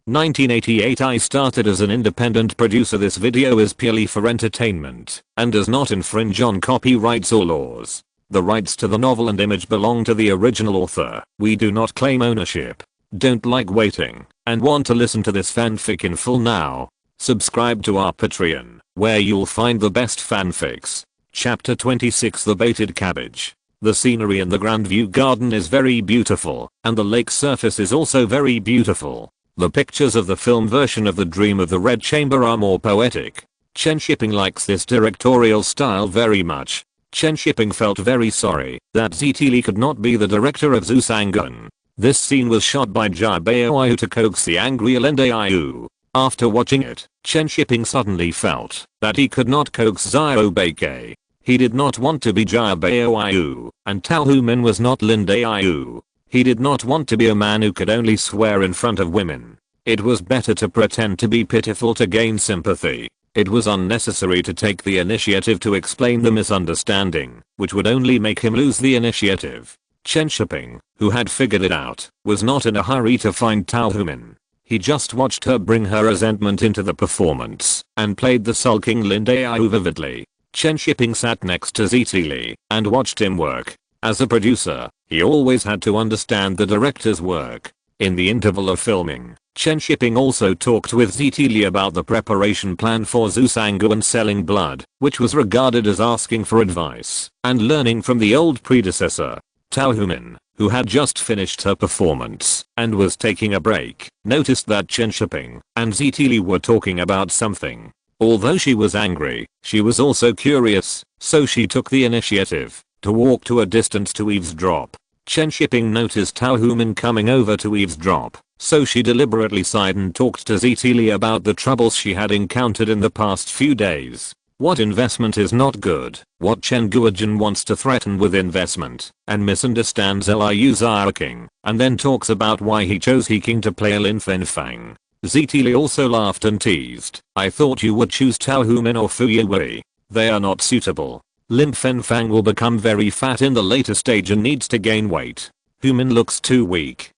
1988. I started as an independent producer. This video is purely for entertainment and does not infringe on copyrights or laws. The rights to the novel and image belong to the original author. We do not claim ownership. Don't like waiting and want to listen to this fanfic in full now? Subscribe to our Patreon, where you'll find the best fanfics. Chapter 26, The Baited Cabbage. The scenery in the Grandview Garden is very beautiful, and the lake surface is also very beautiful. The pictures of the film version of The Dream of the Red Chamber are more poetic. Chen Shiping likes this directorial style very much. Chen Shiping felt very sorry that Ziti could not be the director of Zusangun. This scene was shot by Jabeo Ayu to coax the angry Alende Ayu. After watching it, Chen Shiping suddenly felt that he could not coax Zio Beike. He did not want to be Jabeo Ayu, and Talhuman was not Linde Ayu. He did not want to be a man who could only swear in front of women. It was better to pretend to be pitiful to gain sympathy. It was unnecessary to take the initiative to explain the misunderstanding, which would only make him lose the initiative. Chen Shiping, who had figured it out, was not in a hurry to find Talhuman. He just watched her bring her resentment into the performance and played the sulking Linde Ayu vividly. Chen Shiping sat next to Ziti and watched him work. As a producer, he always had to understand the director's work. In the interval of filming, Chen Shiping also talked with Ziti about the preparation plan for Zusangu and selling blood, which was regarded as asking for advice and learning from the old predecessor. Talhuman, who had just finished her performance and was taking a break, noticed that Chen Shiping and Ziti were talking about something. Although she was angry, she was also curious, so she took the initiative to walk to a distance to eavesdrop. Chen Shiping noticed Talhuman coming over to eavesdrop, so she deliberately sighed and talked to Ziti about the troubles she had encountered in the past few days. What investment is not good? What Chen Guojin wants to threaten with investment and misunderstands Liu Xiaoqing, and then talks about why he chose He King to play Lin Fenfang. Ziti also laughed and teased, "I thought you would choose Talhuman or Fu Yiwei. They are not suitable. Lin Fenfang will become very fat in the later stage and needs to gain weight. Human looks too weak."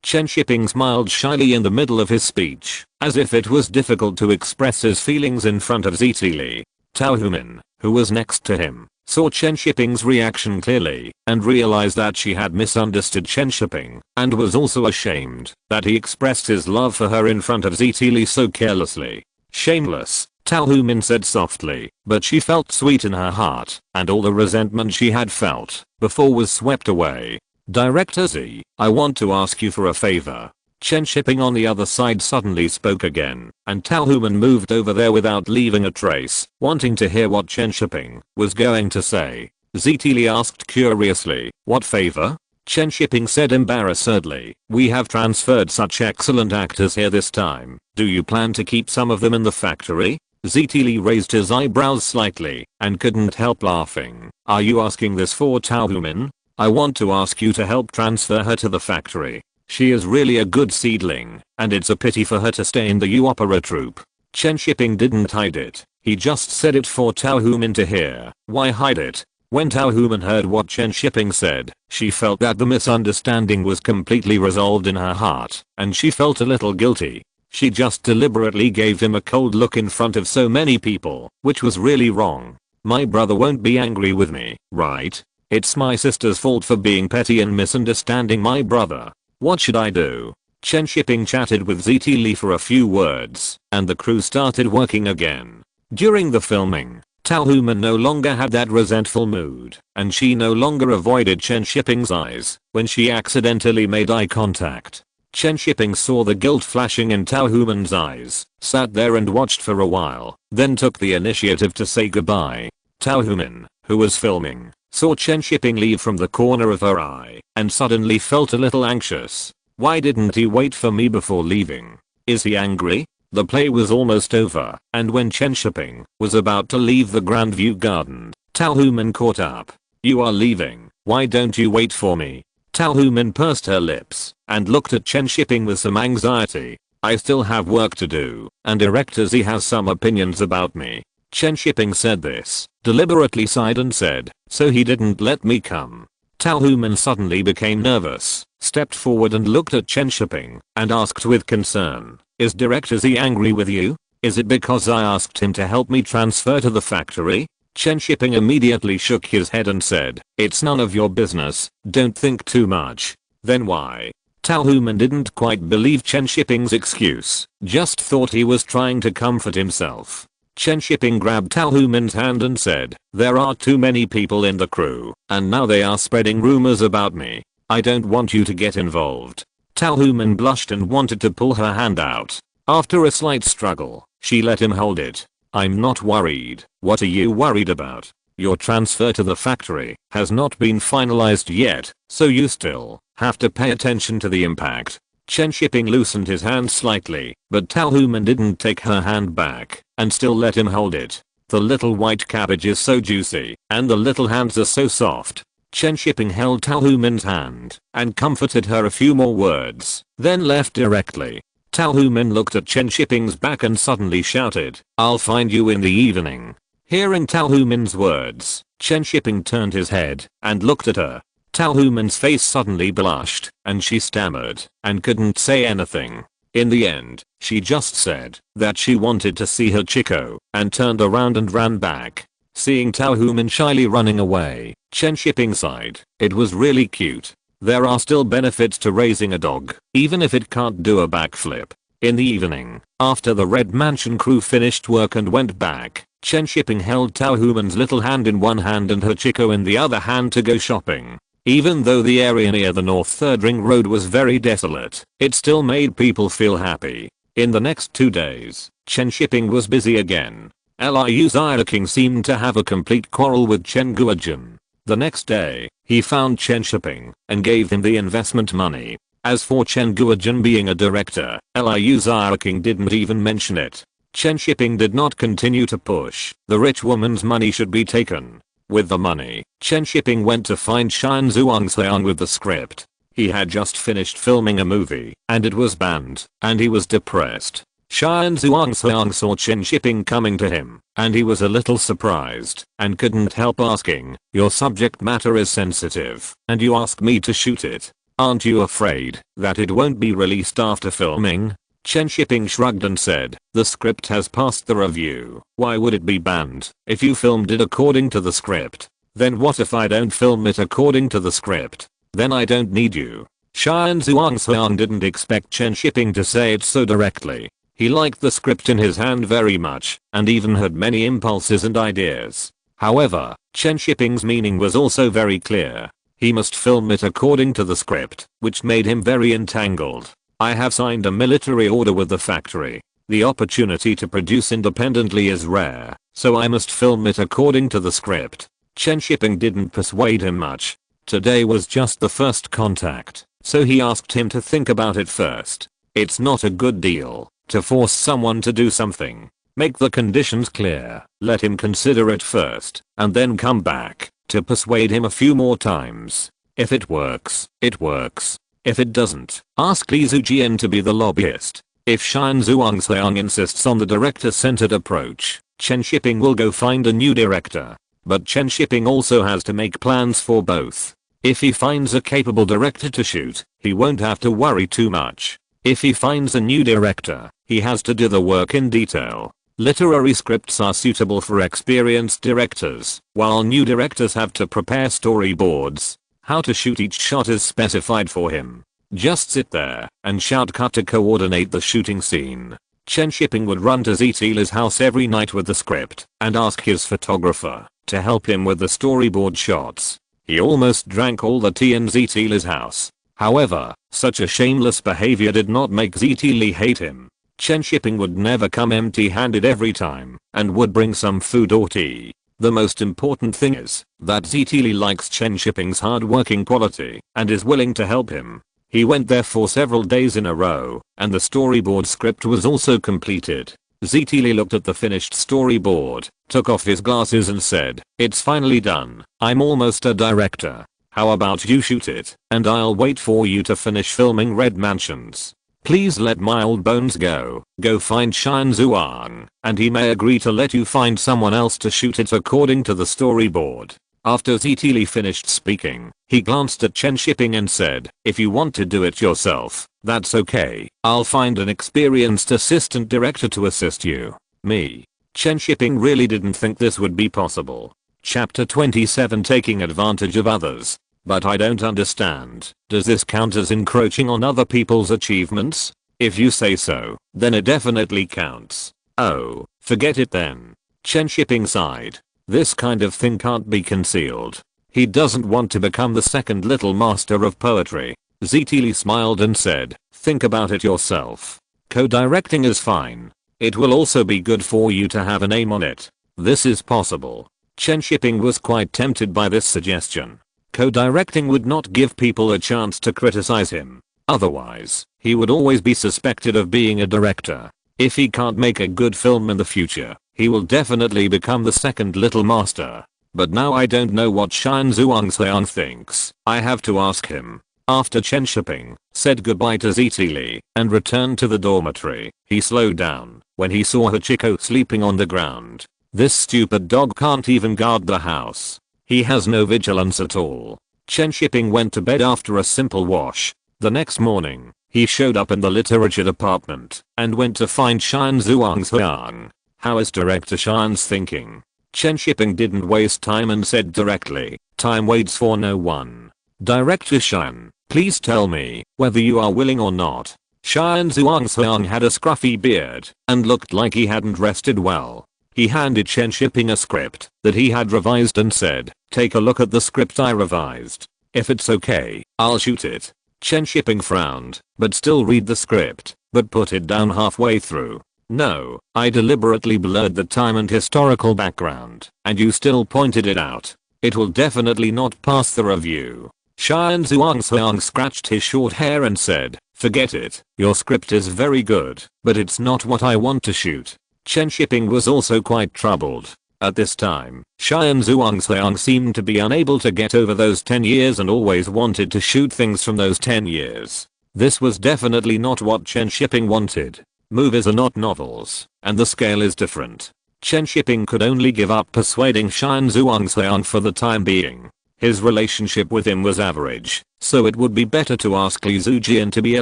Chen Shiping smiled shyly in the middle of his speech, as if it was difficult to express his feelings in front of Ziti. Talhuman, who was next to him, saw Chen Shiping's reaction clearly and realized that she had misunderstood Chen Shiping and was also ashamed that he expressed his love for her in front of Ziti so carelessly. "Shameless," Talhuman said softly, but she felt sweet in her heart, and all the resentment she had felt before was swept away. "Director Z, I want to ask you for a favor." Chen Shiping on the other side suddenly spoke again, and Talhuman moved over there without leaving a trace, wanting to hear what Chen Shiping was going to say. Ziti asked curiously, "What favor?" Chen Shiping said embarrassedly, "We have transferred such excellent actors here this time. Do you plan to keep some of them in the factory?" Ziti raised his eyebrows slightly and couldn't help laughing. "Are you asking this for Talhuman? I want to ask you to help transfer her to the factory. She is really a good seedling, and it's a pity for her to stay in the U opera troupe." Chen Shiping didn't hide it. He just said it for Talhuman to hear. Why hide it? When Talhuman heard what Chen Shiping said, she felt that the misunderstanding was completely resolved in her heart, and she felt a little guilty. She just deliberately gave him a cold look in front of so many people, which was really wrong. "My brother won't be angry with me, right? It's my sister's fault for being petty and misunderstanding my brother. What should I do?" Chen Shiping chatted with Ziti for a few words, and the crew started working again. During the filming, Talhuman no longer had that resentful mood, and she no longer avoided Chen Shiping's eyes when she accidentally made eye contact. Chen Shiping saw the guilt flashing in Talhuman's eyes, sat there and watched for a while, then took the initiative to say goodbye. Talhuman, who was filming, saw Chen Shiping leave from the corner of her eye and suddenly felt a little anxious. Why didn't he wait for me before leaving? Is he angry? The play was almost over, and when Chen Shiping was about to leave the Grandview Garden, Talhuman caught up. "You are leaving. Why don't you wait for me?" Talhuman pursed her lips and looked at Chen Shiping with some anxiety. "I still have work to do, and Director Z has some opinions about me." Chen Shiping said this, deliberately sighed and said, "So he didn't let me come." Talhuman suddenly became nervous. stepped forward and looked at Chen Shiping and asked with concern, "Is Director Z angry with you? Is it because I asked him to help me transfer to the factory?" Chen Shiping immediately shook his head and said, "It's none of your business, don't think too much." "Then why?" Tao Human didn't quite believe Chen Shiping's excuse, just thought he was trying to comfort himself. Chen Shiping grabbed Tao Human's hand and said, "There are too many people in the crew, and now they are spreading rumors about me. I don't want you to get involved." Tao Human blushed and wanted to pull her hand out. After a slight struggle, she let him hold it. "I'm not worried. What are you worried about? Your transfer to the factory has not been finalized yet, so you still have to pay attention to the impact." Chen Shiping loosened his hand slightly, but Tao Human didn't take her hand back and still let him hold it. "The little white cabbage is so juicy, and the little hands are so soft." Chen Shiping held Tao Human's hand and comforted her a few more words, then left directly. Tao Human looked at Chen Shiping's back and suddenly shouted, "I'll find you in the evening." Hearing Tao Human's words, Chen Shiping turned his head and looked at her. Tao Human's face suddenly blushed, and she stammered and couldn't say anything. In the end, she just said that she wanted to see Hachiko and turned around and ran back. Seeing Tao Human shyly running away, Chen Shiping sighed. It was really cute. There are still benefits to raising a dog, even if it can't do a backflip. In the evening, after the Red Mansion crew finished work and went back, Chen Shiping held Tao Human's little hand in one hand and Hachiko in the other hand to go shopping. Even though the area near the North Third Ring Road was very desolate, it still made people feel happy. In the next 2 days, Chen Shiping was busy again. Liu King seemed to have a complete quarrel with Chen Guojun. The next day, he found Chen Shiping and gave him the investment money. As for Chen Guojun being a director, Liu King didn't even mention it. Chen Shiping did not continue to push. The rich woman's money should be taken. With the money, Chen Shiping went to find Shan Zhuangseong with the script. He had just finished filming a movie, and it was banned, and he was depressed. Shan Zhuangseong saw Chen Shiping coming to him, and he was a little surprised, and couldn't help asking, "Your subject matter is sensitive, and you ask me to shoot it. Aren't you afraid that it won't be released after filming?" Chen Shiping shrugged and said, "The script has passed the review. Why would it be banned if you filmed it according to the script? Then what if I don't film it according to the script? Then I don't need you." Shan Zhuangseong didn't expect Chen Shiping to say it so directly. He liked the script in his hand very much, and even had many impulses and ideas. However, Chen Shiping's meaning was also very clear. He must film it according to the script, which made him very entangled. "I have signed a military order with the factory. The opportunity to produce independently is rare, so I must film it according to the script." Chen Shiping didn't persuade him much. Today was just the first contact, so he asked him to think about it first. It's not a good deal to force someone to do something. Make the conditions clear, let him consider it first, and then come back to persuade him a few more times. If it works, it works. If it doesn't, ask Li Zujian to be the lobbyist. If Shan Zhuangseong insists on the director-centered approach, Chen Shiping will go find a new director. But Chen Shiping also has to make plans for both. If he finds a capable director to shoot, he won't have to worry too much. If he finds a new director, he has to do the work in detail. Literary scripts are suitable for experienced directors, while new directors have to prepare storyboards. How to shoot each shot is specified for him. Just sit there and shout cut to coordinate the shooting scene. Chen Shiping would run to Ztili's house every night with the script and ask his photographer to help him with the storyboard shots. He almost drank all the tea in Ztili's house. However, such a shameless behavior did not make Ztili hate him. Chen Shiping would never come empty-handed every time and would bring some food or tea. The most important thing is that Ztili likes Chen Shiping's hard-working quality and is willing to help him. He went there for several days in a row, and the storyboard script was also completed. Ztili looked at the finished storyboard, took off his glasses and said, "It's finally done. I'm almost a director. How about you shoot it, and I'll wait for you to finish filming Red Mansions. Please let my old bones go. Go find Shan Zhuang, and he may agree to let you find someone else to shoot it according to the storyboard." After Ztili finished speaking, he glanced at Chen Shiping and said, "If you want to do it yourself, that's okay. I'll find an experienced assistant director to assist you." Me. Chen Shiping really didn't think this would be possible. Chapter 27, taking advantage of others. But I don't understand. Does this count as encroaching on other people's achievements? If you say so, then it definitely counts. Oh, forget it then. Chen Shiping sighed. This kind of thing can't be concealed. He doesn't want to become the second little master of poetry. Ztili smiled and said, "Think about it yourself. Co-directing is fine. It will also be good for you to have a name on it. This is possible." Chen Shiping was quite tempted by this suggestion. Co-directing would not give people a chance to criticize him. Otherwise, he would always be suspected of being a director. If he can't make a good film in the future, he will definitely become the second little master. But now I don't know what Shan Zhuangxiang thinks. I have to ask him. After Chen Shiping said goodbye to Ztili and returned to the dormitory, he slowed down when he saw Hachiko sleeping on the ground. This stupid dog can't even guard the house. He has no vigilance at all. Chen Shiping went to bed after a simple wash. The next morning, he showed up in the literature department and went to find Shan Zhuangxiang. How is Director Shan's thinking? Chen Shiping didn't waste time and said directly, "Time waits for no one. Director Shan, please tell me whether you are willing or not." Shan Zhuangxiang had a scruffy beard and looked like he hadn't rested well. He handed Chen Shiping a script that he had revised and said, "Take a look at the script I revised. If it's okay, I'll shoot it." Chen Shiping frowned, but still read the script, but put it down halfway through. "No, I deliberately blurred the time and historical background, and you still pointed it out. It will definitely not pass the review." Shan Zhuangxiang scratched his short hair and said, "Forget it. Your script is very good, but it's not what I want to shoot." Chen Shiping was also quite troubled. At this time, Shan Zhuangxiang seemed to be unable to get over those 10 years and always wanted to shoot things from those 10 years. This was definitely not what Chen Shiping wanted. Movies are not novels, and the scale is different. Chen Shiping could only give up persuading Shan Zhuangxiang for the time being. His relationship with him was average, so it would be better to ask Li Zujian to be a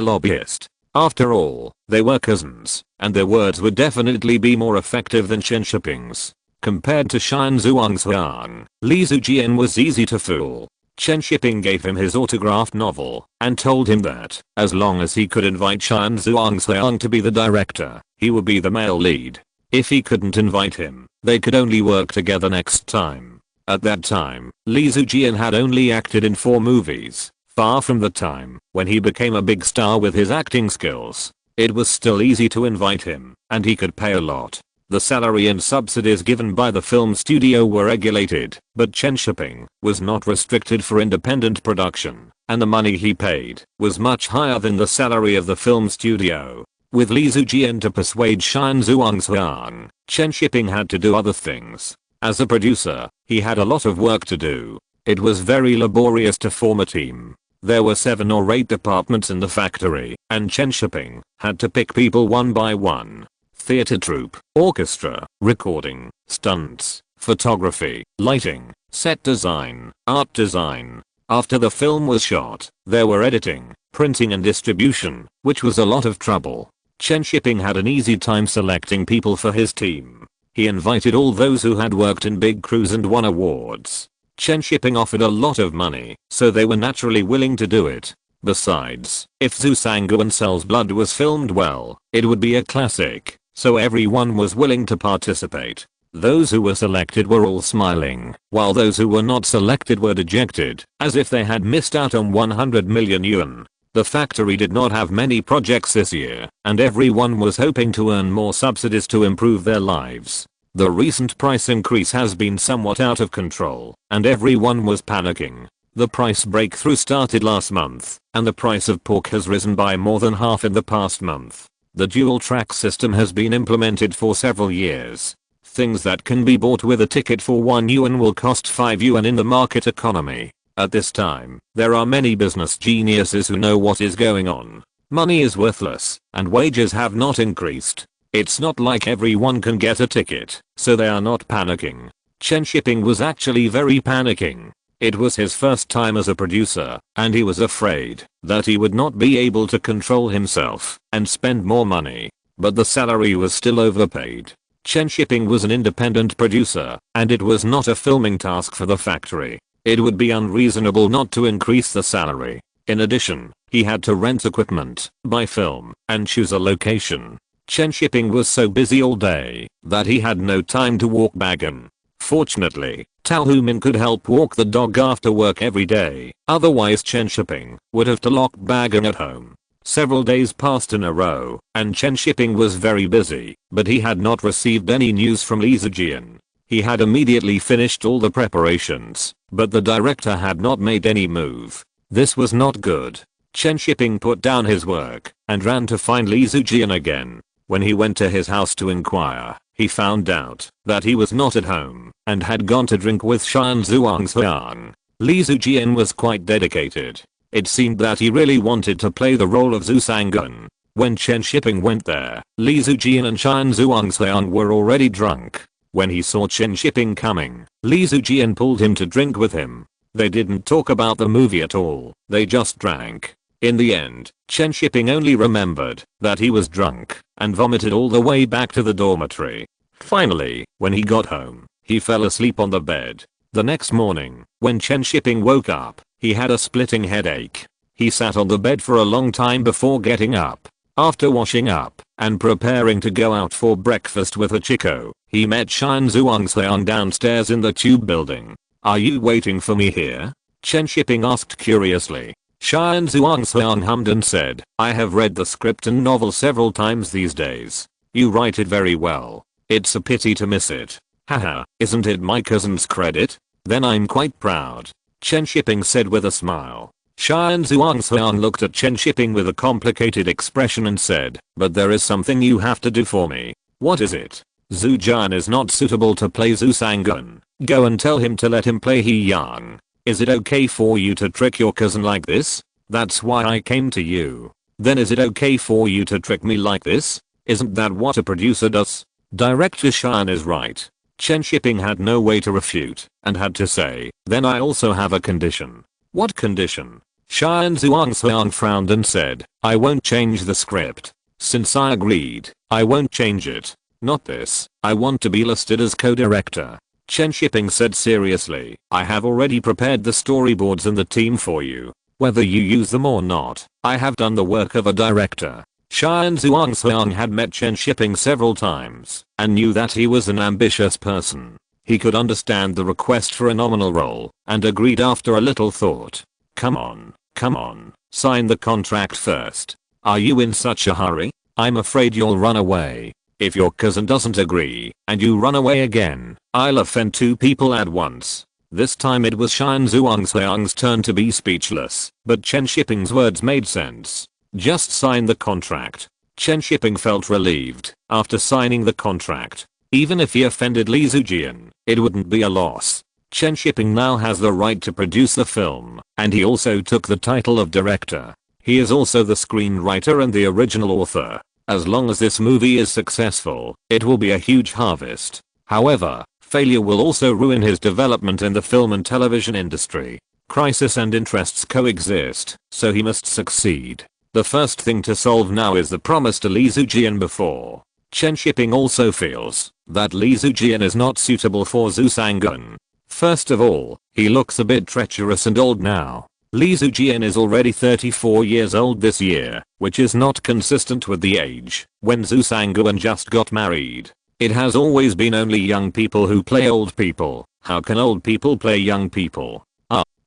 lobbyist. After all, they were cousins, and their words would definitely be more effective than Chen Shiping's. Compared to Shan Zhuangxiang, Li Zujian was easy to fool. Chen Shiping gave him his autographed novel and told him that, as long as he could invite Shan Zhuangxiang to be the director, he would be the male lead. If he couldn't invite him, they could only work together next time. At that time, Li Zujian had only acted in 4 movies. Far from the time when he became a big star with his acting skills. It was still easy to invite him, and he could pay a lot. The salary and subsidies given by the film studio were regulated, but Chen Shiping was not restricted for independent production, and the money he paid was much higher than the salary of the film studio. With Li Zujian to persuade Shan Zhuangxiang, Chen Shiping had to do other things. As a producer, he had a lot of work to do. It was very laborious to form a team. There were 7 or 8 departments in the factory, and Chen Shiping had to pick people one by one. Theater troupe, orchestra, recording, stunts, photography, lighting, set design, art design. After the film was shot, there were editing, printing and distribution, which was a lot of trouble. Chen Shiping had an easy time selecting people for his team. He invited all those who had worked in big crews and won awards. Chen Shiping offered a lot of money, so they were naturally willing to do it. Besides, if Zhu Sanguan Cell's Blood was filmed well, it would be a classic, so everyone was willing to participate. Those who were selected were all smiling, while those who were not selected were dejected, as if they had missed out on 100 million yuan. The factory did not have many projects this year, and everyone was hoping to earn more subsidies to improve their lives. The recent price increase has been somewhat out of control, and everyone was panicking. The price breakthrough started last month, and the price of pork has risen by more than half in the past month. The dual track system has been implemented for several years. Things that can be bought with a ticket for 1 yuan will cost 5 yuan in the market economy. At this time, there are many business geniuses who know what is going on. Money is worthless, and wages have not increased. It's not like everyone can get a ticket, so they are not panicking. Chen Shiping was actually very panicking. It was his first time as a producer, and he was afraid that he would not be able to control himself and spend more money. But the salary was still overpaid. Chen Shiping was an independent producer, and it was not a filming task for the factory. It would be unreasonable not to increase the salary. In addition, he had to rent equipment, buy film, and choose a location. Chen Shiping was so busy all day that he had no time to walk Bagan. Fortunately, Tao Humin could help walk the dog after work every day, otherwise Chen Shiping would have to lock Bagan at home. Several days passed in a row, and Chen Shiping was very busy, but he had not received any news from Lee Zijian. He had immediately finished all the preparations, but the director had not made any move. This was not good. Chen Shiping put down his work and ran to find Lee Zijian again. When he went to his house to inquire, he found out that he was not at home and had gone to drink with Shan Zhuangxiang. Lee Zijian was quite dedicated. It seemed that he really wanted to play the role of Zhu Sangun. When Chen Shiping went there, Li Zijian and Shan Zhuangxiang were already drunk. When he saw Chen Shiping coming, Li Zijian pulled him to drink with him. They didn't talk about the movie at all, they just drank. In the end, Chen Shiping only remembered that he was drunk and vomited all the way back to the dormitory. Finally, when he got home, he fell asleep on the bed. The next morning, when Chen Shiping woke up, he had a splitting headache. He sat on the bed for a long time before getting up. After washing up and preparing to go out for breakfast with Hachiko, he met Shan Zhuangxiang downstairs in the tube building. "Are you waiting for me here?" Chen Shiping asked curiously. Shan Zhuangxiang hummed and said, "I have read the script and novel several times these days. You write it very well. It's a pity to miss it. Haha, isn't it my cousin's credit? Then I'm quite proud," Chen Shiping said with a smile. Shan Zhuangxiang looked at Chen Shiping with a complicated expression and said, "But there is something you have to do for me." "What is it?" "Zhu Jian is not suitable to play Zhu Sangun. Go and tell him to let him play He Yang. Is it okay for you to trick your cousin like this?" "That's why I came to you." "Then is it okay for you to trick me like this? Isn't that what a producer does?" Director Shan is right. Chen Shiping had no way to refute and had to say, "Then I also have a condition." "What condition?" Shan Zhuangxiang frowned and said, "I won't change the script. Since I agreed, I won't change it. Not this. I want to be listed as co-director." Chen Shiping said seriously, "I have already prepared the storyboards and the team for you. Whether you use them or not, I have done the work of a director." Shan Zhuangxiang had met Chen Shiping several times and knew that he was an ambitious person. He could understand the request for a nominal role and agreed after a little thought. Come on, sign the contract first. Are you in such a hurry? I'm afraid you'll run away. If your cousin doesn't agree and you run away again, I'll offend two people at once." This time it was Shan Zhuangxiang's turn to be speechless, but Chen Shiping's words made sense. "Just sign the contract." Chen Shiping felt relieved after signing the contract. Even if he offended Li Zijian, it wouldn't be a loss. Chen Shiping now has the right to produce the film, and he also took the title of director. He is also the screenwriter and the original author. As long as this movie is successful, it will be a huge harvest. However, failure will also ruin his development in the film and television industry. Crisis and interests coexist, so he must succeed. The first thing to solve now is the promise to Li Zijian before. Chen Shiping also feels that Li Zijian is not suitable for Zhu Sangun. First of all, he looks a bit treacherous and old now. Li Zijian is already 34 years old this year, which is not consistent with the age when Zhu Sangun just got married. It has always been only young people who play old people. How can old people play young people?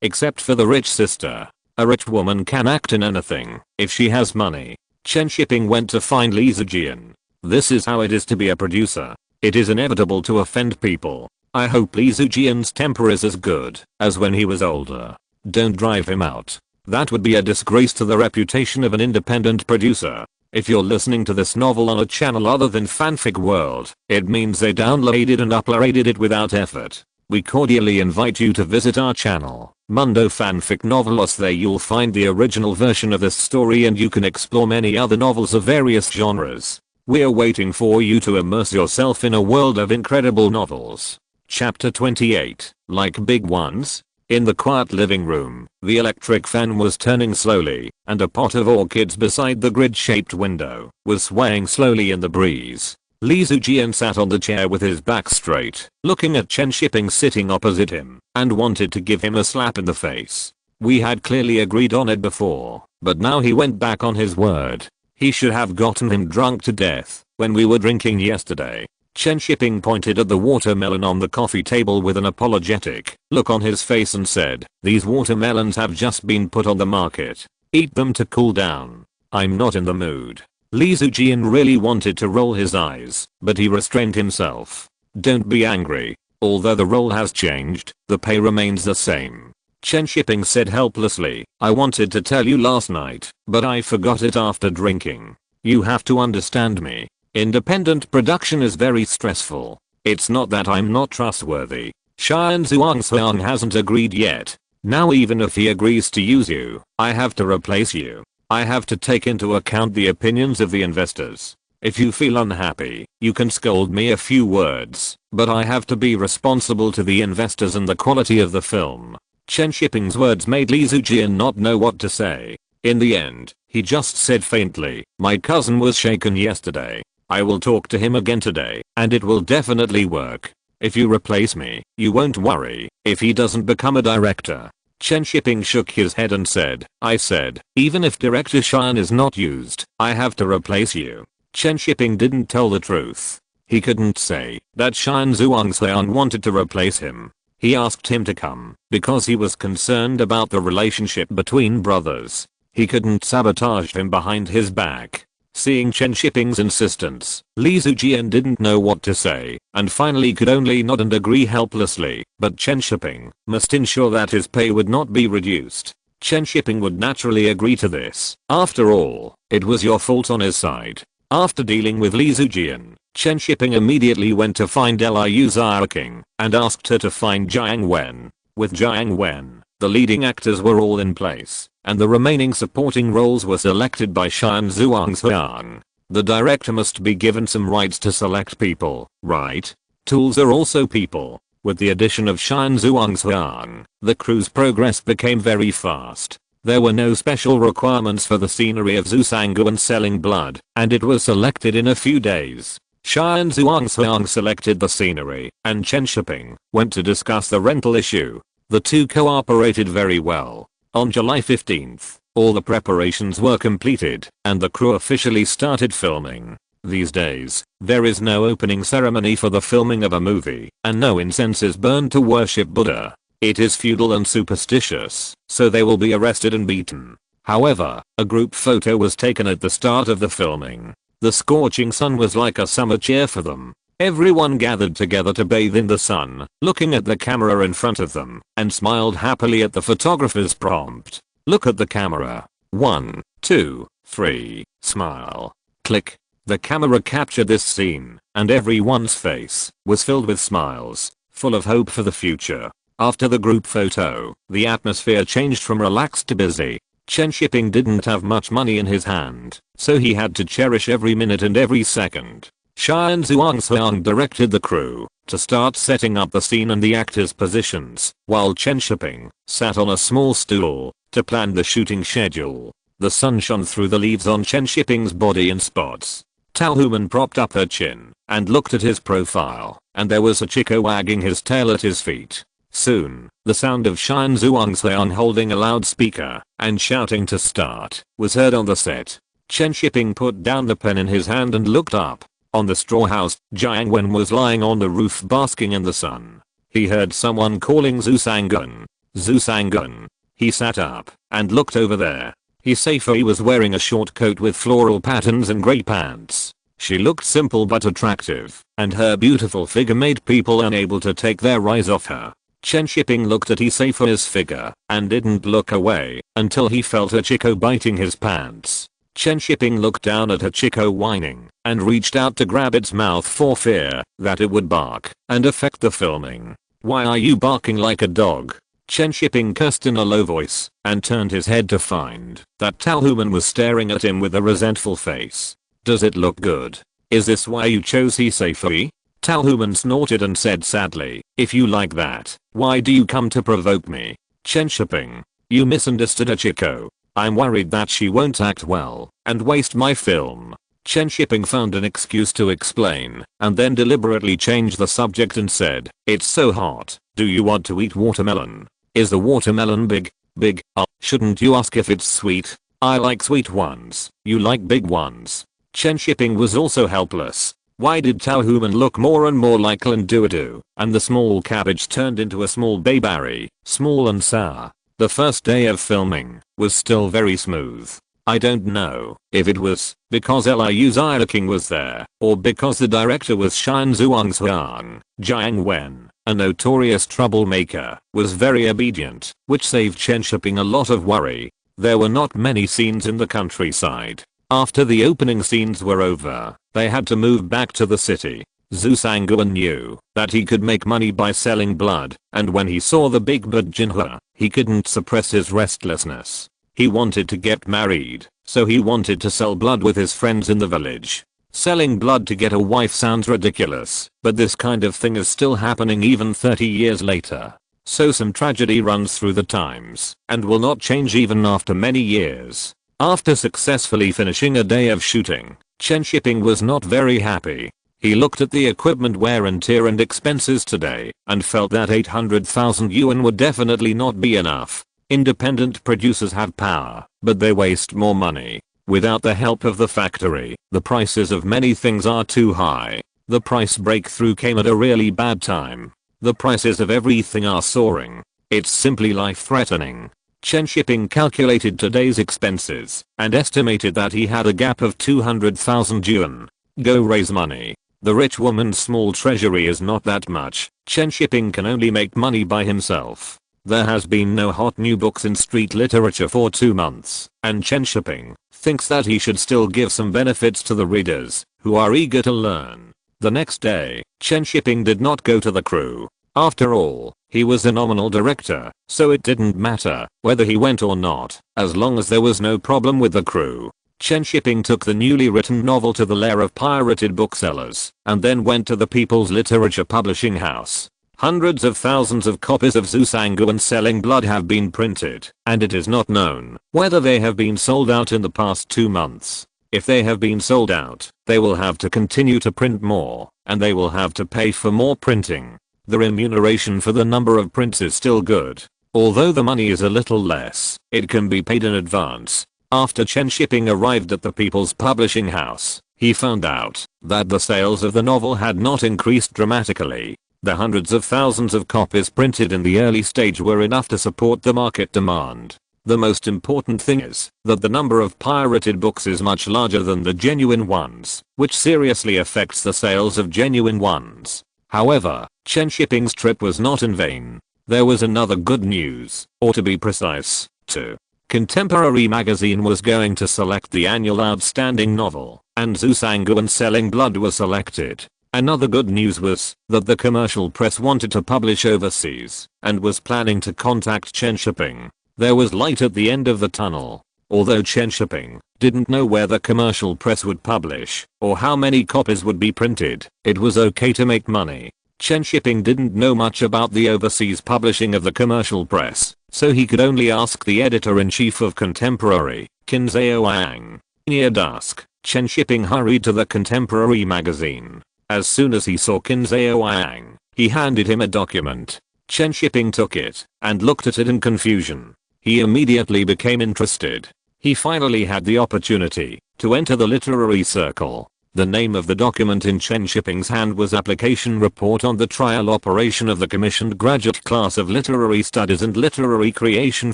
Except for the rich sister. A rich woman can act in anything if she has money. Chen Shiping went to find Li Zijian. This is how it is to be a producer. It is inevitable to offend people. I hope Li Zijian's temper is as good as when he was older. Don't drive him out. That would be a disgrace to the reputation of an independent producer. If you're listening to this novel on a channel other than Fanfic World, it means they downloaded and uploaded it without effort. We cordially invite you to visit our channel, Mundo Fanfic Novelos. There you'll find the original version of this story and you can explore many other novels of various genres. We're waiting for you to immerse yourself in a world of incredible novels. Chapter 28. Like big ones? In the quiet living room, the electric fan was turning slowly, and a pot of orchids beside the grid-shaped window was swaying slowly in the breeze. Lee Zujian sat on the chair with his back straight, looking at Chen Shiping sitting opposite him, and wanted to give him a slap in the face. We had clearly agreed on it before, but now he went back on his word. He should have gotten him drunk to death when we were drinking yesterday. Chen Shiping pointed at the watermelon on the coffee table with an apologetic look on his face and said, "These watermelons have just been put on the market. Eat them to cool down." "I'm not in the mood." Lee Zujian really wanted to roll his eyes, but he restrained himself. "Don't be angry. Although the role has changed, the pay remains the same." Chen Shiping said helplessly, "I wanted to tell you last night, but I forgot it after drinking. You have to understand me. Independent production is very stressful. It's not that I'm not trustworthy. Xian Zhuangxiang hasn't agreed yet. Now even if he agrees to use you, I have to replace you. I have to take into account the opinions of the investors. If you feel unhappy, you can scold me a few words, but I have to be responsible to the investors and the quality of the film." Chen Shiping's words made Lee Zujian not know what to say. In the end, he just said faintly, "My cousin was shaken yesterday. I will talk to him again today, and it will definitely work. If you replace me, you won't worry if he doesn't become a director." Chen Shiping shook his head and said, "I said, even if Director Xian is not used, I have to replace you." Chen Shiping didn't tell the truth. He couldn't say that Xian Zhuangxiang wanted to replace him. He asked him to come because he was concerned about the relationship between brothers. He couldn't sabotage him behind his back. Seeing Chen Shiping's insistence, Lee Zujian didn't know what to say, and finally could only nod and agree helplessly, but Chen Shiping must ensure that his pay would not be reduced. Chen Shiping would naturally agree to this. After all, it was your fault on his side. After dealing with Lee Zujian, Chen Shiping immediately went to find Liu Xiaoqing and asked her to find Jiang Wen. With Jiang Wen, the leading actors were all in place, and the remaining supporting roles were selected by Xian Zhuangxiang. The director must be given some rights to select people, right? Tools are also people. With the addition of Xian Zhuangxiang, the crew's progress became very fast. There were no special requirements for the scenery of Zusangu and selling blood, and it was selected in a few days. Xian Zhuangxiang selected the scenery, and Chen Shiping went to discuss the rental issue. The two cooperated very well. On July 15th, all the preparations were completed, and the crew officially started filming. These days, there is no opening ceremony for the filming of a movie, and no incense is burned to worship Buddha. It is feudal and superstitious, so they will be arrested and beaten. However, a group photo was taken at the start of the filming. The scorching sun was like a summer cheer for them. Everyone gathered together to bathe in the sun, looking at the camera in front of them, and smiled happily at the photographer's prompt. "Look at the camera. 1, 2, 3, smile." Click. The camera captured this scene, and everyone's face was filled with smiles, full of hope for the future. After the group photo, the atmosphere changed from relaxed to busy. Chen Shiping didn't have much money in his hand, so he had to cherish every minute and every second. Xian Zhuangxiang directed the crew to start setting up the scene and the actors' positions, while Chen Shiping sat on a small stool to plan the shooting schedule. The sun shone through the leaves on Chen Shiping's body in spots. Tao Human propped up her chin and looked at his profile, and there was Hachiko wagging his tail at his feet. Soon, the sound of Xian Zhuangxiang holding a loudspeaker and shouting to start was heard on the set. Chen Shiping put down the pen in his hand and looked up. On the straw house, Jiang Wen was lying on the roof basking in the sun. He heard someone calling Zusangun. Zusangun. He sat up and looked over there. He was wearing a short coat with floral patterns and grey pants. She looked simple but attractive, and her beautiful figure made people unable to take their eyes off her. Chen Shiping looked at Isayfu's figure and didn't look away until he felt Hachiko biting his pants. Chen Shiping looked down at Hachiko whining and reached out to grab its mouth for fear that it would bark and affect the filming. "Why are you barking like a dog?" Chen Shiping cursed in a low voice and turned his head to find that Tao Human was staring at him with a resentful face. "Does it look good? Is this why you chose Hisayfu?" Talhuman snorted and said sadly, "If you like that, why do you come to provoke me?" Chen Shiping. "You misunderstood Hachiko. I'm worried that she won't act well and waste my film." Chen Shiping found an excuse to explain and then deliberately changed the subject and said, "It's so hot. Do you want to eat watermelon? Is the watermelon big? Big? Shouldn't you ask if it's sweet? I like sweet ones. You like big ones." Chen Shiping was also helpless. Why did Talhuman look more and more like Linduadu, and the small cabbage turned into a small bayberry, small and sour? The first day of filming was still very smooth. I don't know if it was because Liu King was there or because the director was Shan Zhuangxiang. Jiang Wen, a notorious troublemaker, was very obedient, which saved Chen Shiping a lot of worry. There were not many scenes in the countryside. After the opening scenes were over, they had to move back to the city. Zhu Sanguan knew that he could make money by selling blood, and when he saw the big bird Jinhua, he couldn't suppress his restlessness. He wanted to get married, so he wanted to sell blood with his friends in the village. Selling blood to get a wife sounds ridiculous, but this kind of thing is still happening even 30 years later. So some tragedy runs through the times, and will not change even after many years. After successfully finishing a day of shooting, Chen Shiping was not very happy. He looked at the equipment wear and tear and expenses today, and felt that 800,000 yuan would definitely not be enough. Independent producers have power, but they waste more money. Without the help of the factory, the prices of many things are too high. The price breakthrough came at a really bad time. The prices of everything are soaring. It's simply life-threatening. Chen Shiping calculated today's expenses and estimated that he had a gap of 200,000 yuan. Go raise money. The rich woman's small treasury is not that much. Chen Shiping can only make money by himself. There has been no hot new books in street literature for 2 months, and Chen Shiping thinks that he should still give some benefits to the readers who are eager to learn. The next day, Chen Shiping did not go to the crew. After all, he was a nominal director, so it didn't matter whether he went or not, as long as there was no problem with the crew. Chen Shiping took the newly written novel to the lair of pirated booksellers, and then went to the People's Literature Publishing House. Hundreds of thousands of copies of Zhu Sanguan Selling Blood have been printed, and it is not known whether they have been sold out in the past 2 months. If they have been sold out, they will have to continue to print more, and they will have to pay for more printing. The remuneration for the number of prints is still good. Although the money is a little less, it can be paid in advance. After Chen Shiping arrived at the People's Publishing House, he found out that the sales of the novel had not increased dramatically. The hundreds of thousands of copies printed in the early stage were enough to support the market demand. The most important thing is that the number of pirated books is much larger than the genuine ones, which seriously affects the sales of genuine ones. However, Chen Shiping's trip was not in vain. There was another good news, or to be precise, two. Contemporary magazine was going to select the annual outstanding novel, and Zhu Sanguan Selling Blood was selected. Another good news was that the commercial press wanted to publish overseas and was planning to contact Chen Shiping. There was light at the end of the tunnel. Although Chen Shiping didn't know where the commercial press would publish or how many copies would be printed, it was okay to make money. Chen Shiping didn't know much about the overseas publishing of the commercial press, so he could only ask the editor-in-chief of Contemporary, Qin Zhaoyang. Near dusk, Chen Shiping hurried to the Contemporary magazine. As soon as he saw Qin Zhaoyang, he handed him a document. Chen Shiping took it and looked at it in confusion. He immediately became interested. He finally had the opportunity to enter the literary circle. The name of the document in Chen Shiping's hand was Application Report on the Trial Operation of the Commissioned Graduate Class of Literary Studies and Literary Creation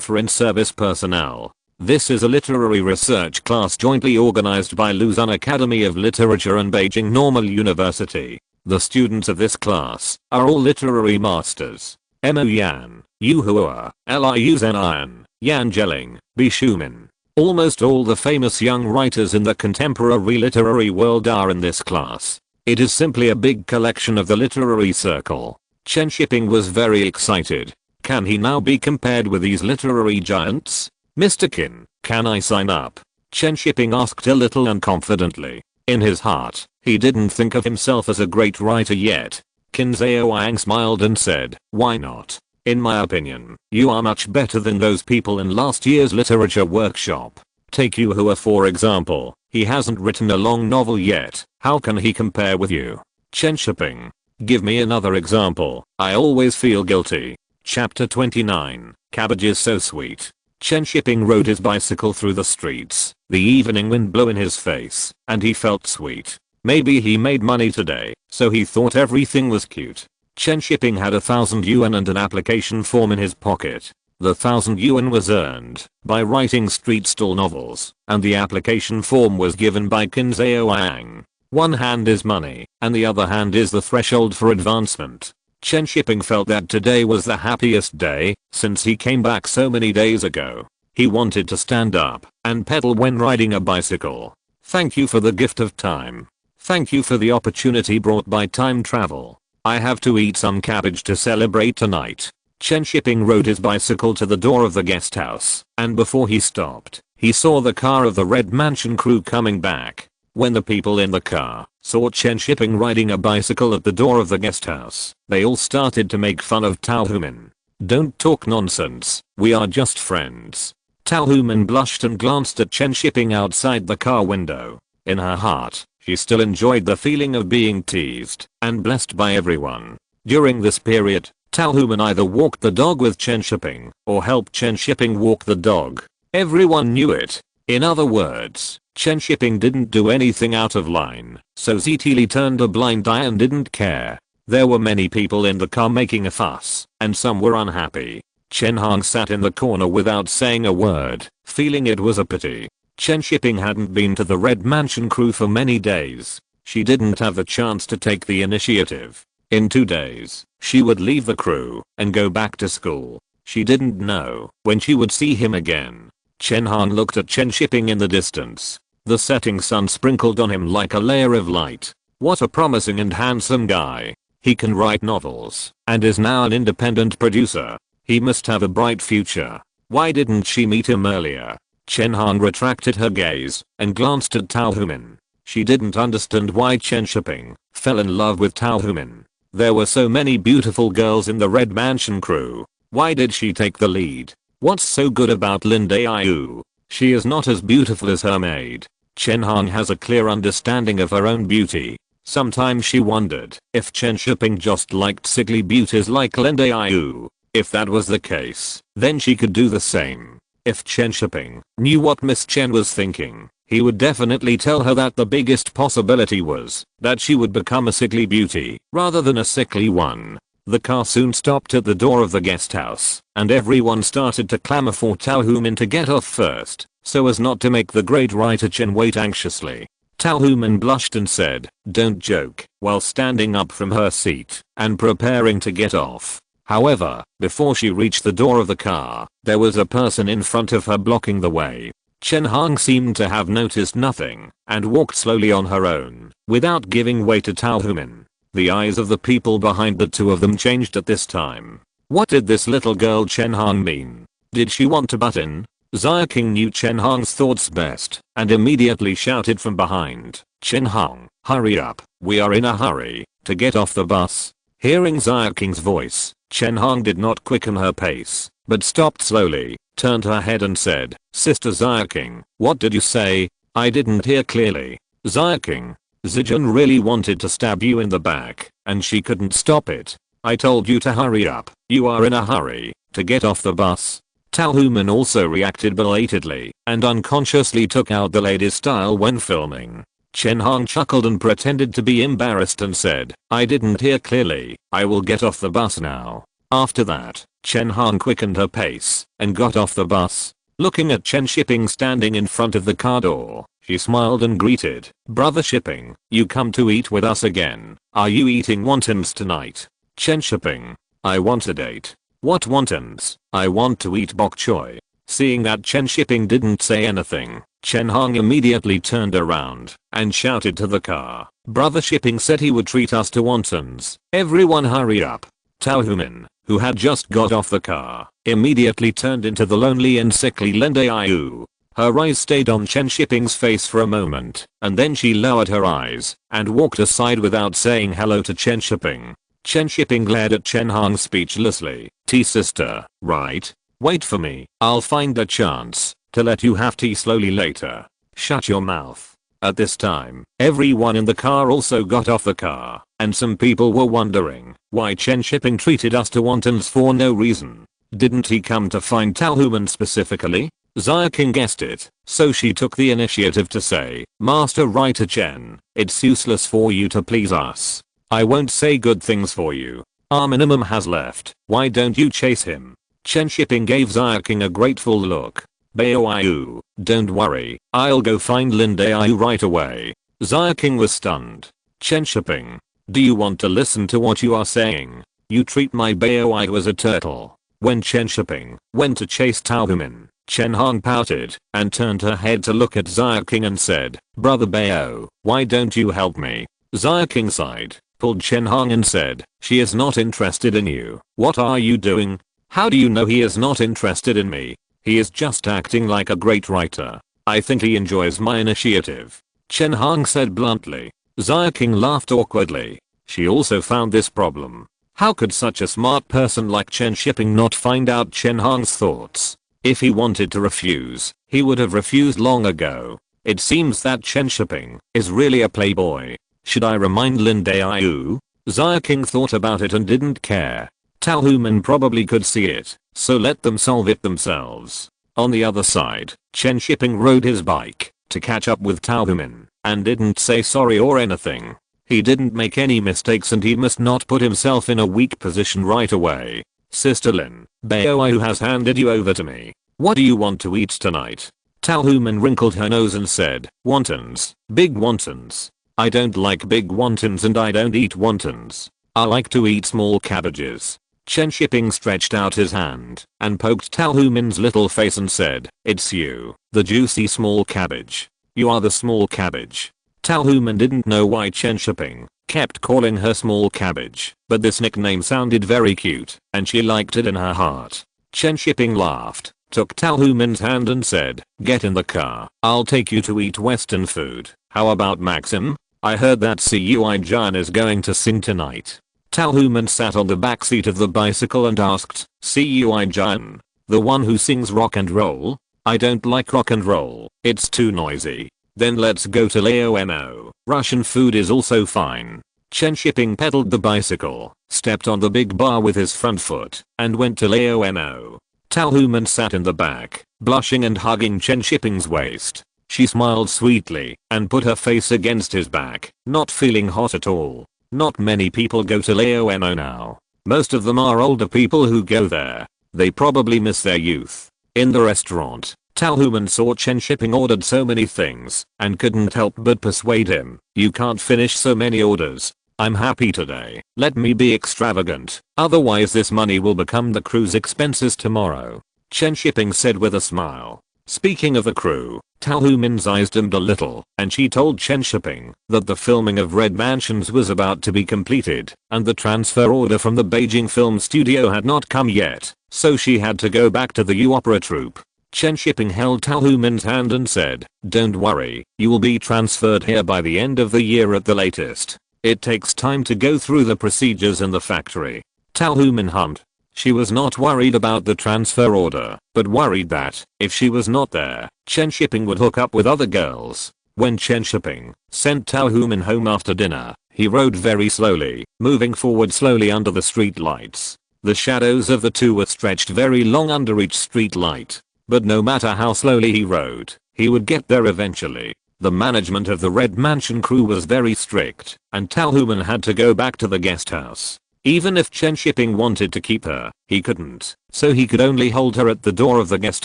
for In-Service Personnel. This is a literary research class jointly organized by Luzon Academy of Literature and Beijing Normal University. The students of this class are all literary masters. Mo Yan, Yu Hua, Liu Zenian, Yan Jeling, Bi Shumin. Almost all the famous young writers in the contemporary literary world are in this class. It is simply a big collection of the literary circle. Chen Shiping was very excited. Can he now be compared with these literary giants? Mr. Qin, can I sign up? Chen Shiping asked a little unconfidently. In his heart, He didn't think of himself as a great writer yet. Qin Zhaoyang smiled and said, "Why not? In my opinion, you are much better than those people in last year's literature workshop. Take Yu Hua for example, he hasn't written a long novel yet, how can he compare with you? Chen Shiping. Give me another example, I always feel guilty." Chapter 29, Cabbage is so sweet. Chen Shiping rode his bicycle through the streets, the evening wind blew in his face, and he felt sweet. Maybe he made money today, so he thought everything was cute. Chen Shiping had 1,000 yuan and an application form in his pocket. The 1,000 yuan was earned by writing street stall novels, and the application form was given by Qin Zhaoyang. One hand is money, and the other hand is the threshold for advancement. Chen Shiping felt that today was the happiest day since he came back so many days ago. He wanted to stand up and pedal when riding a bicycle. Thank you for the gift of time. Thank you for the opportunity brought by time travel. I have to eat some cabbage to celebrate tonight. Chen Shiping rode his bicycle to the door of the guest house, and before he stopped, he saw the car of the Red Mansion crew coming back. When the people in the car saw Chen Shiping riding a bicycle at the door of the guest house, they all started to make fun of Tao Human. "Don't talk nonsense, we are just friends." Tao Human blushed and glanced at Chen Shiping outside the car window. In her heart, she still enjoyed the feeling of being teased and blessed by everyone. During this period, Tao Human either walked the dog with Chen Shiping or helped Chen Shiping walk the dog. Everyone knew it. In other words, Chen Shiping didn't do anything out of line, so Ztili turned a blind eye and didn't care. There were many people in the car making a fuss, and some were unhappy. Chen Hong sat in the corner without saying a word, feeling it was a pity. Chen Shiping hadn't been to the Red Mansion crew for many days. She didn't have the chance to take the initiative. In 2 days, she would leave the crew and go back to school. She didn't know when she would see him again. Chen Hong looked at Chen Shiping in the distance. The setting sun sprinkled on him like a layer of light. What a promising and handsome guy. He can write novels and is now an independent producer. He must have a bright future. Why didn't she meet him earlier? Chen Hong retracted her gaze and glanced at Tao Human. She didn't understand why Chen Shiping fell in love with Tao Human. There were so many beautiful girls in the Red Mansion crew. Why did she take the lead? What's so good about Lin Daiyu? She is not as beautiful as her maid. Chen Hong has a clear understanding of her own beauty. Sometimes she wondered if Chen Shiping just liked sickly beauties like Lin Daiyu. If that was the case, then she could do the same. If Chen Shiping knew what Miss Chen was thinking, he would definitely tell her that the biggest possibility was that she would become a sickly beauty rather than a sickly one. The car soon stopped at the door of the guest house, and everyone started to clamor for Tao Human to get off first, so as not to make the great writer Chen wait anxiously. Tao Human blushed and said, "Don't joke," while standing up from her seat and preparing to get off. However, before she reached the door of the car, there was a person in front of her blocking the way. Chen Hong seemed to have noticed nothing and walked slowly on her own, without giving way to Tao Human. The eyes of the people behind the two of them changed at this time. What did this little girl Chen Hong mean? Did she want to butt in? Xia King knew Chen Hong's thoughts best and immediately shouted from behind, "Chen Hong, hurry up, we are in a hurry to get off the bus." Hearing Xia King's voice, Chen Hong did not quicken her pace, but stopped slowly, turned her head and said, "Sister Xia King, what did you say? I didn't hear clearly." "Xia King, Zijun really wanted to stab you in the back, and she couldn't stop it. I told you to hurry up, you are in a hurry to get off the bus." Tao Human also reacted belatedly and unconsciously took out the lady's style when filming. Chen Hong chuckled and pretended to be embarrassed and said, "I didn't hear clearly, I will get off the bus now." After that, Chen Hong quickened her pace and got off the bus. Looking at Chen Shiping standing in front of the car door, she smiled and greeted, "Brother Shiping, you come to eat with us again. Are you eating wontons tonight?" Chen Shiping, "I want a date." "What wontons?" "I want to eat bok choy." Seeing that Chen Shiping didn't say anything, Chen Hong immediately turned around and shouted to the car, "Brother Shiping said he would treat us to wontons. Everyone hurry up." Tao Human, who had just got off the car, immediately turned into the lonely and sickly Lin Daiyu. Her eyes stayed on Chen Shiping's face for a moment, and then she lowered her eyes and walked aside without saying hello to Chen Shiping. Chen Shiping glared at Chen Hong speechlessly. Tea sister, right? Wait for me. I'll find a chance to let you have tea slowly later. Shut your mouth. At this time, everyone in the car also got off the car, and some people were wondering why Chen Shiping treated us to wontons for no reason. Didn't he come to find Talhuman specifically? Xia King guessed it, so she took the initiative to say, Master Writer Chen, it's useless for you to please us. I won't say good things for you. Our minimum has left, why don't you chase him? Chen Shiping gave Xia King a grateful look. Baoiu, don't worry, I'll go find Lin Daiyu right away. Xia King was stunned. Chen Shiping, do you want to listen to what you are saying? You treat my Baoiu as a turtle. When Chen Shiping went to chase Talhuman, Chen Hong pouted and turned her head to look at Xia King and said, Brother Bao, why don't you help me? Xia King sighed, pulled Chen Hong and said, she is not interested in you. What are you doing? How do you know he is not interested in me? He is just acting like a great writer. I think he enjoys my initiative. Chen Hong said bluntly. Xia King laughed awkwardly. She also found this problem. How could such a smart person like Chen Shiping not find out Chen Hong's thoughts? If he wanted to refuse, he would have refused long ago. It seems that Chen Shiping is really a playboy. Should I remind Lin Daiyu? Xia King thought about it and didn't care. Talhuman probably could see it, so let them solve it themselves. On the other side, Chen Shiping rode his bike to catch up with Talhuman and didn't say sorry or anything. He didn't make any mistakes and he must not put himself in a weak position right away. Sister Lin, Baoiu has handed you over to me. What do you want to eat tonight? Talhuman wrinkled her nose and said, wontons, big wontons. I don't like big wontons and I don't eat wontons. I like to eat small cabbages. Chen Shiping stretched out his hand and poked Talhuman's little face and said, it's you, the juicy small cabbage. You are the small cabbage. Talhuman didn't know why Chen Shiping kept calling her small cabbage, but this nickname sounded very cute, and she liked it in her heart. Chen Shiping laughed, took Talhuman's hand and said, get in the car, I'll take you to eat western food. How about Maxim? I heard that Cui Jan is going to sing tonight. Talhuman sat on the back seat of the bicycle and asked, Cui Jan? The one who sings rock and roll? I don't like rock and roll, it's too noisy. Then let's go to Laomo. Russian food is also fine. Chen Shiping pedaled the bicycle, stepped on the big bar with his front foot, and went to Laomo. Talhuman sat in the back, blushing and hugging Chen Shiping's waist. She smiled sweetly and put her face against his back, not feeling hot at all. Not many people go to Laomo now. Most of them are older people who go there. They probably miss their youth. In the restaurant, Talhuman saw Chen Shiping ordered so many things and couldn't help but persuade him. You can't finish so many orders. I'm happy today. Let me be extravagant. Otherwise this money will become the crew's expenses tomorrow. Chen Shiping said with a smile. Speaking of the crew, Talhuman's eyes dimmed a little and she told Chen Shiping that the filming of Red Mansions was about to be completed and the transfer order from the Beijing film studio had not come yet, so she had to go back to the U opera troupe. Chen Shiping held Talhuman's hand and said, don't worry, you will be transferred here by the end of the year at the latest. It takes time to go through the procedures in the factory. Talhuman hummed. She was not worried about the transfer order, but worried that, if she was not there, Chen Shiping would hook up with other girls. When Chen Shiping sent Talhuman home after dinner, he rode very slowly, moving forward slowly under the street lights. The shadows of the two were stretched very long under each street light. But no matter how slowly he rode, he would get there eventually. The management of the Red Mansion crew was very strict, and Talhuman had to go back to the guest house. Even if Chen Shiping wanted to keep her, he couldn't, so he could only hold her at the door of the guest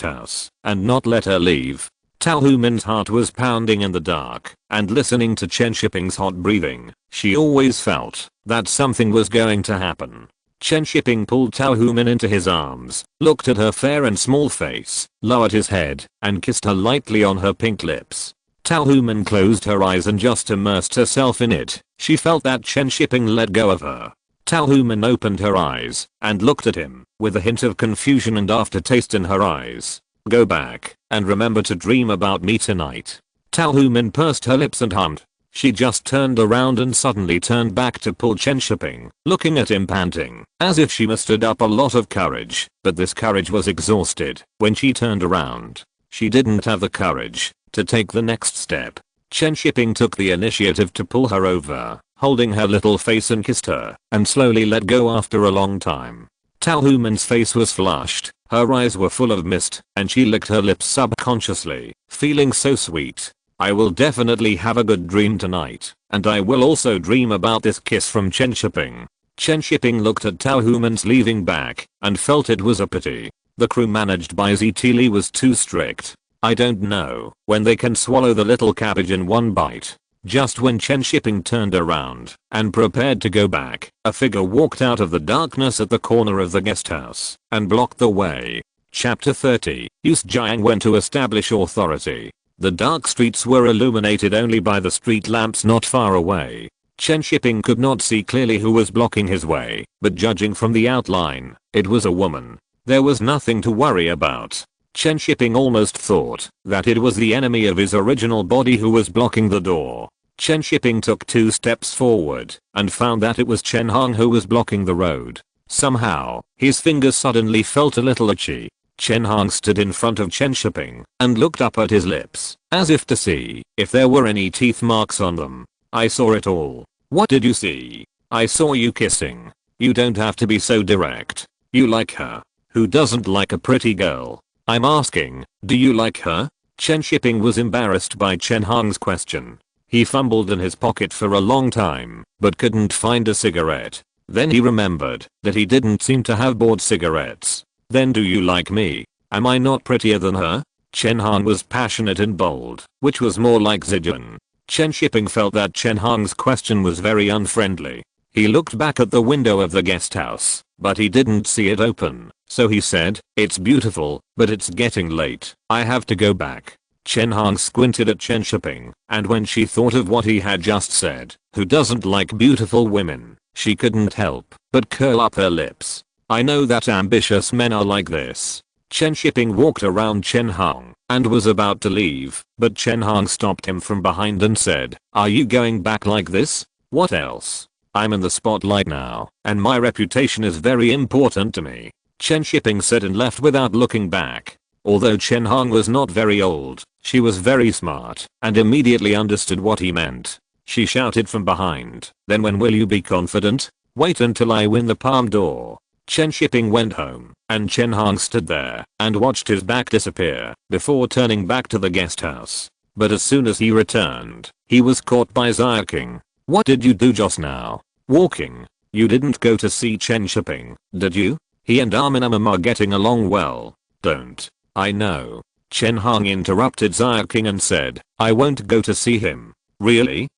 house and not let her leave. Talhuman's heart was pounding in the dark, and listening to Chen Shiping's hot breathing, she always felt that something was going to happen. Chen Shiping pulled Talhuman into his arms, looked at her fair and small face, lowered his head, and kissed her lightly on her pink lips. Talhuman closed her eyes and just immersed herself in it. She felt that Chen Shiping let go of her. Talhuman opened her eyes and looked at him with a hint of confusion and aftertaste in her eyes. Go back, and remember to dream about me tonight. Talhuman pursed her lips and hummed. She just turned around and suddenly turned back to pull Chen Shiping, looking at him panting, as if she mustered up a lot of courage, but this courage was exhausted when she turned around. She didn't have the courage to take the next step. Chen Shiping took the initiative to pull her over, holding her little face and kissed her, and slowly let go after a long time. Talhuman's face was flushed, her eyes were full of mist, and she licked her lips subconsciously, feeling so sweet. I will definitely have a good dream tonight, and I will also dream about this kiss from Chen Shiping. Chen Shiping looked at Talhuman's leaving back, and felt it was a pity. The crew managed by ZT was too strict. I don't know when they can swallow the little cabbage in one bite. Just when Chen Shiping turned around and prepared to go back, a figure walked out of the darkness at the corner of the guest house and blocked the way. Chapter 30. Yus Jiang went to establish authority. The dark streets were illuminated only by the street lamps not far away. Chen Shiping could not see clearly who was blocking his way, but judging from the outline, it was a woman. There was nothing to worry about. Chen Shiping almost thought that it was the enemy of his original body who was blocking the door. Chen Shiping took 2 steps forward and found that it was Chen Hong who was blocking the road. Somehow, his fingers suddenly felt a little itchy. Chen Hong stood in front of Chen Shiping and looked up at his lips, as if to see if there were any teeth marks on them. I saw it all. What did you see? I saw you kissing. You don't have to be so direct. You like her. Who doesn't like a pretty girl? I'm asking, do you like her? Chen Shiping was embarrassed by Chen Hong's question. He fumbled in his pocket for a long time, but couldn't find a cigarette. Then he remembered that he didn't seem to have bought cigarettes. Then do you like me? Am I not prettier than her? Chen Hong was passionate and bold, which was more like Zhejian. Chen Shiping felt that Chen Hong's question was very unfriendly. He looked back at the window of the guest house, but he didn't see it open, so he said, "It's beautiful, but it's getting late. I have to go back." Chen Hong squinted at Chen Shiping, and when she thought of what he had just said, who doesn't like beautiful women, she couldn't help but curl up her lips. I know that ambitious men are like this. Chen Shiping walked around Chen Hong and was about to leave, but Chen Hong stopped him from behind and said, "Are you going back like this? What else? I'm in the spotlight now, and my reputation is very important to me." Chen Shiping said and left without looking back. Although Chen Hong was not very old, she was very smart and immediately understood what he meant. She shouted from behind, "Then when will you be confident? Wait until I win the palm door." Chen Shiping went home, and Chen Hong stood there and watched his back disappear before turning back to the guest house. But as soon as he returned, he was caught by King. "What did you do just now? Walking? You didn't go to see Chen Shiping, did you? He and Arminamam are getting along well." "Don't. I know." Chen Hong interrupted King and said, "I won't go to see him." "Really?"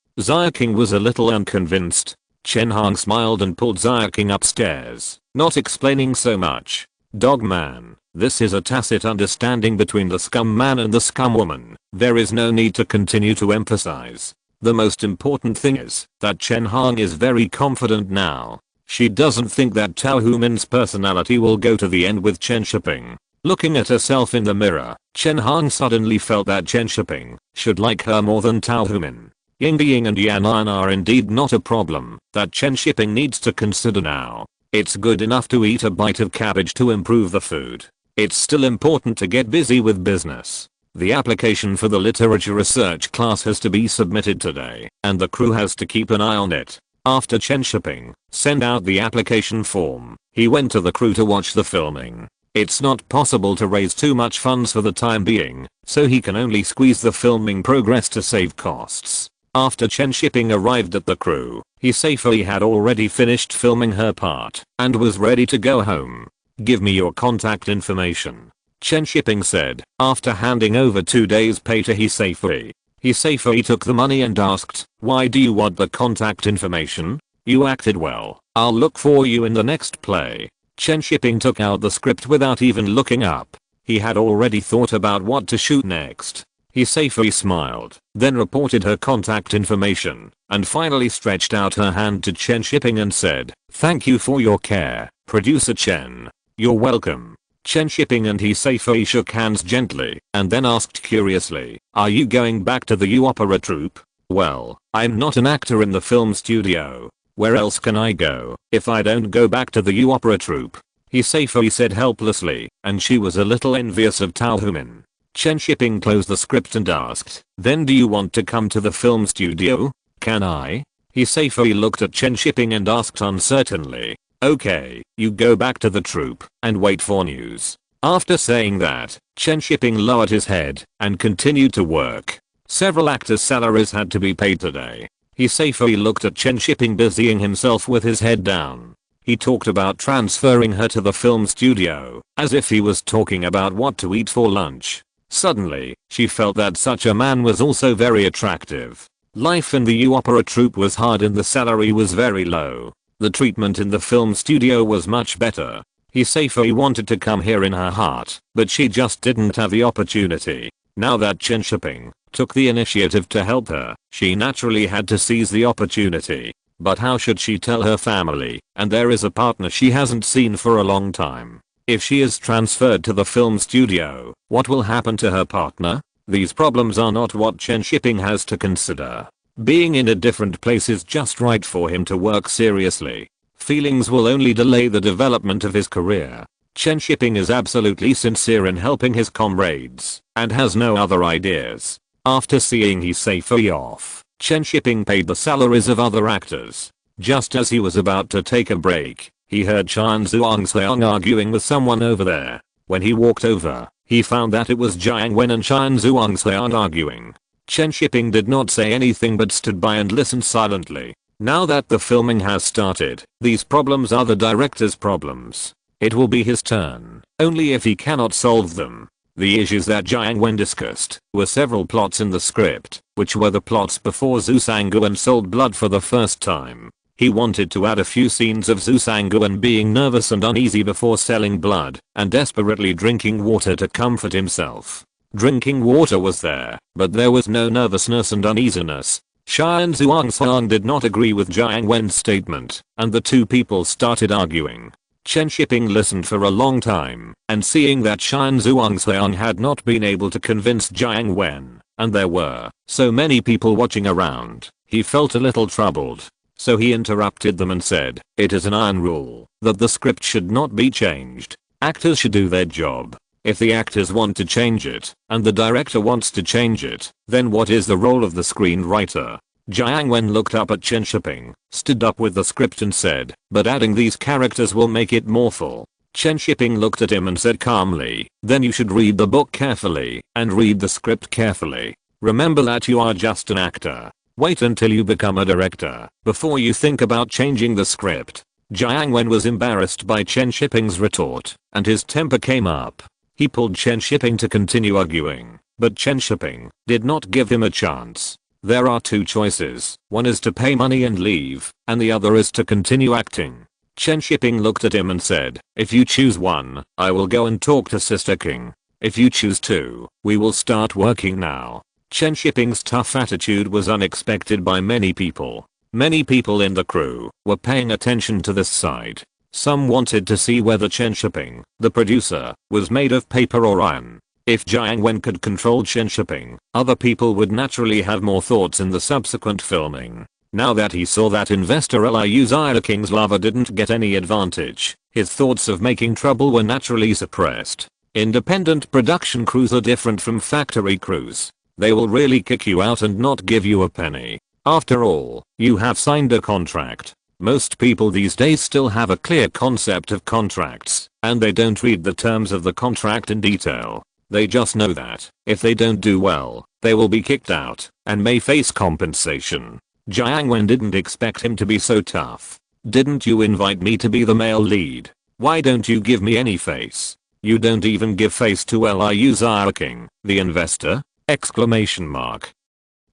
King was a little unconvinced. Chen Hong smiled and pulled King upstairs, not explaining so much. "Dog man, this is a tacit understanding between the scum man and the scum woman. There is no need to continue to emphasize. The most important thing is that Chen Hong is very confident now. She doesn't think that Talhuman's personality will go to the end with Chen Shiping." Looking at herself in the mirror, Chen Hong suddenly felt that Chen Shiping should like her more than Talhuman. Yin and Yang are indeed not a problem that Chen Shiping needs to consider now. It's good enough to eat a bite of cabbage to improve the food. It's still important to get busy with business. The application for the literature research class has to be submitted today, and the crew has to keep an eye on it. After Chen Shiping sent out the application form, he went to the crew to watch the filming. It's not possible to raise too much funds for the time being, so he can only squeeze the filming progress to save costs. After Chen Shiping arrived at the crew, he safely had already finished filming her part and was ready to go home. "Give me your contact information," Chen Shiping said, after handing over 2 days' pay to Hisafei. Hisafei took the money and asked, "Why do you want the contact information? You acted well. I'll look for you in the next play." Chen Shiping took out the script without even looking up. He had already thought about what to shoot next. Hisafei smiled, then reported her contact information, and finally stretched out her hand to Chen Shiping and said, "Thank you for your care, Producer Chen." "You're welcome." Chen Shiping and Hisafei shook hands gently and then asked curiously, "Are you going back to the U opera troupe?" "Well, I'm not an actor in the film studio. Where else can I go if I don't go back to the U opera troupe?" Hisafei said helplessly, and she was a little envious of Tao Humin. Chen Shiping closed the script and asked, "Then do you want to come to the film studio?" "Can I?" Hisafei looked at Chen Shiping and asked uncertainly. "Okay, you go back to the troupe and wait for news." After saying that, Chen Shiping lowered his head and continued to work. Several actors' salaries had to be paid today. Hisafei looked at Chen Shiping busying himself with his head down. He talked about transferring her to the film studio, as if he was talking about what to eat for lunch. Suddenly, she felt that such a man was also very attractive. Life in the U opera troupe was hard and the salary was very low. The treatment in the film studio was much better. Hisafei wanted to come here in her heart, but she just didn't have the opportunity. Now that Chen Shiping took the initiative to help her, she naturally had to seize the opportunity. But how should she tell her family? And there is a partner she hasn't seen for a long time. If she is transferred to the film studio, what will happen to her partner? These problems are not what Chen Shiping has to consider. Being in a different place is just right for him to work seriously. Feelings will only delay the development of his career. Chen Shiping is absolutely sincere in helping his comrades and has no other ideas. After seeing Hisafei off, Chen Shiping paid the salaries of other actors. Just as he was about to take a break, he heard Chan Zhuangseong arguing with someone over there. When he walked over, he found that it was Jiang Wen and Chan Zhuangseong arguing. Chen Shiping did not say anything but stood by and listened silently. Now that the filming has started, these problems are the director's problems. It will be his turn, only if he cannot solve them. The issues that Jiang Wen discussed were several plots in the script, which were the plots before Zhu Sangguan sold blood for the first time. He wanted to add a few scenes of Zhu Sangguan being nervous and uneasy before selling blood, and desperately drinking water to comfort himself. Drinking water was there, but there was no nervousness and uneasiness. Chan Zhuangseong did not agree with Jiang Wen's statement, and the two people started arguing. Chen Shiping listened for a long time, and seeing that Chan Zhuangseong had not been able to convince Jiang Wen, and there were so many people watching around, he felt a little troubled. So he interrupted them and said, "It is an iron rule that the script should not be changed. Actors should do their job. If the actors want to change it, and the director wants to change it, then what is the role of the screenwriter?" Jiang Wen looked up at Chen Shiping, stood up with the script and said, "But adding these characters will make it more full." Chen Shiping looked at him and said calmly, "Then you should read the book carefully, and read the script carefully. Remember that you are just an actor. Wait until you become a director before you think about changing the script." Jiang Wen was embarrassed by Chen Shiping's retort, and his temper came up. He pulled Chen Shiping to continue arguing, but Chen Shiping did not give him a chance. There are two choices, one is to pay money and leave, and the other is to continue acting. Chen Shiping looked at him and said, "If you choose one, I will go and talk to Sister King. If you choose two, we will start working now." Chen Shiping's tough attitude was unexpected by many people. Many people in the crew were paying attention to this side. Some wanted to see whether Chen Shiping, the producer, was made of paper or iron. If Jiang Wen could control Chen Shiping, other people would naturally have more thoughts in the subsequent filming. Now that he saw that investor Liu Zia King's lover didn't get any advantage, his thoughts of making trouble were naturally suppressed. Independent production crews are different from factory crews. They will really kick you out and not give you a penny. After all, you have signed a contract. Most people these days still have a clear concept of contracts, and they don't read the terms of the contract in detail. They just know that, if they don't do well, they will be kicked out, and may face compensation. Jiang Wen didn't expect him to be so tough. "Didn't you invite me to be the male lead? Why don't you give me any face? You don't even give face to Liu Zia King, the investor?" Exclamation mark.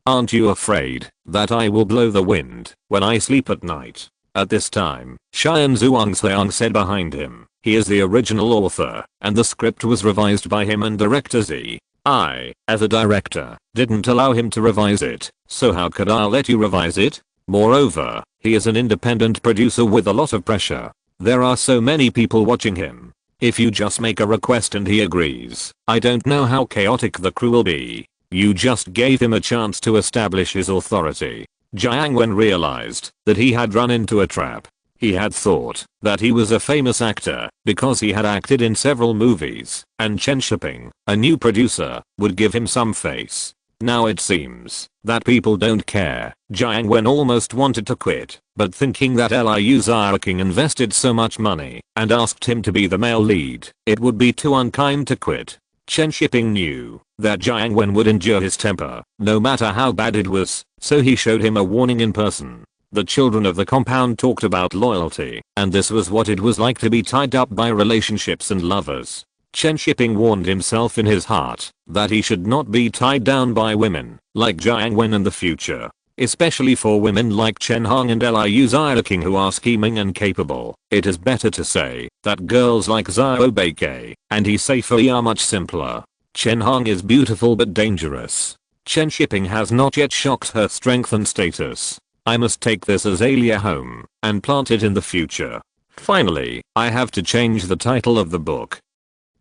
"Aren't you afraid that I will blow the wind when I sleep at night?" At this time, Chan Zhuangseong said behind him, "He is the original author, and the script was revised by him and director Z. I, as a director, didn't allow him to revise it, so how could I let you revise it? Moreover, he is an independent producer with a lot of pressure. There are so many people watching him. If you just make a request and he agrees, I don't know how chaotic the crew will be. You just gave him a chance to establish his authority. Jiang Wen realized that he had run into a trap. He had thought that he was a famous actor because he had acted in several movies, and Chen Shiping, a new producer, would give him some face. Now it seems that people don't care. Jiang Wen almost wanted to quit, but thinking that Liu Xiaoqing invested so much money and asked him to be the male lead, it would be too unkind to quit. Chen Shiping knew that Jiang Wen would endure his temper, no matter how bad it was, so he showed him a warning in person. The children of the compound talked about loyalty, and this was what it was like to be tied up by relationships and lovers. Chen Shiping warned himself in his heart that he should not be tied down by women like Jiang Wen in the future, especially for women like Chen Hong and Liu Xiaoqing who are scheming and capable. It is better to say that girls like Xiao Beike and he Saifei are much simpler. Chen Hong is beautiful but dangerous. Chen Shiping has not yet shocked her strength and status. I must take this azalea home and plant it in the future. Finally, I have to change the title of the book.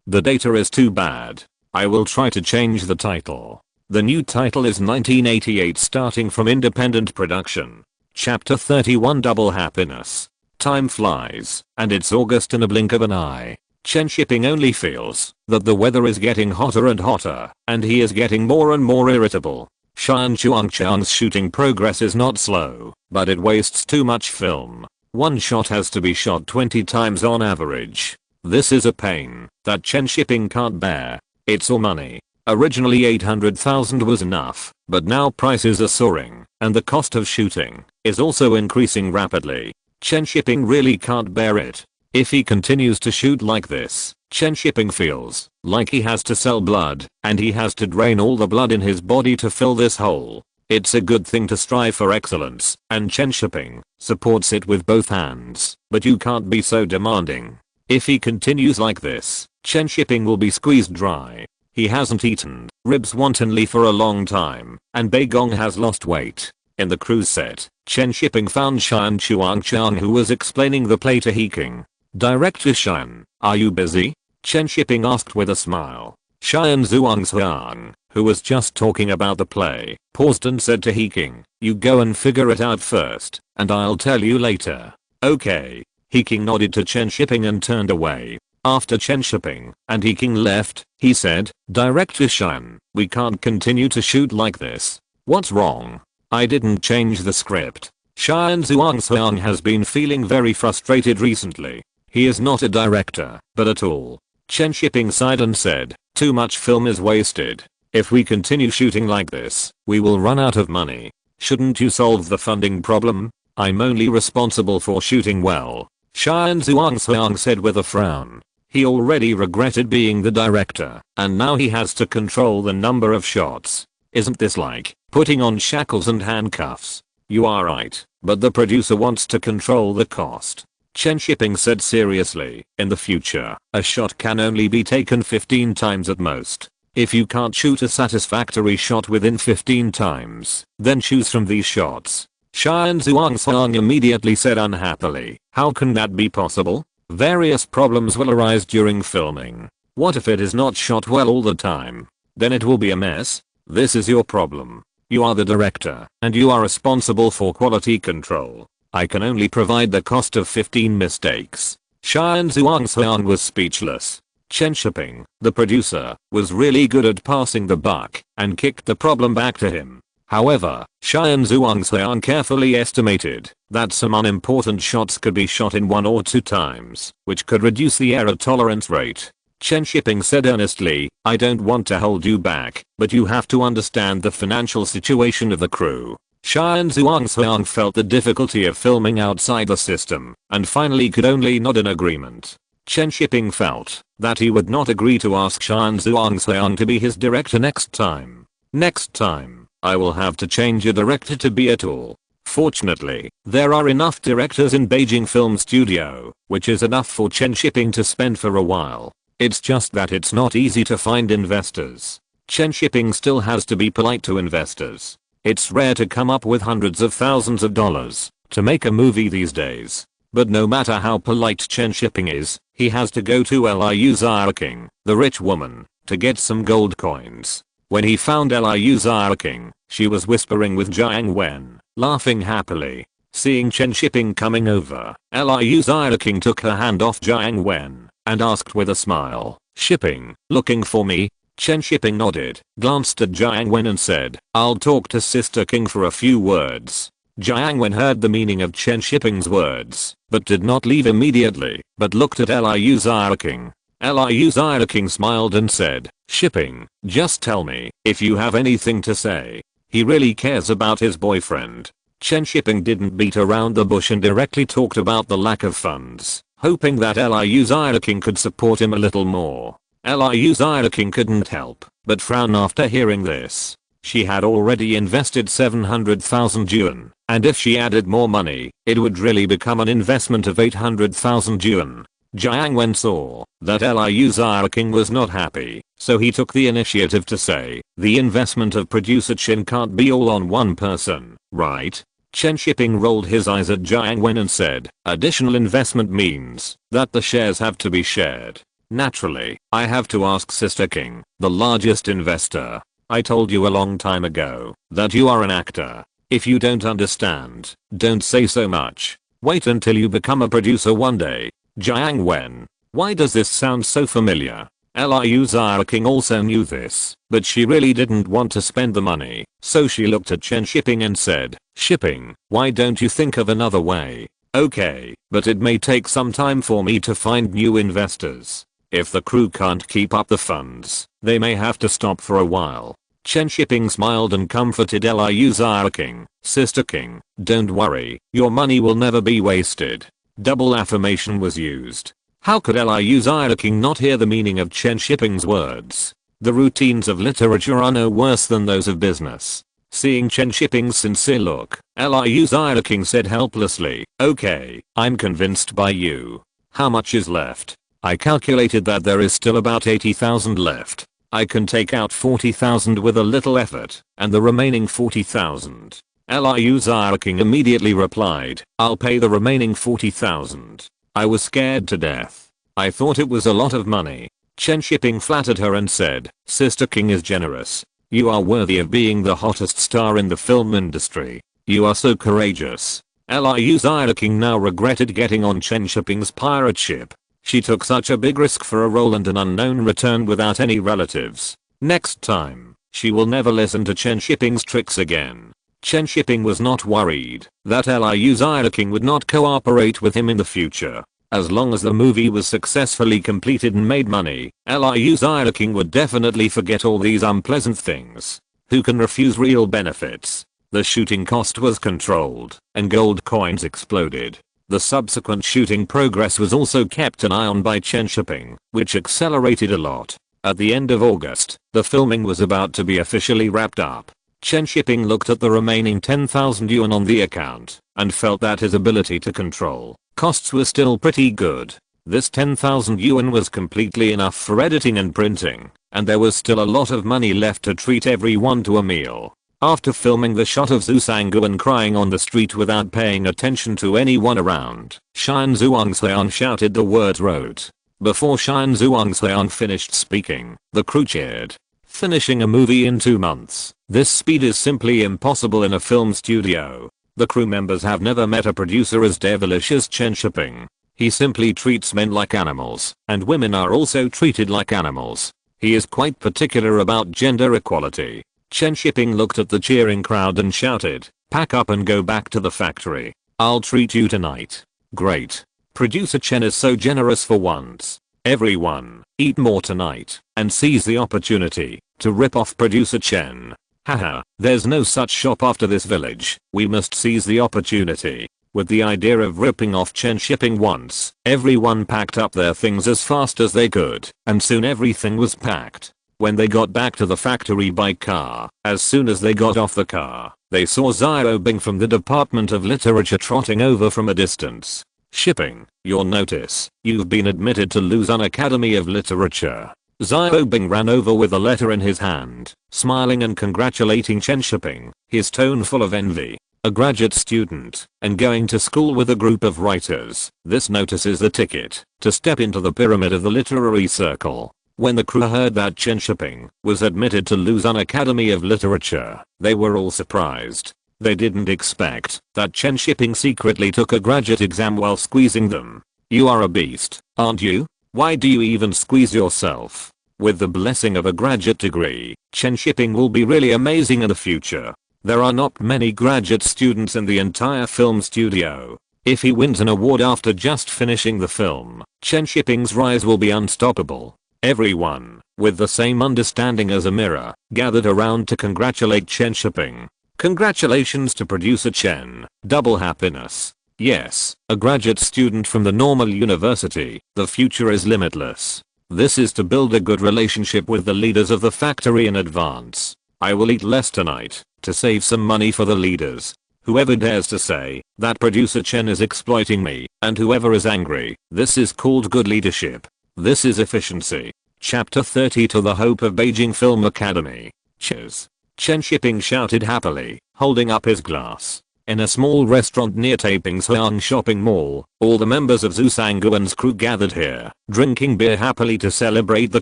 The data is too bad. I will try to change the title. The new title is 1988 starting from independent production. Chapter 31 Double Happiness. Time flies, and it's August in a blink of an eye. Chen Shiping only feels that the weather is getting hotter and hotter, and he is getting more and more irritable. Shan Chuangchang's shooting progress is not slow, but it wastes too much film. One shot has to be shot 20 times on average. This is a pain that Chen Shiping can't bear. It's all money. Originally 800,000 was enough, but now prices are soaring, and the cost of shooting is also increasing rapidly. Chen Shiping really can't bear it. If he continues to shoot like this, Chen Shiping feels like he has to sell blood, and he has to drain all the blood in his body to fill this hole. It's a good thing to strive for excellence, and Chen Shiping supports it with both hands, but you can't be so demanding. If he continues like this, Chen Shiping will be squeezed dry. He hasn't eaten ribs wantonly for a long time, and Bei Gong has lost weight. In the cruise set, Chen Shiping found Shan Chuangchang who was explaining the play to Hachiko. Director Shan, are you busy? Chen Shiping asked with a smile. Shan Zhuangxiang, who was just talking about the play, paused and said to Hachiko, you go and figure it out first, and I'll tell you later. Okay. Hachiko nodded to Chen Shiping and turned away. After Chen Shiping and Hachiko left, he said, Director Shan, we can't continue to shoot like this. What's wrong? I didn't change the script. Shan Zhuangxiang has been feeling very frustrated recently. He is not a director, but at all. Chen Shiping sighed and said, too much film is wasted. If we continue shooting like this, we will run out of money. Shouldn't you solve the funding problem? I'm only responsible for shooting well. Shan Zhuangxiang said with a frown. He already regretted being the director, and now he has to control the number of shots. Isn't this like putting on shackles and handcuffs? You are right, but the producer wants to control the cost. Chen Shiping said seriously, in the future, a shot can only be taken 15 times at most. If you can't shoot a satisfactory shot within 15 times, then choose from these shots. Shan Zhuangxiang immediately said unhappily, how can that be possible? Various problems will arise during filming. What if it is not shot well all the time? Then it will be a mess. This is your problem. You are the director, and you are responsible for quality control. I can only provide the cost of 15 mistakes. Shan Zhuangxiang was speechless. Chen Shiping, the producer, was really good at passing the buck and kicked the problem back to him. However, Shan Zhuangxiang carefully estimated that some unimportant shots could be shot in 1 or 2 times, which could reduce the error tolerance rate. Chen Shiping said earnestly, I don't want to hold you back, but you have to understand the financial situation of the crew. Shan Zhuangxiang felt the difficulty of filming outside the system, and finally could only nod in agreement. Chen Shiping felt that he would not agree to ask Shan Zhuangxiang to be his director next time. Next time, I will have to change a director to be at all. Fortunately, there are enough directors in Beijing Film Studio, which is enough for Chen Shiping to spend for a while. It's just that it's not easy to find investors. Chen Shiping still has to be polite to investors. It's rare to come up with hundreds of thousands of dollars to make a movie these days. But no matter how polite Chen Shiping is, he has to go to Liu King, the rich woman, to get some gold coins. When he found Liu King, she was whispering with Jiang Wen, laughing happily. Seeing Chen Shiping coming over, Liu King took her hand off Jiang Wen and asked with a smile, "Shipping, looking for me?" Chen Shiping nodded, glanced at Jiang Wen and said, "I'll talk to Sister King for a few words." Jiang Wen heard the meaning of Chen Shipping's words, but did not leave immediately, but looked at Liu King. Liu King smiled and said, "Shipping, just tell me if you have anything to say." He really cares about his boyfriend. Chen Shiping didn't beat around the bush and directly talked about the lack of funds, hoping that Liu King could support him a little more. Liu King couldn't help but frown after hearing this. She had already invested 700,000 yuan, and if she added more money, it would really become an investment of 800,000 yuan. Jiang Wen saw that Liu King was not happy, so he took the initiative to say, "The investment of producer Chen can't be all on one person, right?" Chen Shiping rolled his eyes at Jiang Wen and said, "Additional investment means that the shares have to be shared. Naturally, I have to ask Sister King, the largest investor. I told you a long time ago that you are an actor. If you don't understand, don't say so much. Wait until you become a producer one day." Jiang Wen. Why does this sound so familiar? Liu King also knew this, but she really didn't want to spend the money, so she looked at Chen Shiping and said, "Shipping, why don't you think of another way?" "Okay, but it may take some time for me to find new investors. If the crew can't keep up the funds, they may have to stop for a while." Chen Shiping smiled and comforted Liu King. "Sister King, don't worry, your money will never be wasted." Double affirmation was used. How could Liu King not hear the meaning of Chen Shiping's words? The routines of literature are no worse than those of business. Seeing Chen Shiping's sincere look, Liu King said helplessly, "Okay, I'm convinced by you. How much is left?" "I calculated that there is still about 80,000 left. I can take out 40,000 with a little effort, and the remaining 40,000. Liu King immediately replied, "I'll pay the remaining 40,000. I was scared to death. I thought it was a lot of money." Chen Shiping flattered her and said, "Sister King is generous. You are worthy of being the hottest star in the film industry. You are so courageous." Liu King now regretted getting on Chen Shiping's pirate ship. She took such a big risk for a role and an unknown return without any relatives. Next time, she will never listen to Chen Shiping's tricks again. Chen Shiping was not worried that Liu King would not cooperate with him in the future. As long as the movie was successfully completed and made money, Liu King would definitely forget all these unpleasant things. Who can refuse real benefits? The shooting cost was controlled, and gold coins exploded. The subsequent shooting progress was also kept an eye on by Chen Shiping, which accelerated a lot. At the end of August, the filming was about to be officially wrapped up. Chen Shiping looked at the remaining 10,000 yuan on the account and felt that his ability to control costs was still pretty good. This 10,000 yuan was completely enough for editing and printing, and there was still a lot of money left to treat everyone to a meal. After filming the shot of Zhu Sangguan crying on the street without paying attention to anyone around, Shan Zhuangsean shouted the words "wrote." Before Shan Zhuangsean finished speaking, the crew cheered. Finishing a movie in 2 months. This speed is simply impossible in a film studio. The crew members have never met a producer as devilish as Chen Shiping. He simply treats men like animals, and women are also treated like animals. He is quite particular about gender equality. Chen Shiping looked at the cheering crowd and shouted, "Pack up and go back to the factory. I'll treat you tonight." Great. Producer Chen is so generous for once. Everyone, eat more tonight, and seize the opportunity to rip off producer Chen. Haha, there's no such shop after this village. We must seize the opportunity. With the idea of ripping off Chen Shiping once, everyone packed up their things as fast as they could, and soon everything was packed. When they got back to the factory by car, as soon as they got off the car, they saw Xiaobing from the Department of Literature trotting over from a distance. "Shipping, your notice. You've been admitted to Luzon Academy of Literature." Xiaobing ran over with a letter in his hand, smiling and congratulating Chen Shiping, his tone full of envy. a graduate student, and going to school with a group of writers. This notice is the ticket to step into the pyramid of the literary circle. When the crew heard that Chen Shiping was admitted to Luzon Academy of Literature, they were all surprised. They didn't expect that Chen Shiping secretly took a graduate exam while squeezing them. You are a beast, aren't you? Why do you even squeeze yourself? With the blessing of a graduate degree, Chen Shiping will be really amazing in the future. There are not many graduate students in the entire film studio. If he wins an award after just finishing the film, Chen Shiping's rise will be unstoppable. Everyone, with the same understanding as a mirror, gathered around to congratulate Chen Shiping. Congratulations to producer Chen. Double happiness. Yes, a graduate student from the normal university, the future is limitless. This is to build a good relationship with the leaders of the factory in advance. I will eat less tonight, to save some money for the leaders. Whoever dares to say that producer Chen is exploiting me, and whoever is angry, this is called good leadership. This is efficiency. Chapter 30 to the Hope of Beijing Film Academy. Cheers. Chen Shiping shouted happily, holding up his glass. In a small restaurant near Taiping's Huang shopping mall, all the members of Zhu Sangguan's crew gathered here, drinking beer happily to celebrate the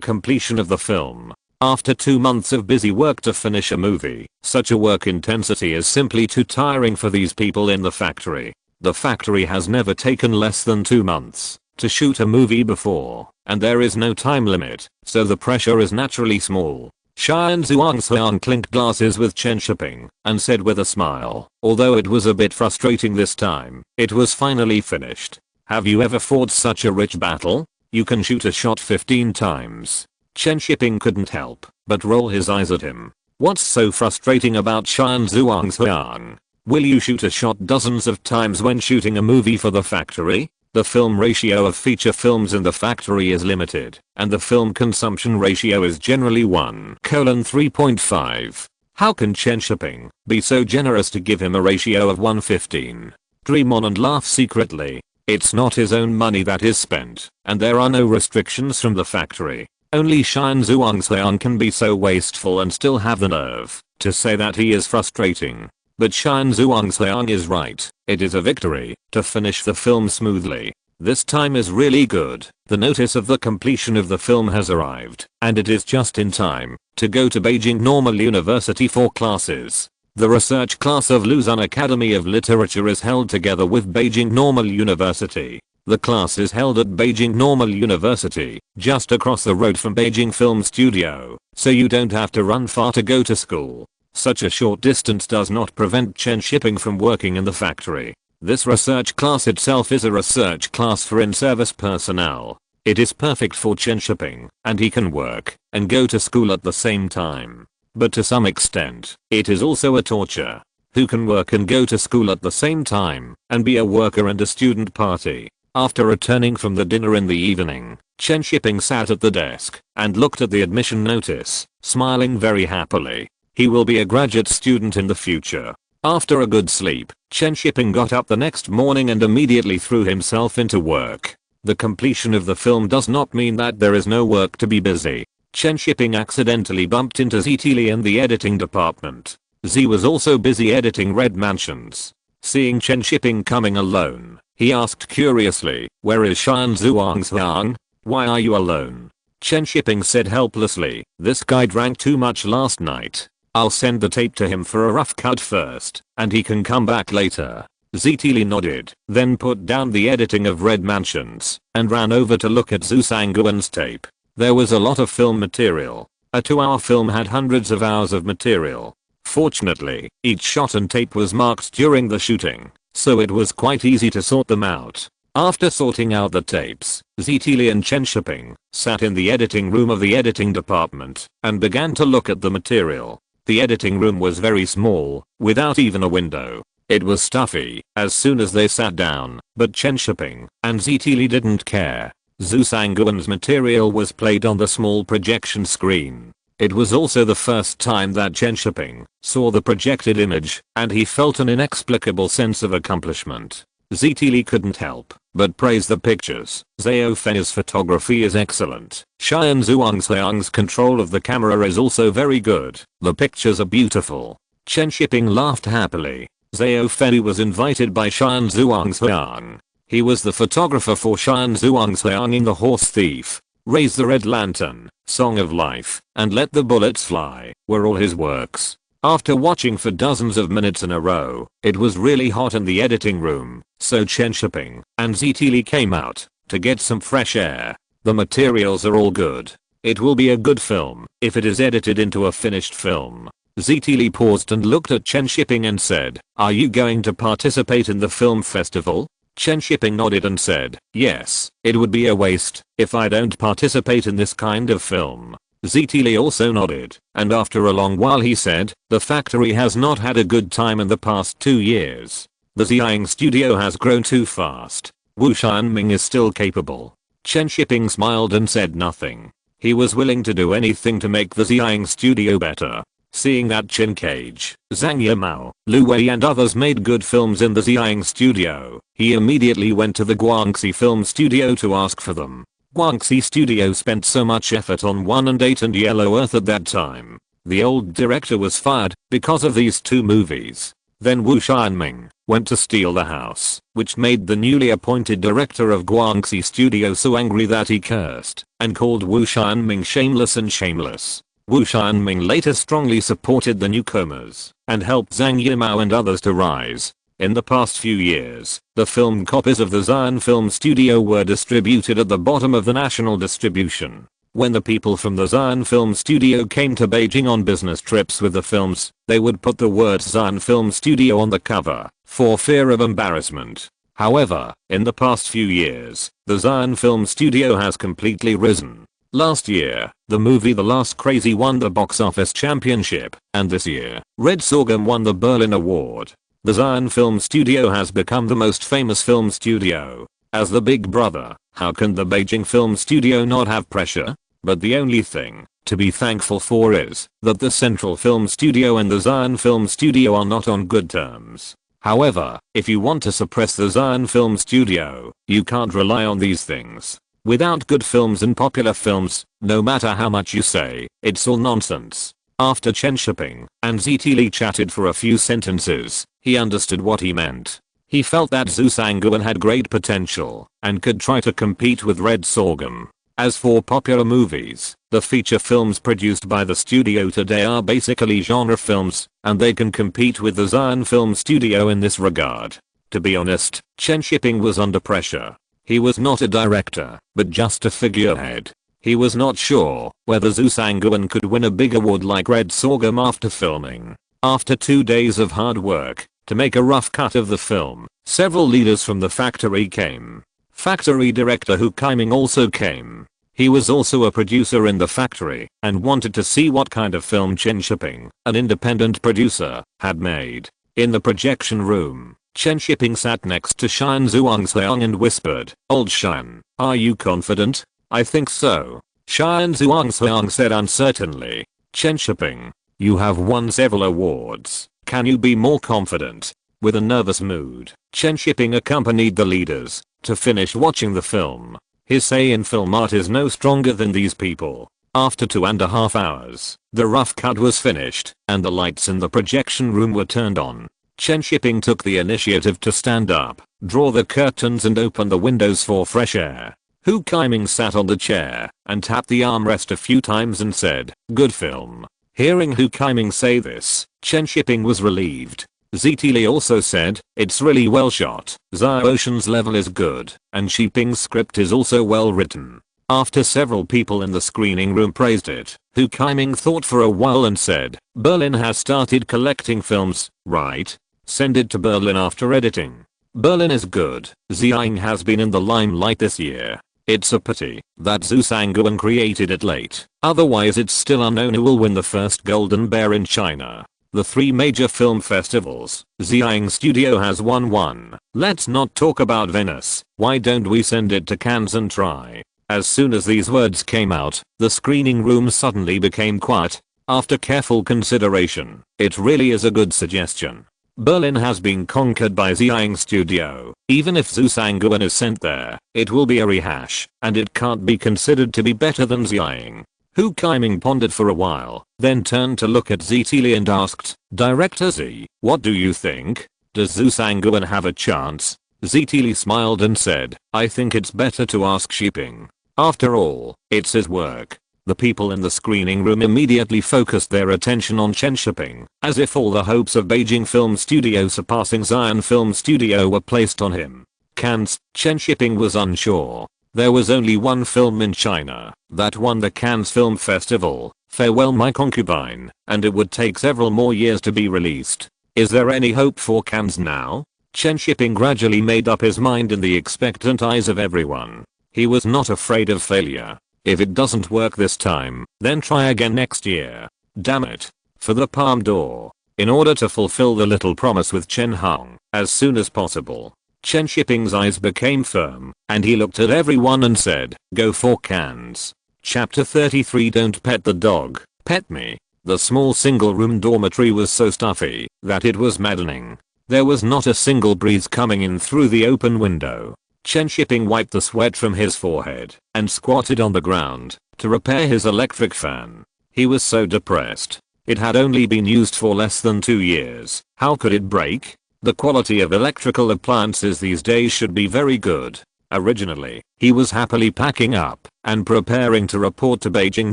completion of the film. After 2 months of busy work to finish a movie, such a work intensity is simply too tiring for these people in the factory. The factory has never taken less than 2 months to shoot a movie before, and there is no time limit, so the pressure is naturally small. Xian Zhuangxiang clinked glasses with Chen Shiping and said with a smile, although it was a bit frustrating this time, it was finally finished. Have you ever fought such a rich battle? You can shoot a shot 15 times. Chen Shiping couldn't help but roll his eyes at him. What's so frustrating about Xian Zhuangxiang? Will you shoot a shot dozens of times when shooting a movie for the factory? The film ratio of feature films in the factory is limited, and the film consumption ratio is generally 1:3.5. How can Chen Shiping be so generous to give him a ratio of 1:15? Dream on and laugh secretly. It's not his own money that is spent, and there are no restrictions from the factory. Only Xian Zhuangxiang can be so wasteful and still have the nerve to say that he is frustrating. But Xian Zhuangxiang is right. It is a victory to finish the film smoothly. This time is really good. The notice of the completion of the film has arrived, and it is just in time to go to Beijing Normal University for classes. The research class of Luzon Academy of Literature is held together with Beijing Normal University. The class is held at Beijing Normal University, just across the road from Beijing Film Studio, so you don't have to run far to go to school. Such a short distance does not prevent Chen Shiping from working in the factory. This research class itself is a research class for in-service personnel. It is perfect for Chen Shiping, and he can work and go to school at the same time. But to some extent, it is also a torture. Who can work and go to school at the same time and be a worker and a student party? After returning from the dinner in the evening, Chen Shiping sat at the desk and looked at the admission notice, smiling very happily. He will be a graduate student in the future. After a good sleep, Chen Shiping got up the next morning and immediately threw himself into work. The completion of the film does not mean that there is no work to be busy. Chen Shiping accidentally bumped into Zitili in the editing department. Z was also busy editing Red Mansions. Seeing Chen Shiping coming alone, he asked curiously, "Where is Xian Zhuangxiang? Why are you alone?" Chen Shiping said helplessly, "This guy drank too much last night. I'll send the tape to him for a rough cut first, and he can come back later." Zitili nodded, then put down the editing of Red Mansions, and ran over to look at Zhu Sangguan's tape. There was a lot of film material. A 2-hour film had hundreds of hours of material. Fortunately, each shot and tape was marked during the shooting, so it was quite easy to sort them out. After sorting out the tapes, Zitili and Chen Shiping sat in the editing room of the editing department and began to look at the material. The editing room was very small, without even a window. It was stuffy as soon as they sat down, but Chen Shiping and Zitili didn't care. Zhu Sangguan's material was played on the small projection screen. It was also the first time that Chen Shiping saw the projected image, and he felt an inexplicable sense of accomplishment. Zitili couldn't help but praise the pictures. Zhao Fei's photography is excellent. Xian Zhuangxiang's control of the camera is also very good. The pictures are beautiful. Chen Shiping laughed happily. Zhao Fei was invited by Shan Zhuangxiang. He was the photographer for Shan Zhuangxiang in The Horse Thief, Raise the Red Lantern, Song of Life, and Let the Bullets Fly were all his works. After watching for dozens of minutes in a row, it was really hot in the editing room, so Chen Shiping and Ztili came out to get some fresh air. The materials are all good. It will be a good film if it is edited into a finished film. Ztili paused and looked at Chen Shiping and said, "Are you going to participate in the film festival?" Chen Shiping nodded and said, "Yes, it would be a waste if I don't participate in this kind of film." Ztili also nodded, and after a long while he said, "The factory has not had a good time in the past 2 years. The Xiang studio has grown too fast. Wu Shanming is still capable." Chen Shiping smiled and said nothing. He was willing to do anything to make the Xiang studio better. Seeing that Chen Cage, Zhang Yimou, Lu Wei and others made good films in the Xiang studio, he immediately went to the Guangxi film studio to ask for them. Guangxi studio spent so much effort on 1 and 8 and Yellow Earth at that time. The old director was fired because of these 2 movies. Then Wu Shanming went to steal the house, which made the newly appointed director of Guangxi studio so angry that he cursed and called Wu Shanming shameless and shameless. Wu Shanming later strongly supported the newcomers and helped Zhang Yimou and others to rise. In the past few years, the film copies of the Xian Film Studio were distributed at the bottom of the national distribution. When the people from the Xian Film Studio came to Beijing on business trips with the films, they would put the words Xian Film Studio on the cover, for fear of embarrassment. However, in the past few years, the Xian Film Studio has completely risen. Last year, the movie The Last Crazy won the box office championship, and this year, Red Sorghum won the Berlin Award. The Xian Film Studio has become the most famous film studio. As the big brother, how can the Beijing Film Studio not have pressure? But the only thing to be thankful for is that the Central Film Studio and the Xian Film Studio are not on good terms. However, if you want to suppress the Xian Film Studio, you can't rely on these things. Without good films and popular films, no matter how much you say, it's all nonsense. After Chen Shiping and Ztili chatted for a few sentences, he understood what he meant. He felt that Zhu Sangguan had great potential and could try to compete with Red Sorghum. As for popular movies, the feature films produced by the studio today are basically genre films, and they can compete with the Xian Film Studio in this regard. To be honest, Chen Shiping was under pressure. He was not a director, but just a figurehead. He was not sure whether Zhu Sangguan could win a big award like Red Sorghum after filming. After 2 days of hard work to make a rough cut of the film, several leaders from the factory came. Factory director Hu Kaiming also came. He was also a producer in the factory and wanted to see what kind of film Chen Shiping, an independent producer, had made. In the projection room, Chen Shiping sat next to Shan Zhuangxiang and whispered, "Old Shan, are you confident?" "I think so," Shan Zhuangxiang said uncertainly. "Chen Shiping, you have won several awards. Can you be more confident?" With a nervous mood, Chen Shiping accompanied the leaders to finish watching the film. His say in film art is no stronger than these people. After 2.5 hours, the rough cut was finished and the lights in the projection room were turned on. Chen Shiping took the initiative to stand up, draw the curtains and open the windows for fresh air. Hu Kaiming sat on the chair and tapped the armrest a few times and said, "Good film." Hearing Hu Kaiming say this, Chen Shiping was relieved. Ztili also said, "It's really well shot, Zhao Ocean's level is good, and Shiping's script is also well written." After several people in the screening room praised it, Hu Kaiming thought for a while and said, "Berlin has started collecting films, right? Send it to Berlin after editing. Berlin is good. Xiang has been in the limelight this year. It's a pity that Zhu Sangguan created it late, otherwise it's still unknown who will win the first Golden Bear in China. The 3 major film festivals, Xiang Studio has won 1. Let's not talk about Venice. Why don't we send it to Cannes and try?" As soon as these words came out, the screening room suddenly became quiet. After careful consideration, it really is a good suggestion. Berlin has been conquered by Xiang Studio. Even if Zhu Sangguan is sent there, it will be a rehash, and it can't be considered to be better than Xiang. Hu Kaiming pondered for a while, then turned to look at Ztili and asked, "Director Z, what do you think?" Does Zhu Sanguan have a chance? Zitili smiled and said, I think it's better to ask Shiping. After all, it's his work. The people in the screening room immediately focused their attention on Chen Shiping, as if all the hopes of Beijing Film Studio surpassing Xi'an Film Studio were placed on him. Cannes, Chen Shiping was unsure. There was only one film in China that won the Cannes Film Festival, Farewell My Concubine, and it would take several more years to be released. Is there any hope for Cannes now? Chen Shiping gradually made up his mind in the expectant eyes of everyone. He was not afraid of failure. If it doesn't work this time, then try again next year. Damn it. For the Palme d'Or. In order to fulfill the little promise with Chen Hong as soon as possible, Chen Shiping's eyes became firm, and he looked at everyone and said, go for Cannes. Chapter 33 Don't pet the dog, pet me. The small single-room dormitory was so stuffy that it was maddening. There was not a single breeze coming in through the open window. Chen Shiping wiped the sweat from his forehead and squatted on the ground to repair his electric fan. He was so depressed. It had only been used for less than 2 years. How could it break? The quality of electrical appliances these days should be very good. Originally, he was happily packing up and preparing to report to Beijing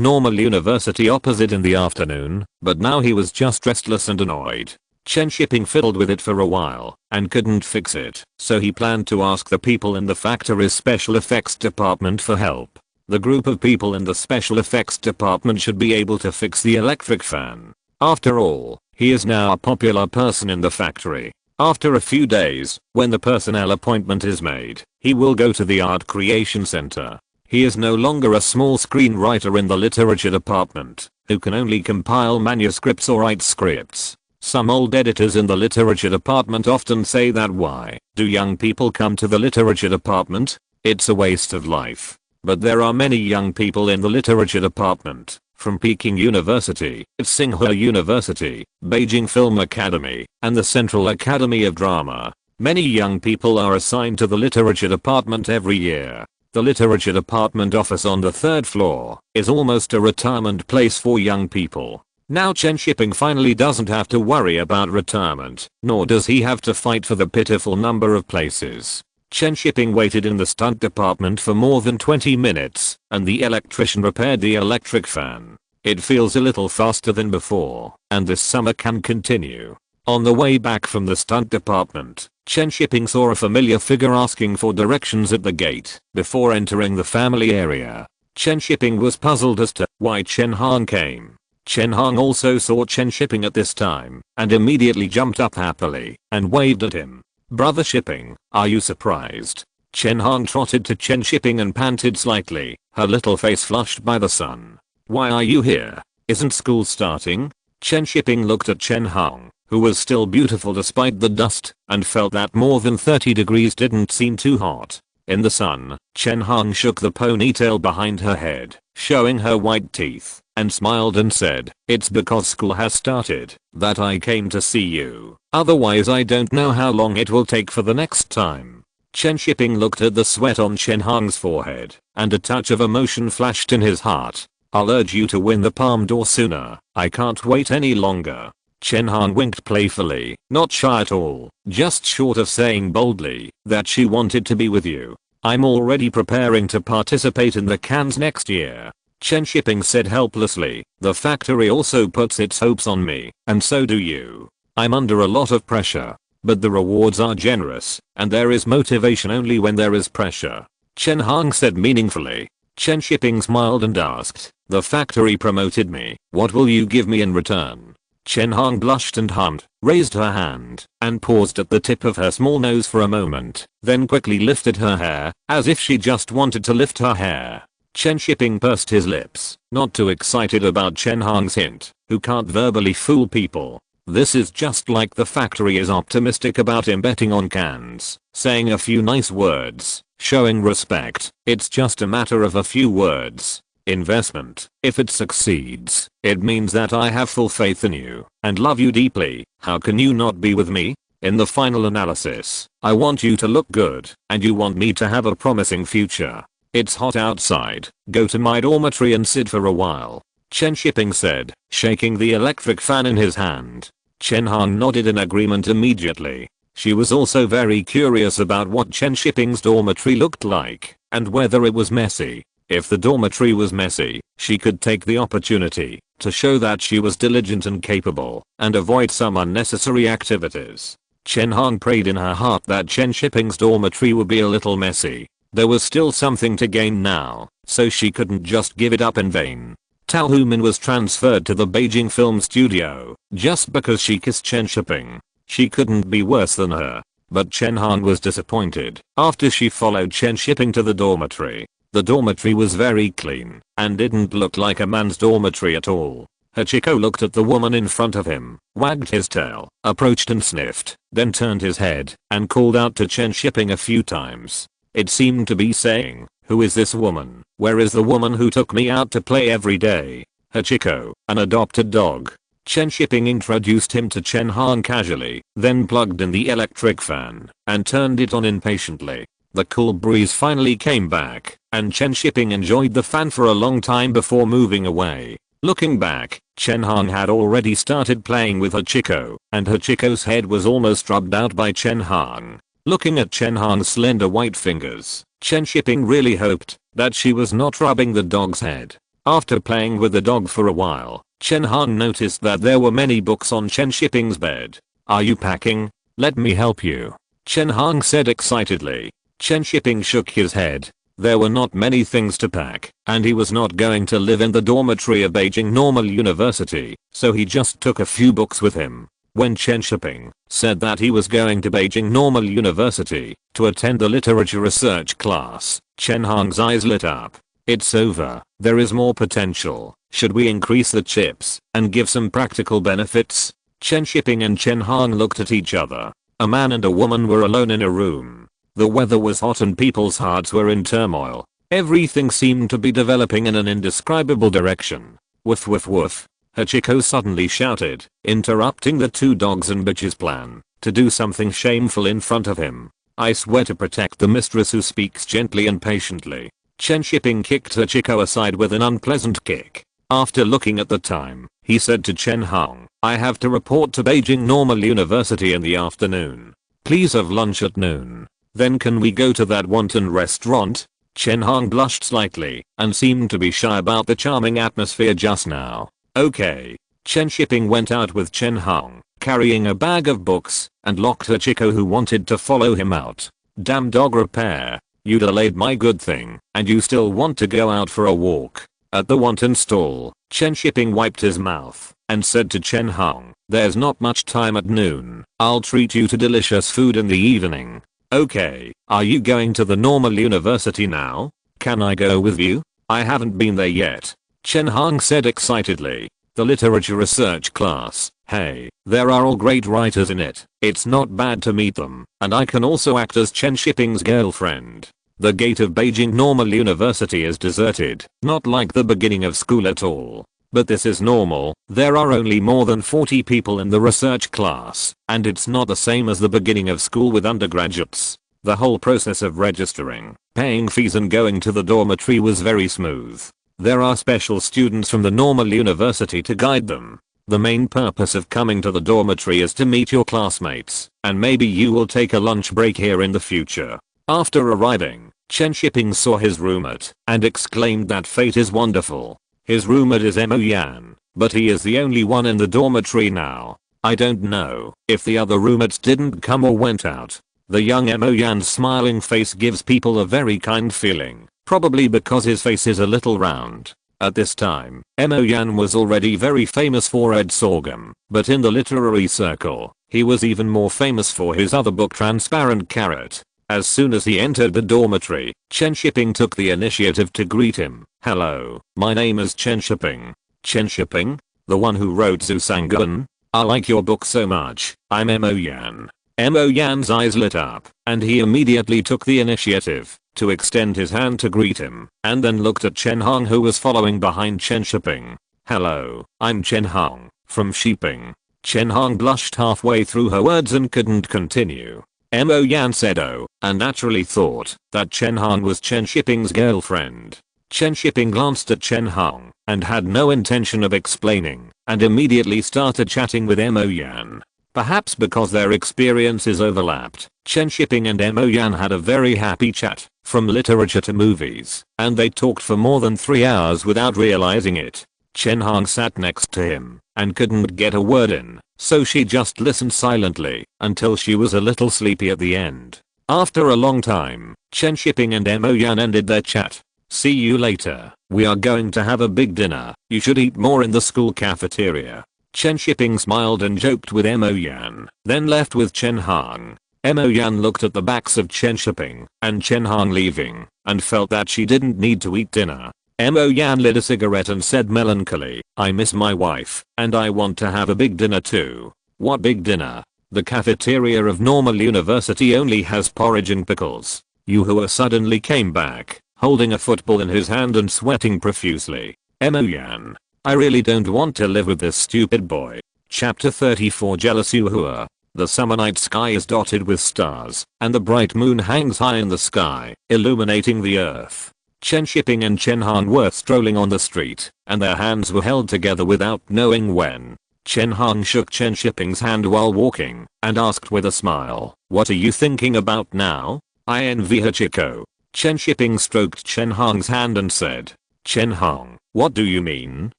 Normal University opposite in the afternoon, but now he was just restless and annoyed. Chen Shiping fiddled with it for a while and couldn't fix it, so he planned to ask the people in the factory's special effects department for help. The group of people in the special effects department should be able to fix the electric fan. After all, he is now a popular person in the factory. After a few days, when the personnel appointment is made, he will go to the art creation center. He is no longer a small screenwriter in the literature department, who can only compile manuscripts or write scripts. Some old editors in the literature department often say that why do young people come to the literature department? It's a waste of life. But there are many young people in the literature department, from Peking University, Tsinghua University, Beijing Film Academy, and the Central Academy of Drama. Many young people are assigned to the literature department every year. The literature department office on the 3rd floor is almost a retirement place for young people. Now Chen Shiping finally doesn't have to worry about retirement, nor does he have to fight for the pitiful number of places. Chen Shiping waited in the stunt department for more than 20 minutes, and the electrician repaired the electric fan. It feels a little faster than before, and this summer can continue. On the way back from the stunt department, Chen Shiping saw a familiar figure asking for directions at the gate before entering the family area. Chen Shiping was puzzled as to why Chen Hong came. Chen Hong also saw Chen Shiping at this time and immediately jumped up happily and waved at him. Brother Shiping, are you surprised? Chen Hong trotted to Chen Shiping and panted slightly, her little face flushed by the sun. Why are you here? Isn't school starting? Chen Shiping looked at Chen Hong, who was still beautiful despite the dust, and felt that more than 30 degrees didn't seem too hot. In the sun, Chen Hong shook the ponytail behind her head, showing her white teeth, and smiled and said, it's because school has started that I came to see you. Otherwise I don't know how long it will take for the next time. Chen Shiping looked at the sweat on Chen Hong's forehead, and a touch of emotion flashed in his heart. I'll urge you to win the Palme d'Or sooner. I can't wait any longer. Chen Hong winked playfully, not shy at all, just short of saying boldly that she wanted to be with you. I'm already preparing to participate in the Cannes next year. Chen Shiping said helplessly, the factory also puts its hopes on me, and so do you. I'm under a lot of pressure, but the rewards are generous, and there is motivation only when there is pressure. Chen Hong said meaningfully. Chen Shiping smiled and asked, the factory promoted me, what will you give me in return? Chen Hong blushed and hummed, raised her hand, and paused at the tip of her small nose for a moment, then quickly lifted her hair, as if she just wanted to lift her hair. Chen Shiping pursed his lips, not too excited about Chen Hong's hint, who can't verbally fool people. This is just like the factory is optimistic about him betting on Cannes, saying a few nice words, showing respect. It's just a matter of a few words. Investment. If it succeeds, it means that I have full faith in you and love you deeply. How can you not be with me? In the final analysis, I want you to look good, and you want me to have a promising future. It's hot outside. Go to my dormitory and sit for a while. Chen Shiping said, shaking the electric fan in his hand. Chen Hong nodded in agreement immediately. She was also very curious about what Chen Shiping's dormitory looked like and whether it was messy. If the dormitory was messy, she could take the opportunity to show that she was diligent and capable and avoid some unnecessary activities. Chen Hong prayed in her heart that Chen Shiping's dormitory would be a little messy. There was still something to gain now, so she couldn't just give it up in vain. Tao Humin was transferred to the Beijing film studio just because she kissed Chen Shiping. She couldn't be worse than her. But Chen Han was disappointed after she followed Chen Shiping to the dormitory. The dormitory was very clean and didn't look like a man's dormitory at all. Hachiko looked at the woman in front of him, wagged his tail, approached and sniffed, then turned his head and called out to Chen Shiping a few times. It seemed to be saying, "Who is this woman? Where is the woman who took me out to play every day?" Hachiko, an adopted dog. Chen Shiping introduced him to Chen Han casually, then plugged in the electric fan and turned it on impatiently. The cool breeze finally came back, and Chen Shiping enjoyed the fan for a long time before moving away. Looking back, Chen Han had already started playing with Hachiko, and Hachiko's head was almost rubbed out by Chen Han. Looking at Chen Han's slender white fingers, Chen Shiping really hoped that she was not rubbing the dog's head. After playing with the dog for a while, Chen Han noticed that there were many books on Chen Shiping's bed. "Are you packing? Let me help you," Chen Han said excitedly. Chen Shiping shook his head. There were not many things to pack, and he was not going to live in the dormitory of Beijing Normal University, so he just took a few books with him. When Chen Shiping said that he was going to Beijing Normal University to attend the literature research class, Chen Hong's eyes lit up. "It's over. There is more potential. Should we increase the chips and give some practical benefits?" Chen Shiping and Chen Hong looked at each other. A man and a woman were alone in a room. The weather was hot and people's hearts were in turmoil. Everything seemed to be developing in an indescribable direction. "Woof woof woof." Hachiko suddenly shouted, interrupting the two dogs and bitches' plan to do something shameful in front of him. "I swear to protect the mistress who speaks gently and patiently." Chen Shiping kicked Hachiko aside with an unpleasant kick. After looking at the time, he said to Chen Hong, "I have to report to Beijing Normal University in the afternoon. Please have lunch at noon. Then can we go to that wanton restaurant?" Chen Hong blushed slightly and seemed to be shy about the charming atmosphere just now. "Okay." Chen Shiping went out with Chen Hong, carrying a bag of books, and locked Hachiko, who wanted to follow him out. "Damn dog repair. You delayed my good thing, and you still want to go out for a walk." At the wonton stall, Chen Shiping wiped his mouth and said to Chen Hong, "There's not much time at noon. I'll treat you to delicious food in the evening." "Okay, are you going to the Normal University now? Can I go with you? I haven't been there yet," Chen Hong said excitedly. "The literature research class. Hey, there are all great writers in it. It's not bad to meet them, and I can also act as Chen Shiping's girlfriend." The gate of Beijing Normal University is deserted, not like the beginning of school at all. But this is normal. There are only more than 40 people in the research class, and it's not the same as the beginning of school with undergraduates. The whole process of registering, paying fees and going to the dormitory was very smooth. There are special students from the Normal University to guide them. The main purpose of coming to the dormitory is to meet your classmates, and maybe you will take a lunch break here in the future. After arriving, Chen Shiping saw his roommate and exclaimed that fate is wonderful. His roommate is Mo Yan, but he is the only one in the dormitory now. I don't know if the other roommates didn't come or went out. The young Mo Yan's smiling face gives people a very kind feeling, probably because his face is a little round. At this time, Mo Yan was already very famous for Ed Sorghum, but in the literary circle, he was even more famous for his other book Transparent Carrot. As soon as he entered the dormitory, Chen Shiping took the initiative to greet him. "Hello, my name is Chen Shiping." "Chen Shiping? The one who wrote Zusangun? I like your book so much. I'm Mo Yan." Mo Yan's eyes lit up, and he immediately took the initiative to extend his hand to greet him, and then looked at Chen Hong, who was following behind Chen Shiping. "Hello, I'm Chen Hong, from Shiping." Chen Hong blushed halfway through her words and couldn't continue. Mo Yan said "Oh," and naturally thought that Chen Hong was Chen Shiping's girlfriend. Chen Shiping glanced at Chen Hong and had no intention of explaining, and immediately started chatting with Mo Yan. Perhaps because their experiences overlapped, Chen Shiping and Mo Yan had a very happy chat, from literature to movies, and they talked for more than 3 hours without realizing it. Chen Hong sat next to him and couldn't get a word in, so she just listened silently until she was a little sleepy at the end. After a long time, Chen Shiping and Mo Yan ended their chat. "See you later. We are going to have a big dinner. You should eat more in the school cafeteria." Chen Shiping smiled and joked with Mo Yan, then left with Chen Hong. Mo Yan looked at the backs of Chen Shiping and Chen Hong leaving and felt that she didn't need to eat dinner. Mo Yan lit a cigarette and said melancholy, "I miss my wife, and I want to have a big dinner too." "What big dinner?" "The cafeteria of Normal University only has porridge and pickles." Yu-hua suddenly came back, holding a football in his hand and sweating profusely. Mo Yan, I really don't want to live with this stupid boy. Chapter 34 Jealous Yu-hua. The summer night sky is dotted with stars, and the bright moon hangs high in the sky, illuminating the earth. Chen Shiping and Chen Hong were strolling on the street, and their hands were held together without knowing when. Chen Hong shook Chen Shiping's hand while walking, and asked with a smile, "What are you thinking about now?" "I envy Hachiko." Chen Shiping stroked Chen Hong's hand and said, "Chen Hong, what do you mean?"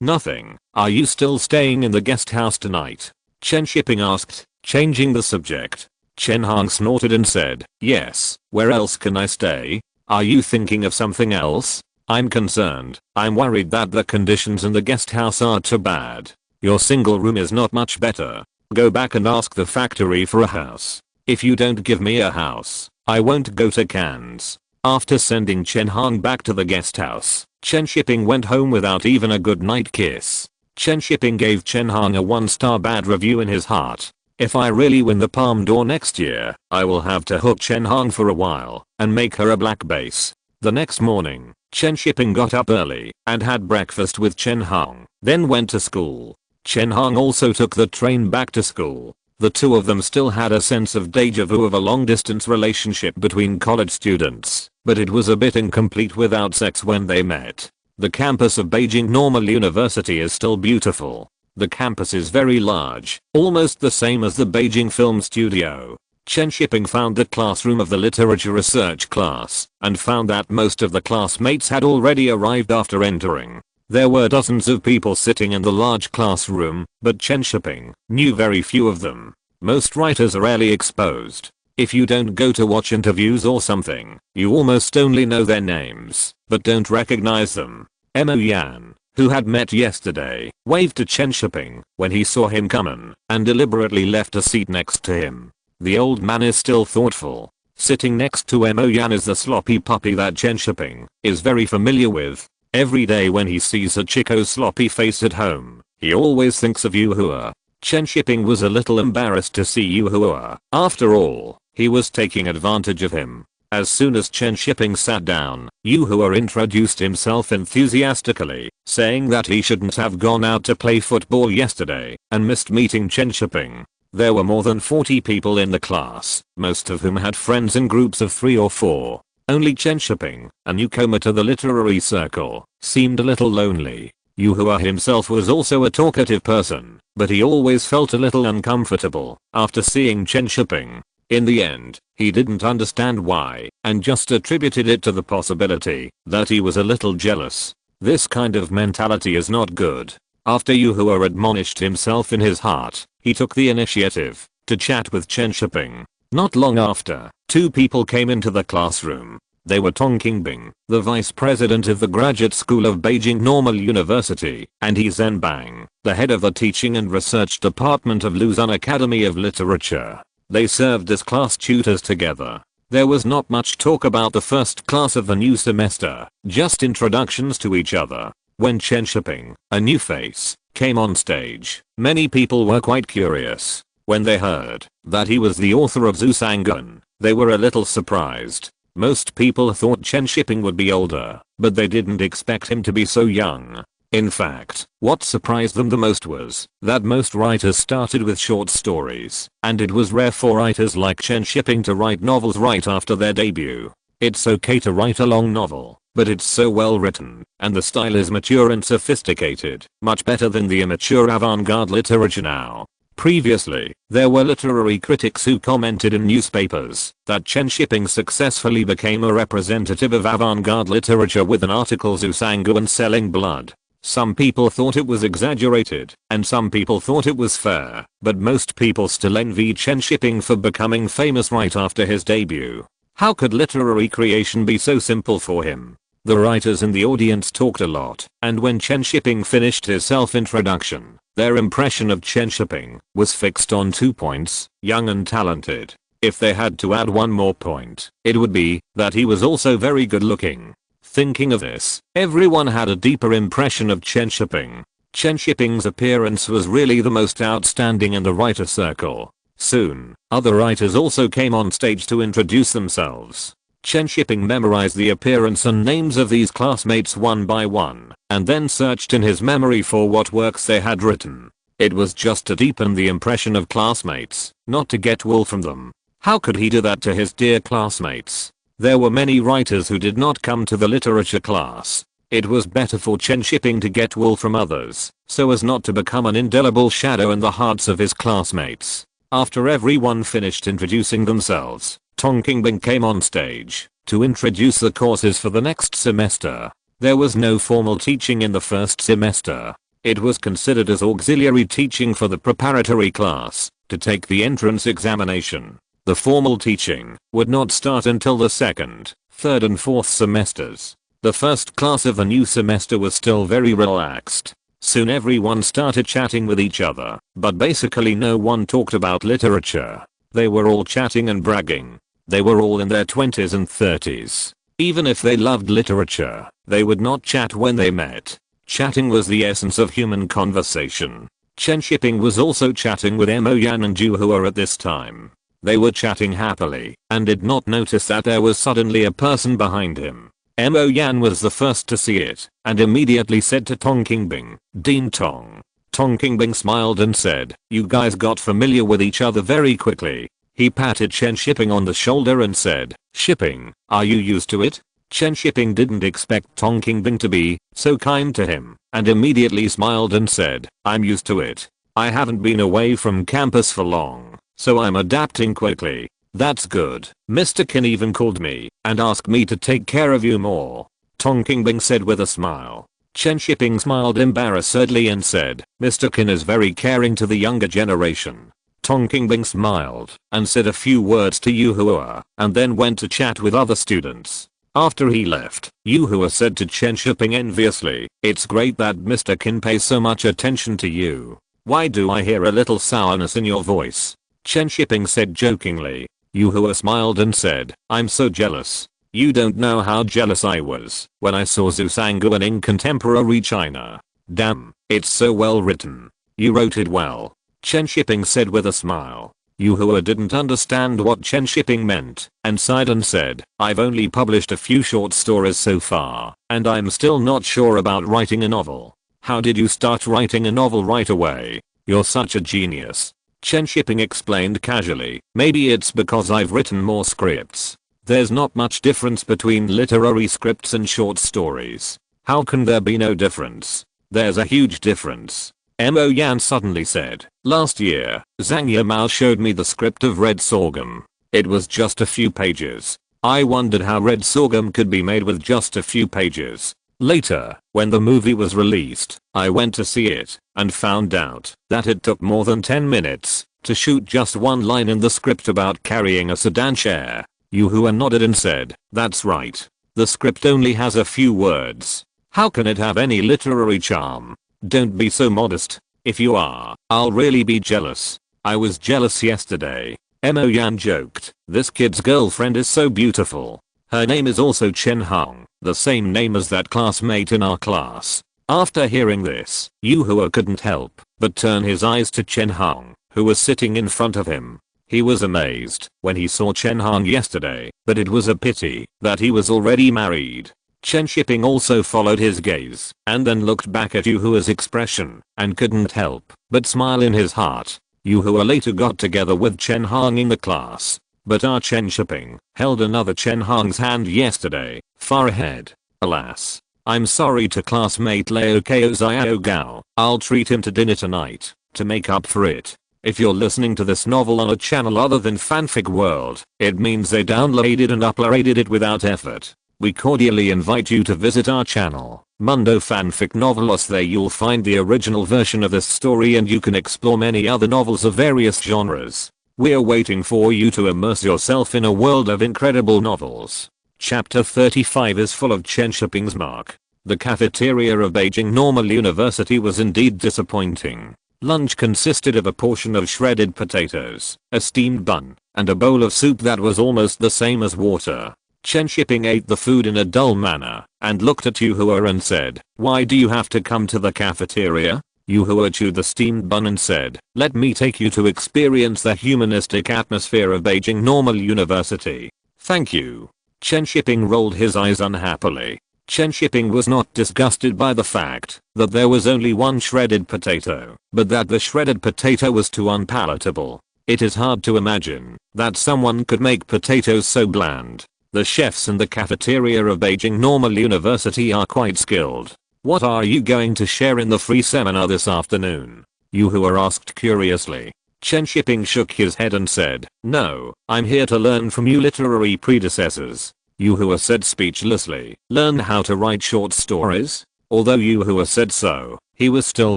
"Nothing. Are you still staying in the guest house tonight?" Chen Shiping asked, changing the subject. Chen Hong snorted and said, "Yes, where else can I stay?" "Are you thinking of something else?" "I'm concerned. I'm worried that the conditions in the guest house are too bad. Your single room is not much better. Go back and ask the factory for a house. If you don't give me a house, I won't go to Cannes." After sending Chen Hong back to the guest house, Chen Shiping went home without even a goodnight kiss. Chen Shiping gave Chen Hong a 1-star bad review in his heart. "If I really win the Palme d'Or next year, I will have to hook Chen Hong for a while and make her a black base." The next morning, Chen Shiping got up early and had breakfast with Chen Hong, then went to school. Chen Hong also took the train back to school. The two of them still had a sense of deja vu of a long-distance relationship between college students, but it was a bit incomplete without sex when they met. The campus of Beijing Normal University is still beautiful. The campus is very large, almost the same as the Beijing Film Studio. Chen Shiping found the classroom of the literature research class and found that most of the classmates had already arrived after entering. There were dozens of people sitting in the large classroom, but Chen Shiping knew very few of them. Most writers are rarely exposed. If you don't go to watch interviews or something, you almost only know their names, but don't recognize them. Mo Yan, who had met yesterday, waved to Chen Shiping when he saw him coming and deliberately left a seat next to him. The old man is still thoughtful. Sitting next to Mo Yan is the sloppy puppy that Chen Shiping is very familiar with. Every day when he sees Hachiko's sloppy face at home, he always thinks of Yu-hua. Chen Shiping was a little embarrassed to see Yu-hua. After all, he was taking advantage of him. As soon as Chen Shiping sat down, Yu-hua introduced himself enthusiastically, saying that he shouldn't have gone out to play football yesterday and missed meeting Chen Shiping. There were more than 40 people in the class, most of whom had friends in groups of 3 or 4. Only Chen Shiping, a newcomer to the literary circle, seemed a little lonely. Yu-hua himself was also a talkative person, but he always felt a little uncomfortable after seeing Chen Shiping. In the end, he didn't understand why, and just attributed it to the possibility that he was a little jealous. This kind of mentality is not good. After Yu-hua admonished himself in his heart, he took the initiative to chat with Chen Shiping. Not long after, 2 people came into the classroom. They were Tong Qingbing, the vice president of the graduate school of Beijing Normal University, and He Zhenbang, the head of the teaching and research department of Luzon Academy of Literature. They served as class tutors together. There was not much talk about the first class of the new semester, just introductions to each other. When Chen Shiping, a new face, came on stage, many people were quite curious. When they heard that he was the author of Zusangun, they were a little surprised. Most people thought Chen Shiping would be older, but they didn't expect him to be so young. In fact, what surprised them the most was that most writers started with short stories, and it was rare for writers like Chen Shiping to write novels right after their debut. It's okay to write a long novel, but it's so well written, and the style is mature and sophisticated, much better than the immature avant-garde literature now. Previously, there were literary critics who commented in newspapers that Chen Shiping successfully became a representative of avant-garde literature with an article Zusangu and Selling Blood. Some people thought it was exaggerated, and some people thought it was fair, but most people still envy Chen Shiping for becoming famous right after his debut. How could literary creation be so simple for him? The writers in the audience talked a lot, and when Chen Shiping finished his self-introduction, their impression of Chen Shiping was fixed on 2 points: young and talented. If they had to add one more point, it would be that he was also very good looking. Thinking of this, everyone had a deeper impression of Chen Shiping. Chen Shiping's appearance was really the most outstanding in the writer circle. Soon, other writers also came on stage to introduce themselves. Chen Shiping memorized the appearance and names of these classmates one by one, and then searched in his memory for what works they had written. It was just to deepen the impression of classmates, not to get wool from them. How could he do that to his dear classmates? There were many writers who did not come to the literature class. It was better for Chen Shiping to get wool from others, so as not to become an indelible shadow in the hearts of his classmates. After everyone finished introducing themselves, Tong Qingbing came on stage to introduce the courses for the next semester. There was no formal teaching in the first semester. It was considered as auxiliary teaching for the preparatory class to take the entrance examination. The formal teaching would not start until the second, third and fourth semesters. The first class of the new semester was still very relaxed. Soon everyone started chatting with each other, but basically no one talked about literature. They were all chatting and bragging. They were all in their 20s and 30s. Even if they loved literature, they would not chat when they met. Chatting was the essence of human conversation. Chen Shiping was also chatting with Mo Yan and Ju Hua at this time. They were chatting happily, and did not notice that there was suddenly a person behind him. Mo Yan was the first to see it, and immediately said to Tong Qingbing, "Dean Tong." Tong Qingbing smiled and said, "You guys got familiar with each other very quickly." He patted Chen Shiping on the shoulder and said, "Shiping, are you used to it?" Chen Shiping didn't expect Tong Qingbing to be so kind to him, and immediately smiled and said, "I'm used to it. I haven't been away from campus for long, so I'm adapting quickly." "That's good. Mr. Qin even called me and asked me to take care of you more," Tong Qingbing said with a smile. Chen Shiping smiled embarrassedly and said, "Mr. Qin is very caring to the younger generation." Tong Qingbing smiled and said a few words to Yu Hua and then went to chat with other students. After he left, Yu Hua said to Chen Shiping enviously, "It's great that Mr. Qin pays so much attention to you. Why do I hear a little sourness in your voice?" Chen Shiping said jokingly. Yu Hua smiled and said, "I'm so jealous. You don't know how jealous I was when I saw Zusanguan in contemporary China. Damn, it's so well written. You wrote it well," Chen Shiping said with a smile. Yu Hua didn't understand what Chen Shiping meant and sighed and said, "I've only published a few short stories so far, and I'm still not sure about writing a novel." "How did you start writing a novel right away? You're such a genius," Chen Shiping explained casually. "Maybe it's because I've written more scripts. There's not much difference between literary scripts and short stories." "How can there be no difference?" "There's a huge difference," Mo Yan suddenly said. "Last year, Zhang Yimao showed me the script of Red Sorghum. It was just a few pages. I wondered how Red Sorghum could be made with just a few pages. Later, when the movie was released, I went to see it and found out that it took more than 10 minutes to shoot just one line in the script about carrying a sedan chair." Yu Hua nodded and said, "That's right. The script only has a few words. How can it have any literary charm?" "Don't be so modest. If you are, I'll really be jealous. I was jealous yesterday." Mo Yan joked, "This kid's girlfriend is so beautiful. Her name is also Chen Hong, the same name as that classmate in our class." After hearing this, Yu Hua couldn't help but turn his eyes to Chen Hong, who was sitting in front of him. He was amazed when he saw Chen Hong yesterday, but it was a pity that he was already married. Chen Shiping also followed his gaze and then looked back at Yu Hua's expression and couldn't help but smile in his heart. Yu Hua later got together with Chen Hong in the class, but our Chen Shiping held another Chen Hong's hand yesterday, far ahead. Alas. "I'm sorry to classmate Leo Ko Xiao Gao. I'll treat him to dinner tonight to make up for it." If you're listening to this novel on a channel other than Fanfic World, it means they downloaded and uploaded it without effort. We cordially invite you to visit our channel, Mundo Fanfic Novelos. There you'll find the original version of this story and you can explore many other novels of various genres. We're waiting for you to immerse yourself in a world of incredible novels. Chapter 35 is full of Chen Shiping's mark. The cafeteria of Beijing Normal University was indeed disappointing. Lunch consisted of a portion of shredded potatoes, a steamed bun, and a bowl of soup that was almost the same as water. Chen Shiping ate the food in a dull manner, and looked at Yuhua and said, "Why do you have to come to the cafeteria?" Yuhua chewed the steamed bun and said, "Let me take you to experience the humanistic atmosphere of Beijing Normal University." "Thank you." Chen Shiping rolled his eyes unhappily. Chen Shiping was not disgusted by the fact that there was only one shredded potato, but that the shredded potato was too unpalatable. It is hard to imagine that someone could make potatoes so bland. The chefs in the cafeteria of Beijing Normal University are quite skilled. "What are you going to share in the free seminar this afternoon?" Yuhua asked curiously. Chen Shiping shook his head and said, "No, I'm here to learn from you literary predecessors." Yuhua said speechlessly, "Learn how to write short stories?" Although Yuhua said so, he was still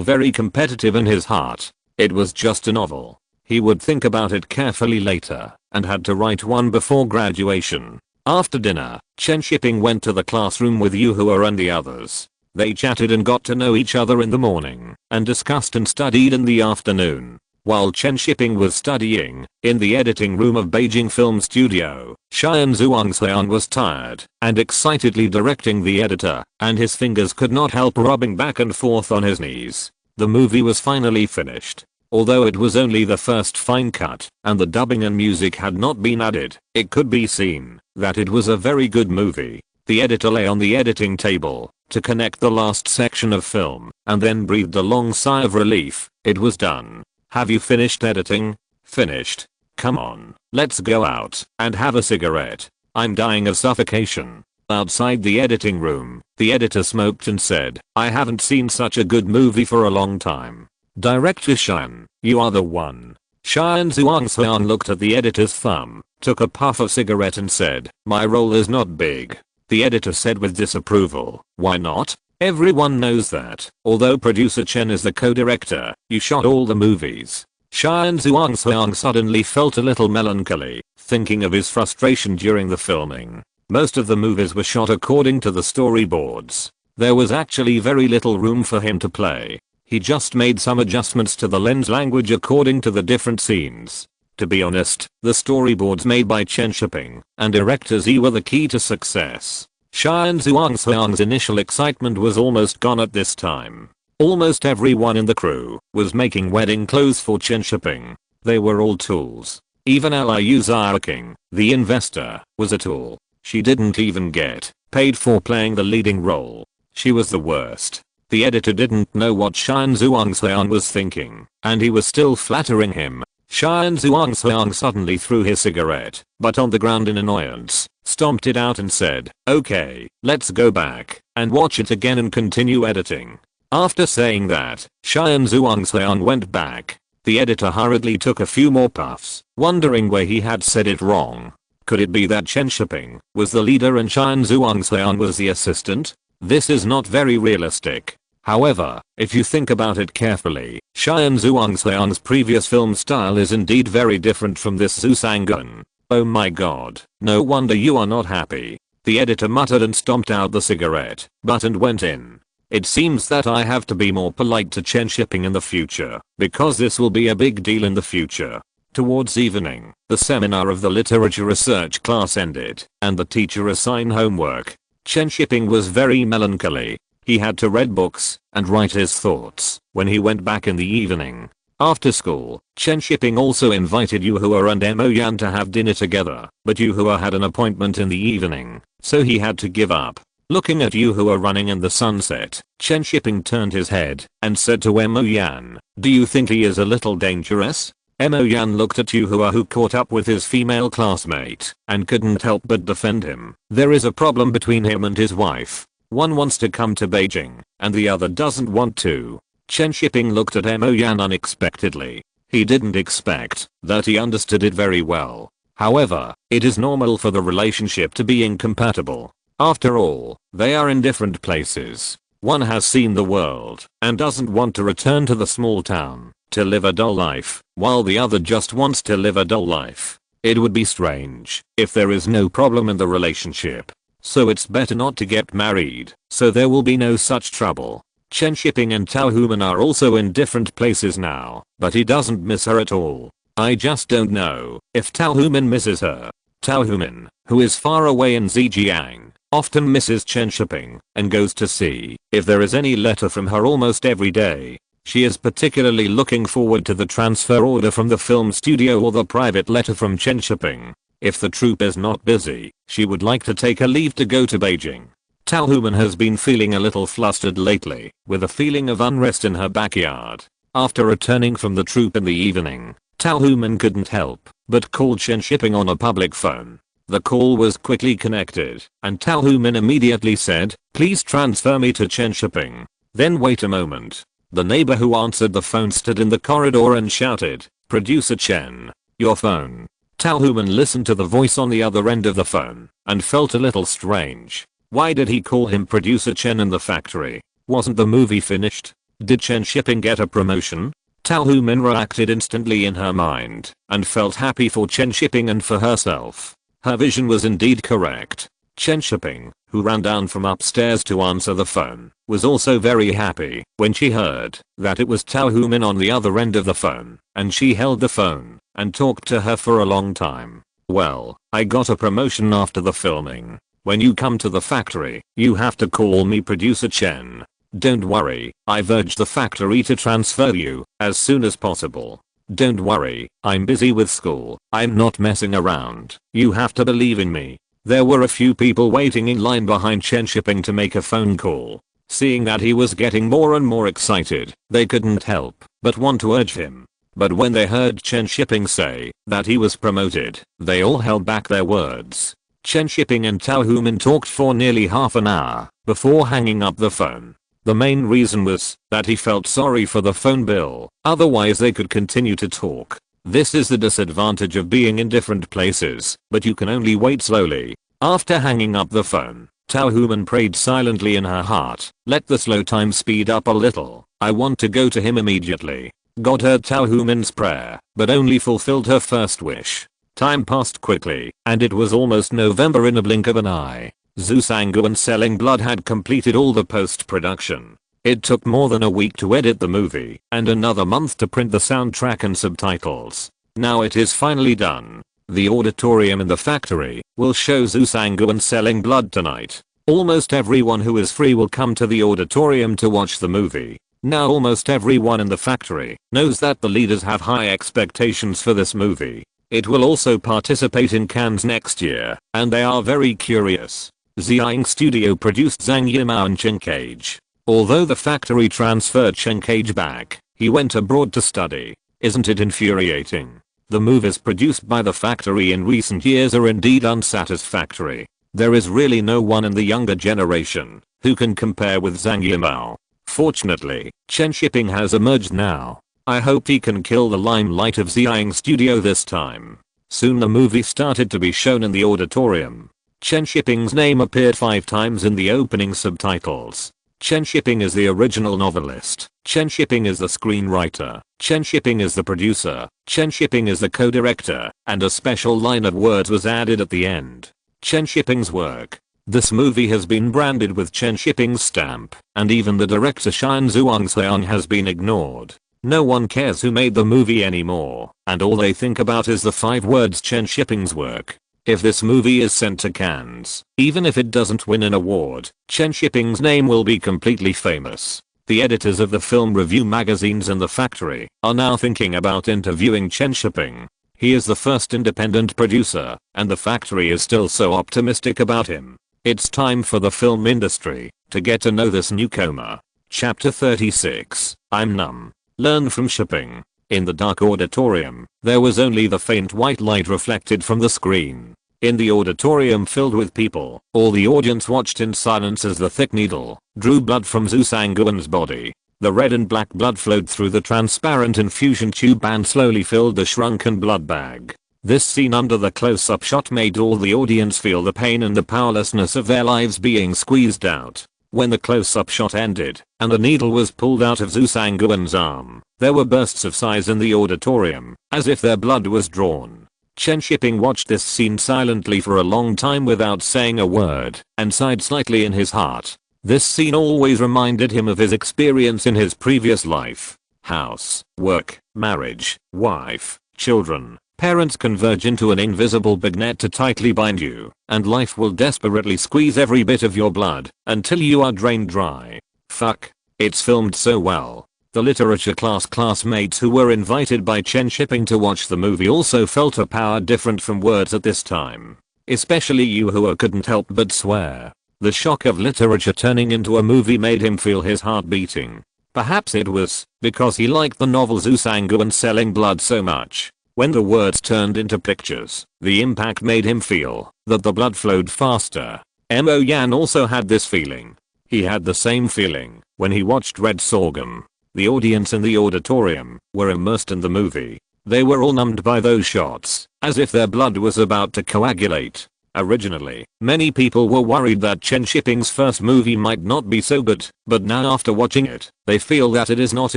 very competitive in his heart. It was just a novel. He would think about it carefully later, and had to write one before graduation. After dinner, Chen Shiping went to the classroom with Yuhua and the others. They chatted and got to know each other in the morning, and discussed and studied in the afternoon. While Chen Shiping was studying, in the editing room of Beijing Film Studio, Xian Zhuangxian was tired and excitedly directing the editor, and his fingers could not help rubbing back and forth on his knees. The movie was finally finished. Although it was only the first fine cut, and the dubbing and music had not been added, it could be seen that it was a very good movie. The editor lay on the editing table to connect the last section of film, and then breathed a long sigh of relief. It was done. "Have you finished editing?" "Finished." "Come on, let's go out and have a cigarette. I'm dying of suffocation." Outside the editing room, the editor smoked and said, "I haven't seen such a good movie for a long time. Director Shan, you are the one." Xian Zhuangxian looked at the editor's thumb, took a puff of cigarette and said, "My role is not big." The editor said with disapproval, "Why not? Everyone knows that, although producer Chen is the co-director, you shot all the movies." Xian Zhuangxiang suddenly felt a little melancholy, thinking of his frustration during the filming. Most of the movies were shot according to the storyboards. There was actually very little room for him to play. He just made some adjustments to the lens language according to the different scenes. To be honest, the storyboards made by Chen Shiping and director Z were the key to success. Xian Zhuangxiang's initial excitement was almost gone at this time. Almost everyone in the crew was making wedding clothes for Chen Shiping. They were all tools. Even Liu Xiaoqing, the investor, was a tool. She didn't even get paid for playing the leading role. She was the worst. The editor didn't know what Xian Zhuangxiang was thinking, and he was still flattering him. Xian Zhuangxiang suddenly threw his cigarette, but on the ground in annoyance, stomped it out and said, "Okay, let's go back and watch it again and continue editing." After saying that, Xian Zhuangxiang went back. The editor hurriedly took a few more puffs, wondering where he had said it wrong. Could it be that Chen Shiping was the leader and Xian Zhuangxiang was the assistant? This is not very realistic. However, if you think about it carefully, Xian Zhuangxiang's previous film style is indeed very different from this Zhu Sangun. "Oh my god, no wonder you are not happy." The editor muttered and stomped out the cigarette butt and went in. "It seems that I have to be more polite to Chen Shiping in the future, because this will be a big deal in the future." Towards evening, the seminar of the literature research class ended, and the teacher assigned homework. Chen Shiping was very melancholy. He had to read books and write his thoughts when he went back in the evening. After school, Chen Shiping also invited Yuhua and Mo Yan to have dinner together, but Yuhua had an appointment in the evening, so he had to give up. Looking at Yuhua running in the sunset, Chen Shiping turned his head and said to Mo Yan, "Do you think he is a little dangerous?" Mo Yan looked at Yuhua, who caught up with his female classmate and couldn't help but defend him. There is a problem between him and his wife. One wants to come to Beijing, and the other doesn't want to. Chen Shiping looked at Mo Yan unexpectedly. He didn't expect that he understood it very well. However, it is normal for the relationship to be incompatible. After all, they are in different places. One has seen the world and doesn't want to return to the small town to live a dull life, while the other just wants to live a dull life. It would be strange if there is no problem in the relationship. So it's better not to get married, so there will be no such trouble. Chen Shiping and Tao Human are also in different places now, but he doesn't miss her at all. I just don't know if Tao Human misses her. Tao Human, who is far away in Zhejiang, often misses Chen Shiping and goes to see if there is any letter from her almost every day. She is particularly looking forward to the transfer order from the film studio or the private letter from Chen Shiping. If the troupe is not busy, she would like to take a leave to go to Beijing. Tao Human has been feeling a little flustered lately, with a feeling of unrest in her backyard. After returning from the troupe in the evening, Tao Human couldn't help but call Chen Shiping on a public phone. The call was quickly connected, and Tao Human immediately said, "Please transfer me to Chen Shiping." Then wait a moment. The neighbor who answered the phone stood in the corridor and shouted, "Producer Chen, your phone." Tao Human listened to the voice on the other end of the phone and felt a little strange. Why did he call him Producer Chen in the factory? Wasn't the movie finished? Did Chen Shiping get a promotion? Tao Human reacted instantly in her mind and felt happy for Chen Shiping and for herself. Her vision was indeed correct. Chen Shiping, who ran down from upstairs to answer the phone, was also very happy when she heard that it was Tao Human on the other end of the phone, and she held the phone and talked to her for a long time. "Well, I got a promotion after the filming. When you come to the factory, you have to call me Producer Chen. Don't worry, I've urged the factory to transfer you as soon as possible. Don't worry, I'm busy with school, I'm not messing around. You have to believe in me." There were a few people waiting in line behind Chen Shiping to make a phone call. Seeing that he was getting more and more excited, they couldn't help but want to urge him. But when they heard Chen Shiping say that he was promoted, they all held back their words. Chen Shiping and Tao Human talked for nearly half an hour before hanging up the phone. The main reason was that he felt sorry for the phone bill, otherwise they could continue to talk. This is the disadvantage of being in different places, but you can only wait slowly. After hanging up the phone, Tao Human prayed silently in her heart, "Let the slow time speed up a little, I want to go to him immediately." God heard Tao Human's prayer, but only fulfilled her first wish. Time passed quickly, and it was almost November in a blink of an eye. Zhu Sanggu and Selling Blood had completed all the post-production. It took more than a week to edit the movie, and another month to print the soundtrack and subtitles. Now it is finally done. The auditorium in the factory will show Zhu Sanggu and Selling Blood tonight. Almost everyone who is free will come to the auditorium to watch the movie. Now almost everyone in the factory knows that the leaders have high expectations for this movie. It will also participate in Cannes next year, and they are very curious. Ziyang Studio produced Zhang Yimou and Chen Cage. Although the factory transferred Chen Cage back, he went abroad to study. Isn't it infuriating? The movies produced by the factory in recent years are indeed unsatisfactory. There is really no one in the younger generation who can compare with Zhang Yimou. Fortunately, Chen Shiping has emerged now. I hope he can kill the limelight of Ziyang Studio this time. Soon the movie started to be shown in the auditorium. Chen Shiping's name appeared 5 times in the opening subtitles. Chen Shiping is the original novelist. Chen Shiping is the screenwriter. Chen Shiping is the producer. Chen Shiping is the co-director, and a special line of words was added at the end. Chen Shiping's work. This movie has been branded with Chen Shiping's stamp, and even the director Shan Zhuangseong has been ignored. No one cares who made the movie anymore, and all they think about is the 5 words Chen Shiping's work. If this movie is sent to Cannes, even if it doesn't win an award, Chen Shiping's name will be completely famous. The editors of the film review magazines and the factory are now thinking about interviewing Chen Shiping. He is the first independent producer, and the factory is still so optimistic about him. It's time for the film industry to get to know this newcomer. Chapter 36, I'm Numb. Learn from Shipping. In the dark auditorium, there was only the faint white light reflected from the screen. In the auditorium filled with people, all the audience watched in silence as the thick needle drew blood from Zhu Sangguan's body. The red and black blood flowed through the transparent infusion tube and slowly filled the shrunken blood bag. This scene under the close-up shot made all the audience feel the pain and the powerlessness of their lives being squeezed out. When the close-up shot ended, and a needle was pulled out of Zhu Sangguan's arm, there were bursts of sighs in the auditorium, as if their blood was drawn. Chen Shiping watched this scene silently for a long time without saying a word, and sighed slightly in his heart. This scene always reminded him of his experience in his previous life. House, work, marriage, wife, children. Parents converge into an invisible big net to tightly bind you, and life will desperately squeeze every bit of your blood until you are drained dry. Fuck. It's filmed so well. The literature class classmates who were invited by Chen Shiping to watch the movie also felt a power different from words at this time. Especially Yu Hua couldn't help but swear. The shock of literature turning into a movie made him feel his heart beating. Perhaps it was because he liked the novel Zhu Sangguan selling blood so much. When the words turned into pictures, the impact made him feel that the blood flowed faster. Mo Yan also had this feeling. He had the same feeling when he watched Red Sorghum. The audience in the auditorium were immersed in the movie. They were all numbed by those shots, as if their blood was about to coagulate. Originally, many people were worried that Chen Shiping's first movie might not be so good, but now after watching it, they feel that it is not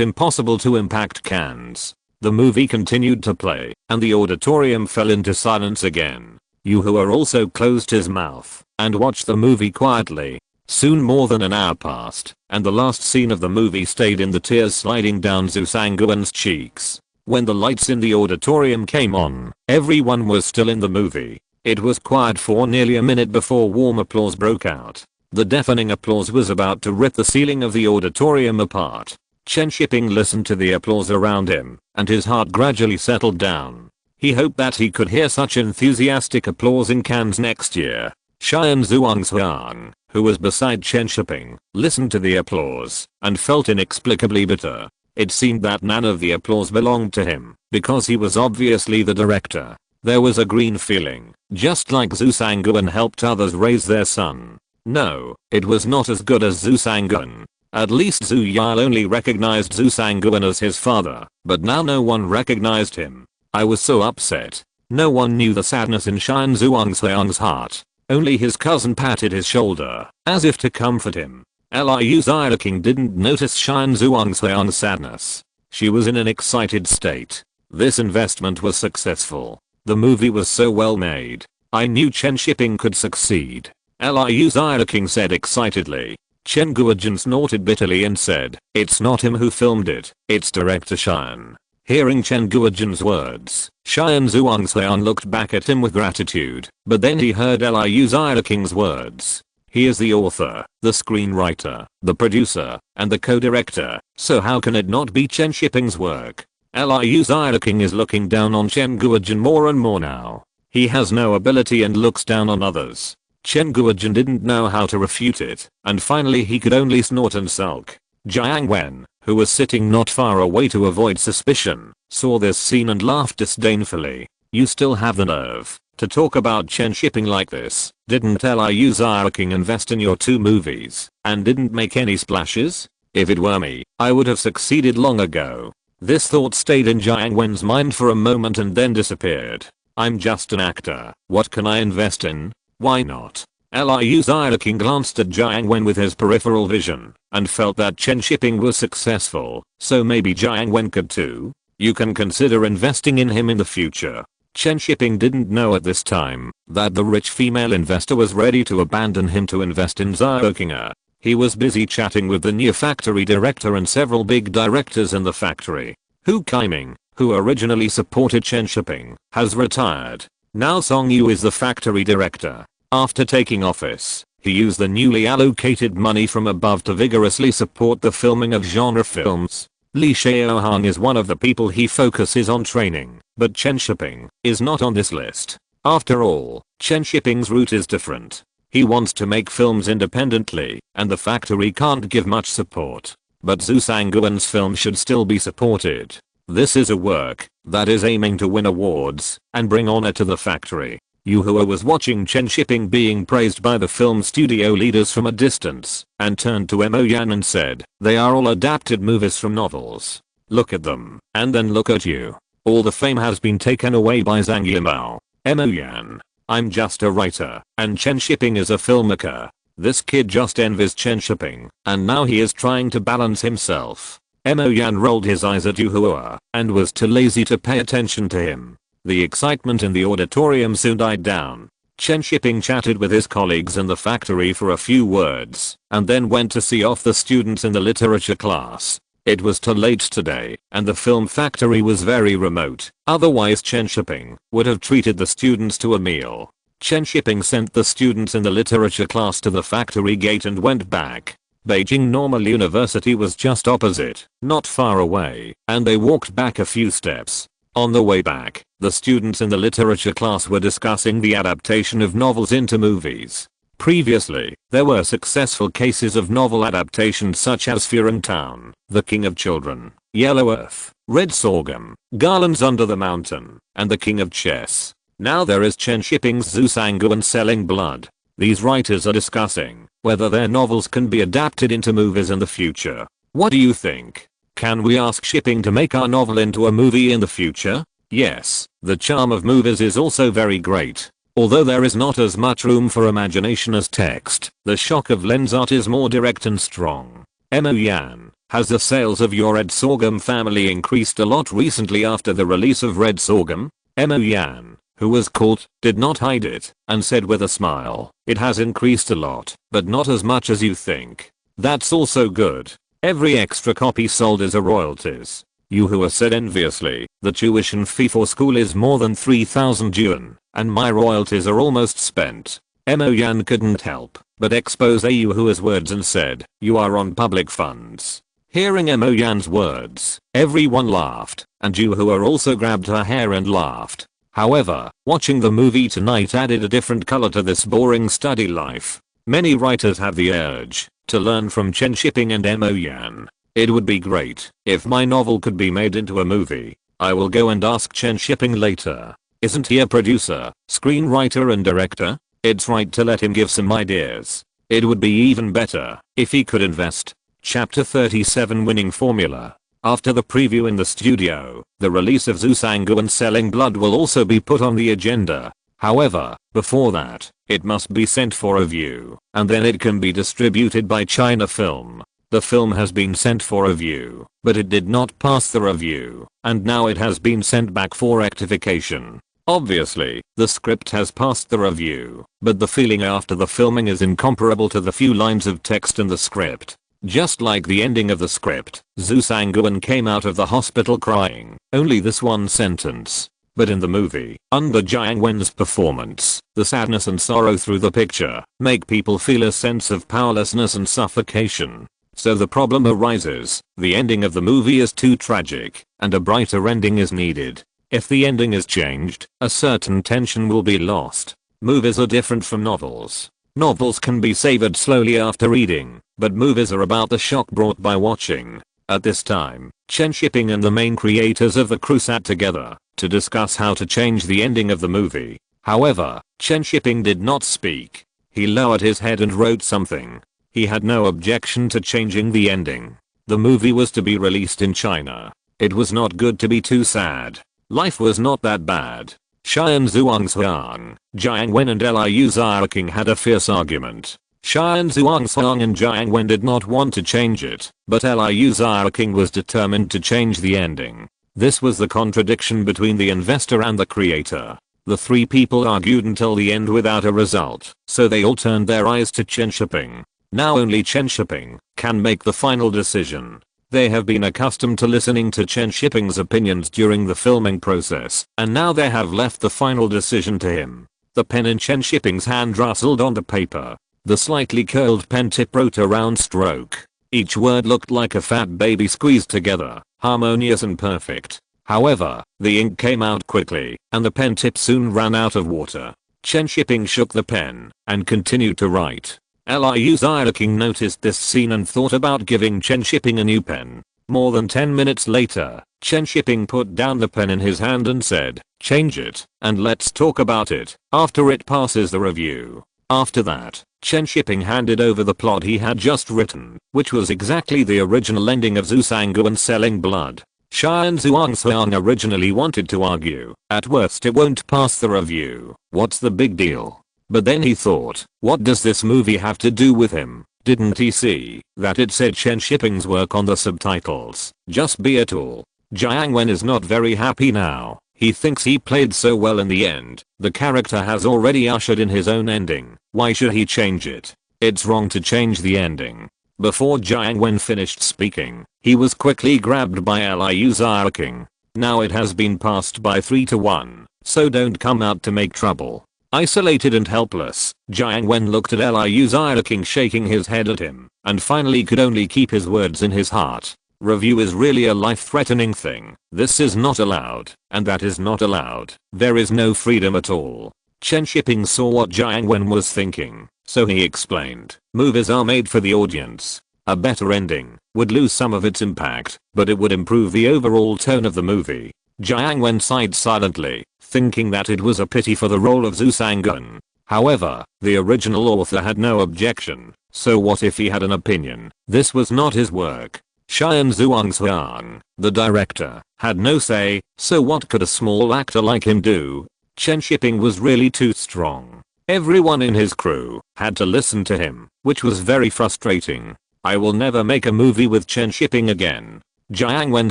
impossible to impact Cannes. The movie continued to play, and the auditorium fell into silence again. Yu Hua also closed his mouth and watched the movie quietly. Soon more than an hour passed, and the last scene of the movie stayed in the tears sliding down Zhu Sangguan's cheeks. When the lights in the auditorium came on, everyone was still in the movie. It was quiet for nearly a minute before warm applause broke out. The deafening applause was about to rip the ceiling of the auditorium apart. Chen Shiping listened to the applause around him, and his heart gradually settled down. He hoped that he could hear such enthusiastic applause in Cannes next year. Xian Zhuangxiang, who was beside Chen Shiping, listened to the applause, and felt inexplicably bitter. It seemed that none of the applause belonged to him, because he was obviously the director. There was a green feeling, just like Zhu Sangguan helped others raise their son. No, it was not as good as Zhu Sangguan. At least Zhu Yao only recognized Zhu Sangguan as his father, but now no one recognized him. I was so upset. No one knew the sadness in Xian Zhuangxiang's heart. Only his cousin patted his shoulder, as if to comfort him. Liu Xiaoqing didn't notice Xian Zhuangxiang's sadness. She was in an excited state. This investment was successful. The movie was so well made. I knew Chen Shiping could succeed. Liu Xiaoqing said excitedly. Chen Guojin snorted bitterly and said, "It's not him who filmed it, it's director Xian." Hearing Chen Guojin's words, Xian Zhuangxiang looked back at him with gratitude, but then he heard Liu Xiaoqing's words. He is the author, the screenwriter, the producer, and the co-director, so how can it not be Chen Shiping's work? Liu Xiaoqing is looking down on Chen Guojin more and more now. He has no ability and looks down on others. Chen Guojin didn't know how to refute it, and finally he could only snort and sulk. Jiang Wen, who was sitting not far away to avoid suspicion, saw this scene and laughed disdainfully. You still have the nerve to talk about Chen Shiping like this. Didn't Liu Xiaoqing invest in your 2 movies and didn't make any splashes? If it were me, I would have succeeded long ago. This thought stayed in Jiang Wen's mind for a moment and then disappeared. I'm just an actor. What can I invest in? Why not? Liu Xiaoqing glanced at Jiang Wen with his peripheral vision and felt that Chen Shiping was successful, so maybe Jiang Wen could too. You can consider investing in him in the future. Chen Shiping didn't know at this time that the rich female investor was ready to abandon him to invest in Xiaoqing. He was busy chatting with the new factory director and several big directors in the factory. Hu Kaiming, who originally supported Chen Shiping, has retired. Now Song Yu is the factory director. After taking office, he used the newly allocated money from above to vigorously support the filming of genre films. Li Xiaohang is one of the people he focuses on training, but Chen Shiping is not on this list. After all, Chen Shiping's route is different. He wants to make films independently, and the factory can't give much support. But Zhu Sangguan's film should still be supported. This is a work that is aiming to win awards and bring honor to the factory. Yuhua was watching Chen Shiping being praised by the film studio leaders from a distance and turned to Mo Yan and said, "They are all adapted movies from novels. Look at them, and then look at you. All the fame has been taken away by Zhang Yimou. Mo Yan. I'm just a writer, and Chen Shiping is a filmmaker. This kid just envies Chen Shiping, and now he is trying to balance himself." Mo Yan rolled his eyes at Yuhua and was too lazy to pay attention to him. The excitement in the auditorium soon died down. Chen Shiping chatted with his colleagues in the factory for a few words and then went to see off the students in the literature class. It was too late today, and the film factory was very remote, otherwise Chen Shiping would have treated the students to a meal. Chen Shiping sent the students in the literature class to the factory gate and went back. Beijing Normal University was just opposite, not far away, and they walked back a few steps. On the way back, the students in the literature class were discussing the adaptation of novels into movies. Previously, there were successful cases of novel adaptations such as Furan Town, The King of Children, Yellow Earth, Red Sorghum, Garlands Under the Mountain, and The King of Chess. Now there is Chen Shiping's Zusangu and Selling Blood. These writers are discussing whether their novels can be adapted into movies in the future. What do you think? Can we ask Shiping to make our novel into a movie in the future? Yes, the charm of movies is also very great. Although there is not as much room for imagination as text, the shock of lens art is more direct and strong. Mo Yan, has the sales of your Red Sorghum family increased a lot recently after the release of Red Sorghum? Mo Yan, who was caught, did not hide it, and said with a smile, "It has increased a lot, but not as much as you think. That's also good. Every extra copy sold is a royalties." Yuhua said enviously, "The tuition fee for school is more than 3,000 yuan, and my royalties are almost spent." Mo Yan couldn't help but expose Yuhua's words and said, "You are on public funds." Hearing Mo Yan's words, everyone laughed, and Yuhua also grabbed her hair and laughed. However, watching the movie tonight added a different color to this boring study life. Many writers have the urge to learn from Chen Shiping and Mo Yan. It would be great if my novel could be made into a movie. I will go and ask Chen Shiping later. Isn't he a producer, screenwriter and director? It's right to let him give some ideas. It would be even better if he could invest. Chapter 37 Winning Formula. After the preview in the studio, the release of Zusangu and Selling Blood will also be put on the agenda. However, before that, it must be sent for review, and then it can be distributed by China Film. The film has been sent for review, but it did not pass the review, and now it has been sent back for rectification. Obviously, the script has passed the review, but the feeling after the filming is incomparable to the few lines of text in the script. Just like the ending of the script, Zhu Sanguan came out of the hospital crying, only this one sentence. But in the movie, under Jiang Wen's performance, the sadness and sorrow through the picture make people feel a sense of powerlessness and suffocation. So the problem arises, the ending of the movie is too tragic, and a brighter ending is needed. If the ending is changed, a certain tension will be lost. Movies are different from novels. Novels can be savored slowly after reading, but movies are about the shock brought by watching. At this time, Chen Shiping and the main creators of the crew sat together to discuss how to change the ending of the movie. However, Chen Shiping did not speak. He lowered his head and wrote something. He had no objection to changing the ending. The movie was to be released in China. It was not good to be too sad. Life was not that bad. Xian Zhuangxiang, Jiang Wen and Liu Xiaoqing had a fierce argument. Xian Zhuangxiang and Jiang Wen did not want to change it, but Liu Xiaoqing was determined to change the ending. This was the contradiction between the investor and the creator. The three people argued until the end without a result, so they all turned their eyes to Chen Shiping. Now only Chen Shiping can make the final decision. They have been accustomed to listening to Chen Shiping's opinions during the filming process, and now they have left the final decision to him. The pen in Chen Shiping's hand rustled onto paper. The slightly curled pen tip wrote a round stroke. Each word looked like a fat baby squeezed together, harmonious and perfect. However, the ink came out quickly, and the pen tip soon ran out of water. Chen Shiping shook the pen and continued to write. Liu Xiaoqing noticed this scene and thought about giving Chen Shiping a new pen. More than 10 minutes later, Chen Shiping put down the pen in his hand and said, "Change it, and let's talk about it after it passes the review." After that, Chen Shiping handed over the plot he had just written, which was exactly the original ending of Zusangu and Selling Blood. Xian Zhuangxiang originally wanted to argue, at worst it won't pass the review, what's the big deal? But then he thought, what does this movie have to do with him? Didn't he see that it said Chen Shiping's work on the subtitles? Just be it all. Jiang Wen is not very happy now. He thinks he played so well in the end. The character has already ushered in his own ending. Why should he change it? It's wrong to change the ending. Before Jiang Wen finished speaking, he was quickly grabbed by Liu Xiaoqing. Now it has been passed by 3-1, so don't come out to make trouble. Isolated and helpless, Jiang Wen looked at Liu Xiaoqing shaking his head at him, and finally could only keep his words in his heart. Review is really a life-threatening thing. This is not allowed, and that is not allowed. There is no freedom at all. Chen Shiping saw what Jiang Wen was thinking, so he explained, movies are made for the audience. A better ending would lose some of its impact, but it would improve the overall tone of the movie. Jiang Wen sighed silently, thinking that it was a pity for the role of Zhu Sangun. However, the original author had no objection, so what if he had an opinion? This was not his work. Xian Zhuangxiang, the director, had no say, so what could a small actor like him do? Chen Shiping was really too strong. Everyone in his crew had to listen to him, which was very frustrating. I will never make a movie with Chen Shiping again. Jiang Wen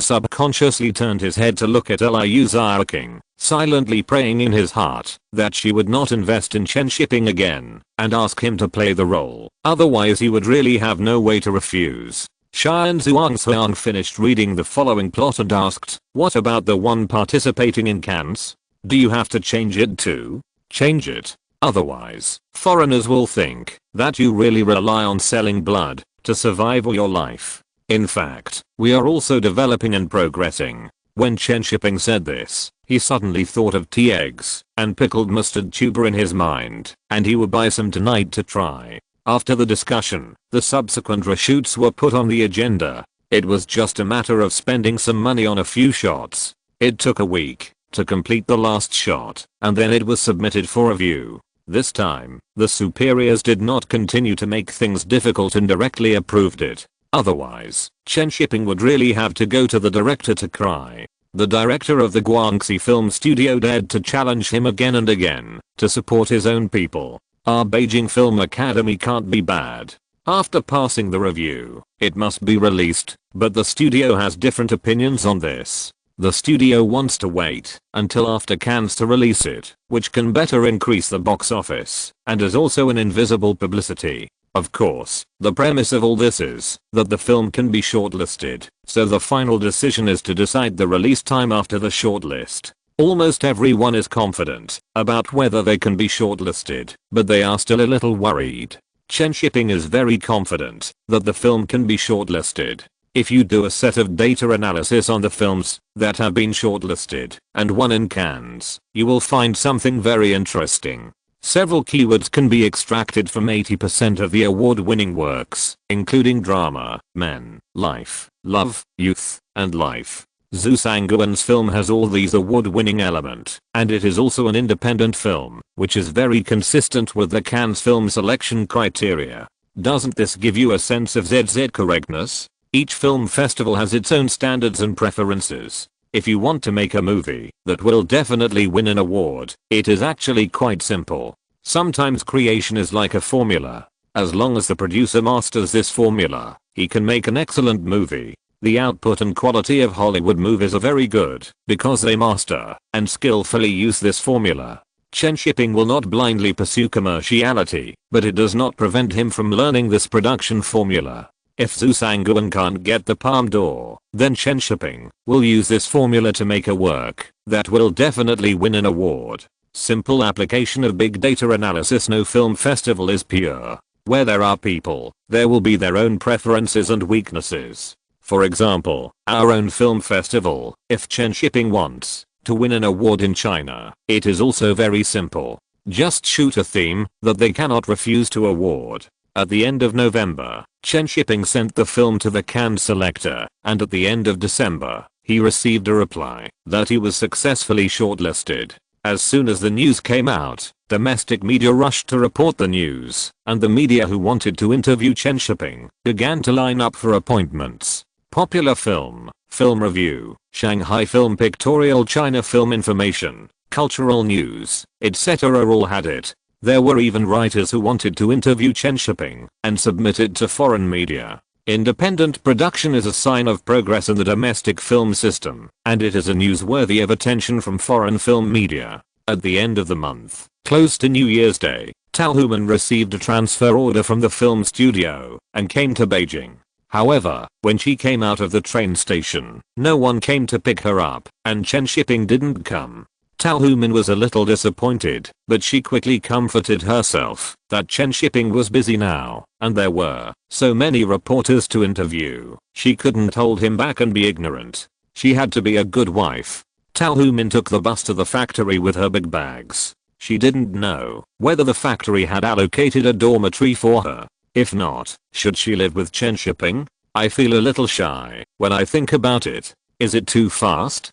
subconsciously turned his head to look at Liu Xiaoqing, silently praying in his heart that she would not invest in Chen Shiping again and ask him to play the role. Otherwise he would really have no way to refuse. Xian Zhuangxiang finished reading the following plot and asked, what about the one participating in Cannes? Do you have to change it too? Change it. Otherwise, foreigners will think that you really rely on selling blood to survive all your life. In fact, we are also developing and progressing. When Chen Shiping said this, he suddenly thought of tea eggs and pickled mustard tuber in his mind, and he would buy some tonight to try. After the discussion, the subsequent reshoots were put on the agenda. It was just a matter of spending some money on a few shots. It took a week to complete the last shot, and then it was submitted for review. This time, the superiors did not continue to make things difficult and directly approved it. Otherwise, Chen Shiping would really have to go to the director to cry. The director of the Guangxi Film Studio dared to challenge him again and again to support his own people. Our Beijing Film Academy can't be bad. After passing the review, it must be released, but the studio has different opinions on this. The studio wants to wait until after Cannes to release it, which can better increase the box office and is also an invisible publicity. Of course, the premise of all this is that the film can be shortlisted, so the final decision is to decide the release time after the shortlist. Almost everyone is confident about whether they can be shortlisted, but they are still a little worried. Chen Shiping is very confident that the film can be shortlisted. If you do a set of data analysis on the films that have been shortlisted and won in Cannes, you will find something very interesting. Several keywords can be extracted from 80% of the award-winning works, including drama, men, life, love, youth, and life. Zhu Sanguan's film has all these award-winning elements, and it is also an independent film, which is very consistent with the Cannes film selection criteria. Doesn't this give you a sense of ZZ correctness? Each film festival has its own standards and preferences. If you want to make a movie that will definitely win an award, it is actually quite simple. Sometimes creation is like a formula. As long as the producer masters this formula, he can make an excellent movie. The output and quality of Hollywood movies are very good because they master and skillfully use this formula. Chen Shiping will not blindly pursue commerciality, but it does not prevent him from learning this production formula. If Zhu Sanguan can't get the Palme d'Or, then Chen Shiping will use this formula to make a work that will definitely win an award. Simple application of big data analysis. No film festival is pure. Where there are people, there will be their own preferences and weaknesses. For example, our own film festival, if Chen Shiping wants to win an award in China, it is also very simple. Just shoot a theme that they cannot refuse to award. At the end of November, Chen Shiping sent the film to the Cannes selector, and at the end of December, he received a reply that he was successfully shortlisted. As soon as the news came out, domestic media rushed to report the news, and the media who wanted to interview Chen Shiping began to line up for appointments. Popular Film, Film Review, Shanghai Film Pictorial, China Film Information, Cultural News, etc. all had it. There were even writers who wanted to interview Chen Shiping and submit it to foreign media. Independent production is a sign of progress in the domestic film system, and it is a newsworthy of attention from foreign film media. At the end of the month, close to New Year's Day, Tao Human received a transfer order from the film studio and came to Beijing. However, when she came out of the train station, no one came to pick her up, and Chen Shiping didn't come. Tao Human was a little disappointed, but she quickly comforted herself that Chen Shiping was busy now, and there were so many reporters to interview. She couldn't hold him back and be ignorant. She had to be a good wife. Tao Human took the bus to the factory with her big bags. She didn't know whether the factory had allocated a dormitory for her. If not, should she live with Chen Shiping? I feel a little shy when I think about it. Is it too fast?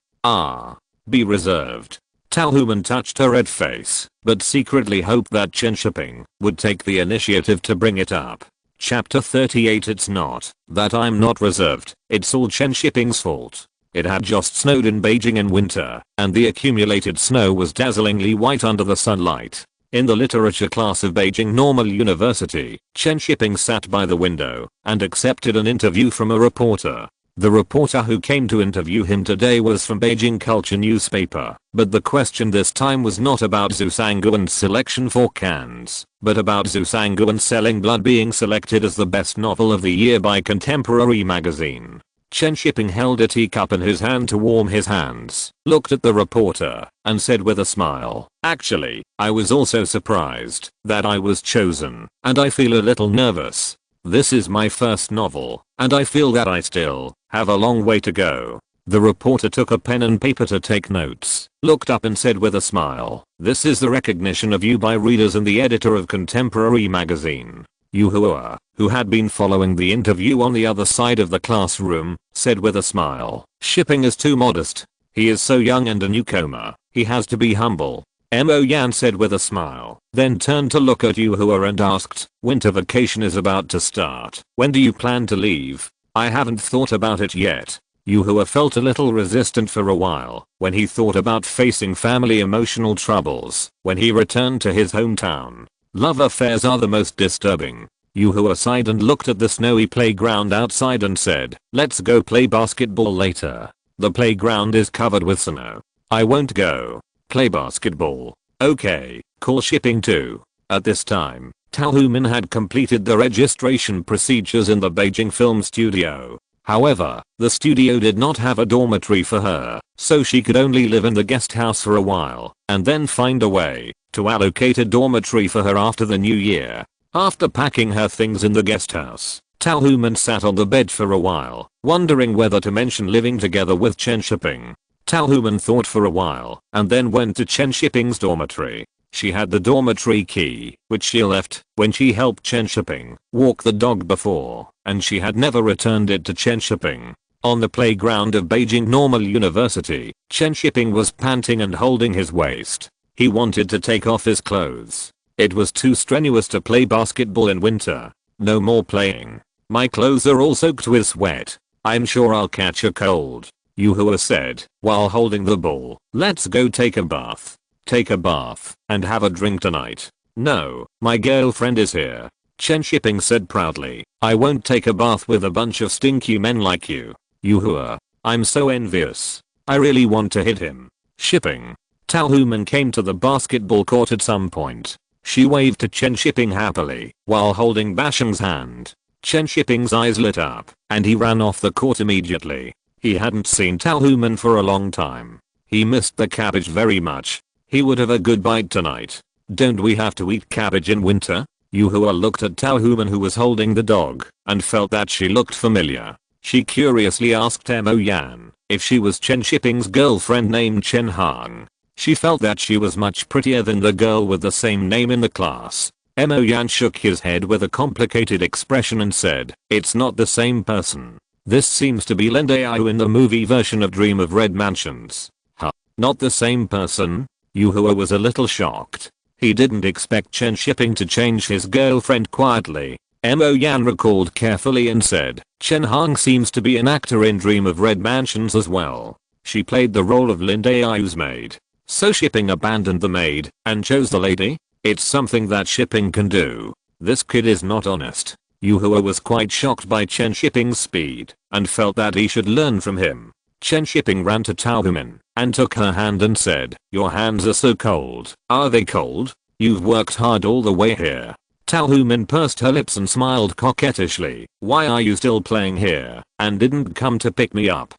Be reserved. Tao Human touched her red face, but secretly hoped that Chen Shiping would take the initiative to bring it up. Chapter 38. It's not that I'm not reserved, it's all Chen Shiping's fault. It had just snowed in Beijing in winter, and the accumulated snow was dazzlingly white under the sunlight. In the literature class of Beijing Normal University, Chen Shiping sat by the window and accepted an interview from a reporter. The reporter who came to interview him today was from Beijing Culture newspaper, but the question this time was not about Zhu Sangguan's selection for Cannes, but about Zhu Sangguan's Selling Blood being selected as the best novel of the year by Contemporary magazine. Chen Shiping held a teacup in his hand to warm his hands, looked at the reporter, and said with a smile, "Actually, I was also surprised that I was chosen, and I feel a little nervous. This is my first novel, and I feel that I still have a long way to go." The reporter took a pen and paper to take notes, looked up and said with a smile, "This is the recognition of you by readers and the editor of Contemporary magazine." Yu Hua, who had been following the interview on the other side of the classroom, said with a smile, "Shiping is too modest. He is so young and a newcomer, he has to be humble." Mo Yan said with a smile, then turned to look at Yu Hua and asked, "Winter vacation is about to start. When do you plan to leave?" "I haven't thought about it yet." Yu Hua felt a little resistant for a while when he thought about facing family emotional troubles when he returned to his hometown. Love affairs are the most disturbing. Yu Hua sighed and looked at the snowy playground outside and said, "Let's go play basketball later. The playground is covered with snow." "I won't go." "Play basketball." "Okay, call Shiping too." At this time, Tao Human had completed the registration procedures in the Beijing film studio. However, the studio did not have a dormitory for her, so she could only live in the guest house for a while, and then find a way to allocate a dormitory for her after the new year. After packing her things in the guest house, Tao Human sat on the bed for a while, wondering whether to mention living together with Chen Shiping. Tao Human thought for a while, and then went to Chen Shiping's dormitory. She had the dormitory key, which she left when she helped Chen Shiping walk the dog before, and she had never returned it to Chen Shiping. On the playground of Beijing Normal University, Chen Shiping was panting and holding his waist. He wanted to take off his clothes. It was too strenuous to play basketball in winter. "No more playing. My clothes are all soaked with sweat. I'm sure I'll catch a cold," Yu Hua said while holding the ball. "Let's go take a bath." "Take a bath and have a drink tonight?" "No, my girlfriend is here," Chen Shiping said proudly. "I won't take a bath with a bunch of stinky men like you." "Yu Hua, I'm so envious. I really want to hit him." "Shiping." Tao Human came to the basketball court at some point. She waved to Chen Shiping happily while holding Basheng's hand. Chen Shiping's eyes lit up, and he ran off the court immediately. He hadn't seen Tao Human for a long time. He missed the cabbage very much. He would have a good bite tonight. "Don't we have to eat cabbage in winter?" Yu Hua looked at Tao Human, who was holding the dog, and felt that she looked familiar. She curiously asked Mo Yan if she was Chen Shiping's girlfriend named Chen Hang. She felt that she was much prettier than the girl with the same name in the class. Mo Yan shook his head with a complicated expression and said, "It's not the same person. This seems to be Lin Dayao in the movie version of Dream of Red Mansions." Huh? Not the same person? Yuhua was a little shocked. He didn't expect Chen Shiping to change his girlfriend quietly. Mo Yan recalled carefully and said, "Chen Hong seems to be an actor in Dream of Red Mansions as well. She played the role of Lin Dayao's maid. So Shiping abandoned the maid and chose the lady? It's something that Shiping can do. This kid is not honest." Yuhua was quite shocked by Chen Shiping's speed and felt that he should learn from him. Chen Shiping ran to Tao Human and took her hand and said, "Your hands are so cold." "Are they cold? You've worked hard all the way here." Tao Human pursed her lips and smiled coquettishly. "Why are you still playing here and didn't come to pick me up?"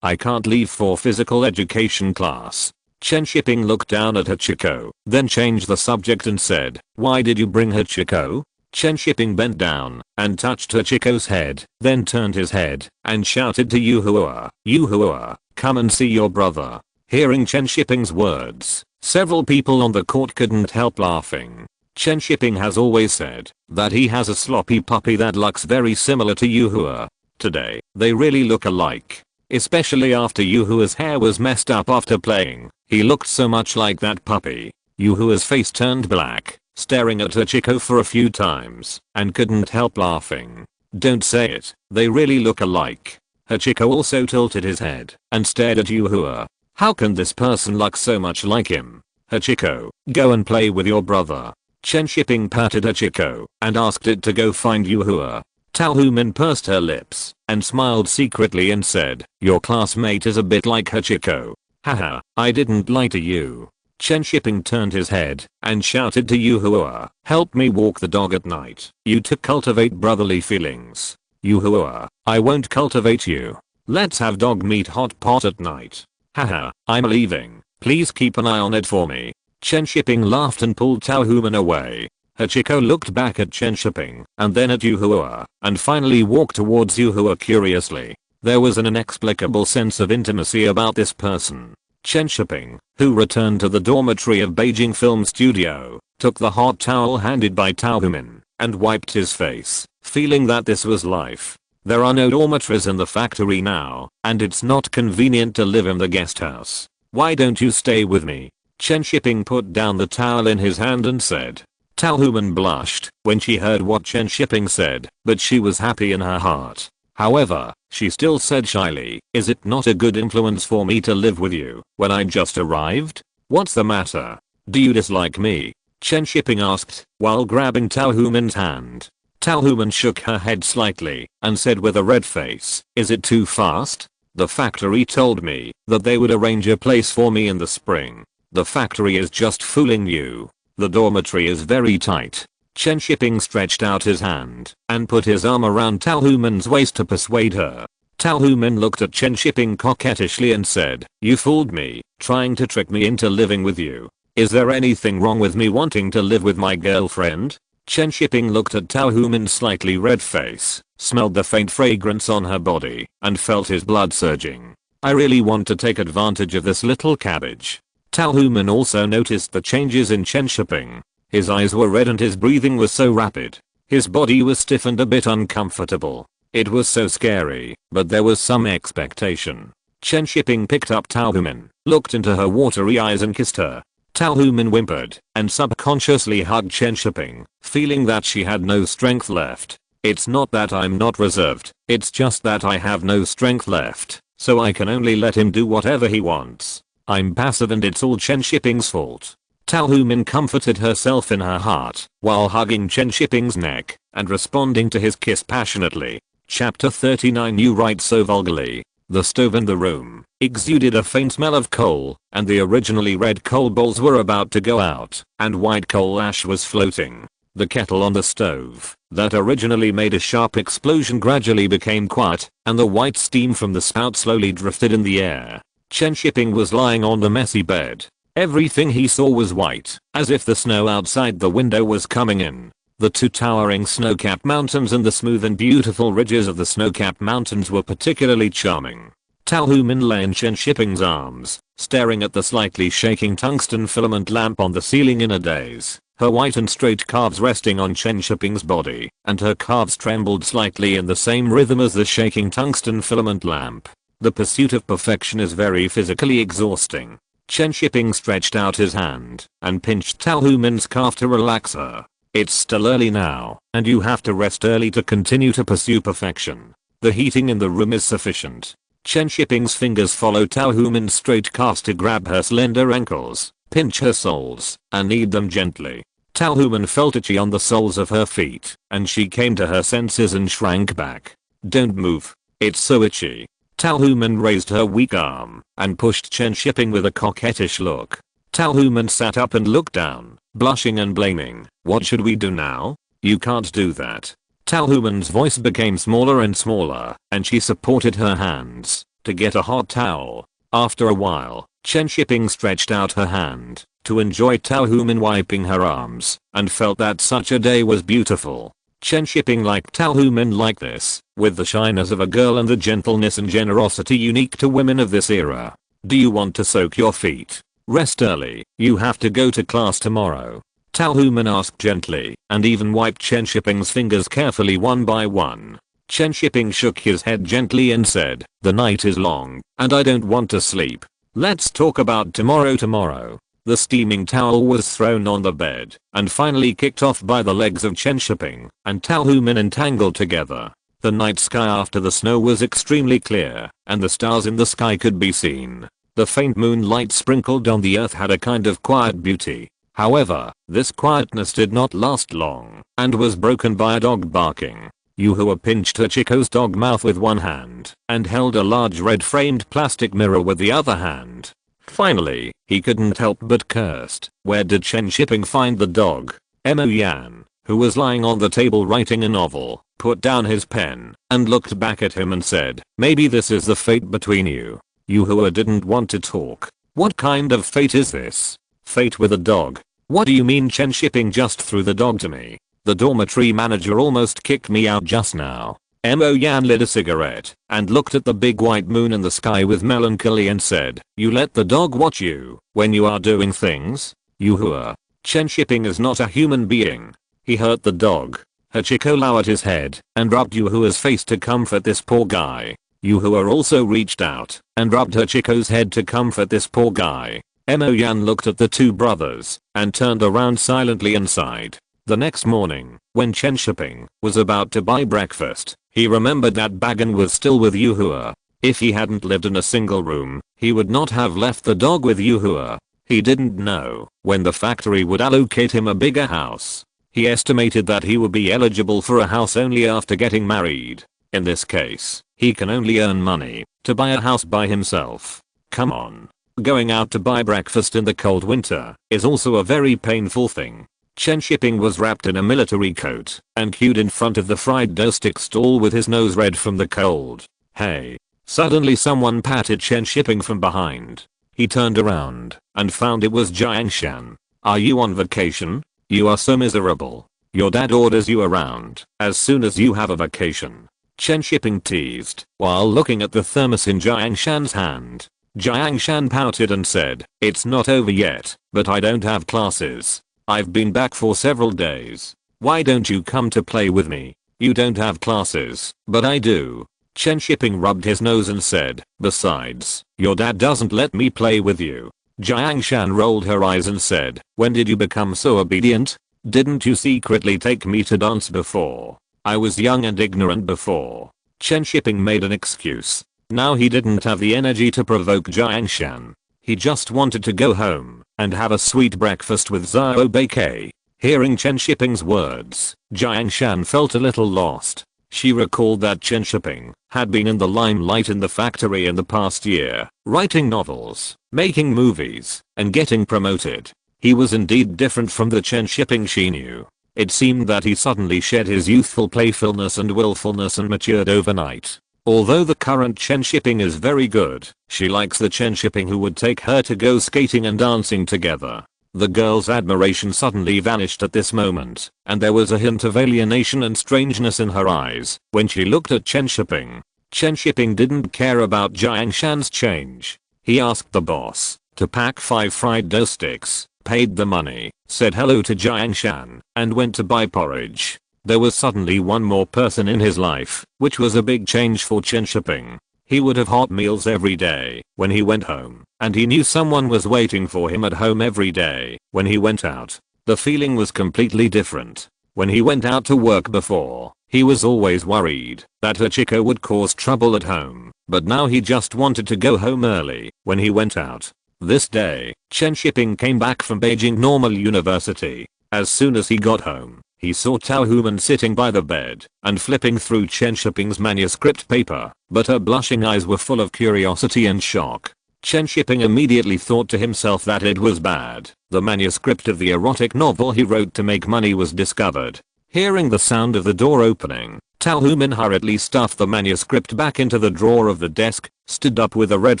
I can't leave for physical education class." Chen Shiping looked down at Hachiko, then changed the subject and said, "Why did you bring Hachiko?" Chen Shiping bent down and touched Hachiko's head, then turned his head and shouted to Yuhua, "Yuhua, come and see your brother." Hearing Chen Shiping's words, several people on the court couldn't help laughing. Chen Shiping has always said that he has a sloppy puppy that looks very similar to Yuhua. Today, they really look alike. Especially after Yuhua's hair was messed up after playing. He looked so much like that puppy. Yuhua's face turned black, staring at Hachiko for a few times, and couldn't help laughing. "Don't say it, they really look alike." Hachiko also tilted his head and stared at Yuhua. "How can this person look so much like him?" "Hachiko, go and play with your brother." Chen Shiping patted Hachiko and asked it to go find Yuhua. Tao Human pursed her lips and smiled secretly and said, "Your classmate is a bit like Hachiko." "Haha, I didn't lie to you." Chen Shiping turned his head and shouted to Yuhua, "Help me walk the dog at night. You to cultivate brotherly feelings." "Yuhua, I won't cultivate you. Let's have dog meat hot pot at night." "Haha, I'm leaving. Please keep an eye on it for me." Chen Shiping laughed and pulled Tao Human away. Hachiko looked back at Chen Shiping and then at Yuhua and finally walked towards Yuhua curiously. There was an inexplicable sense of intimacy about this person. Chen Shiping, who returned to the dormitory of Beijing Film Studio, took the hot towel handed by Tao Human and wiped his face, feeling that this was life. There are no dormitories in the factory now, and it's not convenient to live in the guest house. "Why don't you stay with me?" Chen Shiping put down the towel in his hand and said. Tao Human blushed when she heard what Chen Shiping said, but she was happy in her heart. However, she still said shyly, "Is it not a good influence for me to live with you when I just arrived? What's the matter? Do you dislike me?" Chen Shiping asked while grabbing Tao Human's hand. Tao Human shook her head slightly and said with a red face, "Is it too fast? The factory told me that they would arrange a place for me in the spring. The factory is just fooling you. The dormitory is very tight." Chen Shiping stretched out his hand and put his arm around Tao Human's waist to persuade her. Tao Human looked at Chen Shiping coquettishly and said, "You fooled me, trying to trick me into living with you. Is there anything wrong with me wanting to live with my girlfriend?" Chen Shiping looked at Tao Human's slightly red face, smelled the faint fragrance on her body, and felt his blood surging. "I really want to take advantage of this little cabbage." Tao Human also noticed the changes in Chen Shiping. His eyes were red and his breathing was so rapid. His body was stiff and a bit uncomfortable. It was so scary, but there was some expectation. Chen Shiping picked up Tao Human, looked into her watery eyes and kissed her. Tao Human whimpered and subconsciously hugged Chen Shiping, feeling that she had no strength left. "It's not that I'm not reserved, it's just that I have no strength left, so I can only let him do whatever he wants. I'm passive and it's all Chen Shiping's fault." Tao Human comforted herself in her heart while hugging Chen Shiping's neck and responding to his kiss passionately. Chapter 39. You write so vulgarly. The stove in the room exuded a faint smell of coal, and the originally red coal balls were about to go out, and white coal ash was floating. The kettle on the stove that originally made a sharp explosion gradually became quiet, and the white steam from the spout slowly drifted in the air. Chen Shiping was lying on the messy bed. Everything he saw was white, as if the snow outside the window was coming in. The two towering snow-capped mountains and the smooth and beautiful ridges of the snow-capped mountains were particularly charming. Tao Human lay in Chen Shiping's arms, staring at the slightly shaking tungsten filament lamp on the ceiling in a daze. her white and straight calves resting on Chen Shiping's body, and her calves trembled slightly in the same rhythm as the shaking tungsten filament lamp. The pursuit of perfection is very physically exhausting. Chen Shiping stretched out his hand and pinched Tao Humin's calf to relax her. It's still early now, and you have to rest early to continue to pursue perfection. The heating in the room is sufficient. Chen Shiping's fingers follow Tao Humin's straight calves to grab her slender ankles, pinch her soles, and knead them gently. Tao Humin felt itchy on the soles of her feet, and she came to her senses and shrank back. Don't move. It's so itchy. Tao Humin raised her weak arm and pushed Chen Shiping with a coquettish look. Tao Humin sat up and looked down, blushing and blaming. What should we do now? You can't do that. Tao Humin's voice became smaller and smaller, and she supported her hands to get a hot towel. After a while, Chen Shiping stretched out her hand to enjoy Tao Humin wiping her arms, and felt that such a day was beautiful. Chen Shiping liked Tao Humin like this, with the shyness of a girl and the gentleness and generosity unique to women of this era. Do you want to soak your feet? Rest early, you have to go to class tomorrow. Tao Humin asked gently, and even wiped Chen Shiping's fingers carefully one by one. Chen Shiping shook his head gently and said, the night is long, and I don't want to sleep. Let's talk about tomorrow. The steaming towel was thrown on the bed, and finally kicked off by the legs of Chen Shiping and Tao Humin entangled together. The night sky after the snow was extremely clear, and the stars in the sky could be seen. The faint moonlight sprinkled on the earth had a kind of quiet beauty. However, this quietness did not last long, and was broken by a dog barking. Yuhua pinched Hachiko's dog mouth with one hand, and held a large red-framed plastic mirror with the other hand. Finally, he couldn't help but cursed. Where did Chen Shiping find the dog? Mo Yan, who was lying on the table writing a novel, put down his pen, and looked back at him and said, maybe this is the fate between you. Yuhua didn't want to talk. What kind of fate is this? Fate with a dog? What do you mean? Chen Shiping just threw the dog to me. The dormitory manager almost kicked me out just now. Mo Yan lit a cigarette and looked at the big white moon in the sky with melancholy and said, you let the dog watch you when you are doing things? Yuhua. Chen Shiping is not a human being. He hurt the dog. Hachiko lowered his head and rubbed Yuhua's face to comfort this poor guy. Yuhua also reached out and rubbed Hachiko's head to comfort this poor guy. Mo Yan looked at the two brothers and turned around silently and sighed. The next morning, when Chen Shiping was about to buy breakfast, he remembered that Bagan was still with Yuhua. If he hadn't lived in a single room, he would not have left the dog with Yuhua. He didn't know when the factory would allocate him a bigger house. He estimated that he would be eligible for a house only after getting married. In this case, he can only earn money to buy a house by himself. Come on. Going out to buy breakfast in the cold winter is also a very painful thing. Chen Shiping was wrapped in a military coat and queued in front of the fried dough stick stall with his nose red from the cold. Hey. Suddenly someone patted Chen Shiping from behind. He turned around and found it was Jiangshan. Are you on vacation? You are so miserable. Your dad orders you around as soon as you have a vacation. Chen Shiping teased while looking at the thermos in Jiangshan's hand. Jiangshan pouted and said, it's not over yet, but I don't have classes. I've been back for several days. Why don't you come to play with me? You don't have classes, but I do. Chen Shiping rubbed his nose and said, besides, your dad doesn't let me play with you. Jiangshan rolled her eyes and said, when did you become so obedient? Didn't you secretly take me to dance before? I was young and ignorant before. Chen Shiping made an excuse. Now he didn't have the energy to provoke Jiangshan. He just wanted to go home and have a sweet breakfast with Zhao Beike. Hearing Chen Shiping's words, Jiangshan felt a little lost. She recalled that Chen Shiping had been in the limelight in the factory in the past year, writing novels, making movies, and getting promoted. He was indeed different from the Chen Shiping she knew. It seemed that he suddenly shed his youthful playfulness and willfulness and matured overnight. Although the current Chen Shiping is very good, she likes the Chen Shiping who would take her to go skating and dancing together. The girl's admiration suddenly vanished at this moment, and there was a hint of alienation and strangeness in her eyes when she looked at Chen Shiping. Chen Shiping didn't care about Jiangshan's change. He asked the boss to pack 5 fried dough sticks, paid the money, said hello to Jiang Shan, and went to buy porridge. There was suddenly one more person in his life, which was a big change for Chen Shiping. He would have hot meals every day when he went home, and he knew someone was waiting for him at home every day when he went out. The feeling was completely different. When he went out to work before, he was always worried that Hachiko would cause trouble at home, but now he just wanted to go home early when he went out. This day, Chen Shiping came back from Beijing Normal University. As soon as he got home, he saw Tao Human sitting by the bed and flipping through Chen Shiping's manuscript paper, but her blushing eyes were full of curiosity and shock. Chen Shiping immediately thought to himself that it was bad. The manuscript of the erotic novel he wrote to make money was discovered. Hearing the sound of the door opening, Tao Human hurriedly stuffed the manuscript back into the drawer of the desk, stood up with a red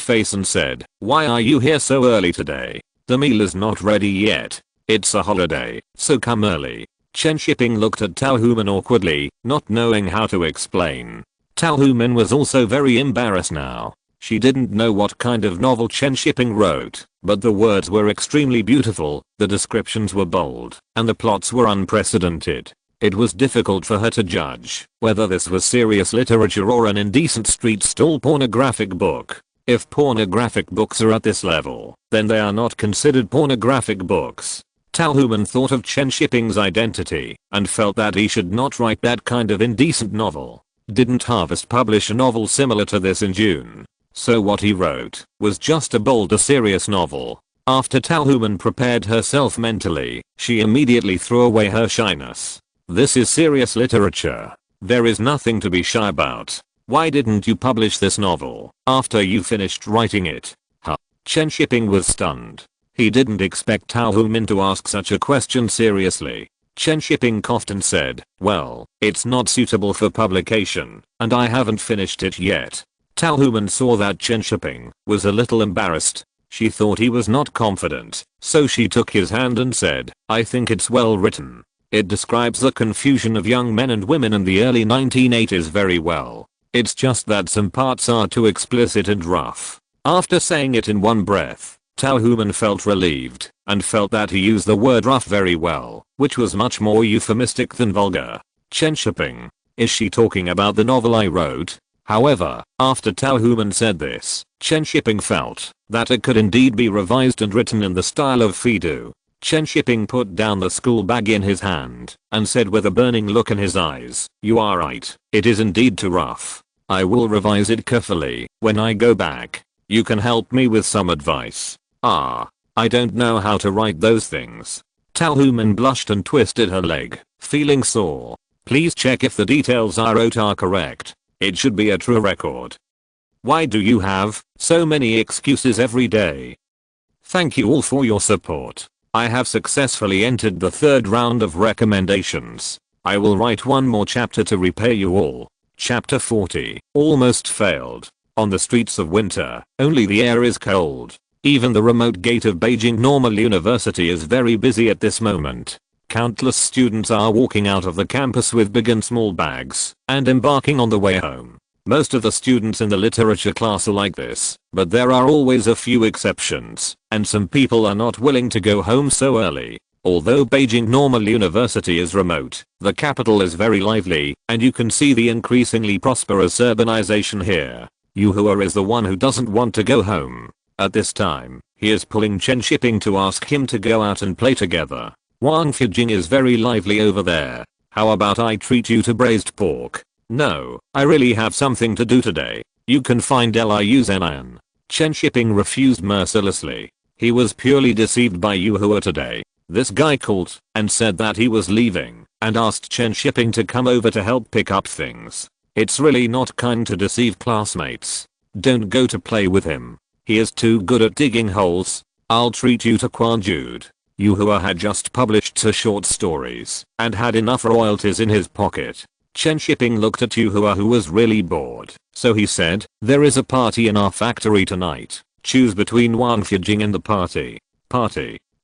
face and said, "Why are you here so early today? The meal is not ready yet. It's a holiday, so come early." Chen Shiping looked at Tao Human awkwardly, not knowing how to explain. Tao Human was also very embarrassed now. She didn't know what kind of novel Chen Shiping wrote, but the words were extremely beautiful, the descriptions were bold, and the plots were unprecedented. It was difficult for her to judge whether this was serious literature or an indecent street stall pornographic book. If pornographic books are at this level, then they are not considered pornographic books. Tao Human thought of Chen Shiping's identity and felt that he should not write that kind of indecent novel. Didn't Harvest publish a novel similar to this in June? So what he wrote was just a bolder serious novel. After Tao Human prepared herself mentally, she immediately threw away her shyness. This is serious literature. There is nothing to be shy about. Why didn't you publish this novel after you finished writing it? Huh? Chen Shiping was stunned. He didn't expect Tao Human to ask such a question seriously. Chen Shiping coughed and said, "Well, it's not suitable for publication, and I haven't finished it yet." Tao Human saw that Chen Shiping was a little embarrassed. She thought he was not confident, so she took his hand and said, "I think it's well written. It describes the confusion of young men and women in the early 1980s very well. It's just that some parts are too explicit and rough." After saying it in one breath, Tao Human felt relieved and felt that he used the word rough very well, which was much more euphemistic than vulgar. Chen Shiping, is she talking about the novel I wrote? However, after Tao Human said this, Chen Shiping felt that it could indeed be revised and written in the style of Fidu. Chen Shiping put down the school bag in his hand and said with a burning look in his eyes, "You are right, it is indeed too rough. I will revise it carefully when I go back. You can help me with some advice." I don't know how to write those things." Tao Human blushed and twisted her leg, feeling sore. "Please check if the details I wrote are correct. It should be a true record." Why do you have so many excuses every day? Thank you all for your support. I have successfully entered the third round of recommendations. I will write one more chapter to repay you all. Chapter 40, almost failed. On the streets of winter, only the air is cold. Even the remote gate of Beijing Normal University is very busy at this moment. Countless students are walking out of the campus with big and small bags and embarking on the way home. Most of the students in the literature class are like this, but there are always a few exceptions, and some people are not willing to go home so early. Although Beijing Normal University is remote, the capital is very lively, and you can see the increasingly prosperous urbanization here. Yuhua is the one who doesn't want to go home. At this time, he is pulling Chen Shiping to ask him to go out and play together. Wang Fujing is very lively over there. How about I treat you to braised pork? No, I really have something to do today. You can find Liu Zenan. Chen Shiping refused mercilessly. He was purely deceived by Yuhua today. This guy called and said that he was leaving and asked Chen Shiping to come over to help pick up things. It's really not kind to deceive classmates. Don't go to play with him. He is too good at digging holes. I'll treat you to Quan Jude. Yuhua had just published 2 short stories and had enough royalties in his pocket. Chen Shiping looked at Yuhua, who was really bored, so he said, "There is a party in our factory tonight. Choose between Wang Fujing and the party."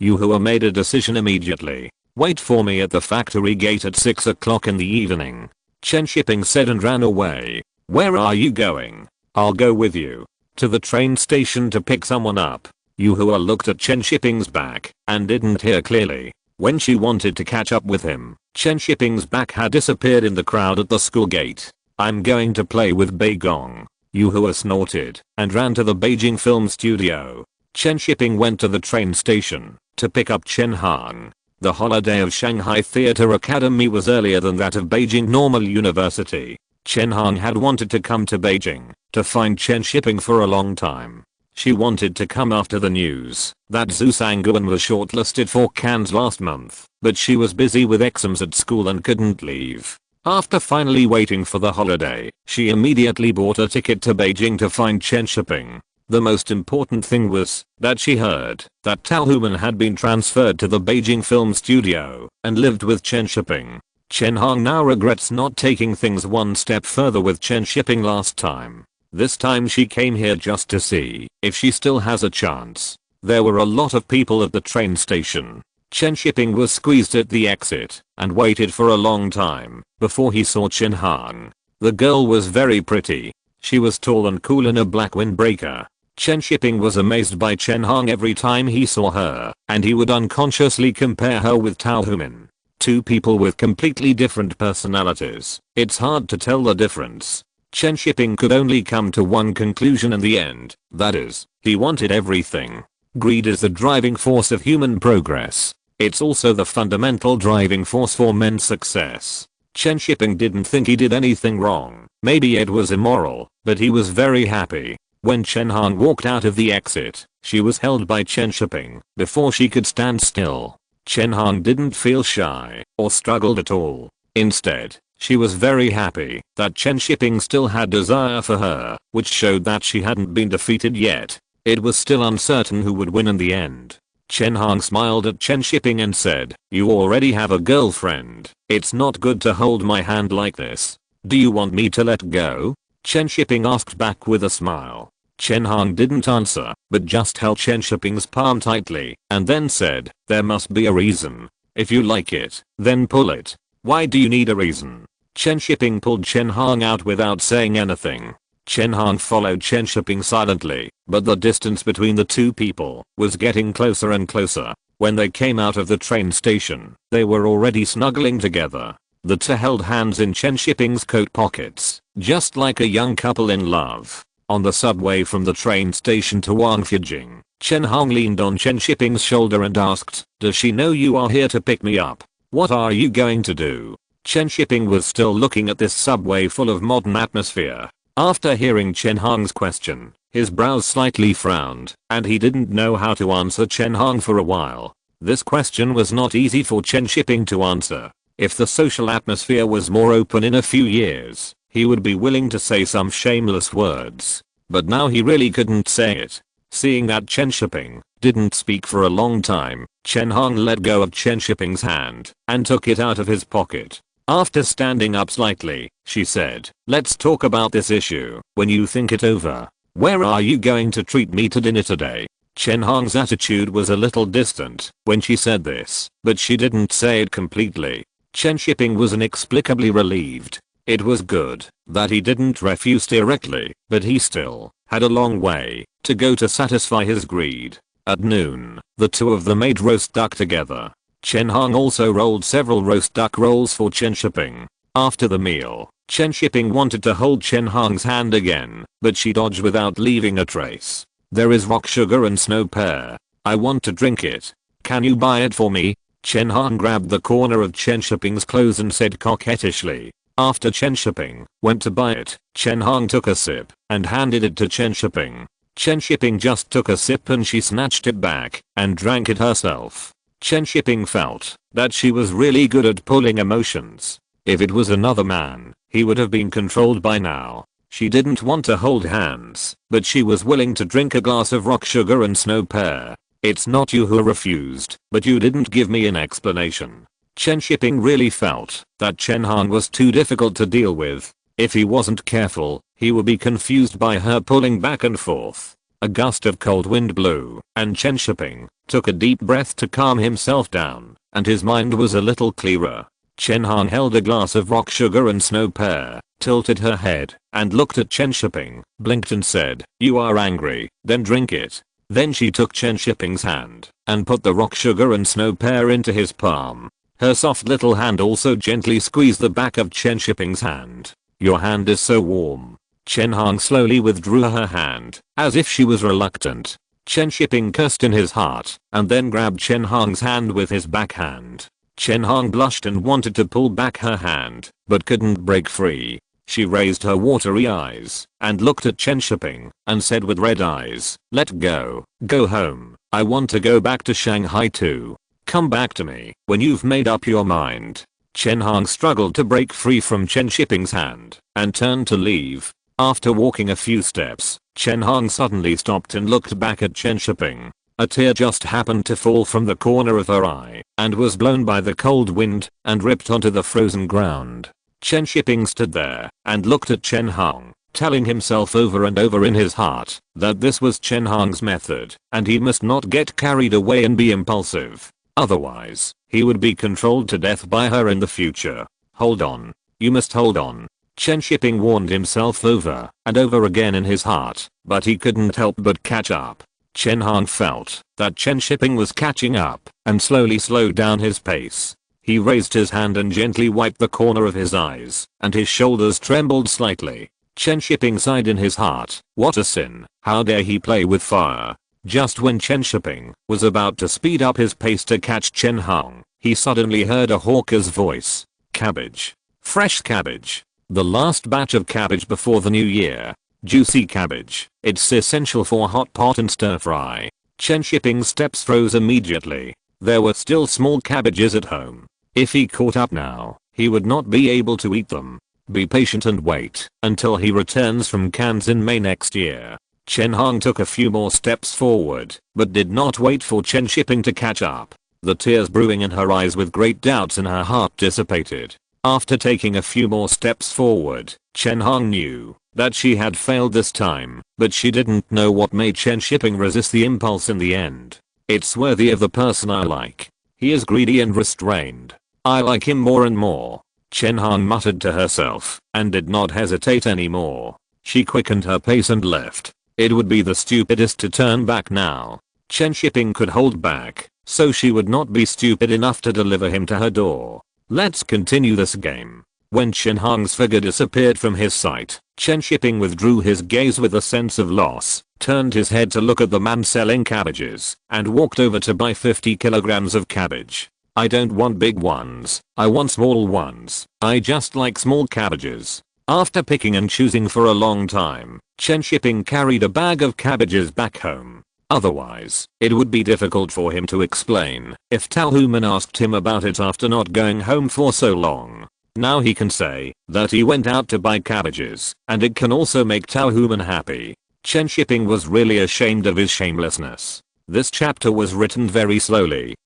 Yuhua made a decision immediately. "Wait for me at the factory gate at 6 o'clock in the evening." Chen Shiping said and ran away. "Where are you going?" "I'll go with you. To the train station to pick someone up." Yuhua looked at Chen Shiping's back and didn't hear clearly. When she wanted to catch up with him, Chen Shiping's back had disappeared in the crowd at the school gate. I'm going to play with Beigong. Yuhua snorted and ran to the Beijing film studio. Chen Shiping went to the train station to pick up Chen Hang. The holiday of Shanghai Theatre Academy was earlier than that of Beijing Normal University. Chen Hang had wanted to come to Beijing to find Chen Shiping for a long time. She wanted to come after the news that Zhu Sangguan was shortlisted for Cannes last month, but she was busy with exams at school and couldn't leave. After finally waiting for the holiday, she immediately bought a ticket to Beijing to find Chen Shiping. The most important thing was that she heard that Tao Human had been transferred to the Beijing film studio and lived with Chen Shiping. Chen Hang now regrets not taking things one step further with Chen Shiping last time. This time she came here just to see if she still has a chance. There were a lot of people at the train station. Chen Shiping was squeezed at the exit and waited for a long time before he saw Chen Hang. The girl was very pretty. She was tall and cool in a black windbreaker. Chen Shiping was amazed by Chen Hang every time he saw her, and he would unconsciously compare her with Tao Human. Two people with completely different personalities. It's hard to tell the difference. Chen Shiping could only come to one conclusion in the end, that is, he wanted everything. Greed is the driving force of human progress. It's also the fundamental driving force for men's success. Chen Shiping didn't think he did anything wrong. Maybe it was immoral, but he was very happy. When Chen Hang walked out of the exit, she was held by Chen Shiping before she could stand still. Chen Hang didn't feel shy or struggled at all. Instead, she was very happy that Chen Shiping still had desire for her, which showed that she hadn't been defeated yet. It was still uncertain who would win in the end. Chen Hang smiled at Chen Shiping and said, "You already have a girlfriend. It's not good to hold my hand like this. Do you want me to let go?" Chen Shiping asked back with a smile. Chen Hang didn't answer, but just held Chen Shiping's palm tightly and then said, "There must be a reason. If you like it, then pull it. Why do you need a reason?" Chen Shiping pulled Chen Hang out without saying anything. Chen Hang followed Chen Shiping silently, but the distance between the two people was getting closer and closer. When they came out of the train station, they were already snuggling together. The two held hands in Chen Shiping's coat pockets, just like a young couple in love. On the subway from the train station to Wangfujing, Chen Hang leaned on Chen Shiping's shoulder and asked, "Does she know you are here to pick me up? What are you going to do?" Chen Shiping was still looking at this subway full of modern atmosphere. After hearing Chen Hang's question, his brows slightly frowned, and he didn't know how to answer Chen Hang for a while. This question was not easy for Chen Shiping to answer. If the social atmosphere was more open in a few years, he would be willing to say some shameless words. But now he really couldn't say it. Seeing that Chen Shiping didn't speak for a long time, Chen Hang let go of Chen Shiping's hand and took it out of his pocket. After standing up slightly, she said, "Let's talk about this issue when you think it over. Where are you going to treat me to dinner today?" Chen Hang's attitude was a little distant when she said this, but she didn't say it completely. Chen Shiping was inexplicably relieved. It was good that he didn't refuse directly, but he still had a long way to go to satisfy his greed. At noon, the two of them ate roast duck together. Chen Hang also rolled several roast duck rolls for Chen Shiping. After the meal, Chen Shiping wanted to hold Chen Hang's hand again, but she dodged without leaving a trace. "There is rock sugar and snow pear. I want to drink it. Can you buy it for me?" Chen Hang grabbed the corner of Chen Shiping's clothes and said coquettishly. After Chen Shiping went to buy it, Chen Hang took a sip and handed it to Chen Shiping. Chen Shiping just took a sip and she snatched it back and drank it herself. Chen Shiping felt that she was really good at pulling emotions. If it was another man, he would have been controlled by now. She didn't want to hold hands, but she was willing to drink a glass of rock sugar and snow pear. "It's not you who refused, but you didn't give me an explanation." Chen Shiping really felt that Chen Hang was too difficult to deal with. If he wasn't careful, he would be confused by her pulling back and forth. A gust of cold wind blew, and Chen Shiping took a deep breath to calm himself down, and his mind was a little clearer. Chen Hang held a glass of rock sugar and snow pear, tilted her head, and looked at Chen Shiping, blinked and said, "You are angry, then drink it." Then she took Chen Shiping's hand and put the rock sugar and snow pear into his palm. Her soft little hand also gently squeezed the back of Chen Shiping's hand. "Your hand is so warm." Chen Hong slowly withdrew her hand, as if she was reluctant. Chen Shiping cursed in his heart, and then grabbed Chen Hong's hand with his backhand. Chen Hong blushed and wanted to pull back her hand, but couldn't break free. She raised her watery eyes, and looked at Chen Shiping, and said with red eyes, "Let go. Go home. I want to go back to Shanghai too. Come back to me when you've made up your mind." Chen Hong struggled to break free from Chen Shiping's hand, and turned to leave. After walking a few steps, Chen Hong suddenly stopped and looked back at Chen Shiping. A tear just happened to fall from the corner of her eye, and was blown by the cold wind, and ripped onto the frozen ground. Chen Shiping stood there, and looked at Chen Hong, telling himself over and over in his heart, that this was Chen Hong's method, and he must not get carried away and be impulsive. Otherwise, he would be controlled to death by her in the future. "Hold on. You must hold on." Chen Shiping warned himself over and over again in his heart, but he couldn't help but catch up. Chen Hong felt that Chen Shiping was catching up, and slowly slowed down his pace. He raised his hand and gently wiped the corner of his eyes, and his shoulders trembled slightly. Chen Shiping sighed in his heart. What a sin. How dare he play with fire. Just when Chen Shiping was about to speed up his pace to catch Chen Hong, he suddenly heard a hawker's voice. "Cabbage. Fresh cabbage. The last batch of cabbage before the new year. Juicy cabbage. It's essential for hot pot and stir fry." Chen Shiping's steps froze immediately. There were still small cabbages at home. If he caught up now, he would not be able to eat them. Be patient and wait until he returns from Cannes in May next year. Chen Hong took a few more steps forward, but did not wait for Chen Shiping to catch up. The tears brewing in her eyes with great doubts in her heart dissipated. After taking a few more steps forward, Chen Hong knew that she had failed this time, but she didn't know what made Chen Shiping resist the impulse in the end. "It's worthy of the person I like. He is greedy and restrained. I like him more and more," Chen Hong muttered to herself, and did not hesitate anymore. She quickened her pace and left. It would be the stupidest to turn back now. Chen Shiping could hold back, so she would not be stupid enough to deliver him to her door. Let's continue this game. When Chen Hong's figure disappeared from his sight, Chen Shiping withdrew his gaze with a sense of loss, turned his head to look at the man selling cabbages, and walked over to buy 50 kilograms of cabbage. "I don't want big ones. I want small ones. I just like small cabbages." After picking and choosing for a long time, Chen Shiping carried a bag of cabbages back home. Otherwise, it would be difficult for him to explain if Tal Human asked him about it after not going home for so long. Now he can say that he went out to buy cabbages, and it can also make Tal Human happy. Chen Shiping was really ashamed of his shamelessness. This chapter was written very slowly.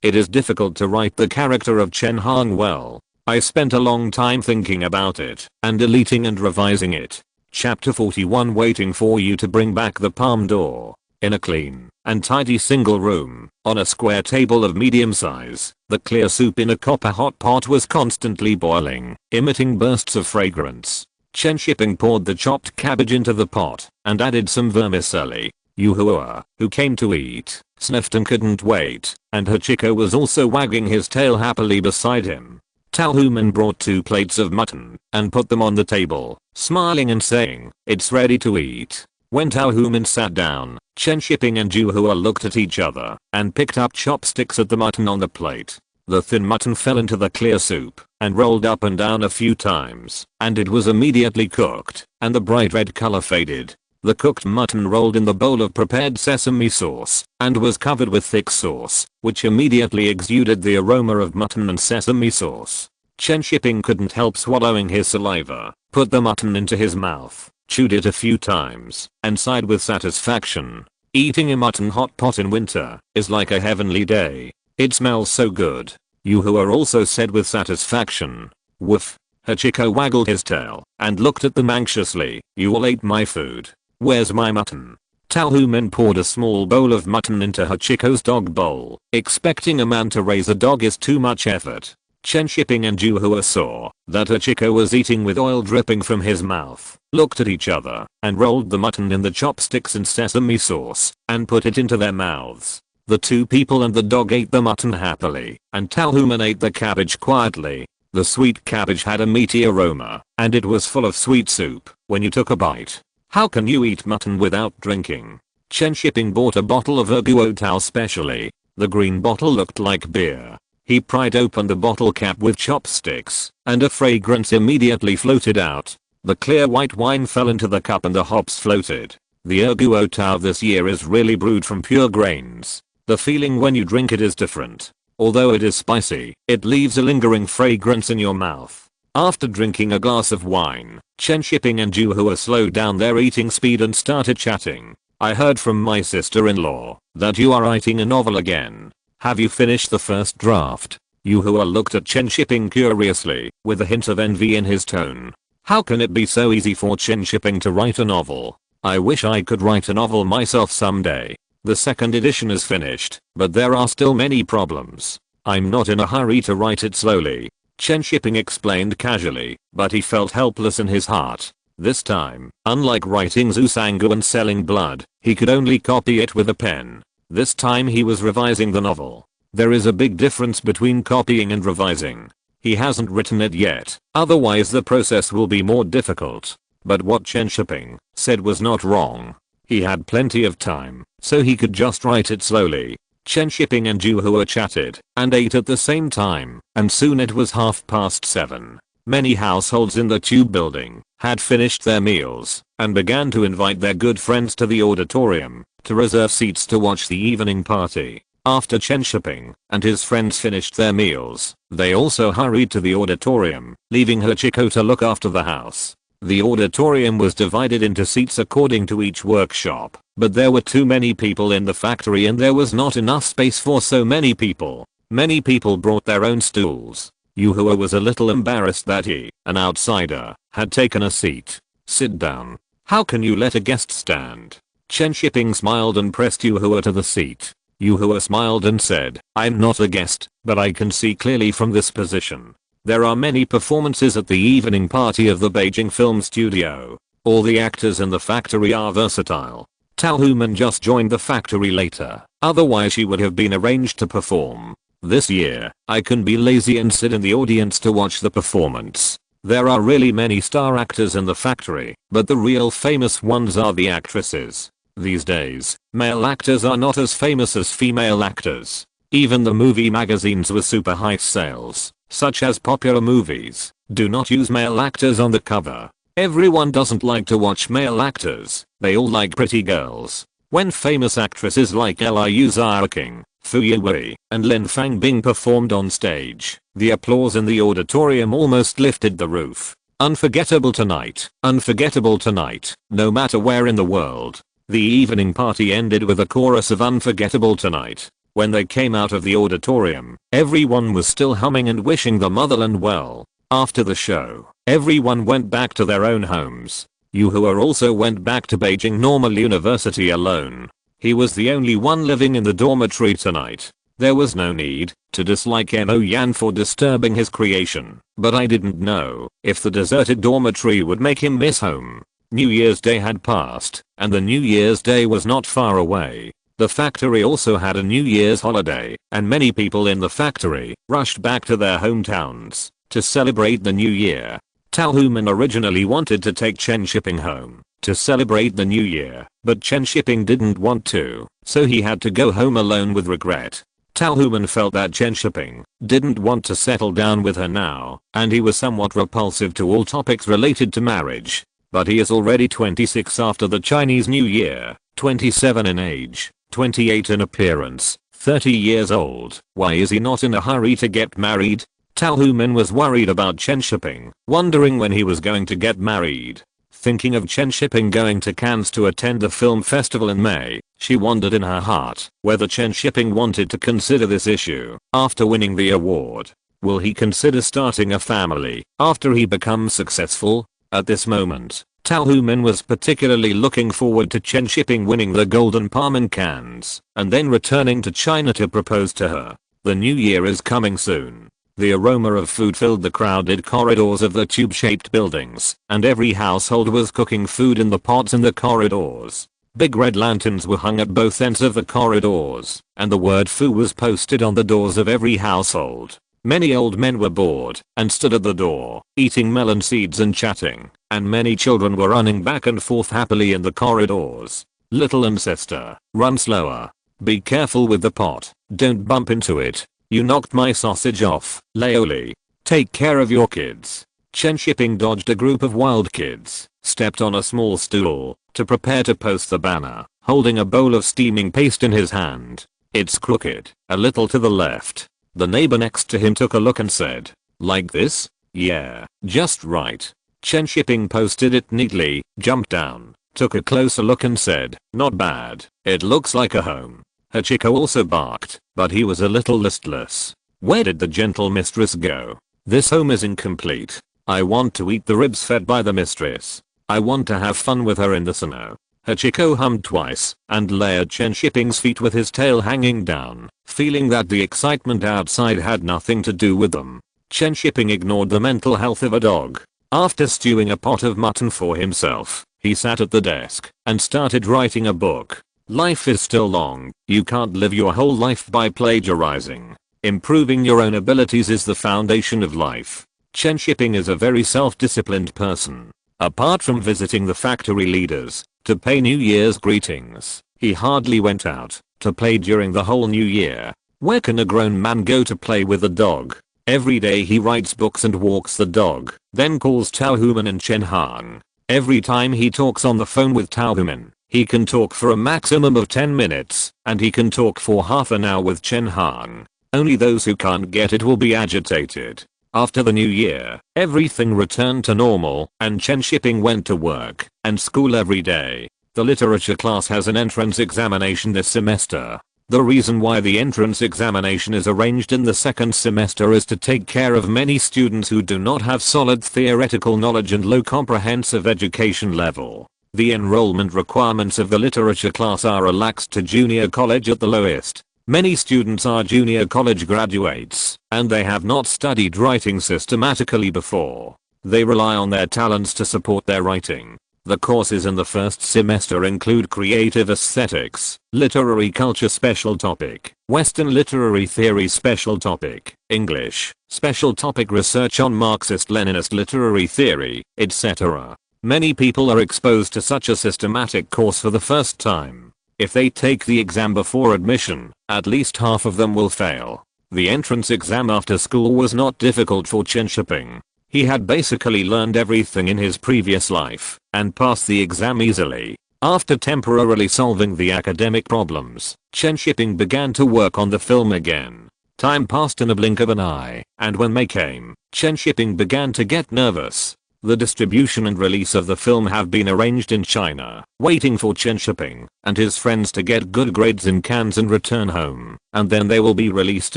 It is difficult to write the character of Chen Hong well. I spent a long time thinking about it, and deleting and revising it. Chapter 41 Waiting for you to bring back the palm door. In a clean and tidy single room, on a square table of medium size, the clear soup in a copper hot pot was constantly boiling, emitting bursts of fragrance. Chen Shiping poured the chopped cabbage into the pot, and added some vermicelli. Yuhua, who came to eat, sniffed and couldn't wait, and Hachiko was also wagging his tail happily beside him. Tal Human brought 2 plates of mutton, and put them on the table, smiling and saying, "It's ready to eat." When Tal Human sat down, Chen Shiping and Yuhua looked at each other, and picked up chopsticks at the mutton on the plate. The thin mutton fell into the clear soup, and rolled up and down a few times, and it was immediately cooked, and the bright red color faded. The cooked mutton rolled in the bowl of prepared sesame sauce, and was covered with thick sauce, which immediately exuded the aroma of mutton and sesame sauce. Chen Shiping couldn't help swallowing his saliva, put the mutton into his mouth, chewed it a few times, and sighed with satisfaction. Eating a mutton hot pot in winter is like a heavenly day. It smells so good. Yuhua also said with satisfaction. Woof. Hachiko waggled his tail and looked at them anxiously. "You all ate my food. Where's my mutton?" Tal Human poured a small bowl of mutton into Hachiko's dog bowl. Expecting a man to raise a dog is too much effort. Chen Shiping and Juhua saw that Hachiko was eating with oil dripping from his mouth, looked at each other, and rolled the mutton in the chopsticks and sesame sauce, and put it into their mouths. The two people and the dog ate the mutton happily, and Talhuman ate the cabbage quietly. The sweet cabbage had a meaty aroma, and it was full of sweet soup when you took a bite. How can you eat mutton without drinking? Chen Shiping bought a bottle of Erguo specially. The green bottle looked like beer. He pried open the bottle cap with chopsticks, and a fragrance immediately floated out. The clear white wine fell into the cup and the hops floated. The Erguo Tao this year is really brewed from pure grains. The feeling when you drink it is different. Although it is spicy, it leaves a lingering fragrance in your mouth. After drinking a glass of wine, Chen Shiping and Juhua slowed down their eating speed and started chatting. I heard from my sister-in-law that you are writing a novel again. Have you finished the first draft? Juhua looked at Chen Shiping curiously, with a hint of envy in his tone. How can it be so easy for Chen Shiping to write a novel? I wish I could write a novel myself someday. The second edition is finished, but there are still many problems. I'm not in a hurry to write it slowly. Chen Shiping explained casually, but he felt helpless in his heart. This time, unlike writing Zusangu and selling blood, he could only copy it with a pen. This time he was revising the novel. There is a big difference between copying and revising. He hasn't written it yet, otherwise the process will be more difficult. But what Chen Shiping said was not wrong. He had plenty of time, so he could just write it slowly. Chen Shiping and Juhua chatted and ate at the same time, and soon it was 7:30. Many households in the tube building had finished their meals and began to invite their good friends to the auditorium to reserve seats to watch the evening party. After Chen Shiping and his friends finished their meals, they also hurried to the auditorium, leaving Hachiko to look after the house. The auditorium was divided into seats according to each workshop, but there were too many people in the factory and there was not enough space for so many people. Many people brought their own stools. Juhua was a little embarrassed that he, an outsider, had taken a seat. Sit down. How can you let a guest stand? Chen Shiping smiled and pressed Juhua to the seat. Juhua smiled and said, I'm not a guest, but I can see clearly from this position. There are many performances at the evening party of the Beijing Film Studio. All the actors in the factory are versatile. Talhuman just joined the factory later, otherwise she would have been arranged to perform. This year, I can be lazy and sit in the audience to watch the performance. There are really many star actors in the factory, but the real famous ones are the actresses. These days, male actors are not as famous as female actors. Even the movie magazines with super high sales, such as popular movies, do not use male actors on the cover. Everyone doesn't like to watch male actors, they all like pretty girls. When famous actresses like Liu Xiaoqing, Fu Yiwei, and Lin Fangbing performed on stage, the applause in the auditorium almost lifted the roof. Unforgettable tonight, no matter where in the world. The evening party ended with a chorus of Unforgettable Tonight. When they came out of the auditorium, everyone was still humming and wishing the motherland well. After the show, everyone went back to their own homes. Juhua also went back to Beijing Normal University alone. He was the only one living in the dormitory tonight. There was no need to dislike Mo Yan for disturbing his creation, but I didn't know if the deserted dormitory would make him miss home. New Year's Day had passed, and the New Year's Day was not far away. The factory also had a New Year's holiday, and many people in the factory rushed back to their hometowns to celebrate the New Year. Talhuman originally wanted to take Chen Shiping home to celebrate the New Year, but Chen Shiping didn't want to, so he had to go home alone with regret. Talhuman felt that Chen Shiping didn't want to settle down with her now, and he was somewhat repulsive to all topics related to marriage. But he is already 26 after the Chinese New Year, 27 in age, 28 in appearance, 30 years old. Why is he not in a hurry to get married? Talhuman was worried about Chen Shiping, wondering when he was going to get married. Thinking of Chen Shiping going to Cannes to attend the film festival in May, she wondered in her heart whether Chen Shiping wanted to consider this issue after winning the award. Will he consider starting a family after he becomes successful? At this moment, Talhuman was particularly looking forward to Chen Shiping winning the Golden Palm in Cannes and then returning to China to propose to her. The new year is coming soon. The aroma of food filled the crowded corridors of the tube-shaped buildings, and every household was cooking food in the pots in the corridors. Big red lanterns were hung at both ends of the corridors, and the word "Fu" was posted on the doors of every household. Many old men were bored and stood at the door, eating melon seeds and chatting, and many children were running back and forth happily in the corridors. "Little ancestor, run slower. Be careful with the pot, don't bump into it. You knocked my sausage off, Laoli. Take care of your kids." Chen Shiping dodged a group of wild kids, stepped on a small stool, to prepare to post the banner, holding a bowl of steaming paste in his hand. "It's crooked, a little to the left." The neighbor next to him took a look and said, "Like this? Yeah, just right." Chen Shiping posted it neatly, jumped down, took a closer look and said, "Not bad, it looks like a home." Hachiko also barked, but he was a little listless. "Where did the gentle mistress go? This home is incomplete. I want to eat the ribs fed by the mistress. I want to have fun with her in the snow." Hachiko hummed twice and lay at Chen Shiping's feet with his tail hanging down, feeling that the excitement outside had nothing to do with them. Chen Shiping ignored the mental health of a dog. After stewing a pot of mutton for himself, he sat at the desk and started writing a book. Life is still long, you can't live your whole life by plagiarizing. Improving your own abilities is the foundation of life. Chen Shiping is a very self-disciplined person. Apart from visiting the factory leaders to pay New Year's greetings, he hardly went out to play during the whole new year. Where can a grown man go to play with a dog? Every day he writes books and walks the dog, then calls Tao Human and Chen Hang. Every time he talks on the phone with Tao Human, he can talk for a maximum of 10 minutes, and he can talk for half an hour with Chen Hang. Only those who can't get it will be agitated. After the new year, everything returned to normal, and Chen Shiping went to work and school every day. The literature class has an entrance examination this semester. The reason why the entrance examination is arranged in the second semester is to take care of many students who do not have solid theoretical knowledge and low comprehensive education level. The enrollment requirements of the literature class are relaxed to junior college at the lowest. Many students are junior college graduates, and they have not studied writing systematically before. They rely on their talents to support their writing. The courses in the first semester include creative aesthetics, literary culture special topic, Western literary theory special topic, English, special topic research on Marxist-Leninist literary theory, etc. Many people are exposed to such a systematic course for the first time. If they take the exam before admission, at least half of them will fail. The entrance exam after school was not difficult for Chen Shiping. He had basically learned everything in his previous life and passed the exam easily. After temporarily solving the academic problems, Chen Shiping began to work on the film again. Time passed in a blink of an eye, and when May came, Chen Shiping began to get nervous. The distribution and release of the film have been arranged in China, waiting for Chen Shiping and his friends to get good grades in Cannes and return home, and then they will be released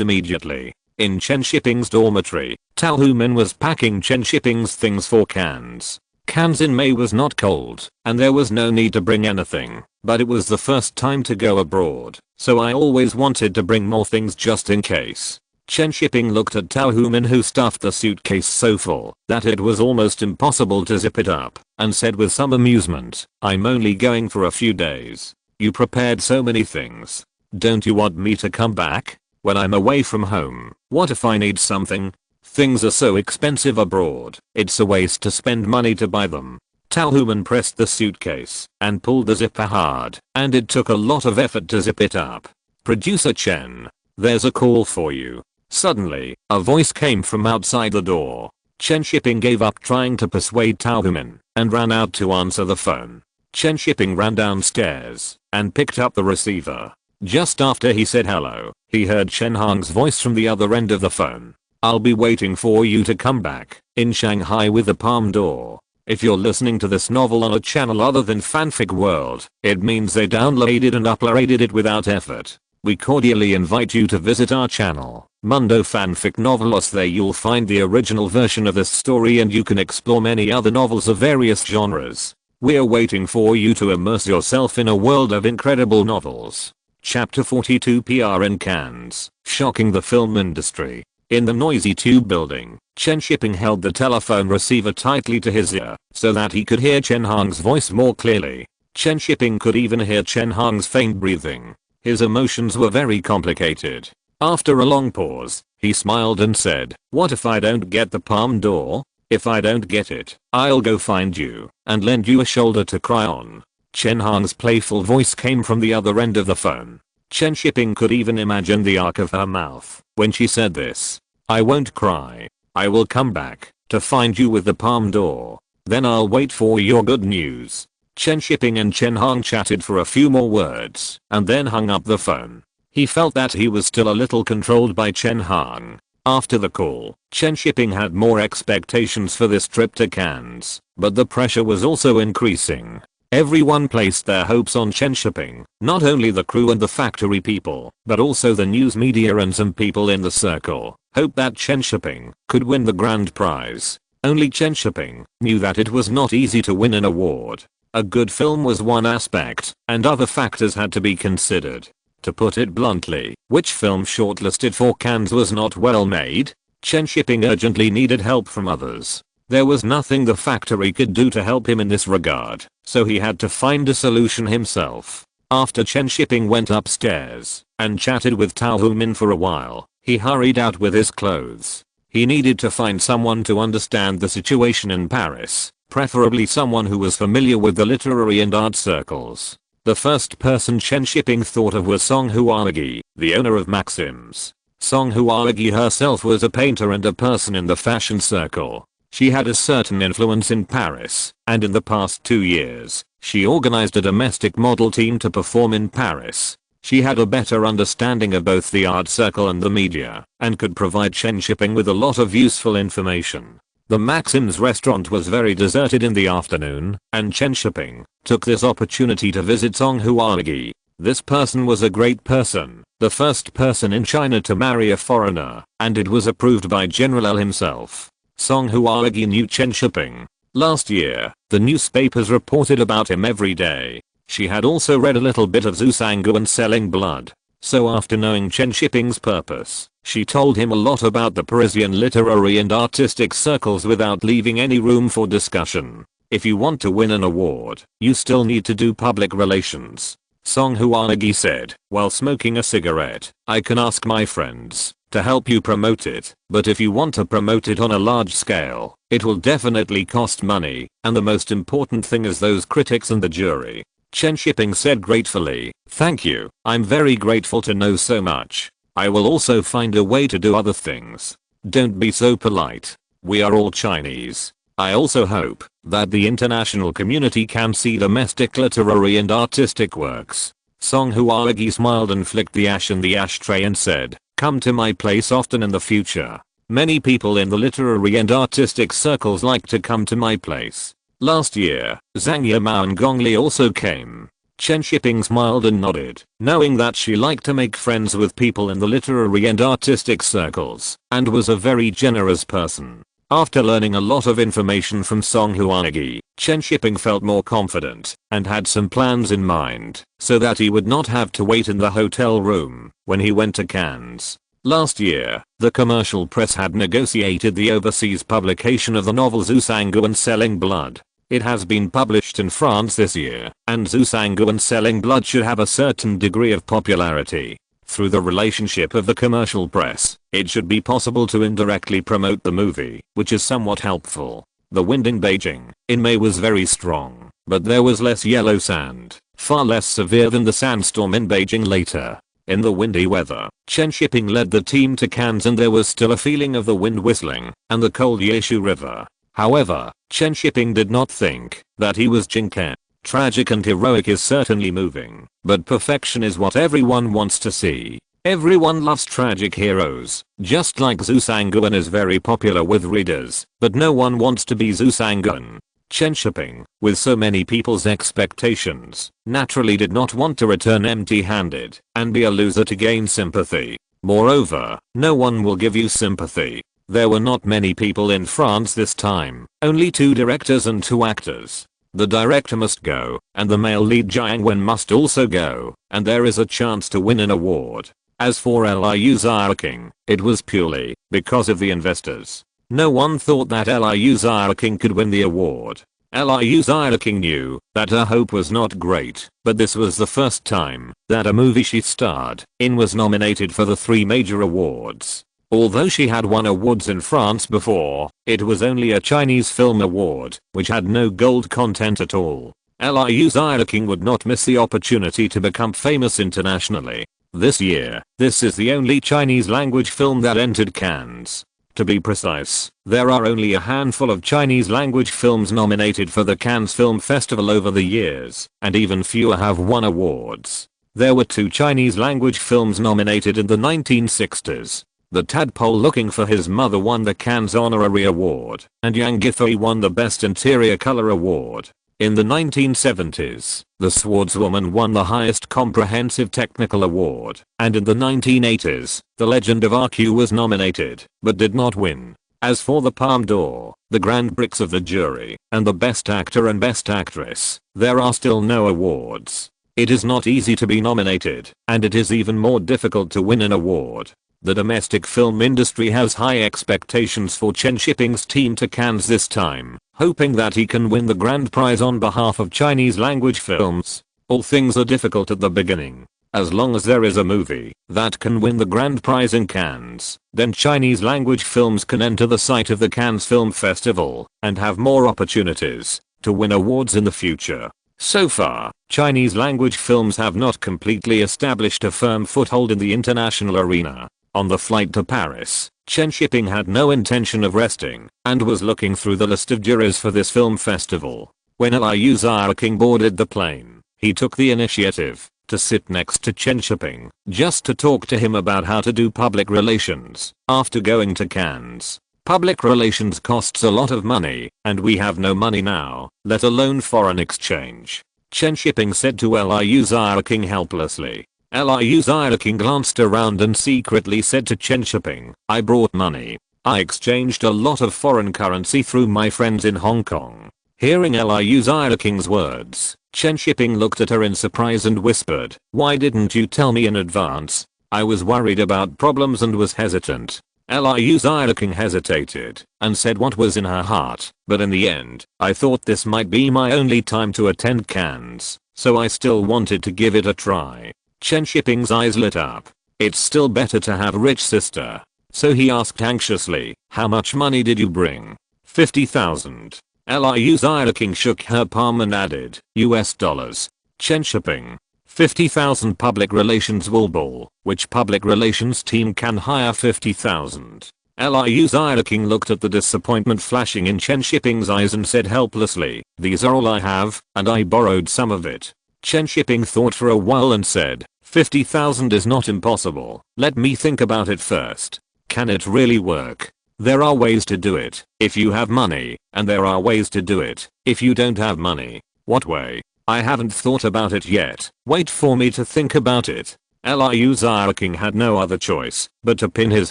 immediately. In Chen Shiping's dormitory, Tao Human was packing Chen Shiping's things for Cannes. Cannes in May was not cold, and there was no need to bring anything, but it was the first time to go abroad, so I always wanted to bring more things just in case. Chen Shiping looked at Tao Human, who stuffed the suitcase so full that it was almost impossible to zip it up, and said with some amusement, "I'm only going for a few days. You prepared so many things. Don't you want me to come back? When I'm away from home, what if I need something? Things are so expensive abroad, it's a waste to spend money to buy them." Tao Human pressed the suitcase and pulled the zipper hard, and it took a lot of effort to zip it up. "Producer Chen, there's a call for you." Suddenly, a voice came from outside the door. Chen Shiping gave up trying to persuade Tao Human and ran out to answer the phone. Chen Shiping ran downstairs and picked up the receiver. Just after he said hello, he heard Chen Hang's voice from the other end of the phone. "I'll be waiting for you to come back in Shanghai with the palm door." If you're listening to this novel on a channel other than Fanfic World, it means they downloaded and uploaded it without effort. We cordially invite you to visit our channel, Mundo Fanfic Novelos. There you'll find the original version of this story, and you can explore many other novels of various genres. We're waiting for you to immerse yourself in a world of incredible novels. Chapter 42 PR in Cannes, shocking the film industry. In the noisy tube building, Chen Shiping held the telephone receiver tightly to his ear so that he could hear Chen Hong's voice more clearly. Chen Shiping could even hear Chen Hong's faint breathing. His emotions were very complicated. After a long pause, he smiled and said, "What if I don't get the palm door? If I don't get it, I'll go find you and lend you a shoulder to cry on." Chen Hong's playful voice came from the other end of the phone. Chen Shiping could even imagine the arc of her mouth when she said this. "I won't cry. I will come back to find you with the palm door. Then I'll wait for your good news." Chen Shiping and Chen Hong chatted for a few more words and then hung up the phone. He felt that he was still a little controlled by Chen Hong. After the call, Chen Shiping had more expectations for this trip to Cannes, but the pressure was also increasing. Everyone placed their hopes on Chen Shiping, not only the crew and the factory people, but also the news media and some people in the circle, hoped that Chen Shiping could win the grand prize. Only Chen Shiping knew that it was not easy to win an award. A good film was one aspect, and other factors had to be considered. To put it bluntly, which film shortlisted for Cannes was not well made? Chen Shiping urgently needed help from others. There was nothing the factory could do to help him in this regard, so he had to find a solution himself. After Chen Shiping went upstairs and chatted with Tao Humin for a while, he hurried out with his clothes. He needed to find someone to understand the situation in Paris, preferably someone who was familiar with the literary and art circles. The first person Chen Shiping thought of was Song Huagi, the owner of Maxim's. Song Huagi herself was a painter and a person in the fashion circle. She had a certain influence in Paris, and in the past 2 years, she organized a domestic model team to perform in Paris. She had a better understanding of both the art circle and the media, and could provide Chen Shiping with a lot of useful information. The Maxim's restaurant was very deserted in the afternoon, and Chen Shiping took this opportunity to visit Song Huagi. This person was a great person, the first person in China to marry a foreigner, and it was approved by General L himself. Song Huagi knew Chen Shiping. Last year, the newspapers reported about him every day. She had also read a little bit of Zhusangu and selling blood. So after knowing Chen Shiping's purpose, she told him a lot about the Parisian literary and artistic circles without leaving any room for discussion. If you want to win an award, you still need to do public relations. Song Huagi said, while smoking a cigarette, "I can ask my friends to help you promote it, but if you want to promote it on a large scale, it will definitely cost money, and the most important thing is those critics and the jury." Chen Shiping said gratefully, "Thank you, I'm very grateful to know so much. I will also find a way to do other things. Don't be so polite. We are all Chinese." I also hope that the international community can see domestic literary and artistic works. Song Huagi smiled and flicked the ash in the ashtray and said, "Come to my place often in the future. Many people in the literary and artistic circles like to come to my place." Last year, Zhang Yimou and Gong Li also came. Chen Shiping smiled and nodded, knowing that she liked to make friends with people in the literary and artistic circles, and was a very generous person. After learning a lot of information from Song Huagi, Chen Shiping felt more confident and had some plans in mind so that he would not have to wait in the hotel room when he went to Cannes. Last year, the commercial press had negotiated the overseas publication of the novel Zhusangu and Selling Blood. It has been published in France this year, and Zhusangu and Selling Blood should have a certain degree of popularity. Through the relationship of the commercial press, it should be possible to indirectly promote the movie, which is somewhat helpful. The wind in Beijing in May was very strong, but there was less yellow sand, far less severe than the sandstorm in Beijing later. In the windy weather, Chen Shiping led the team to Cannes and there was still a feeling of the wind whistling and the cold Yeshu River. However, Chen Shiping did not think that he was Jinken. Tragic and heroic is certainly moving, but perfection is what everyone wants to see. Everyone loves tragic heroes, just like Zhusanguan is very popular with readers, but no one wants to be Zhusanguan. Chen Shiping, with so many people's expectations, naturally did not want to return empty-handed and be a loser to gain sympathy. Moreover, no one will give you sympathy. There were not many people in France this time, only 2 directors and 2 actors. The director must go, and the male lead Jiang Wen must also go, and there is a chance to win an award. As for Liu King, it was purely because of the investors. No one thought that Liu King could win the award. Liu King knew that her hope was not great, but this was the first time that a movie she starred in was nominated for the 3 major awards. Although she had won awards in France before, it was only a Chinese film award, which had no gold content at all. Liu King would not miss the opportunity to become famous internationally. This year, this is the only Chinese language film that entered Cannes. To be precise, there are only a handful of Chinese language films nominated for the Cannes Film Festival over the years, and even fewer have won awards. There were 2 Chinese language films nominated in the 1960s. The Tadpole Looking for His Mother won the Cannes Honorary Award, and Yang Githui won the Best Interior Color Award. In the 1970s, The Swordswoman won the highest comprehensive technical award, and in the 1980s, The Legend of RQ was nominated, but did not win. As for the Palme d'Or, the Grand Prix of the jury, and the Best Actor and Best Actress, there are still no awards. It is not easy to be nominated, and it is even more difficult to win an award. The domestic film industry has high expectations for Chen Shiping's team to Cannes this time, hoping that he can win the grand prize on behalf of Chinese language films. All things are difficult at the beginning. As long as there is a movie that can win the grand prize in Cannes, then Chinese language films can enter the site of the Cannes Film Festival and have more opportunities to win awards in the future. So far, Chinese language films have not completely established a firm foothold in the international arena. On the flight to Paris, Chen Shiping had no intention of resting and was looking through the list of jurors for this film festival. When Liu King boarded the plane, he took the initiative to sit next to Chen Shiping just to talk to him about how to do public relations after going to Cannes. Public relations costs a lot of money, and we have no money now, let alone foreign exchange. Chen Shiping said to Liu King helplessly. Liu King glanced around and secretly said to Chen Shiping, I brought money. I exchanged a lot of foreign currency through my friends in Hong Kong. Hearing Liu King's words, Chen Shiping looked at her in surprise and whispered, why didn't you tell me in advance? I was worried about problems and was hesitant. Liu King hesitated and said what was in her heart, but in the end, I thought this might be my only time to attend Cannes, so I still wanted to give it a try. Chen Shiping's eyes lit up. It's still better to have a rich sister. So he asked anxiously, how much money did you bring? 50,000. Liu King shook her palm and added, US dollars. Chen Shiping. 50,000 public relations Woolball. Which public relations team can hire 50,000? Liu King looked at the disappointment flashing in Chen Shiping's eyes and said helplessly, these are all I have, and I borrowed some of it. Chen Shiping thought for a while and said, 50,000 is not impossible, let me think about it first. Can it really work? There are ways to do it if you have money, and there are ways to do it if you don't have money. What way? I haven't thought about it yet, wait for me to think about it. Liu King had no other choice but to pin his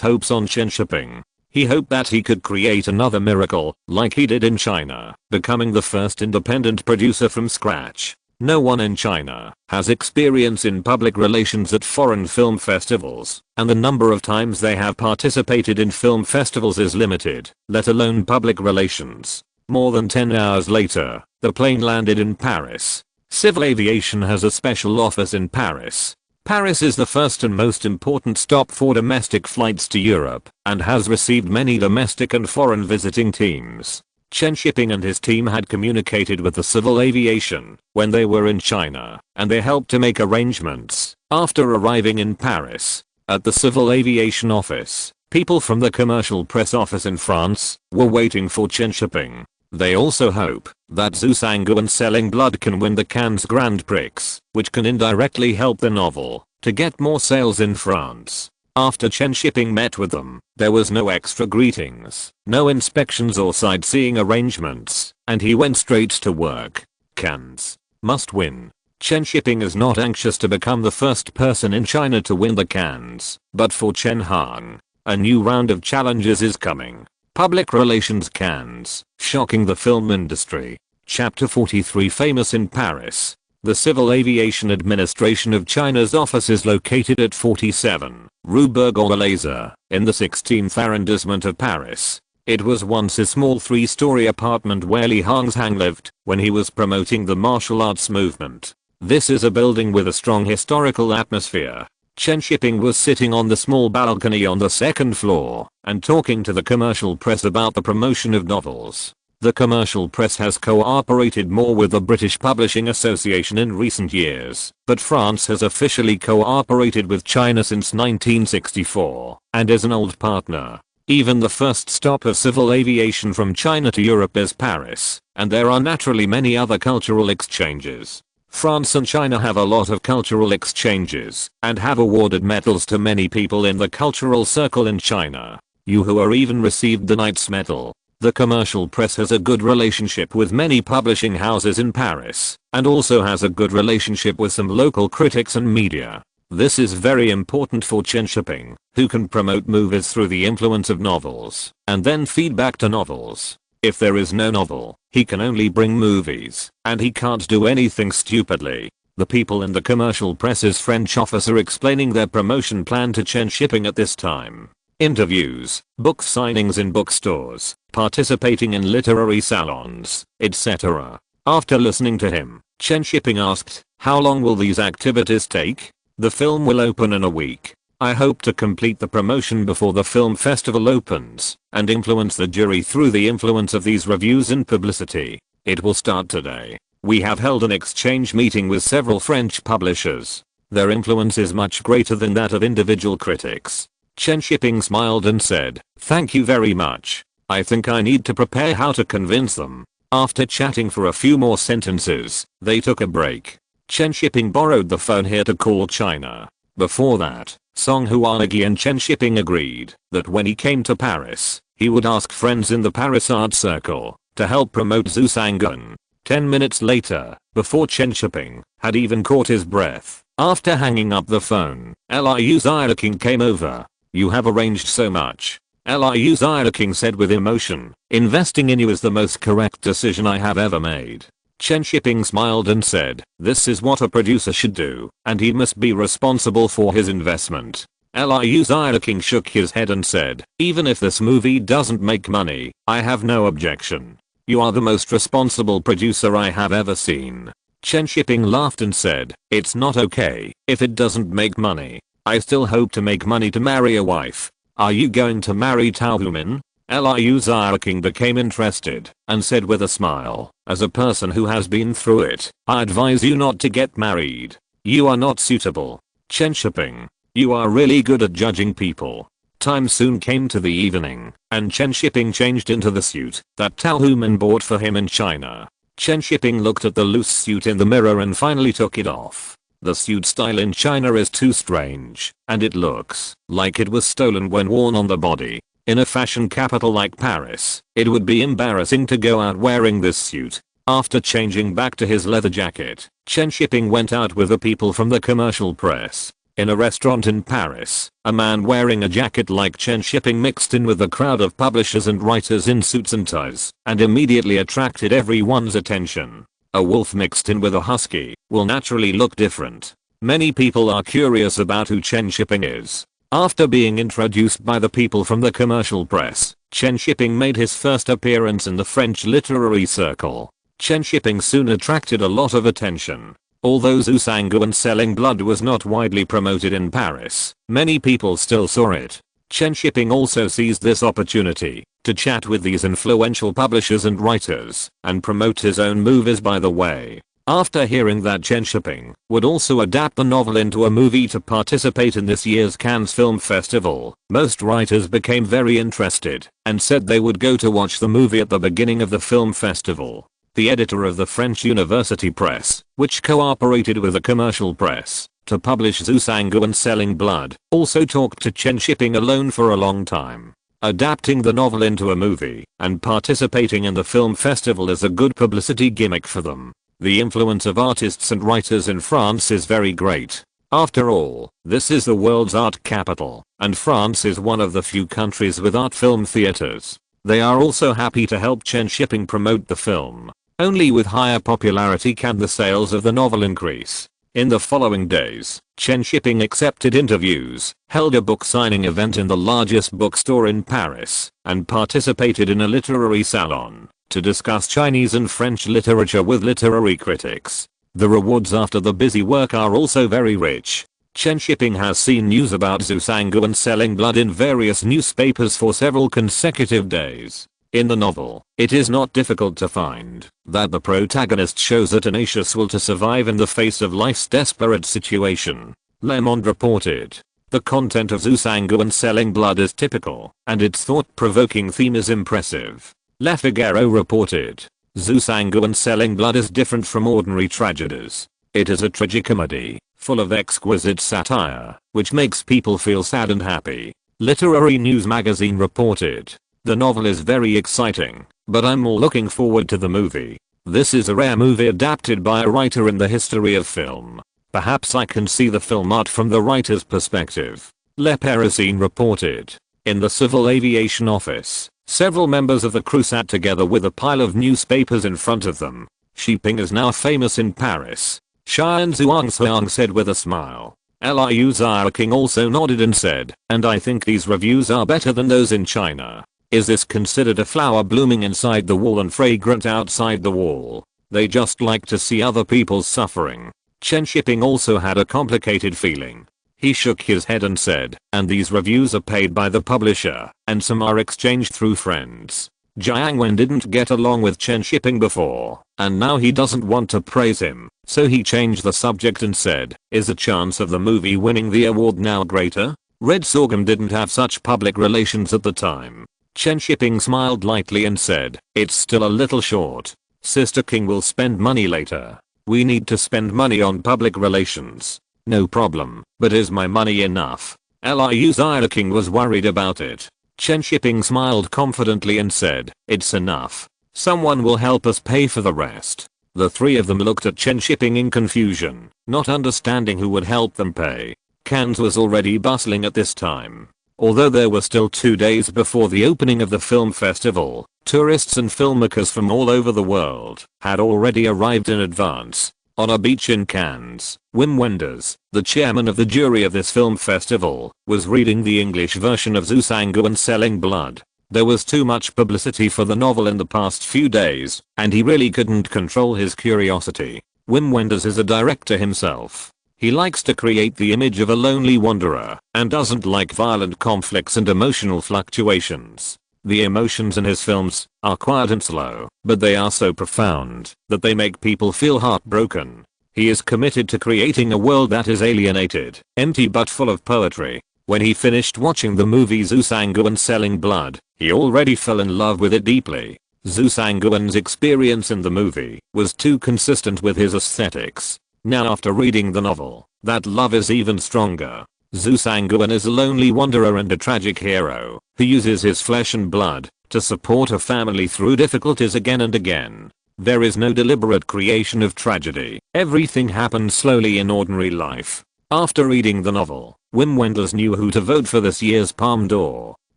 hopes on Chen Shiping. He hoped that he could create another miracle like he did in China, becoming the first independent producer from scratch. No one in China has experience in public relations at foreign film festivals, and the number of times they have participated in film festivals is limited, let alone public relations. More than 10 hours later, the plane landed in Paris. Civil aviation has a special office in Paris. Paris is the first and most important stop for domestic flights to Europe, and has received many domestic and foreign visiting teams. Chen Shiping and his team had communicated with the civil aviation when they were in China, and they helped to make arrangements. After arriving in Paris, at the civil aviation office, people from the commercial press office in France were waiting for Chen Shiping. They also hope that Zhu Sanggu and Selling Blood can win the Cannes Grand Prix, which can indirectly help the novel to get more sales in France. After Chen Shiping met with them, there was no extra greetings, no inspections or sightseeing arrangements, and he went straight to work. Cannes must win. Chen Shiping is not anxious to become the first person in China to win the Cannes, but for Chen Hang, a new round of challenges is coming. Public relations Cannes, shocking the film industry. Chapter 43 Famous in Paris. The Civil Aviation Administration of China's office is located at 47 Rue Bourg-l'Oise in the 16th arrondissement of Paris. It was once a small 3-story apartment where Li Hongzhang lived when he was promoting the martial arts movement. This is a building with a strong historical atmosphere. Chen Shiping was sitting on the small balcony on the 2nd floor and talking to the commercial press about the promotion of novels. The commercial press has cooperated more with the British Publishing Association in recent years, but France has officially cooperated with China since 1964 and is an old partner. Even the first stop of civil aviation from China to Europe is Paris, and there are naturally many other cultural exchanges. France and China have a lot of cultural exchanges and have awarded medals to many people in the cultural circle in China. You who are even received the Knight's Medal. The commercial press has a good relationship with many publishing houses in Paris and also has a good relationship with some local critics and media. This is very important for Chen Shiping, who can promote movies through the influence of novels and then feed back to novels. If there is no novel, he can only bring movies, and he can't do anything stupidly. The people in the commercial press's French office are explaining their promotion plan to Chen Shiping at this time. Interviews, book signings in bookstores, participating in literary salons, etc. After listening to him, Chen Shiping asked, "How long will these activities take?" "The film will open in a week. I hope to complete the promotion before the film festival opens and influence the jury through the influence of these reviews and publicity. It will start today. We have held an exchange meeting with several French publishers. Their influence is much greater than that of individual critics." Chen Shiping smiled and said, "Thank you very much. I think I need to prepare how to convince them." After chatting for a few more sentences, they took a break. Chen Shiping borrowed the phone here to call China. Before that, Song Huanagi and Chen Shiping agreed that when he came to Paris, he would ask friends in the Paris art circle to help promote Zhu Sangun. 10 minutes later, before Chen Shiping had even caught his breath, after hanging up the phone, Liu Xiaoqing came over. "You have arranged so much," Liu Xiaoqing said with emotion. "Investing in you is the most correct decision I have ever made." Chen Shiping smiled and said, "This is what a producer should do, and he must be responsible for his investment." Liu Xiaoqing shook his head and said, "Even if this movie doesn't make money, I have no objection. You are the most responsible producer I have ever seen." Chen Shiping laughed and said, "It's not okay if it doesn't make money. I still hope to make money to marry a wife." "Are you going to marry Tao Human?" Liu Xiaoqing became interested and said with a smile, "As a person who has been through it, I advise you not to get married. You are not suitable." Chen Shiping, you are really good at judging people. Time soon came to the evening, and Chen Shiping changed into the suit that Tao Human bought for him in China. Chen Shiping looked at the loose suit in the mirror and finally took it off. The suit style in China is too strange, and it looks like it was stolen when worn on the body. In a fashion capital like Paris, it would be embarrassing to go out wearing this suit. After changing back to his leather jacket, Chen Shiping went out with the people from the commercial press. In a restaurant in Paris, a man wearing a jacket like Chen Shiping mixed in with a crowd of publishers and writers in suits and ties and immediately attracted everyone's attention. A wolf mixed in with a husky will naturally look different. Many people are curious about who Chen Shiping is. After being introduced by the people from the commercial press, Chen Shiping made his first appearance in the French literary circle. Chen Shiping soon attracted a lot of attention. Although Zhu Sangun Selling Blood was not widely promoted in Paris, many people still saw it. Chen Shiping also seized this opportunity to chat with these influential publishers and writers and promote his own movies by the way. After hearing that Chen Shiping would also adapt the novel into a movie to participate in this year's Cannes Film Festival, most writers became very interested and said they would go to watch the movie at the beginning of the film festival. The editor of the French University Press, which cooperated with the commercial press to publish Zhu Sangun Selling Blood, also talked to Chen Shiping alone for a long time. Adapting the novel into a movie and participating in the film festival is a good publicity gimmick for them. The influence of artists and writers in France is very great. After all, this is the world's art capital, and France is one of the few countries with art film theaters. They are also happy to help Chen Shiping promote the film. Only with higher popularity can the sales of the novel increase. In the following days, Chen Shiping accepted interviews, held a book signing event in the largest bookstore in Paris, and participated in a literary salon to discuss Chinese and French literature with literary critics. The rewards after the busy work are also very rich. Chen Shiping has seen news about Zhu Sangguan selling blood in various newspapers for several consecutive days. In the novel, it is not difficult to find that the protagonist shows a tenacious will to survive in the face of life's desperate situation. Le Monde reported. The content of Zhu Sangguan selling blood is typical, and its thought-provoking theme is impressive. Le Figaro reported. Zhu Sangguan selling blood is different from ordinary tragedies. It is a tragicomedy, full of exquisite satire, which makes people feel sad and happy. Literary News magazine reported. The novel is very exciting, but I'm more looking forward to the movie. This is a rare movie adapted by a writer in the history of film. Perhaps I can see the film art from the writer's perspective. Le Parisien reported. In the civil aviation office, several members of the crew sat together with a pile of newspapers in front of them. Shiping is now famous in Paris. Xian Zhuangxiang said with a smile. Liu King also nodded and said, and I think these reviews are better than those in China. Is this considered a flower blooming inside the wall and fragrant outside the wall? They just like to see other people's suffering. Chen Shiping also had a complicated feeling. He shook his head and said, and these reviews are paid by the publisher, and some are exchanged through friends. Jiang Wen didn't get along with Chen Shiping before, and now he doesn't want to praise him, so he changed the subject and said, is the chance of the movie winning the award now greater? Red Sorghum didn't have such public relations at the time. Chen Shiping smiled lightly and said, it's still a little short. Sister King will spend money later. We need to spend money on public relations. No problem, but is my money enough? Liu King was worried about it. Chen Shiping smiled confidently and said, it's enough. Someone will help us pay for the rest. The three of them looked at Chen Shiping in confusion, not understanding who would help them pay. Cannes was already bustling at this time. Although there were still 2 days before the opening of the film festival, tourists and filmmakers from all over the world had already arrived in advance. On a beach in Cannes, Wim Wenders, the chairman of the jury of this film festival, was reading the English version of Zhu Sangguan selling blood. There was too much publicity for the novel in the past few days, and he really couldn't control his curiosity. Wim Wenders is a director himself. He likes to create the image of a lonely wanderer and doesn't like violent conflicts and emotional fluctuations. The emotions in his films are quiet and slow, but they are so profound that they make people feel heartbroken. He is committed to creating a world that is alienated, empty but full of poetry. When he finished watching the movie Zhu Sangguan selling blood, he already fell in love with it deeply. Zhu Sangguan's experience in the movie was too consistent with his aesthetics. Now after reading the novel, that love is even stronger. Zhu Sangguan is a lonely wanderer and a tragic hero who uses his flesh and blood to support a family through difficulties again and again. There is no deliberate creation of tragedy. Everything happens slowly in ordinary life. After reading the novel, Wim Wenders knew who to vote for this year's Palme d'Or.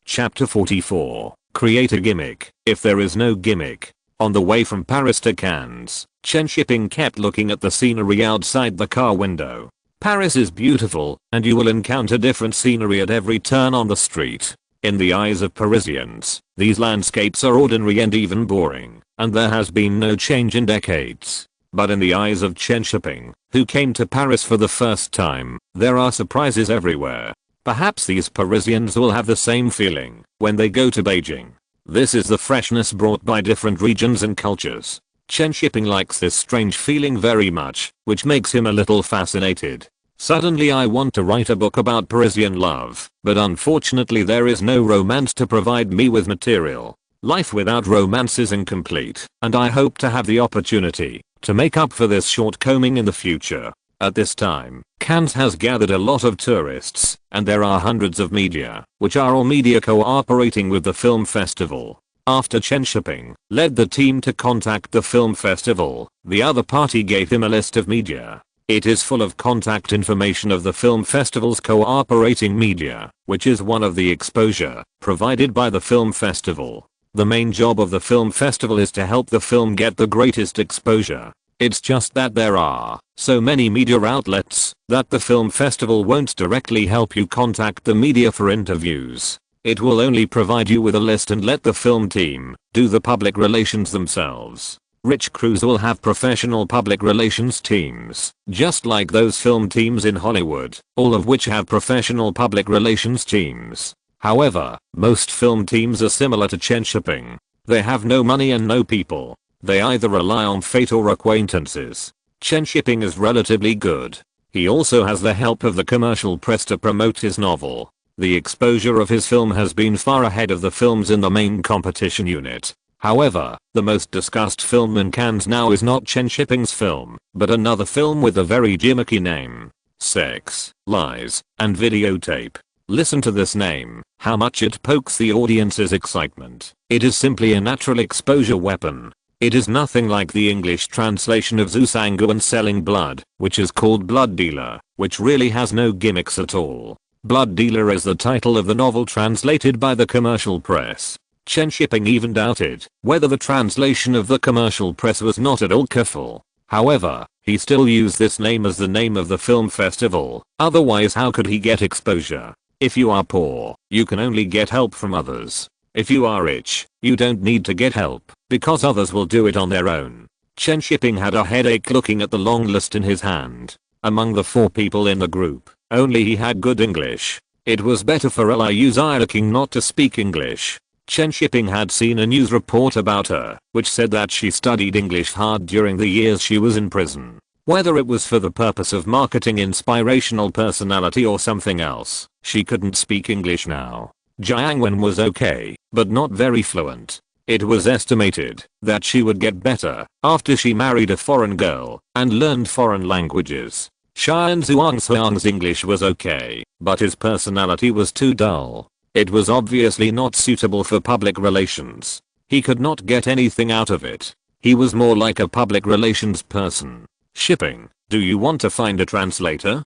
Chapter 44. Create a gimmick, if there is no gimmick. On the way from Paris to Cannes, Chen Shiping kept looking at the scenery outside the car window. Paris is beautiful, and you will encounter different scenery at every turn on the street. In the eyes of Parisians, these landscapes are ordinary and even boring, and there has been no change in decades. But in the eyes of Chen Shiping, who came to Paris for the first time, there are surprises everywhere. Perhaps these Parisians will have the same feeling when they go to Beijing. This is the freshness brought by different regions and cultures. Chen Shiping likes this strange feeling very much, which makes him a little fascinated. Suddenly I want to write a book about Parisian love, but unfortunately there is no romance to provide me with material. Life without romance is incomplete, and I hope to have the opportunity to make up for this shortcoming in the future. At this time, Cannes has gathered a lot of tourists, and there are hundreds of media, which are all media cooperating with the film festival. After Chen Shiping led the team to contact the film festival, the other party gave him a list of media. It is full of contact information of the film festival's cooperating media, which is one of the exposure provided by the film festival. The main job of the film festival is to help the film get the greatest exposure. It's just that there are so many media outlets that the film festival won't directly help you contact the media for interviews. It will only provide you with a list and let the film team do the public relations themselves. Rich crews will have professional public relations teams, just like those film teams in Hollywood, all of which have professional public relations teams. However, most film teams are similar to Chen Shiping. They have no money and no people. They either rely on fate or acquaintances. Chen Shiping is relatively good. He also has the help of the commercial press to promote his novel. The exposure of his film has been far ahead of the films in the main competition unit. However, the most discussed film in Cannes now is not Chen Shiping's film, but another film with a very gimmicky name. Sex, Lies, and Videotape. Listen to this name, how much it pokes the audience's excitement. It is simply a natural exposure weapon. It is nothing like the English translation of Zusangu and Selling Blood, which is called Blood Dealer, which really has no gimmicks at all. Blood Dealer is the title of the novel translated by the commercial press. Chen Shiping even doubted whether the translation of the commercial press was not at all careful. However, he still used this name as the name of the film festival, otherwise how could he get exposure? If you are poor, you can only get help from others. If you are rich, you don't need to get help, because others will do it on their own. Chen Shiping had a headache looking at the long list in his hand. Among the 4 people in the group, only he had good English. It was better for Liu King not to speak English. Chen Shiping had seen a news report about her, which said that she studied English hard during the years she was in prison. Whether it was for the purpose of marketing inspirational personality or something else, she couldn't speak English now. Jiang Wen was okay, but not very fluent. It was estimated that she would get better after she married a foreign girl and learned foreign languages. Xian Zhuang's English was okay, but his personality was too dull. It was obviously not suitable for public relations. He could not get anything out of it. He was more like a public relations person. Shipping, do you want to find a translator?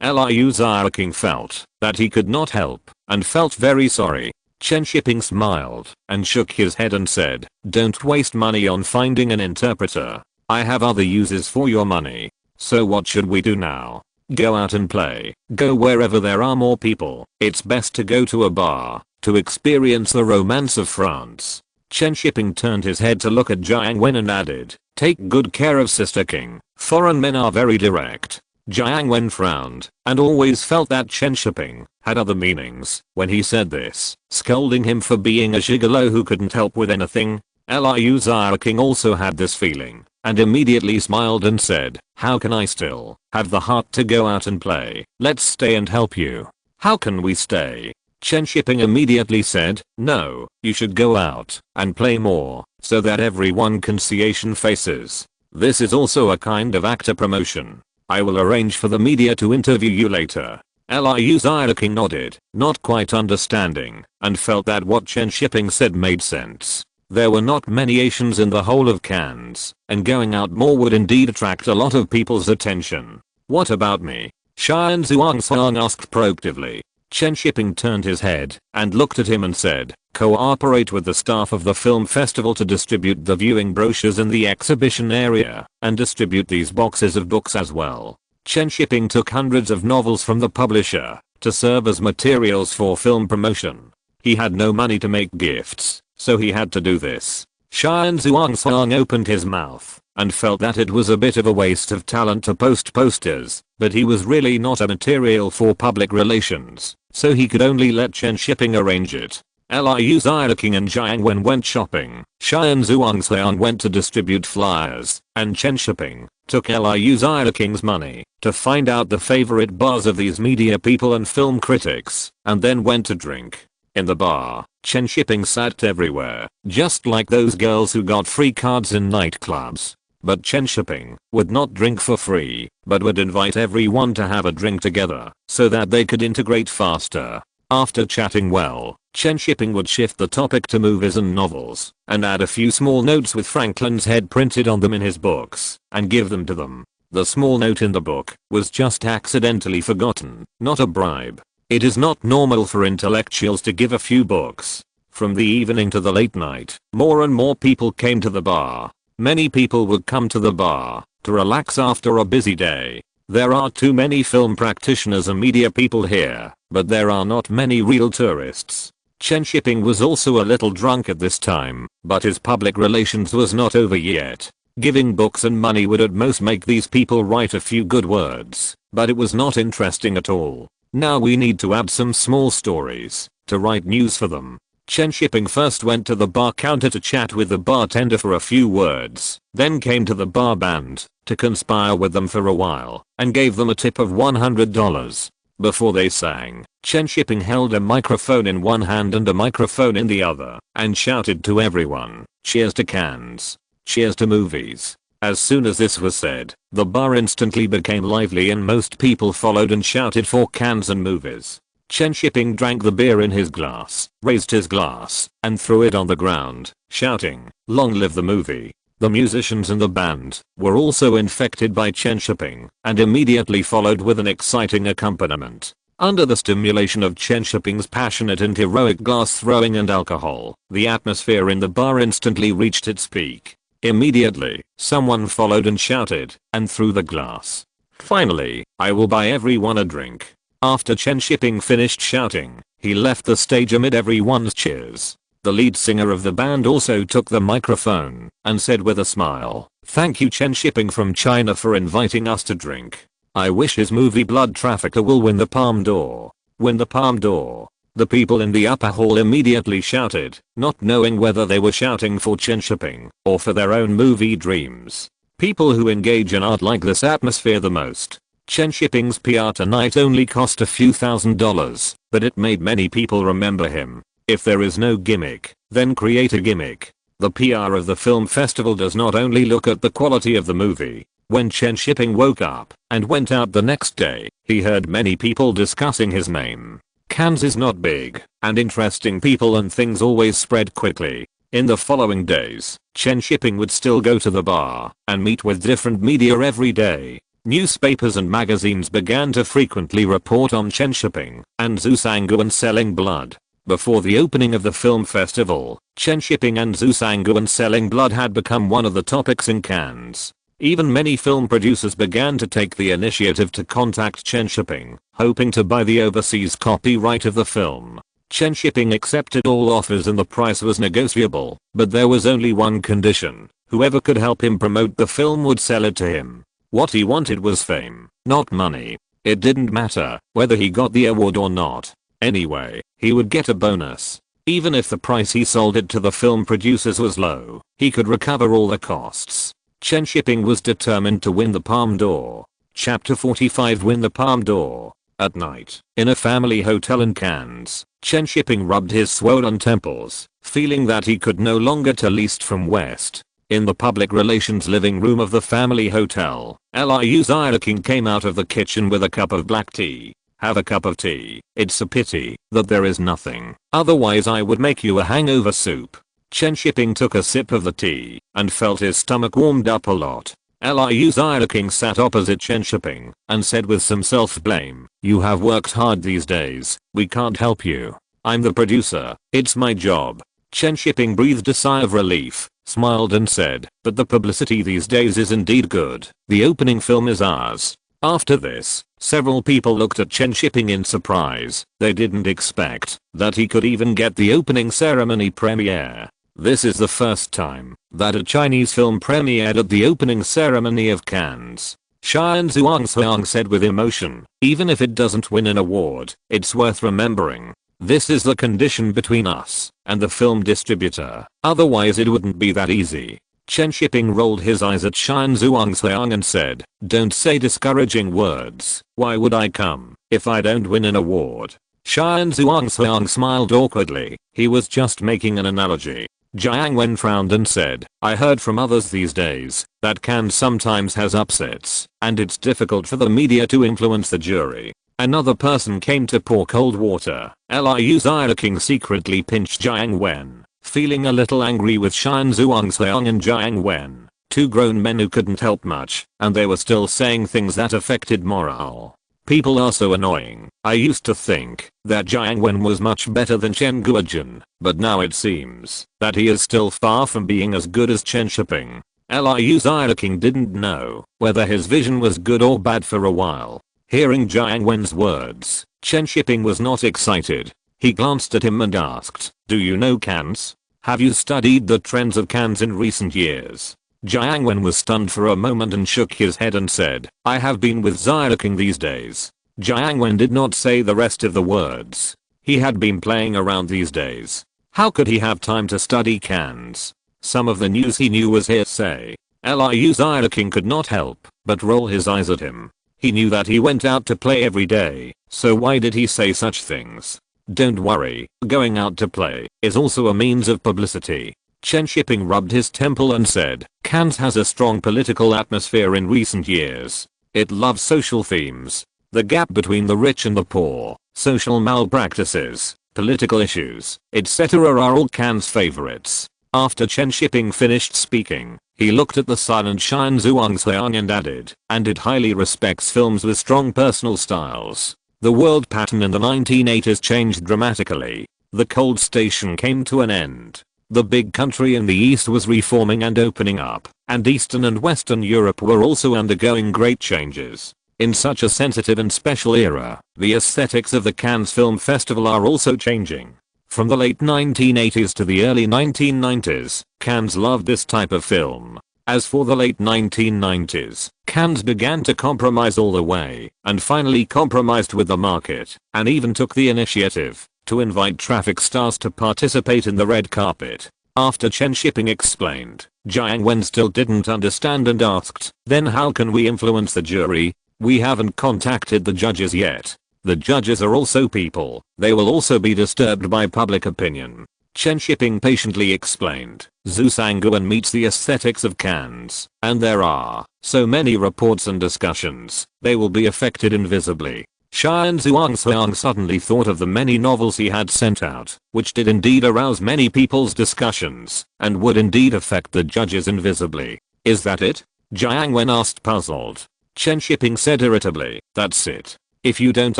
Liu King felt that he could not help and felt very sorry. Chen Shiping smiled and shook his head and said, don't waste money on finding an interpreter. I have other uses for your money. So what should we do now? Go out and play. Go wherever there are more people. It's best to go to a bar to experience the romance of France. Chen Shiping turned his head to look at Jiang Wen and added, take good care of Sister King. Foreign men are very direct. Jiang Wen frowned and always felt that Chen Shiping had other meanings when he said this, scolding him for being a gigolo who couldn't help with anything. Liu King also had this feeling and immediately smiled and said, how can I still have the heart to go out and play? Let's stay and help you. How can we stay? Chen Shiping immediately said, no, you should go out and play more so that everyone can see Asian faces. This is also a kind of actor promotion. I will arrange for the media to interview you later. Liu King nodded, not quite understanding, and felt that what Chen Shiping said made sense. There were not many Asians in the whole of Cannes, and going out more would indeed attract a lot of people's attention. What about me? Xian Zhuang asked proactively. Chen Shiping turned his head and looked at him and said, cooperate with the staff of the film festival to distribute the viewing brochures in the exhibition area and distribute these boxes of books as well. Chen Shiping took hundreds of novels from the publisher to serve as materials for film promotion. He had no money to make gifts, so he had to do this. Xian Zhuang opened his mouth and felt that it was a bit of a waste of talent to post posters, but he was really not a material for public relations, so he could only let Chen Shiping arrange it. Liu King and Jiang Wen went shopping. Xian Zhuang went to distribute flyers, and Chen Shiping took Liu King's money to find out the favorite bars of these media people and film critics, and then went to drink. In the bar, Chen Shiping sat everywhere, just like those girls who got free cards in nightclubs. But Chen Shiping would not drink for free, but would invite everyone to have a drink together, so that they could integrate faster. After chatting well, Chen Shiping would shift the topic to movies and novels, and add a few small notes with Franklin's head printed on them in his books, and give them to them. The small note in the book was just accidentally forgotten, not a bribe. It is not normal for intellectuals to give a few books. From the evening to the late night, more and more people came to the bar. Many people would come to the bar to relax after a busy day. There are too many film practitioners and media people here, but there are not many real tourists. Chen Shiping was also a little drunk at this time, but his public relations was not over yet. Giving books and money would at most make these people write a few good words, but it was not interesting at all. Now we need to add some small stories to write news for them. Chen Shiping first went to the bar counter to chat with the bartender for a few words, then came to the bar band to conspire with them for a while and gave them a tip of $100. Before they sang, Chen Shiping held a microphone in one hand and a microphone in the other and shouted to everyone, "Cheers to Cannes. Cheers to movies." As soon as this was said, the bar instantly became lively and most people followed and shouted for Cannes and movies. Chen Shiping drank the beer in his glass, raised his glass, and threw it on the ground, shouting, "Long live the movie." The musicians in the band were also infected by Chen Shiping and immediately followed with an exciting accompaniment. Under the stimulation of Chen Shiping's passionate and heroic glass throwing and alcohol, the atmosphere in the bar instantly reached its peak. Immediately, someone followed and shouted and threw the glass. "Finally, I will buy everyone a drink." After Chen Shiping finished shouting, he left the stage amid everyone's cheers. The lead singer of the band also took the microphone and said with a smile, "Thank you Chen Shiping from China for inviting us to drink. I wish his movie Blood Trafficker will win the Palme d'Or. Win the Palme d'Or." The people in the upper hall immediately shouted, not knowing whether they were shouting for Chen Shiping or for their own movie dreams. People who engage in art like this atmosphere the most. Chen Shiping's PR tonight only cost a few $1,000s, but it made many people remember him. If there is no gimmick, then create a gimmick. The PR of the film festival does not only look at the quality of the movie. When Chen Shiping woke up and went out the next day, he heard many people discussing his name. Cannes is not big, and interesting people and things always spread quickly. In the following days, Chen Shiping would still go to the bar and meet with different media every day. Newspapers and magazines began to frequently report on Chen Shiping and Zhu Sangguan selling blood. Before the opening of the film festival, Chen Shiping and Zhu Sangguan selling blood had become one of the topics in Cannes. Even many film producers began to take the initiative to contact Chen Shiping, hoping to buy the overseas copyright of the film. Chen Shiping accepted all offers and the price was negotiable, but there was only one condition: whoever could help him promote the film would sell it to him. What he wanted was fame, not money. It didn't matter whether he got the award or not. Anyway, he would get a bonus. Even if the price he sold it to the film producers was low, he could recover all the costs. Chen Shiping was determined to win the Palme d'Or. Chapter 45 Win the Palme d'Or. At night, in a family hotel in Cannes, Chen Shiping rubbed his swollen temples, feeling that he could no longer tell east from west. In the public relations living room of the family hotel, Liu Xiaoqing came out of the kitchen with a cup of black tea. "Have a cup of tea. It's a pity that there is nothing. Otherwise I would make you a hangover soup." Chen Shiping took a sip of the tea and felt his stomach warmed up a lot. Liu Xiaoqing sat opposite Chen Shiping and said with some self-blame, "You have worked hard these days. We can't help you. I'm the producer. It's my job." Chen Shiping breathed a sigh of relief, smiled and said, "But the publicity these days is indeed good. The opening film is ours." After this, several people looked at Chen Shiping in surprise. They didn't expect that he could even get the opening ceremony premiere. This is the first time that a Chinese film premiered at the opening ceremony of Cannes. Xian Zhuangxiang said with emotion, "Even if it doesn't win an award, it's worth remembering. This is the condition between us and the film distributor. Otherwise it wouldn't be that easy." Chen Shiping rolled his eyes at Xian Zhuangxiang and said, "Don't say discouraging words. Why would I come if I don't win an award?" Xian Zhuangxiang smiled awkwardly. He was just making an analogy. Jiang Wen frowned and said, "I heard from others these days that Cannes sometimes has upsets, and it's difficult for the media to influence the jury." Another person came to pour cold water. Liu Xiaoqing secretly pinched Jiang Wen, feeling a little angry with Xian Zhuangxiang and Jiang Wen, two grown men who couldn't help much, and they were still saying things that affected morale. People are so annoying. I used to think that Jiang Wen was much better than Chen Guojun, but now it seems that he is still far from being as good as Chen Shiping. Liu Xiaoqing didn't know whether his vision was good or bad for a while. Hearing Jiang Wen's words, Chen Shiping was not excited. He glanced at him and asked, "Do you know cans? Have you studied the trends of cans in recent years?" Jiang Wen was stunned for a moment and shook his head and said, "I have been with Xiaoqing these days." Jiang Wen did not say the rest of the words. He had been playing around these days. How could he have time to study cans? Some of the news he knew was hearsay. Liu Xiaoqing could not help but roll his eyes at him. He knew that he went out to play every day, so why did he say such things? Don't worry, going out to play is also a means of publicity. Chen Shiping rubbed his temple and said, Cannes has a strong political atmosphere in recent years. It loves social themes. The gap between the rich and the poor, social malpractices, political issues, etc. are all Cannes favorites. After Chen Shiping finished speaking, he looked at the silent Shan Zhuangxiang and added, and it highly respects films with strong personal styles. The world pattern in the 1980s changed dramatically. The cold station came to an end. The big country in the east was reforming and opening up, and Eastern and Western Europe were also undergoing great changes. In such a sensitive and special era, the aesthetics of the Cannes Film Festival are also changing. From the late 1980s to the early 1990s, Cannes loved this type of film. As for the late 1990s, Cannes began to compromise all the way, and finally compromised with the market, and even took the initiative to invite traffic stars to participate in the red carpet. After Chen Shiping explained, Jiang Wen still didn't understand and asked, "Then how can we influence the jury? We haven't contacted the judges yet. The judges are also people. They will also be disturbed by public opinion." Chen Shiping patiently explained, Zhu Sanguan meets the aesthetics of Cannes, and there are so many reports and discussions, they will be affected invisibly. Shan Zhuangxiang suddenly thought of the many novels he had sent out, which did indeed arouse many people's discussions, and would indeed affect the judges invisibly. "Is that it?" Jiang Wen asked, puzzled. Chen Shiping said irritably, "That's it. If you don't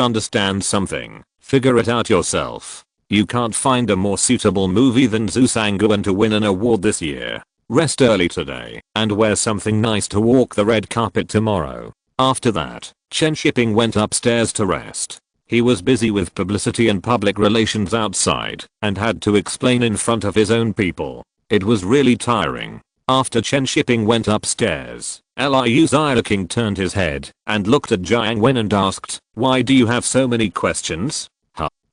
understand something, figure it out yourself. You can't find a more suitable movie than Zhu Sanguan to win an award this year. Rest early today, and wear something nice to walk the red carpet tomorrow." After that, Chen Shiping went upstairs to rest. He was busy with publicity and public relations outside, and had to explain in front of his own people. It was really tiring. After Chen Shiping went upstairs, Liu Xiaoqing turned his head and looked at Jiang Wen and asked, "Why do you have so many questions?"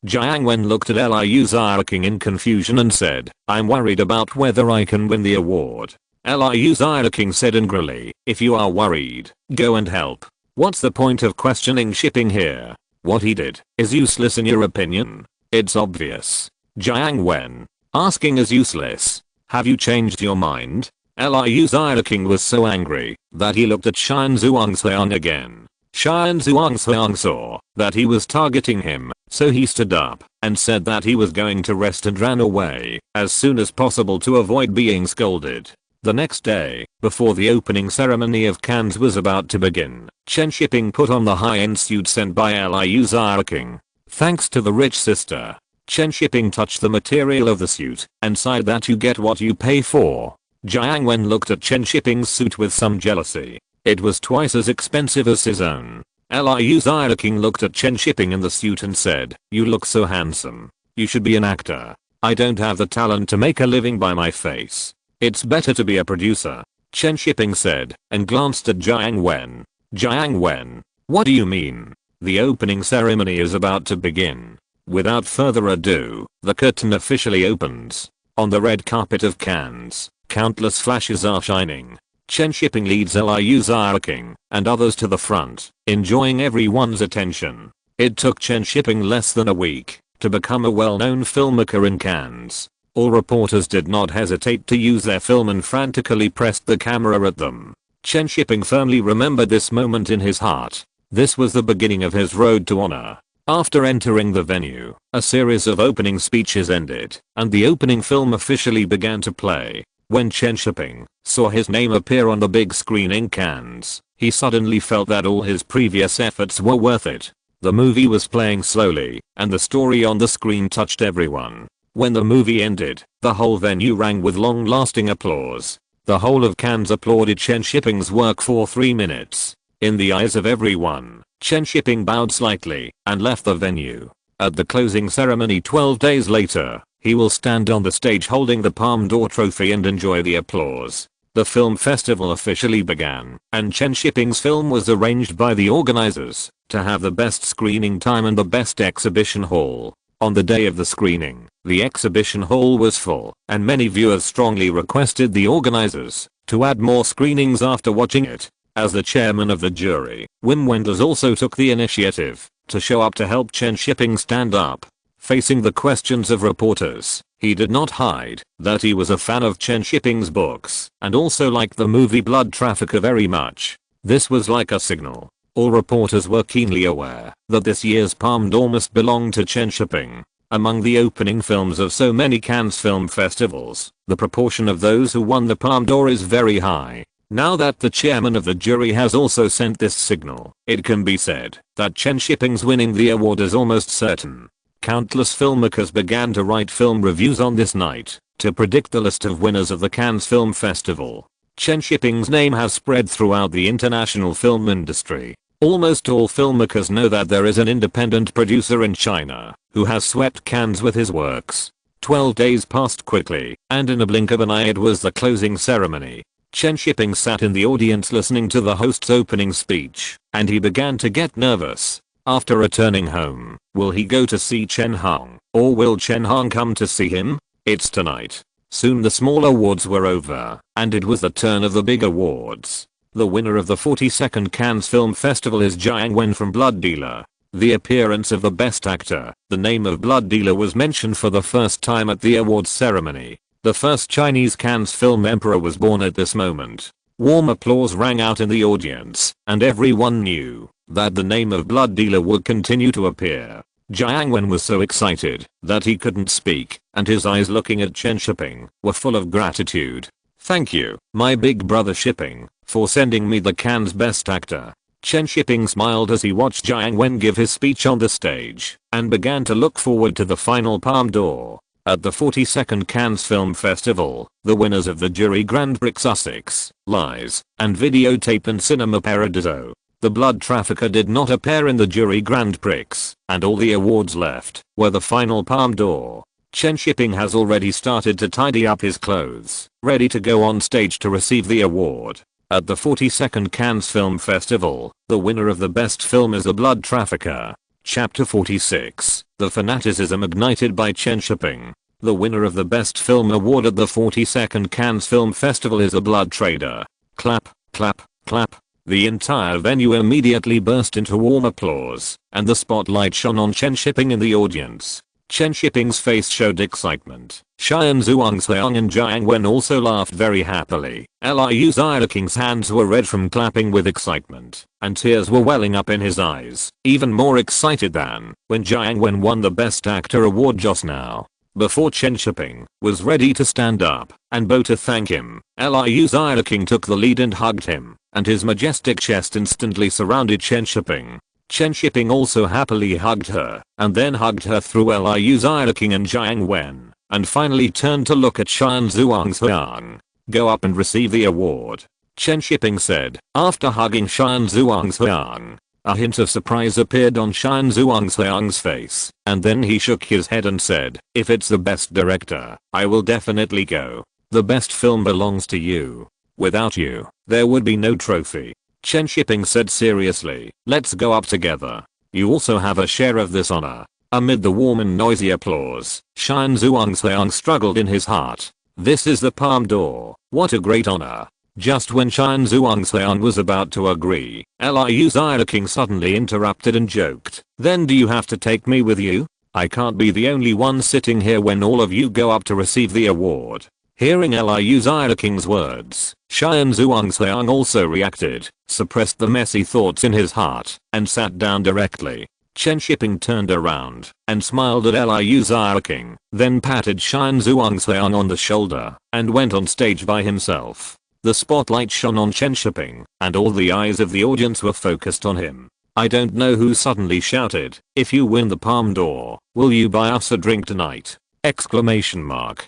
Jiang Wen looked at Liu Xiaoqing in confusion and said, "I'm worried about whether I can win the award." Liu Xiaoqing said angrily, "If you are worried, go and help. What's the point of questioning Shiping here? What he did is useless in your opinion? It's obvious." Jiang Wen, asking is useless. Have you changed your mind? Liu Xiaoqing was so angry that he looked at Shan Zhuangxiang again. Shan Zhuangxiang saw that he was targeting him, so he stood up and said that he was going to rest and ran away as soon as possible to avoid being scolded. The next day, before the opening ceremony of Cannes was about to begin, Chen Shiping put on the high-end suit sent by Liu Xiaoqing. Thanks to the rich sister, Chen Shiping touched the material of the suit and sighed that you get what you pay for. Jiang Wen looked at Chen Shiping's suit with some jealousy. It was twice as expensive as his own. Liu Xiaoqing looked at Chen Shiping in the suit and said, "You look so handsome. You should be an actor. I don't have the talent to make a living by my face. It's better to be a producer." Chen Shiping said, and glanced at Jiang Wen. "Jiang Wen, what do you mean? The opening ceremony is about to begin." Without further ado, the curtain officially opens. On the red carpet of Cannes, countless flashes are shining. Chen Shiping leads Liu Xiaoqing and others to the front, enjoying everyone's attention. It took Chen Shiping less than a week to become a well-known filmmaker in Cannes. All reporters did not hesitate to use their film and frantically pressed the camera at them. Chen Shiping firmly remembered this moment in his heart. This was the beginning of his road to honor. After entering the venue, a series of opening speeches ended, and the opening film officially began to play. When Chen Shiping saw his name appear on the big screen in Cannes, He suddenly felt that all his previous efforts were worth it. The movie was playing slowly, and the story on the screen touched everyone. When the movie ended, the whole venue rang with long-lasting applause. The whole of Cannes applauded Chen Shiping's work for 3 minutes. In the eyes of everyone, Chen Shiping bowed slightly and left the venue. At the closing ceremony 12 days later, he will stand on the stage holding the Palme d'Or trophy and enjoy the applause. The film festival officially began, and Chen Shiping's film was arranged by the organizers to have the best screening time and the best exhibition hall. On the day of the screening, the exhibition hall was full, and many viewers strongly requested the organizers to add more screenings after watching it. As the chairman of the jury, Wim Wenders also took the initiative to show up to help Chen Shiping stand up. Facing the questions of reporters, he did not hide that he was a fan of Chen Shiping's books and also liked the movie Blood Trafficker very much. This was like a signal. All reporters were keenly aware that this year's Palme d'Or must belong to Chen Shiping. Among the opening films of so many Cannes film festivals, the proportion of those who won the Palme d'Or is very high. Now that the chairman of the jury has also sent this signal, it can be said that Chen Shiping's winning the award is almost certain. Countless filmmakers began to write film reviews on this night to predict the list of winners of the Cannes Film Festival. Chen Shiping's name has spread throughout the international film industry. Almost all filmmakers know that there is an independent producer in China who has swept Cannes with his works. 12 days passed quickly, and in a blink of an eye it was the closing ceremony. Chen Shiping sat in the audience listening to the host's opening speech, and he began to get nervous. After returning home, will he go to see Chen Hong, or will Chen Hong come to see him? It's tonight. Soon the small awards were over, and it was the turn of the big awards. The winner of the 42nd Cannes Film Festival is Jiang Wen from Blood Dealer. The appearance of the best actor. The name of Blood Dealer was mentioned for the first time at the awards ceremony. The first Chinese Cannes film emperor was born at this moment. Warm applause rang out in the audience, and everyone knew that the name of Blood Dealer would continue to appear. Jiang Wen was so excited that he couldn't speak, and his eyes looking at Chen Shiping were full of gratitude. Thank you, my big brother Shiping, for sending me the Cannes Best Actor. Chen Shiping smiled as he watched Jiang Wen give his speech on the stage, and began to look forward to the final Palme d'Or. At the 42nd Cannes Film Festival, the winners of the jury Grand Prix Sussex, Lies, and Videotape and Cinema Paradiso. The Blood Trafficker did not appear in the jury Grand Prix, and all the awards left were the final Palme d'Or. Chen Shiping has already started to tidy up his clothes, ready to go on stage to receive the award. At the 42nd Cannes Film Festival, the winner of the best film is The Blood Trafficker. Chapter 46, The Fanaticism Ignited by Chen Shiping. The winner of the Best Film Award at the 42nd Cannes Film Festival is A Blood Trader. Clap, clap, clap. The entire venue immediately burst into warm applause, and the spotlight shone on Chen Shiping in the audience. Chen Shiping's face showed excitement. Xian Zhuangxiang and Jiang Wen also laughed very happily. Liu Xiaoking's hands were red from clapping with excitement, and tears were welling up in his eyes, even more excited than when Jiang Wen won the Best Actor award just now. Before Chen Shiping was ready to stand up and bow to thank him, Liu Xiaoking took the lead and hugged him, and his majestic chest instantly surrounded Chen Shiping. Chen Shiping also happily hugged her, and then hugged her through Liu Xiaoking and Jiang Wen, and finally turned to look at Xian Zhuangxiang. Go up and receive the award, Chen Shiping said, after hugging Xian Zhuangxiang. A hint of surprise appeared on Xian Zhuangxiang's face, and then he shook his head and said, if it's the best director, I will definitely go. The best film belongs to you. Without you, there would be no trophy. Chen Shiping said seriously, let's go up together. You also have a share of this honor. Amid the warm and noisy applause, Xian Zhuangxiang struggled in his heart. This is the Palme d'Or. What a great honor. Just when Xian Zhuangxiang was about to agree, Liu Xiaoking suddenly interrupted and joked, then do you have to take me with you? I can't be the only one sitting here when all of you go up to receive the award. Hearing Liu Xiaoking's words, Xian Zhuangxiang also reacted, suppressed the messy thoughts in his heart, and sat down directly. Chen Shiping turned around and smiled at Liu Xiaoking, then patted Xian Zhuangxiang on the shoulder and went on stage by himself. The spotlight shone on Chen Shiping, and all the eyes of the audience were focused on him. I don't know who suddenly shouted, "If you win the Palme d'Or, will you buy us a drink tonight?" Exclamation mark.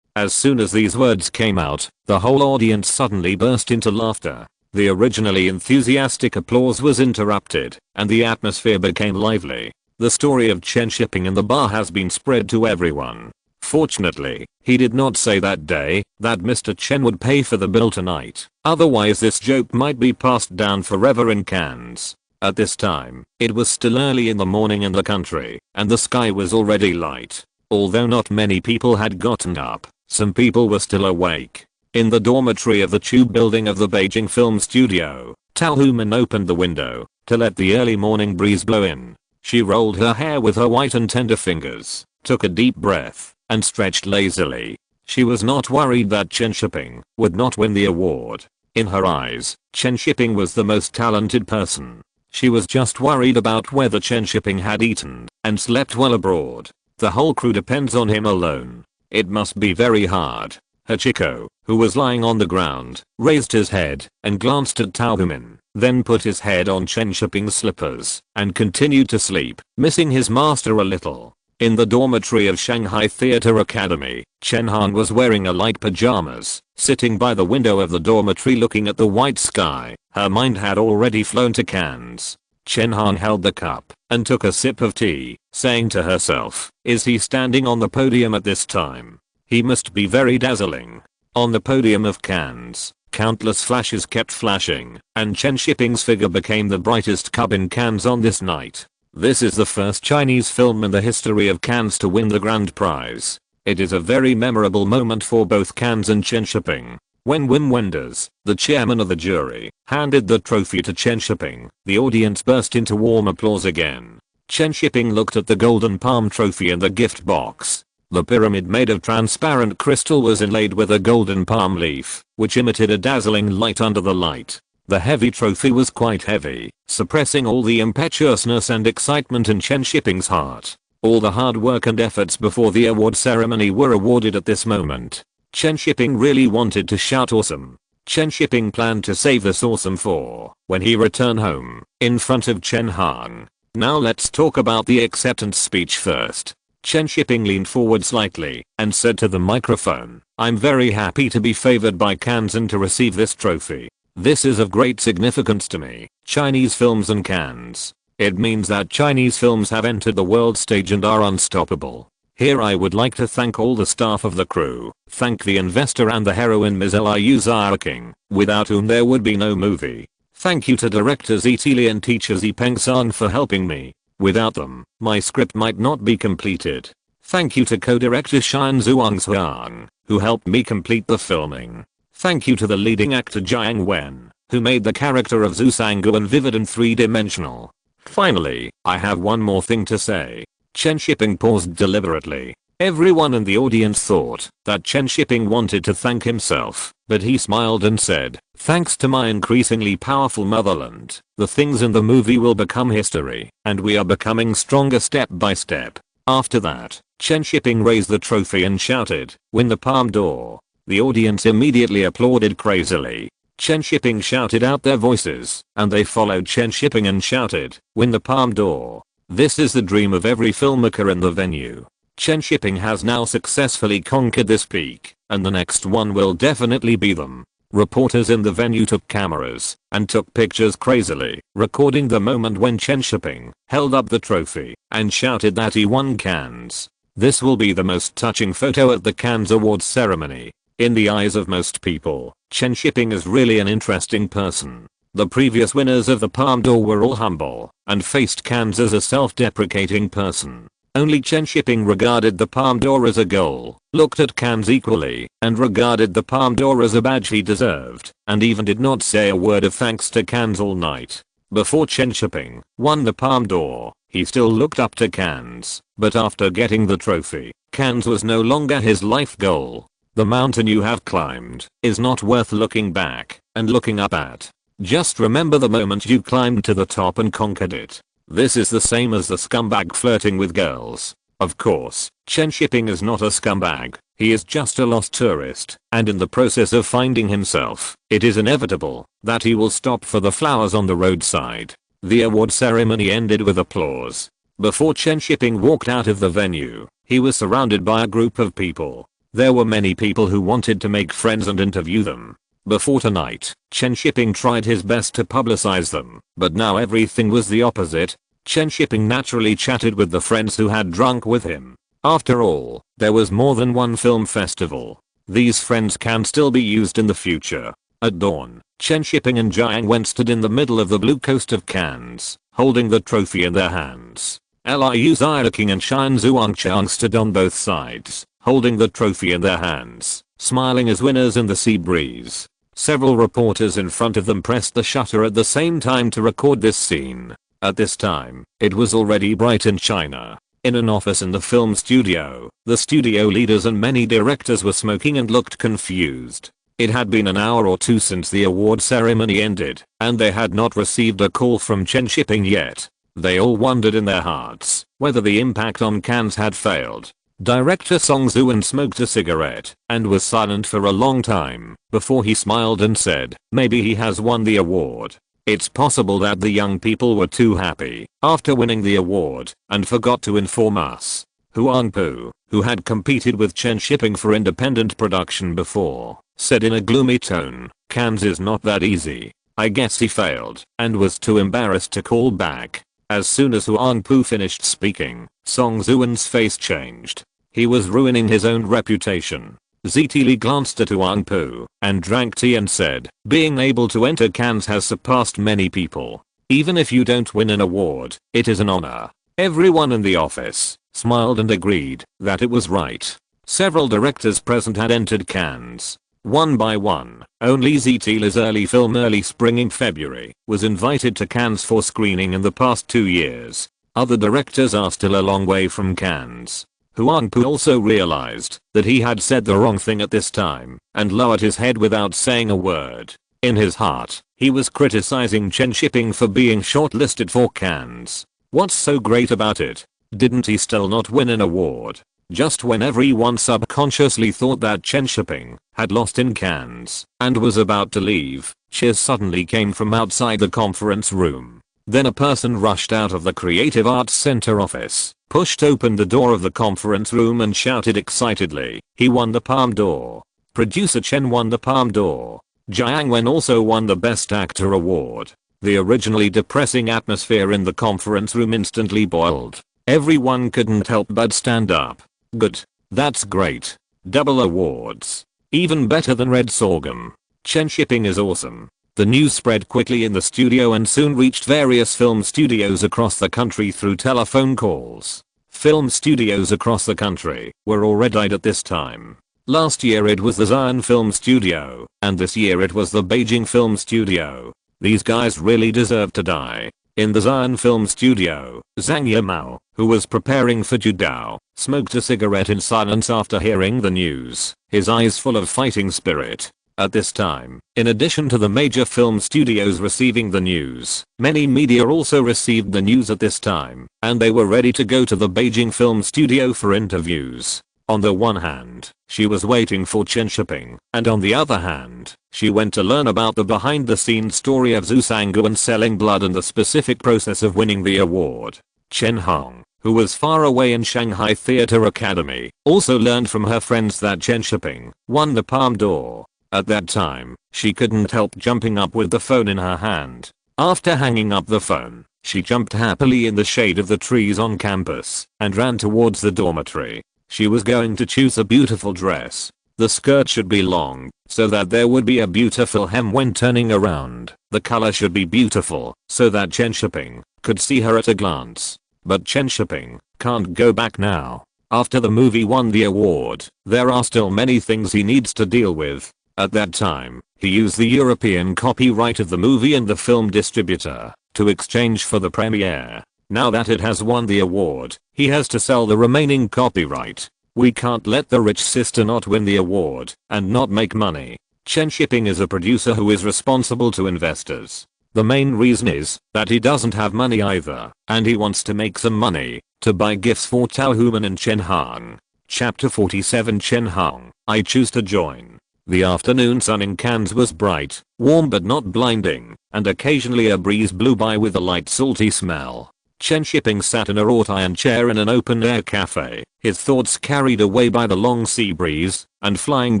As soon as these words came out, the whole audience suddenly burst into laughter. The originally enthusiastic applause was interrupted, and the atmosphere became lively. The story of Chen Shiping in the bar has been spread to everyone. Fortunately, he did not say that day that Mr. Chen would pay for the bill tonight. Otherwise this joke might be passed down forever in Cannes. At this time, it was still early in the morning in the country, and the sky was already light. Although not many people had gotten up, some people were still awake. In the dormitory of the tube building of the Beijing film studio, Tao Human opened the window to let the early morning breeze blow in. She rolled her hair with her white and tender fingers, took a deep breath, and stretched lazily. She was not worried that Chen Shiping would not win the award. In her eyes, Chen Shiping was the most talented person. She was just worried about whether Chen Shiping had eaten and slept well abroad. The whole crew depends on him alone. It must be very hard. Hachiko, who was lying on the ground, raised his head and glanced at Tao Human, then put his head on Chen Shiping's slippers and continued to sleep, missing his master a little. In the dormitory of Shanghai Theatre Academy, Chen Han was wearing a light pajamas, sitting by the window of the dormitory looking at the white sky. Her mind had already flown to Cannes. Chen Han held the cup and took a sip of tea, saying to herself, "Is he standing on the podium at this time? He must be very dazzling." On the podium of Cannes, countless flashes kept flashing, and Chen Shiping's figure became the brightest cub in Cannes on this night. This is the first Chinese film in the history of Cannes to win the grand prize. It is a very memorable moment for both Cannes and Chen Shiping. When Wim Wenders, the chairman of the jury, handed the trophy to Chen Shiping, the audience burst into warm applause again. Chen Shiping looked at the golden palm trophy in the gift box. The pyramid made of transparent crystal was inlaid with a golden palm leaf, which emitted a dazzling light under the light. The heavy trophy was quite heavy, suppressing all the impetuousness and excitement in Chen Shiping's heart. All the hard work and efforts before the award ceremony were awarded at this moment. Chen Shiping really wanted to shout awesome. Chen Shiping planned to save this awesome for when he returned home, in front of Chen Han. Now let's talk about the acceptance speech first. Chen Shiping leaned forward slightly and said to the microphone, "I'm very happy to be favored by Cannes and to receive this trophy. This is of great significance to me, Chinese films and Cannes. It means that Chinese films have entered the world stage and are unstoppable. Here I would like to thank all the staff of the crew, thank the investor and the heroine Ms. Liu Xiaoqing, without whom there would be no movie. Thank you to directors Iti Li and teacher Zipeng San for helping me. Without them, my script might not be completed. Thank you to co-director Shan Zhuangxiang, who helped me complete the filming. Thank you to the leading actor Jiang Wen, who made the character of Zhu Sangguan vivid and three-dimensional. Finally, I have one more thing to say." Chen Shiping paused deliberately. Everyone in the audience thought that Chen Shiping wanted to thank himself, but he smiled and said, "Thanks to my increasingly powerful motherland, the things in the movie will become history, and we are becoming stronger step by step." After that, Chen Shiping raised the trophy and shouted, "Win the Palme d'Or." The audience immediately applauded crazily. Chen Shiping shouted out their voices, and they followed Chen Shiping and shouted, "Win the Palme d'Or." This is the dream of every filmmaker in the venue. Chen Shiping has now successfully conquered this peak, and the next one will definitely be them. Reporters in the venue took cameras and took pictures crazily, recording the moment when Chen Shiping held up the trophy and shouted that he won Cannes. This will be the most touching photo at the Cannes Awards ceremony. In the eyes of most people, Chen Shiping is really an interesting person. The previous winners of the Palme d'Or were all humble and faced Cannes as a self-deprecating person. Only Chen Shiping regarded the Palme d'Or as a goal, looked at Cannes equally, and regarded the Palme d'Or as a badge he deserved, and even did not say a word of thanks to Cannes all night. Before Chen Shiping won the Palme d'Or, he still looked up to Cannes, but after getting the trophy, Cannes was no longer his life goal. The mountain you have climbed is not worth looking back and looking up at. Just remember the moment you climbed to the top and conquered it. This is the same as the scumbag flirting with girls. Of course, Chen Shiping is not a scumbag. He is just a lost tourist, and in the process of finding himself, it is inevitable that he will stop for the flowers on the roadside. The award ceremony ended with applause. Before Chen Shiping walked out of the venue, he was surrounded by a group of people. There were many people who wanted to make friends and interview them. Before tonight, Chen Shiping tried his best to publicize them, but now everything was the opposite. Chen Shiping naturally chatted with the friends who had drunk with him. After all, there was more than one film festival. These friends can still be used in the future. At dawn, Chen Shiping and Jiang Wen stood in the middle of the blue coast of Cannes, holding the trophy in their hands. Liu Xiaoqing and Shan Zhuangqiang stood on both sides, holding the trophy in their hands, smiling as winners in the sea breeze. Several reporters in front of them pressed the shutter at the same time to record this scene. At this time, it was already bright in China. In an office in the film studio, the studio leaders and many directors were smoking and looked confused. It had been an hour or two since the award ceremony ended, and they had not received a call from Chen Shiping yet. They all wondered in their hearts whether the impact on Cannes had failed. Director Song Zuan smoked a cigarette and was silent for a long time before he smiled and said, "Maybe he has won the award." It's possible that the young people were too happy after winning the award and forgot to inform us. Huang Pu, who had competed with Chen Shiping for independent production before, said in a gloomy tone, "Cannes is not that easy. I guess he failed and was too embarrassed to call back." As soon as Huang Pu finished speaking, Song Zuan's face changed. He was ruining his own reputation. Ziti glanced at Huang Pu and drank tea and said, "Being able to enter Cannes has surpassed many people. Even if you don't win an award, it is an honor." Everyone in the office smiled and agreed that it was right. Several directors present had entered Cannes. One by one, only Zitila's early film Early Spring in February was invited to Cannes for screening in the past 2 years. Other directors are still a long way from Cannes. Huang Pu also realized that he had said the wrong thing at this time and lowered his head without saying a word. In his heart, he was criticizing Chen Shiping for being shortlisted for Cannes. What's so great about it? Didn't he still not win an award? Just when everyone subconsciously thought that Chen Shiping had lost in Cannes and was about to leave, cheers suddenly came from outside the conference room. Then a person rushed out of the Creative Arts Center office, pushed open the door of the conference room and shouted excitedly, "He won the Palme d'Or. Producer Chen won the Palme d'Or." Jiang Wen also won the Best Actor award. The originally depressing atmosphere in the conference room instantly boiled. Everyone couldn't help but stand up. Good. That's great. Double awards. Even better than Red Sorghum. Chen Shiping is awesome. The news spread quickly in the studio and soon reached various film studios across the country through telephone calls. Film studios across the country were all red-eyed at this time. Last year it was the Xi'an Film Studio, and this year it was the Beijing Film Studio. These guys really deserve to die. In the Xi'an Film Studio, Zhang Yimou, who was preparing for Judao, smoked a cigarette in silence after hearing the news, his eyes full of fighting spirit. At this time, in addition to the major film studios receiving the news, many media also received the news at this time, and they were ready to go to the Beijing Film Studio for interviews. On the one hand, she was waiting for Chen Shiping, and on the other hand, she went to learn about the behind-the-scenes story of Zhu Sangguan selling blood and the specific process of winning the award. Chen Hong, who was far away in Shanghai Theatre Academy, also learned from her friends that Chen Shiping won the Palme d'Or. At that time, she couldn't help jumping up with the phone in her hand. After hanging up the phone, she jumped happily in the shade of the trees on campus and ran towards the dormitory. She was going to choose a beautiful dress. The skirt should be long, so that there would be a beautiful hem when turning around. The color should be beautiful, so that Chen Shiping could see her at a glance. But Chen Shiping can't go back now. After the movie won the award, there are still many things he needs to deal with. At that time, he used the European copyright of the movie and the film distributor to exchange for the premiere. Now that it has won the award, he has to sell the remaining copyright. We can't let the rich sister not win the award and not make money. Chen Shiping is a producer who is responsible to investors. The main reason is that he doesn't have money either, and he wants to make some money to buy gifts for Tao Human and Chen Hang. Chapter 47 Chen Hong, I choose to join. The afternoon sun in Cannes was bright, warm but not blinding, and occasionally a breeze blew by with a light salty smell. Chen Shiping sat in a wrought iron chair in an open-air cafe, his thoughts carried away by the long sea breeze, and flying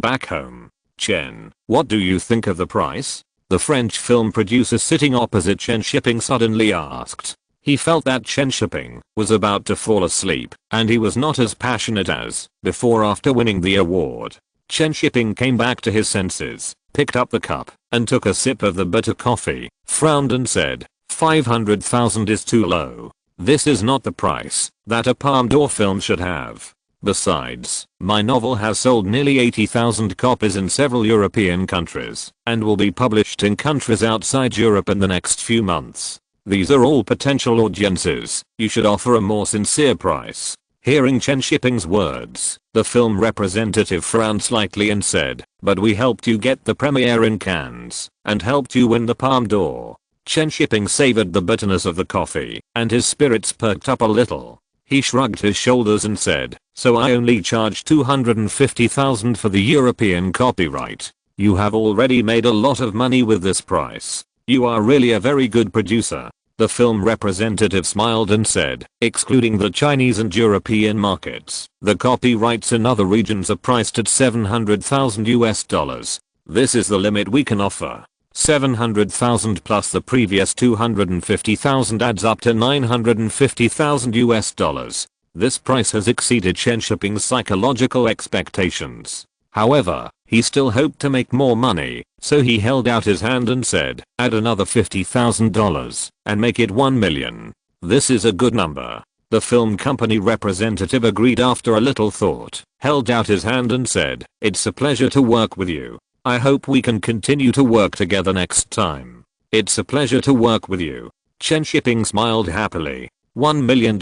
back home. Chen, what do you think of the price? The French film producer sitting opposite Chen Shiping suddenly asked. He felt that Chen Shiping was about to fall asleep, and he was not as passionate as before after winning the award. Chen Shiping came back to his senses, picked up the cup, and took a sip of the bitter coffee, frowned and said, 500,000 is too low. This is not the price that a Palme d'Or film should have. Besides, my novel has sold nearly 80,000 copies in several European countries, and will be published in countries outside Europe in the next few months. These are all potential audiences. You should offer a more sincere price. Hearing Chen Shiping's words, the film representative frowned slightly and said, but we helped you get the premiere in Cannes, and helped you win the Palme d'Or. Chen Shiping savored the bitterness of the coffee, and his spirits perked up a little. He shrugged his shoulders and said, so I only charged 250,000 for the European copyright. You have already made a lot of money with this price. You are really a very good producer. The film representative smiled and said, excluding the Chinese and European markets, the copyrights in other regions are priced at $700,000. This is the limit we can offer. 700,000 plus the previous 250,000 adds up to $950,000. This price has exceeded Chen Shiping's psychological expectations. However, he still hoped to make more money, so he held out his hand and said, add another $50,000 and make it 1 million. This is a good number. The film company representative agreed after a little thought, held out his hand and said, it's a pleasure to work with you. I hope we can continue to work together next time. It's a pleasure to work with you. Chen Shiping smiled happily. $1 million,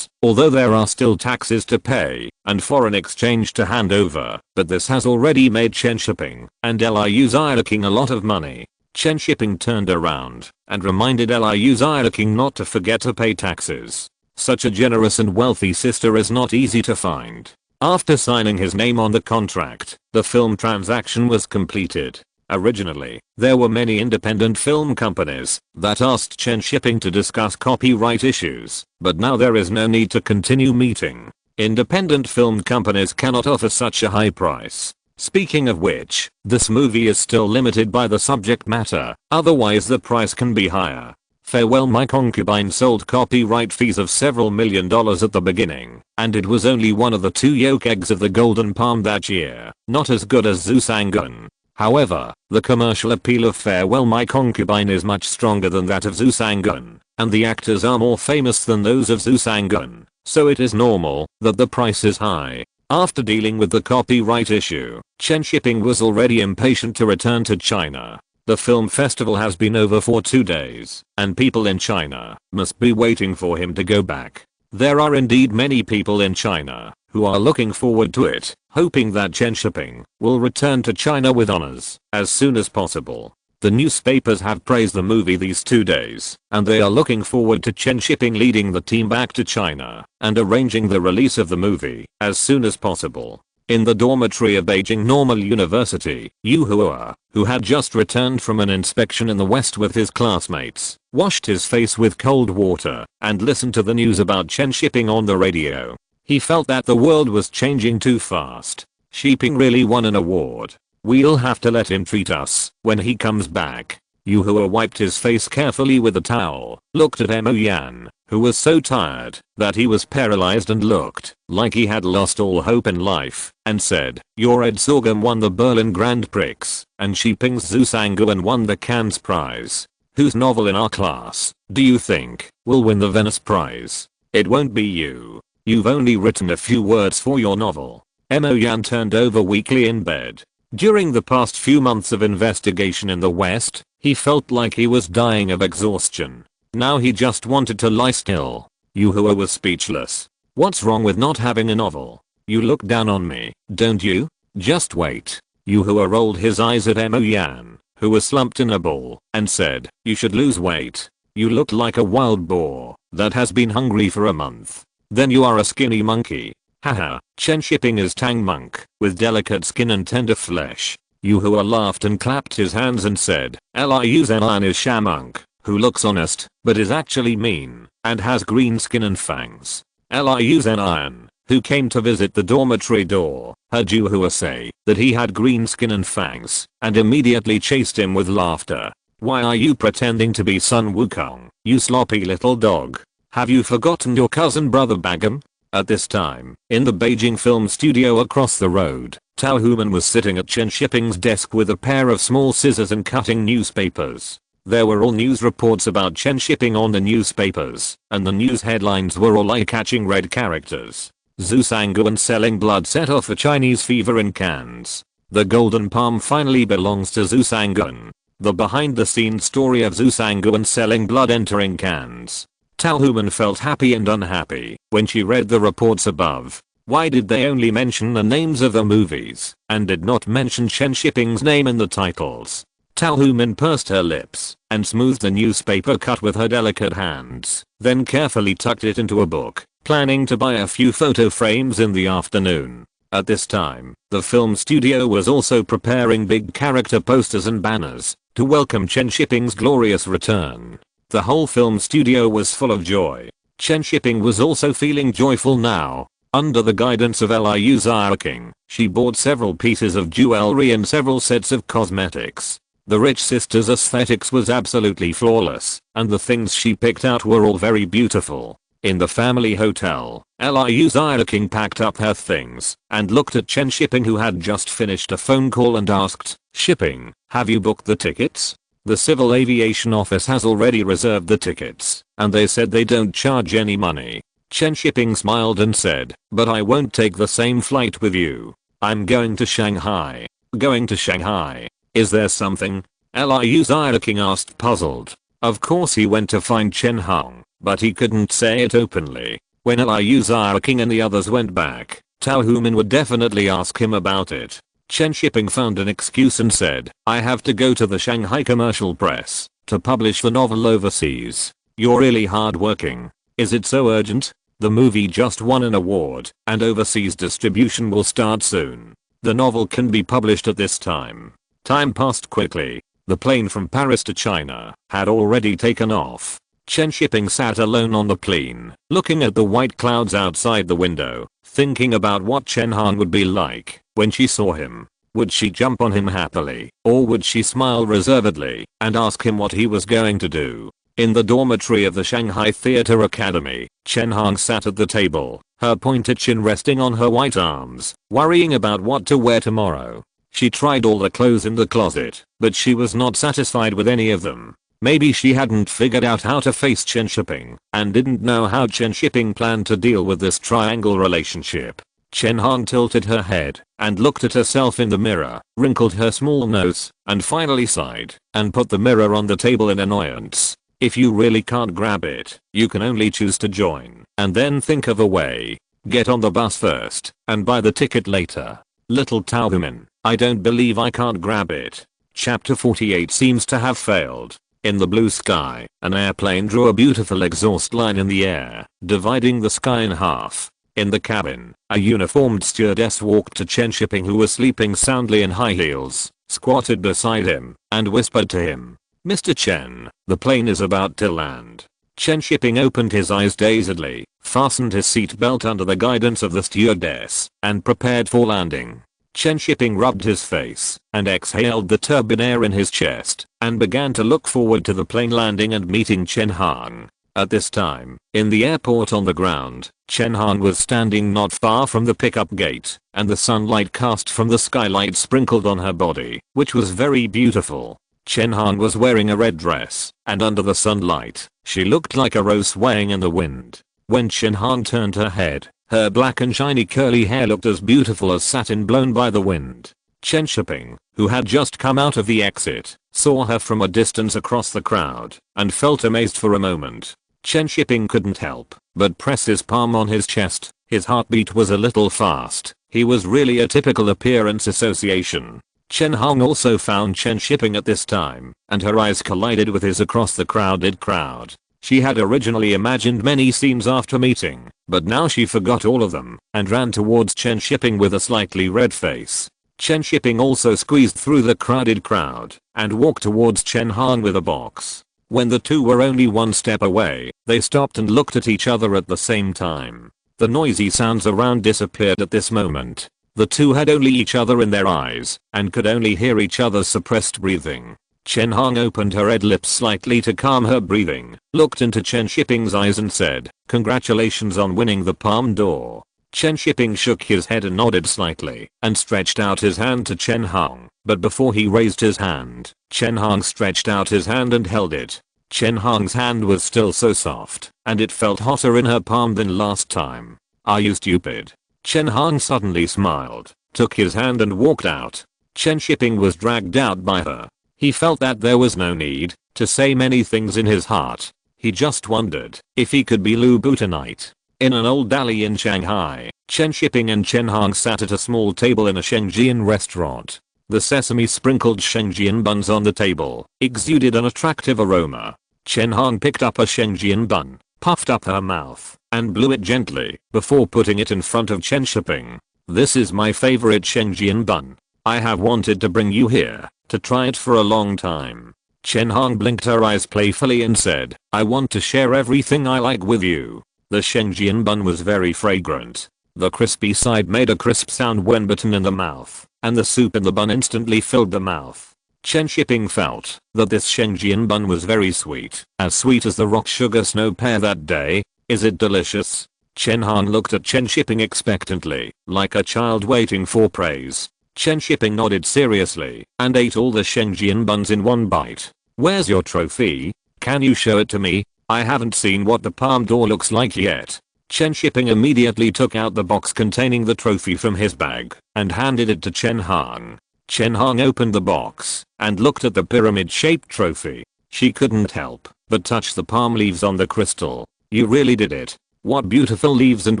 although there are still taxes to pay and foreign exchange to hand over, but this has already made Chen Shiping and Liu Xiaoqing a lot of money. Chen Shiping turned around and reminded Liu Xiaoqing not to forget to pay taxes. Such a generous and wealthy sister is not easy to find. After signing his name on the contract, the film transaction was completed. Originally, there were many independent film companies that asked Chen Shiping to discuss copyright issues, but now there is no need to continue meeting. Independent film companies cannot offer such a high price. Speaking of which, this movie is still limited by the subject matter, otherwise the price can be higher. Farewell My Concubine sold copyright fees of several $1 million at the beginning, and it was only one of the 2 yolk eggs of the Golden Palm that year, not as good as Zhusangun. However, the commercial appeal of Farewell My Concubine is much stronger than that of Zhusangun, and the actors are more famous than those of Zhusangun, so it is normal that the price is high. After dealing with the copyright issue, Chen Shiping was already impatient to return to China. The film festival has been over for 2 days, and people in China must be waiting for him to go back. There are indeed many people in China who are looking forward to it, hoping that Chen Shiping will return to China with honors as soon as possible. The newspapers have praised the movie these 2 days, and they are looking forward to Chen Shiping leading the team back to China and arranging the release of the movie as soon as possible. In the dormitory of Beijing Normal University, Yu Hua, who had just returned from an inspection in the West with his classmates, washed his face with cold water and listened to the news about Chen Shiping on the radio. He felt that the world was changing too fast. Shiping really won an award. We'll have to let him treat us when he comes back. Yu Hua wiped his face carefully with a towel, looked at Mo Yan, who was so tired that he was paralyzed and looked like he had lost all hope in life, and said, your Ed Sorghum won the Berlin Grand Prix, and Shiping's Zhusangun won the Cannes Prize. Whose novel in our class do you think will win the Venice Prize? It won't be you. You've only written a few words for your novel. Mo Yan turned over weakly in bed. During the past few months of investigation in the West, he felt like he was dying of exhaustion. Now he just wanted to lie still. Yu Hua was speechless. What's wrong with not having a novel? You look down on me, don't you? Just wait. Yu Hua rolled his eyes at Mo Yan, who was slumped in a ball, and said, you should lose weight. You look like a wild boar that has been hungry for a month. Then you are a skinny monkey. Haha, Chen Shiping is Tang Monk, with delicate skin and tender flesh. Yuhua laughed and clapped his hands and said, Liu Zen'an is Shamunk, who looks honest, but is actually mean, and has green skin and fangs. Liu Zen'an, who came to visit the dormitory door, heard Yuhua say that he had green skin and fangs, and immediately chased him with laughter. Why are you pretending to be Sun Wukong, you sloppy little dog? Have you forgotten your cousin brother Bagam? At this time, in the Beijing film studio across the road, Tao Human was sitting at Chen Shiping's desk with a pair of small scissors and cutting newspapers. There were all news reports about Chen Shiping on the newspapers, and the news headlines were all eye-catching red characters. Zhu Sanguan selling blood set off a Chinese fever in Cannes. The golden palm finally belongs to Zhu Sanguan. The behind-the-scenes story of Zhu Sanguan selling blood entering Cannes. Tao Human felt happy and unhappy when she read the reports above. Why did they only mention the names of the movies, and did not mention Chen Shiping's name in the titles? Tao Human pursed her lips, and smoothed the newspaper cut with her delicate hands, then carefully tucked it into a book, planning to buy a few photo frames in the afternoon. At this time, the film studio was also preparing big character posters and banners to welcome Chen Shiping's glorious return. The whole film studio was full of joy. Chen Shiping was also feeling joyful now. Under the guidance of Liu Zen'an, she bought several pieces of jewelry and several sets of cosmetics. The rich sister's aesthetics was absolutely flawless, and the things she picked out were all very beautiful. In the family hotel, Liu Zen'an packed up her things and looked at Chen Shiping, who had just finished a phone call, and asked, Shiping, have you booked the tickets? The civil aviation office has already reserved the tickets, and they said they don't charge any money. Chen Shiping smiled and said, but I won't take the same flight with you. I'm going to Shanghai. Going to Shanghai? Is there something? Liu Zen'an asked, puzzled. Of course he went to find Chen Hong, but he couldn't say it openly. When Liu Zen'an and the others went back, Tao Human would definitely ask him about it. Chen Shiping found an excuse and said, I have to go to the Shanghai commercial press to publish the novel overseas. You're really hardworking. Is it so urgent? The movie just won an award, and overseas distribution will start soon. The novel can be published at this time. Time passed quickly. The plane from Paris to China had already taken off. Chen Shiping sat alone on the plane, looking at the white clouds outside the window, thinking about what Chen Han would be like when she saw him. Would she jump on him happily, or would she smile reservedly and ask him what he was going to do? In the dormitory of the Shanghai Theatre Academy, Chen Han sat at the table, her pointed chin resting on her white arms, worrying about what to wear tomorrow. She tried all the clothes in the closet, but she was not satisfied with any of them. Maybe she hadn't figured out how to face Chen Shiping, and didn't know how Chen Shiping planned to deal with this triangle relationship. Chen Han tilted her head and looked at herself in the mirror, wrinkled her small nose, and finally sighed, and put the mirror on the table in annoyance. If you really can't grab it, you can only choose to join, and then think of a way. Get on the bus first, and buy the ticket later. Little Tao Human, I don't believe I can't grab it. Chapter 48 seems to have failed. In the blue sky, an airplane drew a beautiful exhaust line in the air, dividing the sky in half. In the cabin, a uniformed stewardess walked to Chen Shiping, who was sleeping soundly in high heels, squatted beside him, and whispered to him, Mr. Chen, the plane is about to land. Chen Shiping opened his eyes dazedly, fastened his seatbelt under the guidance of the stewardess, and prepared for landing. Chen Shiping rubbed his face and exhaled the turbine air in his chest and began to look forward to the plane landing and meeting Chen Han. At this time, in the airport on the ground, Chen Han was standing not far from the pickup gate, and the sunlight cast from the skylight sprinkled on her body, which was very beautiful. Chen Han was wearing a red dress, and under the sunlight, she looked like a rose swaying in the wind. When Chen Han turned her head, her black and shiny curly hair looked as beautiful as satin blown by the wind. Chen Shiping, who had just come out of the exit, saw her from a distance across the crowd, and felt amazed for a moment. Chen Shiping couldn't help but press his palm on his chest. His heartbeat was a little fast. He was really a typical appearance association. Chen Hong also found Chen Shiping at this time, and her eyes collided with his across the crowded crowd. She had originally imagined many scenes after meeting, but now she forgot all of them and ran towards Chen Shiping with a slightly red face. Chen Shiping also squeezed through the crowded crowd and walked towards Chen Hang with a box. When the two were only one step away, they stopped and looked at each other at the same time. The noisy sounds around disappeared at this moment. The two had only each other in their eyes and could only hear each other's suppressed breathing. Chen Hang opened her red lips slightly to calm her breathing, looked into Chen Shiping's eyes and said, "Congratulations on winning the palm door." Chen Shiping shook his head and nodded slightly and stretched out his hand to Chen Hang, but before he raised his hand, Chen Hang stretched out his hand and held it. Chen Hang's hand was still so soft, and it felt hotter in her palm than last time. "Are you stupid?" Chen Hang suddenly smiled, took his hand and walked out. Chen Shiping was dragged out by her. He felt that there was no need to say many things in his heart. He just wondered if he could be Lu Bu tonight. In an old alley in Shanghai, Chen Shiping and Chen Hang sat at a small table in a Shengjian restaurant. The sesame sprinkled Shengjian buns on the table exuded an attractive aroma. Chen Hang picked up a Shengjian bun, puffed up her mouth, and blew it gently before putting it in front of Chen Shiping. "This is my favorite Shengjian bun. I have wanted to bring you here to try it for a long time." Chen Hang blinked her eyes playfully and said, "I want to share everything I like with you." The Shengjian bun was very fragrant. The crispy side made a crisp sound when bitten in the mouth, and the soup in the bun instantly filled the mouth. Chen Shiping felt that this Shengjian bun was very sweet as the rock sugar snow pear that day. "Is it delicious?" Chen Hang looked at Chen Shiping expectantly, like a child waiting for praise. Chen Shiping nodded seriously and ate all the Shengjian buns in one bite. "Where's your trophy? Can you show it to me? I haven't seen what the palm door looks like yet." Chen Shiping immediately took out the box containing the trophy from his bag and handed it to Chen Hang. Chen Hang opened the box and looked at the pyramid-shaped trophy. She couldn't help but touch the palm leaves on the crystal. "You really did it. What beautiful leaves and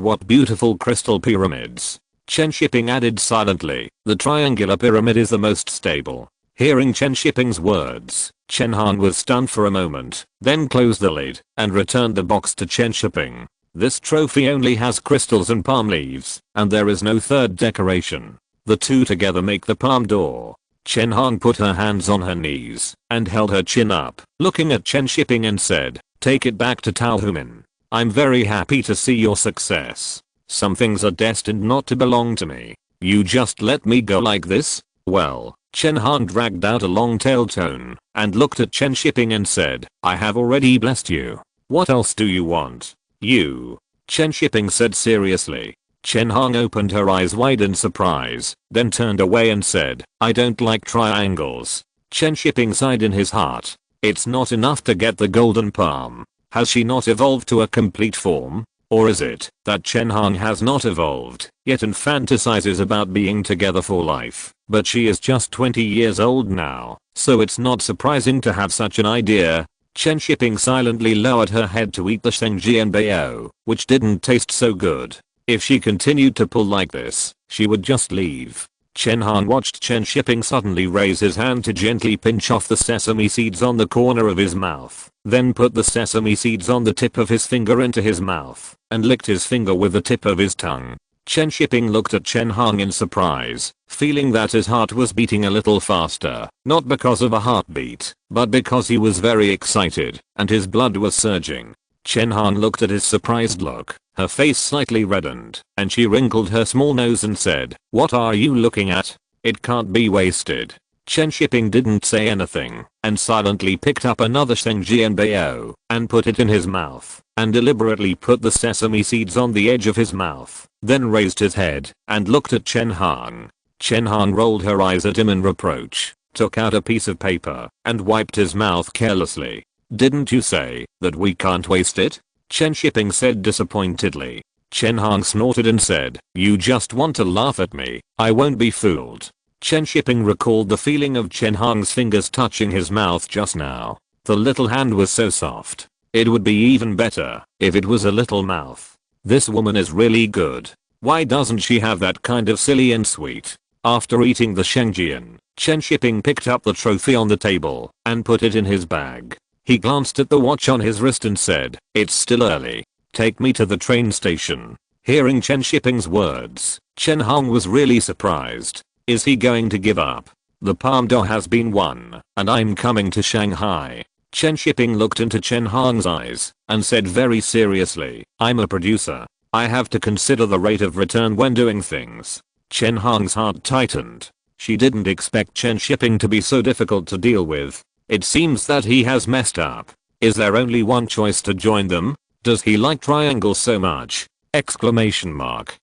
what beautiful crystal pyramids." Chen Shiping added silently, "The triangular pyramid is the most stable." Hearing Chen Shiping's words, Chen Hang was stunned for a moment, then closed the lid and returned the box to Chen Shiping. "This trophy only has crystals and palm leaves, and there is no third decoration. The two together make the palm door." Chen Hang put her hands on her knees and held her chin up, looking at Chen Shiping and said, "Take it back to Tao Human. I'm very happy to see your success. Some things are destined not to belong to me. You just let me go like this? Well." Chen Hang dragged out a long-tailed tone and looked at Chen Shiping and said, "I have already blessed you. What else do you want?" "You." Chen Shiping said seriously. Chen Hang opened her eyes wide in surprise, then turned away and said, "I don't like triangles." Chen Shiping sighed in his heart. It's not enough to get the golden palm. Has she not evolved to a complete form? Or is it that Chen Hang has not evolved yet and fantasizes about being together for life, but she is just 20 years old now, so it's not surprising to have such an idea. Chen Shiping silently lowered her head to eat the Shengjian bao, which didn't taste so good. If she continued to pull like this, she would just leave. Chen Hang watched Chen Shiping suddenly raise his hand to gently pinch off the sesame seeds on the corner of his mouth, then put the sesame seeds on the tip of his finger into his mouth, and licked his finger with the tip of his tongue. Chen Shiping looked at Chen Hang in surprise, feeling that his heart was beating a little faster, not because of a heartbeat, but because he was very excited, and his blood was surging. Chen Hang looked at his surprised look, her face slightly reddened, and she wrinkled her small nose and said, "What are you looking at? It can't be wasted." Chen Shiping didn't say anything, and silently picked up another Shengjian bao, and put it in his mouth, and deliberately put the sesame seeds on the edge of his mouth, then raised his head, and looked at Chen Hang. Chen Hang rolled her eyes at him in reproach, took out a piece of paper, and wiped his mouth carelessly. "Didn't you say that we can't waste it?" Chen Shiping said disappointedly. Chen Hang snorted and said, "You just want to laugh at me. I won't be fooled." Chen Shiping recalled the feeling of Chen Hang's fingers touching his mouth just now. The little hand was so soft. It would be even better if it was a little mouth. This woman is really good. Why doesn't she have that kind of silly and sweet? After eating the Shengjian, Chen Shiping picked up the trophy on the table and put it in his bag. He glanced at the watch on his wrist and said, "It's still early. Take me to the train station." Hearing Chen Shiping's words, Chen Hong was really surprised. Is he going to give up? The palm door has been won, and I'm coming to Shanghai. Chen Shiping looked into Chen Hong's eyes and said very seriously, "I'm a producer. I have to consider the rate of return when doing things." Chen Hong's heart tightened. She didn't expect Chen Shiping to be so difficult to deal with. It seems that he has messed up. Is there only one choice to join them? Does he like triangles so much? Exclamation mark.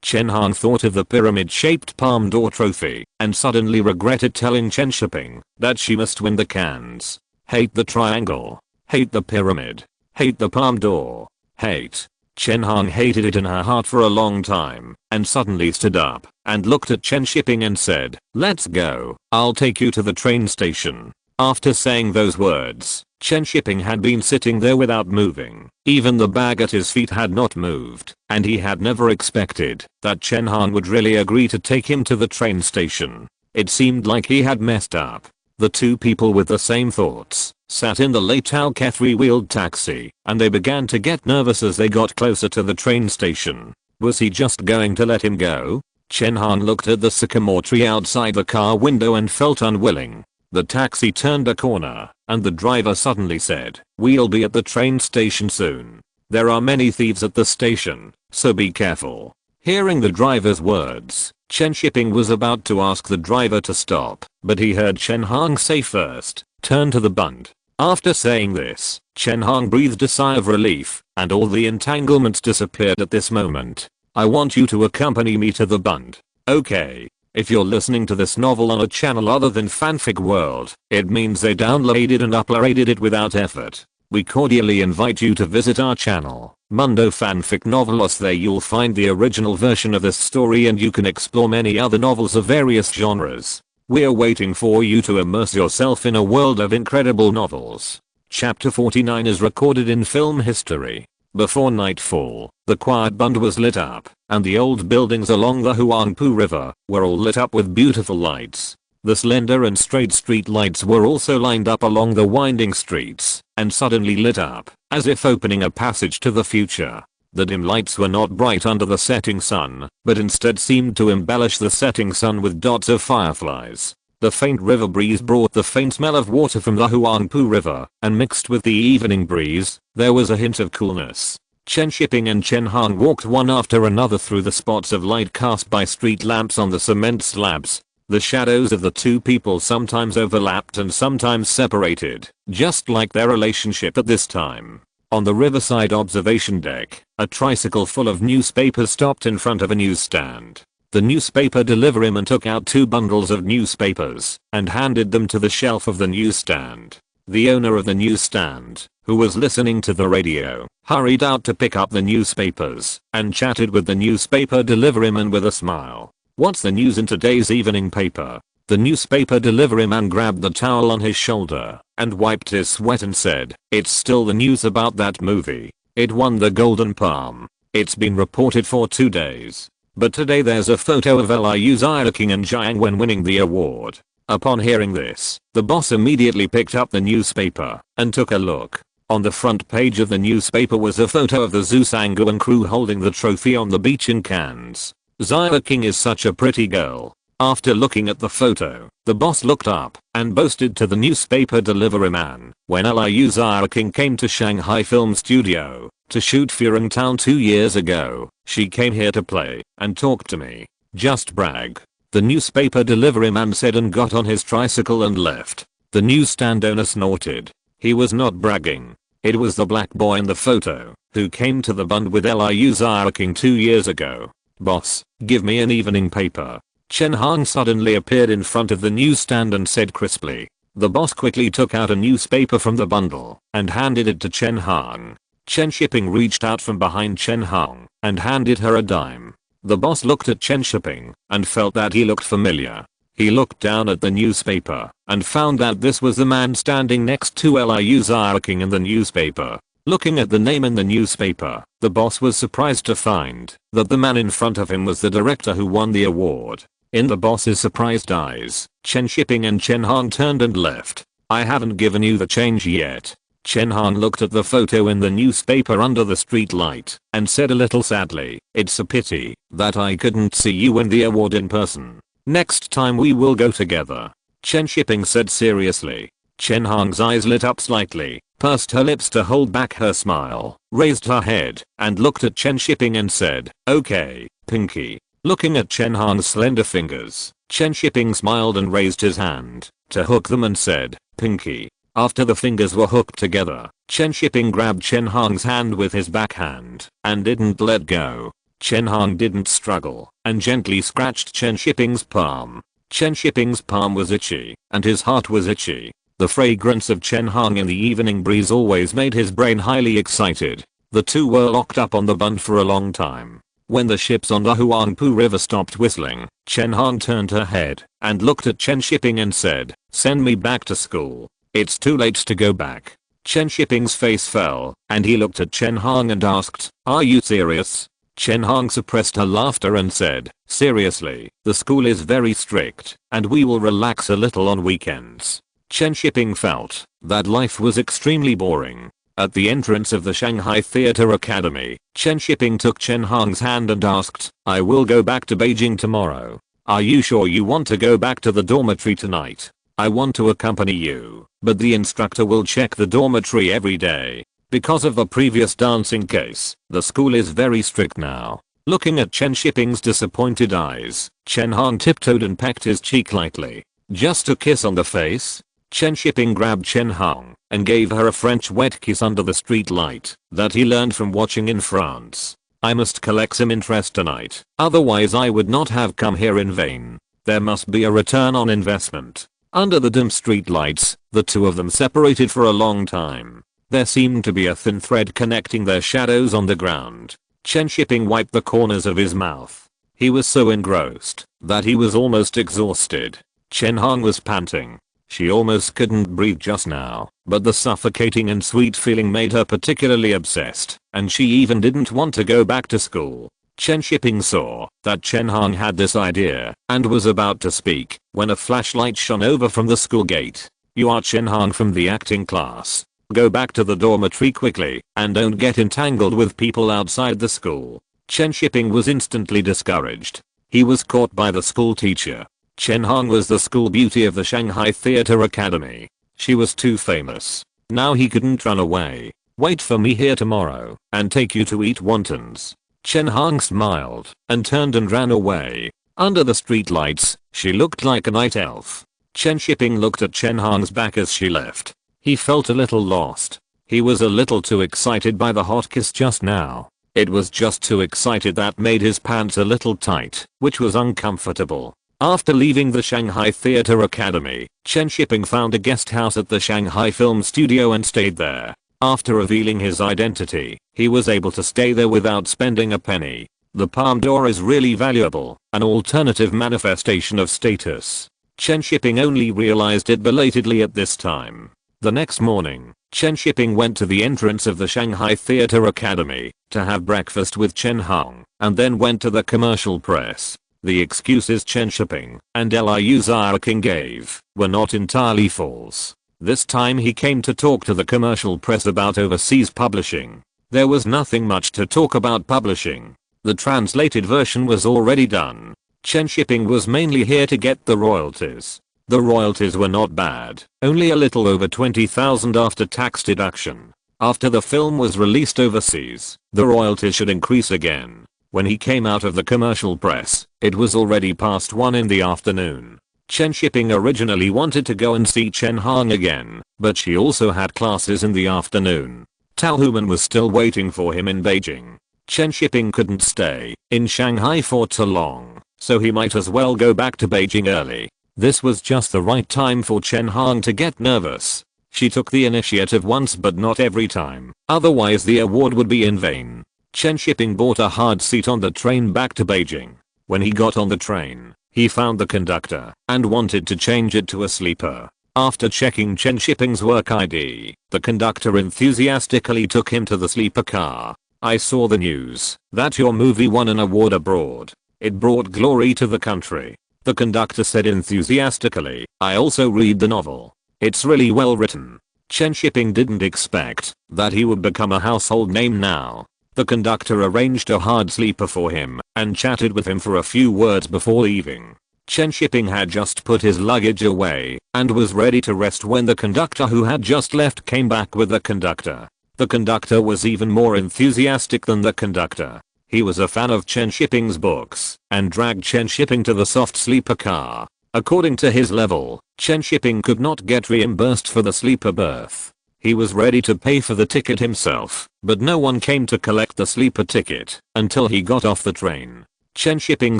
Chen Hong thought of the pyramid-shaped palm door trophy and suddenly regretted telling Chen Shiping that she must win the cans. Hate the triangle. Hate the pyramid. Hate the palm door. Hate. Chen Hong hated it in her heart for a long time and suddenly stood up and looked at Chen Shiping and said, "Let's go. I'll take you to the train station." After saying those words, Chen Shiping had been sitting there without moving. Even the bag at his feet had not moved, and he had never expected that Chen Hong would really agree to take him to the train station. It seemed like he had messed up. The two people with the same thoughts sat in the Leitao three-wheeled taxi, and they began to get nervous as they got closer to the train station. Was he just going to let him go? Chen Hong looked at the sycamore tree outside the car window and felt unwilling. The taxi turned a corner, and the driver suddenly said, "We'll be at the train station soon. There are many thieves at the station, so be careful." Hearing the driver's words, Chen Shiping was about to ask the driver to stop, but he heard Chen Hong say first, "Turn to the bund." After saying this, Chen Hong breathed a sigh of relief, and all the entanglements disappeared at this moment. "I want you to accompany me to the bund." Okay. If you're listening to this novel on a channel other than Fanfic World, it means they downloaded and uploaded it without effort. We cordially invite you to visit our channel, Mundo Fanfic Novelos. There you'll find the original version of this story and you can explore many other novels of various genres. We're waiting for you to immerse yourself in a world of incredible novels. Chapter 49 is recorded in film history. Before nightfall, the quiet bund was lit up, and the old buildings along the Huangpu River were all lit up with beautiful lights. The slender and straight street lights were also lined up along the winding streets, and suddenly lit up, as if opening a passage to the future. The dim lights were not bright under the setting sun, but instead seemed to embellish the setting sun with dots of fireflies. The faint river breeze brought the faint smell of water from the Huangpu River, and mixed with the evening breeze, there was a hint of coolness. Chen Shiping and Chen Hong walked one after another through the spots of light cast by street lamps on the cement slabs. The shadows of the two people sometimes overlapped and sometimes separated, just like their relationship at this time. On the riverside observation deck, a tricycle full of newspapers stopped in front of a newsstand. The newspaper deliveryman took out 2 bundles of newspapers and handed them to the shelf of the newsstand. The owner of the newsstand, who was listening to the radio, hurried out to pick up the newspapers and chatted with the newspaper deliveryman with a smile. "What's the news in today's evening paper?" The newspaper deliveryman grabbed the towel on his shoulder and wiped his sweat and said, "It's still the news about that movie. It won the Golden Palm. It's been reported for 2 days. But today there's a photo of Liu Xiaoqing and Jiang Wen winning the award." Upon hearing this, the boss immediately picked up the newspaper and took a look. On the front page of the newspaper was a photo of the Zhusanguan crew holding the trophy on the beach in Cannes. Xiaoqing is such a pretty girl. After looking at the photo, the boss looked up and boasted to the newspaper deliveryman, "When Liu Xiaoqing came to Shanghai Film Studio to shoot Furong Town 2 years ago, she came here to play and talk to me. Just brag." The newspaper deliveryman said and got on his tricycle and left. The newsstand owner snorted. He was not bragging. It was the black boy in the photo who came to the bund with Liu Xiaoqing 2 years ago. "Boss, give me an evening paper." Chen Hong suddenly appeared in front of the newsstand and said crisply. The boss quickly took out a newspaper from the bundle and handed it to Chen Hong. Chen Shiping reached out from behind Chen Hong and handed her a dime. The boss looked at Chen Shiping and felt that he looked familiar. He looked down at the newspaper and found that this was the man standing next to Liu Xiaoqing in the newspaper. Looking at the name in the newspaper, the boss was surprised to find that the man in front of him was the director who won the award. In the boss's surprised eyes, Chen Shiping and Chen Hong turned and left. "I haven't given you the change yet." Chen Hong looked at the photo in the newspaper under the street light and said a little sadly, "It's a pity that I couldn't see you win the award in person. Next time we will go together," Chen Shiping said seriously. Chen Hong's eyes lit up slightly, pursed her lips to hold back her smile, raised her head, and looked at Chen Shiping and said, "Okay, Pinky." Looking at Chen Hong's slender fingers, Chen Shiping smiled and raised his hand to hook them and said, "Pinky." After the fingers were hooked together, Chen Shiping grabbed Chen Hong's hand with his backhand and didn't let go. Chen Hong didn't struggle and gently scratched Chen Shiping's palm. Chen Shiping's palm was itchy and his heart was itchy. The fragrance of Chen Hong in the evening breeze always made his brain highly excited. The two were locked up on the bund for a long time. When the ships on the Huangpu River stopped whistling, Chen Hong turned her head and looked at Chen Shiping and said, "Send me back to school. It's too late to go back." Chen Shiping's face fell, and he looked at Chen Hong and asked, "Are you serious?" Chen Hong suppressed her laughter and said, "Seriously, the school is very strict, and we will relax a little on weekends." Chen Shiping felt that life was extremely boring. At the entrance of the Shanghai Theatre Academy, Chen Shiping took Chen Hong's hand and asked, "I will go back to Beijing tomorrow. Are you sure you want to go back to the dormitory tonight? I want to accompany you, but the instructor will check the dormitory every day. Because of the previous dancing case, the school is very strict now." Looking at Chen Shiping's disappointed eyes, Chen Hong tiptoed and pecked his cheek lightly. Just a kiss on the face? Chen Shiping grabbed Chen Hong and gave her a French wet kiss under the street light that he learned from watching in France. "I must collect some interest tonight, otherwise I would not have come here in vain. There must be a return on investment." Under the dim street lights, the two of them separated for a long time. There seemed to be a thin thread connecting their shadows on the ground. Chen Shiping wiped the corners of his mouth. He was so engrossed that he was almost exhausted. Chen Hong was panting. She almost couldn't breathe just now, but the suffocating and sweet feeling made her particularly obsessed, and she even didn't want to go back to school. Chen Shiping saw that Chen Hong had this idea and was about to speak when a flashlight shone over from the school gate. "You are Chen Hong from the acting class. Go back to the dormitory quickly and don't get entangled with people outside the school." Chen Shiping was instantly discouraged. He was caught by the school teacher. Chen Hong was the school beauty of the Shanghai Theatre Academy. She was too famous. Now he couldn't run away. "Wait for me here tomorrow and take you to eat wontons." Chen Hong smiled and turned and ran away. Under the streetlights, she looked like a night elf. Chen Shiping looked at Chen Hong's back as she left. He felt a little lost. He was a little too excited by the hot kiss just now. It was just too excited that made his pants a little tight, which was uncomfortable. After leaving the Shanghai Theatre Academy, Chen Shiping found a guest house at the Shanghai Film Studio and stayed there. After revealing his identity, he was able to stay there without spending a penny. The palm door is really valuable, an alternative manifestation of status. Chen Shiping only realized it belatedly at this time. The next morning, Chen Shiping went to the entrance of the Shanghai Theatre Academy to have breakfast with Chen Hong, and then went to the commercial press. The excuses Chen Shiping and Liu King gave were not entirely false. This time he came to talk to the commercial press about overseas publishing. There was nothing much to talk about publishing. The translated version was already done. Chen Shiping was mainly here to get the royalties. The royalties were not bad, only a little over 20,000 after tax deduction. After the film was released overseas, the royalties should increase again. When he came out of the commercial press, it was already past 1 in the afternoon. Chen Shiping originally wanted to go and see Chen Hong again, but she also had classes in the afternoon. Tao Human was still waiting for him in Beijing. Chen Shiping couldn't stay in Shanghai for too long, so he might as well go back to Beijing early. This was just the right time for Chen Hong to get nervous. She took the initiative once but not every time, otherwise the award would be in vain. Chen Shiping bought a hard seat on the train back to Beijing. When he got on the train, he found the conductor and wanted to change it to a sleeper. After checking Chen Shiping's work ID, the conductor enthusiastically took him to the sleeper car. "I saw the news that your movie won an award abroad. It brought glory to the country," the conductor said enthusiastically. "I also read the novel. It's really well written." Chen Shiping didn't expect that he would become a household name now. The conductor arranged a hard sleeper for him and chatted with him for a few words before leaving. Chen Shiping had just put his luggage away and was ready to rest when the conductor who had just left came back with the conductor. The conductor was even more enthusiastic than the conductor. He was a fan of Chen Shiping's books and dragged Chen Shiping to the soft sleeper car. According to his level, Chen Shiping could not get reimbursed for the sleeper berth. He was ready to pay for the ticket himself, but no one came to collect the sleeper ticket until he got off the train. Chen Shiping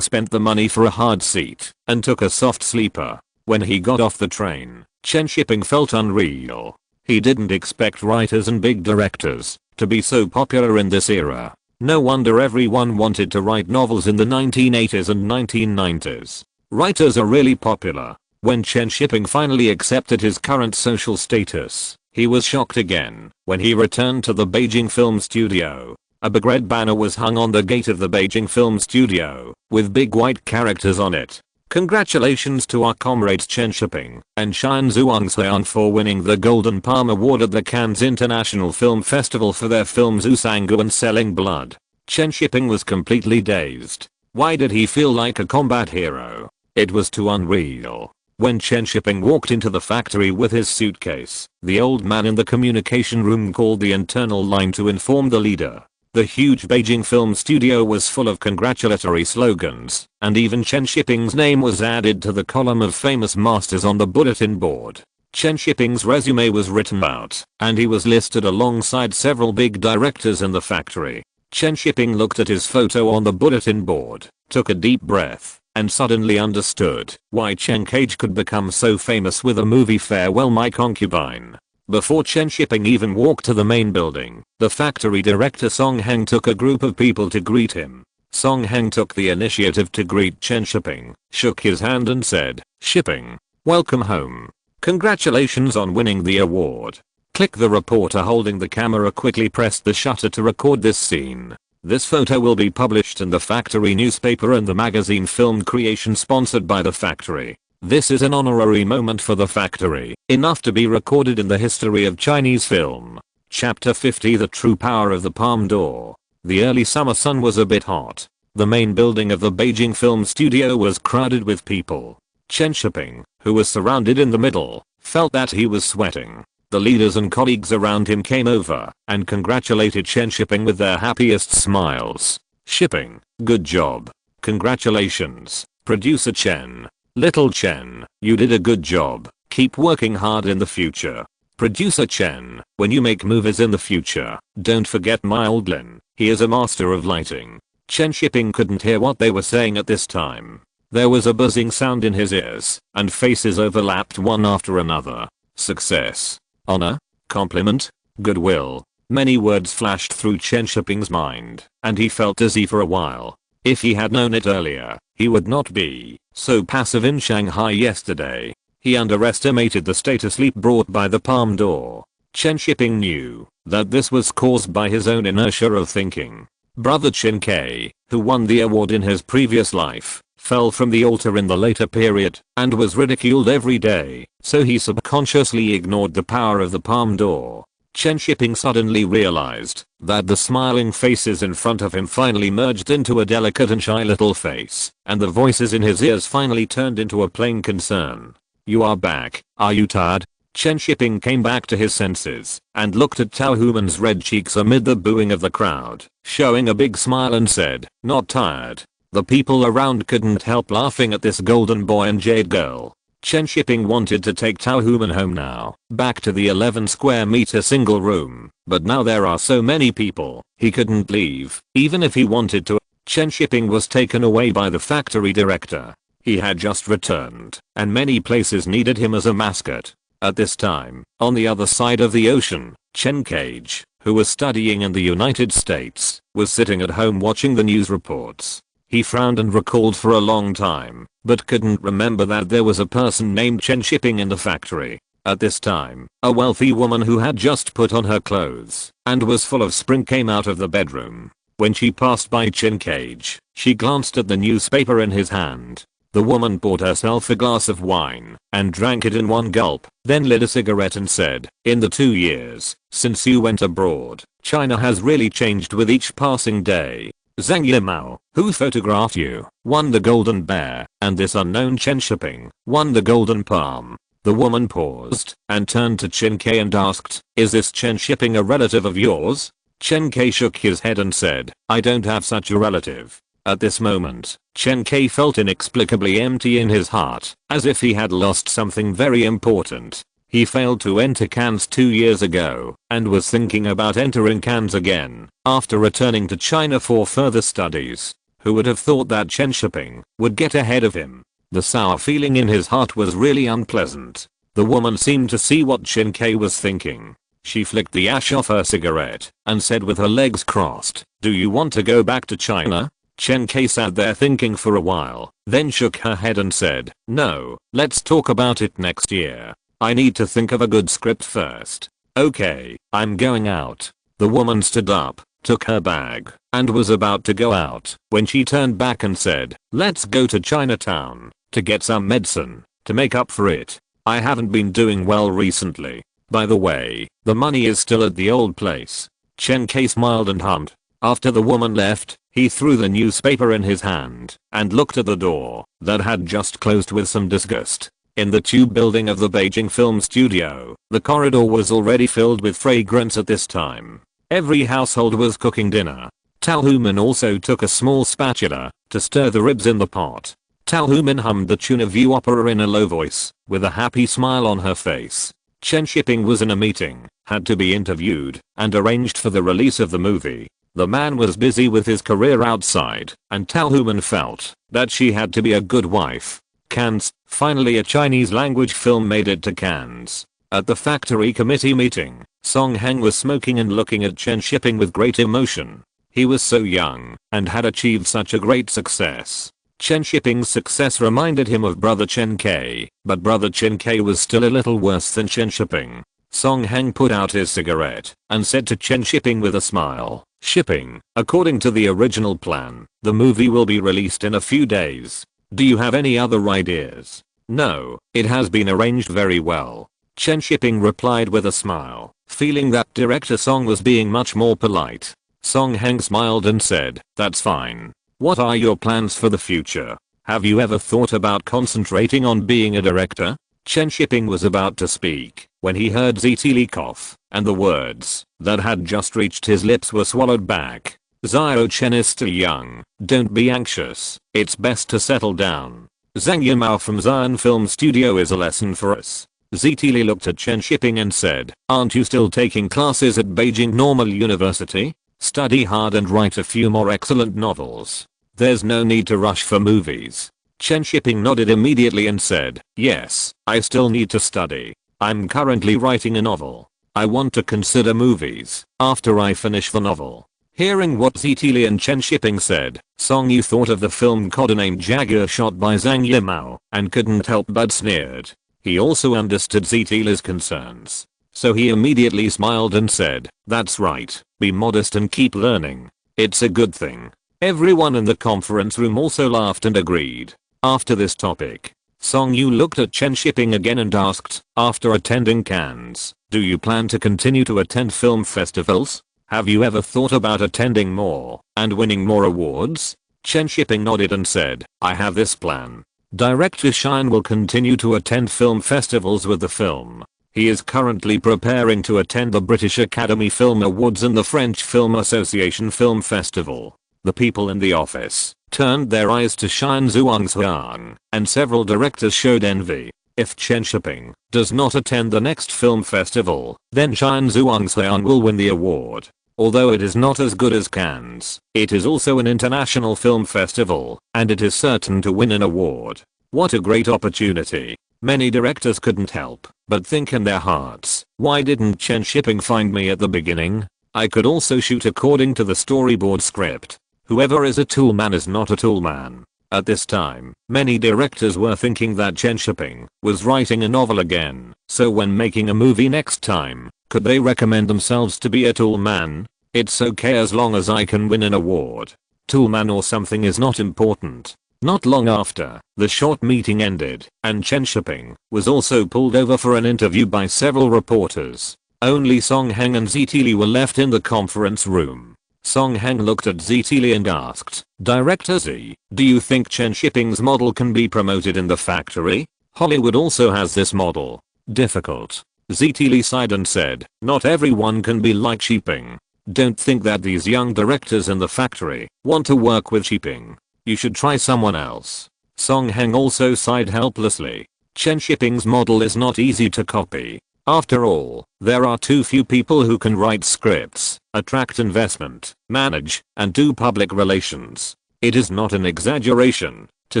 spent the money for a hard seat and took a soft sleeper. When he got off the train, Chen Shiping felt unreal. He didn't expect writers and big directors to be so popular in this era. No wonder everyone wanted to write novels in the 1980s and 1990s. Writers are really popular. When Chen Shiping finally accepted his current social status, he was shocked again when he returned to the Beijing Film Studio. A big red banner was hung on the gate of the Beijing Film Studio, with big white characters on it. Congratulations to our comrades Chen Shiping and Xian Zhuangxian for winning the Golden Palm Award at the Cannes International Film Festival for their film Zhusangu and Selling Blood. Chen Shiping was completely dazed. Why did he feel like a combat hero? It was too unreal. When Chen Shiping walked into the factory with his suitcase, the old man in the communication room called the internal line to inform the leader. The huge Beijing film studio was full of congratulatory slogans, and even Chen Shiping's name was added to the column of famous masters on the bulletin board. Chen Shiping's resume was written out, and he was listed alongside several big directors in the factory. Chen Shiping looked at his photo on the bulletin board, took a deep breath, and suddenly understood why Chen Cage could become so famous with the movie Farewell My Concubine. Before Chen Shiping even walked to the main building, the factory director Song Heng took a group of people to greet him. Song Heng took the initiative to greet Chen Shiping, shook his hand and said, "Shiping, welcome home. Congratulations on winning the award." Click. The reporter holding the camera quickly pressed the shutter to record this scene. This photo will be published in the factory newspaper and the magazine Film Creation sponsored by the factory. This is an honorary moment for the factory, enough to be recorded in the history of Chinese film. Chapter 50 The True Power of the Palm Door. The early summer sun was a bit hot. The main building of the Beijing Film Studio was crowded with people. Chen Shiping, who was surrounded in the middle, felt that he was sweating. The leaders and colleagues around him came over and congratulated Chen Shiping with their happiest smiles. "Shiping, good job. Congratulations, producer Chen. Little Chen, you did a good job. Keep working hard in the future. Producer Chen, when you make movies in the future, don't forget my old Lin. He is a master of lighting." Chen Shiping couldn't hear what they were saying at this time. There was a buzzing sound in his ears, and faces overlapped one after another. Success. Honor. Compliment. Goodwill. Many words flashed through Chen Shiping's mind, and he felt dizzy for a while. If he had known it earlier, he would not be so passive in Shanghai yesterday. He underestimated the state of sleep brought by the palm door. Chen Shiping knew that this was caused by his own inertia of thinking. Brother Chen K, who won the award in his previous life, fell from the altar in the later period and was ridiculed every day, so he subconsciously ignored the power of the palm door. Chen Shiping suddenly realized that the smiling faces in front of him finally merged into a delicate and shy little face, and the voices in his ears finally turned into a plain concern. "You are back, are you tired?" Chen Shiping came back to his senses and looked at Tao Human's red cheeks amid the booing of the crowd, showing a big smile and said, "Not tired." The people around couldn't help laughing at this golden boy and jade girl. Chen Shiping wanted to take Tao Human home now, back to the 11 square meter single room, but now there are so many people, he couldn't leave, even if he wanted to. Chen Shiping was taken away by the factory director. He had just returned, and many places needed him as a mascot. At this time, on the other side of the ocean, Chen Cage, who was studying in the United States, was sitting at home watching the news reports. He frowned and recalled for a long time, but couldn't remember that there was a person named Chen Shiping in the factory. At this time, a wealthy woman who had just put on her clothes and was full of spring came out of the bedroom. When she passed by Chen Cage, she glanced at the newspaper in his hand. The woman poured herself a glass of wine and drank it in one gulp, then lit a cigarette and said, "In the 2 years since you went abroad, China has really changed with each passing day. Zhang Yimou, who photographed you, won the Golden Bear, and this unknown Chen Shiping won the Golden Palm." The woman paused and turned to Chen K and asked, "Is this Chen Shiping a relative of yours?" Chen K shook his head and said, "I don't have such a relative." At this moment, Chen K felt inexplicably empty in his heart, as if he had lost something very important. He failed to enter Cannes 2 years ago, and was thinking about entering Cannes again, after returning to China for further studies. Who would have thought that Chen Shiping would get ahead of him? The sour feeling in his heart was really unpleasant. The woman seemed to see what Chen K was thinking. She flicked the ash off her cigarette, and said with her legs crossed, "Do you want to go back to China?" Chen K sat there thinking for a while, then shook her head and said, "No, let's talk about it next year. I need to think of a good script first." "Okay, I'm going out." The woman stood up, took her bag, and was about to go out when she turned back and said, "Let's go to Chinatown to get some medicine to make up for it. I haven't been doing well recently. By the way, the money is still at the old place." Chen K smiled and hummed. After the woman left, he threw the newspaper in his hand and looked at the door that had just closed with some disgust. In the tube building of the Beijing film studio, the corridor was already filled with fragrance at this time. Every household was cooking dinner. Tao Human also took a small spatula to stir the ribs in the pot. Tao Human hummed the tune of View Opera in a low voice, with a happy smile on her face. Chen Shiping was in a meeting, had to be interviewed, and arranged for the release of the movie. The man was busy with his career outside, and Tao Human felt that she had to be a good wife. Cannes, finally a Chinese language film made it to Cannes. At the factory committee meeting, Song Heng was smoking and looking at Chen Shiping with great emotion. He was so young, and had achieved such a great success. Chen Shiping's success reminded him of brother Chen K, but brother Chen K was still a little worse than Chen Shiping. Song Heng put out his cigarette, and said to Chen Shiping with a smile, "Shiping, according to the original plan, the movie will be released in a few days. Do you have any other ideas?" "No, it has been arranged very well," Chen Shiping replied with a smile, feeling that director Song was being much more polite. Song Heng smiled and said, "That's fine. What are your plans for the future? Have you ever thought about concentrating on being a director?" Chen Shiping was about to speak when he heard Zitili cough, and the words that had just reached his lips were swallowed back. "Zio Chen is still young, don't be anxious, it's best to settle down. Zhang Yimou from Zion Film Studio is a lesson for us." Zitili looked at Chen Shiping and said, "Aren't you still taking classes at Beijing Normal University? Study hard and write a few more excellent novels. There's no need to rush for movies." Chen Shiping nodded immediately and said, "Yes, I still need to study. I'm currently writing a novel. I want to consider movies after I finish the novel." Hearing what Zitili and Chen Shiping said, Song Yu thought of the film codenamed Jaguar shot by Zhang Yimou, and couldn't help but sneered. He also understood Zitili's concerns. So he immediately smiled and said, "That's right, be modest and keep learning. It's a good thing." Everyone in the conference room also laughed and agreed. After this topic, Song Yu looked at Chen Shiping again and asked, "After attending Cannes, do you plan to continue to attend film festivals? Have you ever thought about attending more and winning more awards?" Chen Shiping nodded and said, "I have this plan. Director Shine will continue to attend film festivals with the film. He is currently preparing to attend the British Academy Film Awards and the French Film Association Film Festival." The people in the office turned their eyes to Shine Zhuangxiang, and several directors showed envy. If Chen Shiping does not attend the next film festival, then Shine Zhuangxiang will win the award. Although it is not as good as Cannes, it is also an international film festival, and it is certain to win an award. What a great opportunity. Many directors couldn't help but think in their hearts, why didn't Chen Shiping find me at the beginning? I could also shoot according to the storyboard script. Whoever is a tool man is not a tool man. At this time, many directors were thinking that Chen Shiping was writing a novel again, so when making a movie next time, could they recommend themselves to be a tool man? It's okay as long as I can win an award. Tool man or something is not important. Not long after, the short meeting ended, and Chen Shiping was also pulled over for an interview by several reporters. Only Song Heng and Zitili were left in the conference room. Song Heng looked at Zitili and asked, "Director Z, do you think Chen Shiping's model can be promoted in the factory? Hollywood also has this model." "Difficult." Zitili sighed and said, "Not everyone can be like Shiping. Don't think that these young directors in the factory want to work with Shiping. You should try someone else." Song Heng also sighed helplessly. Chen Shiping's model is not easy to copy. After all, there are too few people who can write scripts, attract investment, manage, and do public relations. It is not an exaggeration to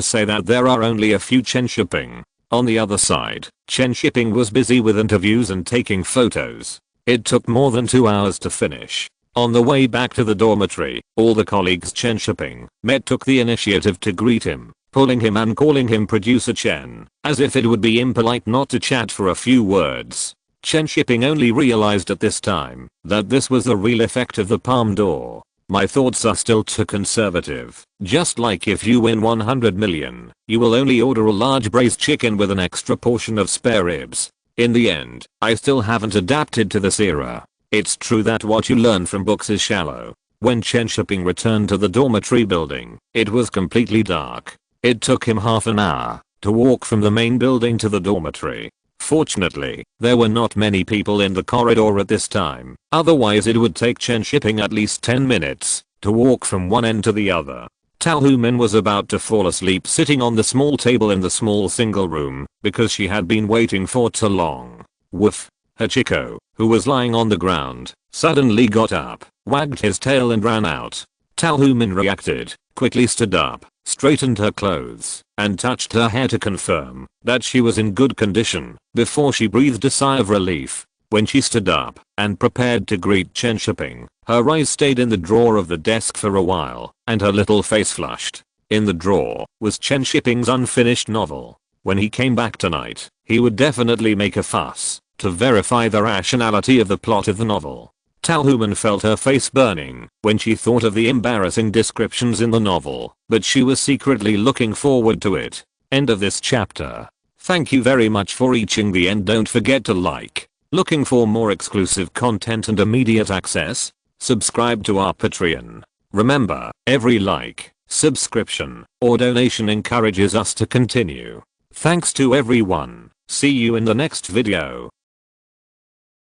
say that there are only a few Chen Shiping. On the other side, Chen Shiping was busy with interviews and taking photos. It took more than 2 hours to finish. On the way back to the dormitory, all the colleagues Chen Shiping met took the initiative to greet him, pulling him and calling him Producer Chen, as if it would be impolite not to chat for a few words. Chen Shiping only realized at this time that this was the real effect of the palm door. "My thoughts are still too conservative. Just like if you win 100 million, you will only order a large braised chicken with an extra portion of spare ribs. In the end, I still haven't adapted to this era. It's true that what you learn from books is shallow." When Chen Shiping returned to the dormitory building, it was completely dark. It took him half an hour to walk from the main building to the dormitory. Fortunately, there were not many people in the corridor at this time, otherwise it would take Chen Shiping at least 10 minutes to walk from one end to the other. Tao Human was about to fall asleep sitting on the small table in the small single room because she had been waiting for too long. Woof. Hachiko, who was lying on the ground, suddenly got up, wagged his tail and ran out. Tao Human reacted, quickly stood up, straightened her clothes, and touched her hair to confirm that she was in good condition before she breathed a sigh of relief. When she stood up and prepared to greet Chen Shiping, her eyes stayed in the drawer of the desk for a while, and her little face flushed. In the drawer was Chen Shiping's unfinished novel. When he came back tonight, he would definitely make a fuss to verify the rationality of the plot of the novel. Tao Human felt her face burning when she thought of the embarrassing descriptions in the novel, but she was secretly looking forward to it. End of this chapter. Thank you very much for reaching the end. Don't forget to like. Looking for more exclusive content and immediate access? Subscribe to our Patreon. Remember, every like, subscription, or donation encourages us to continue. Thanks to everyone. See you in the next video.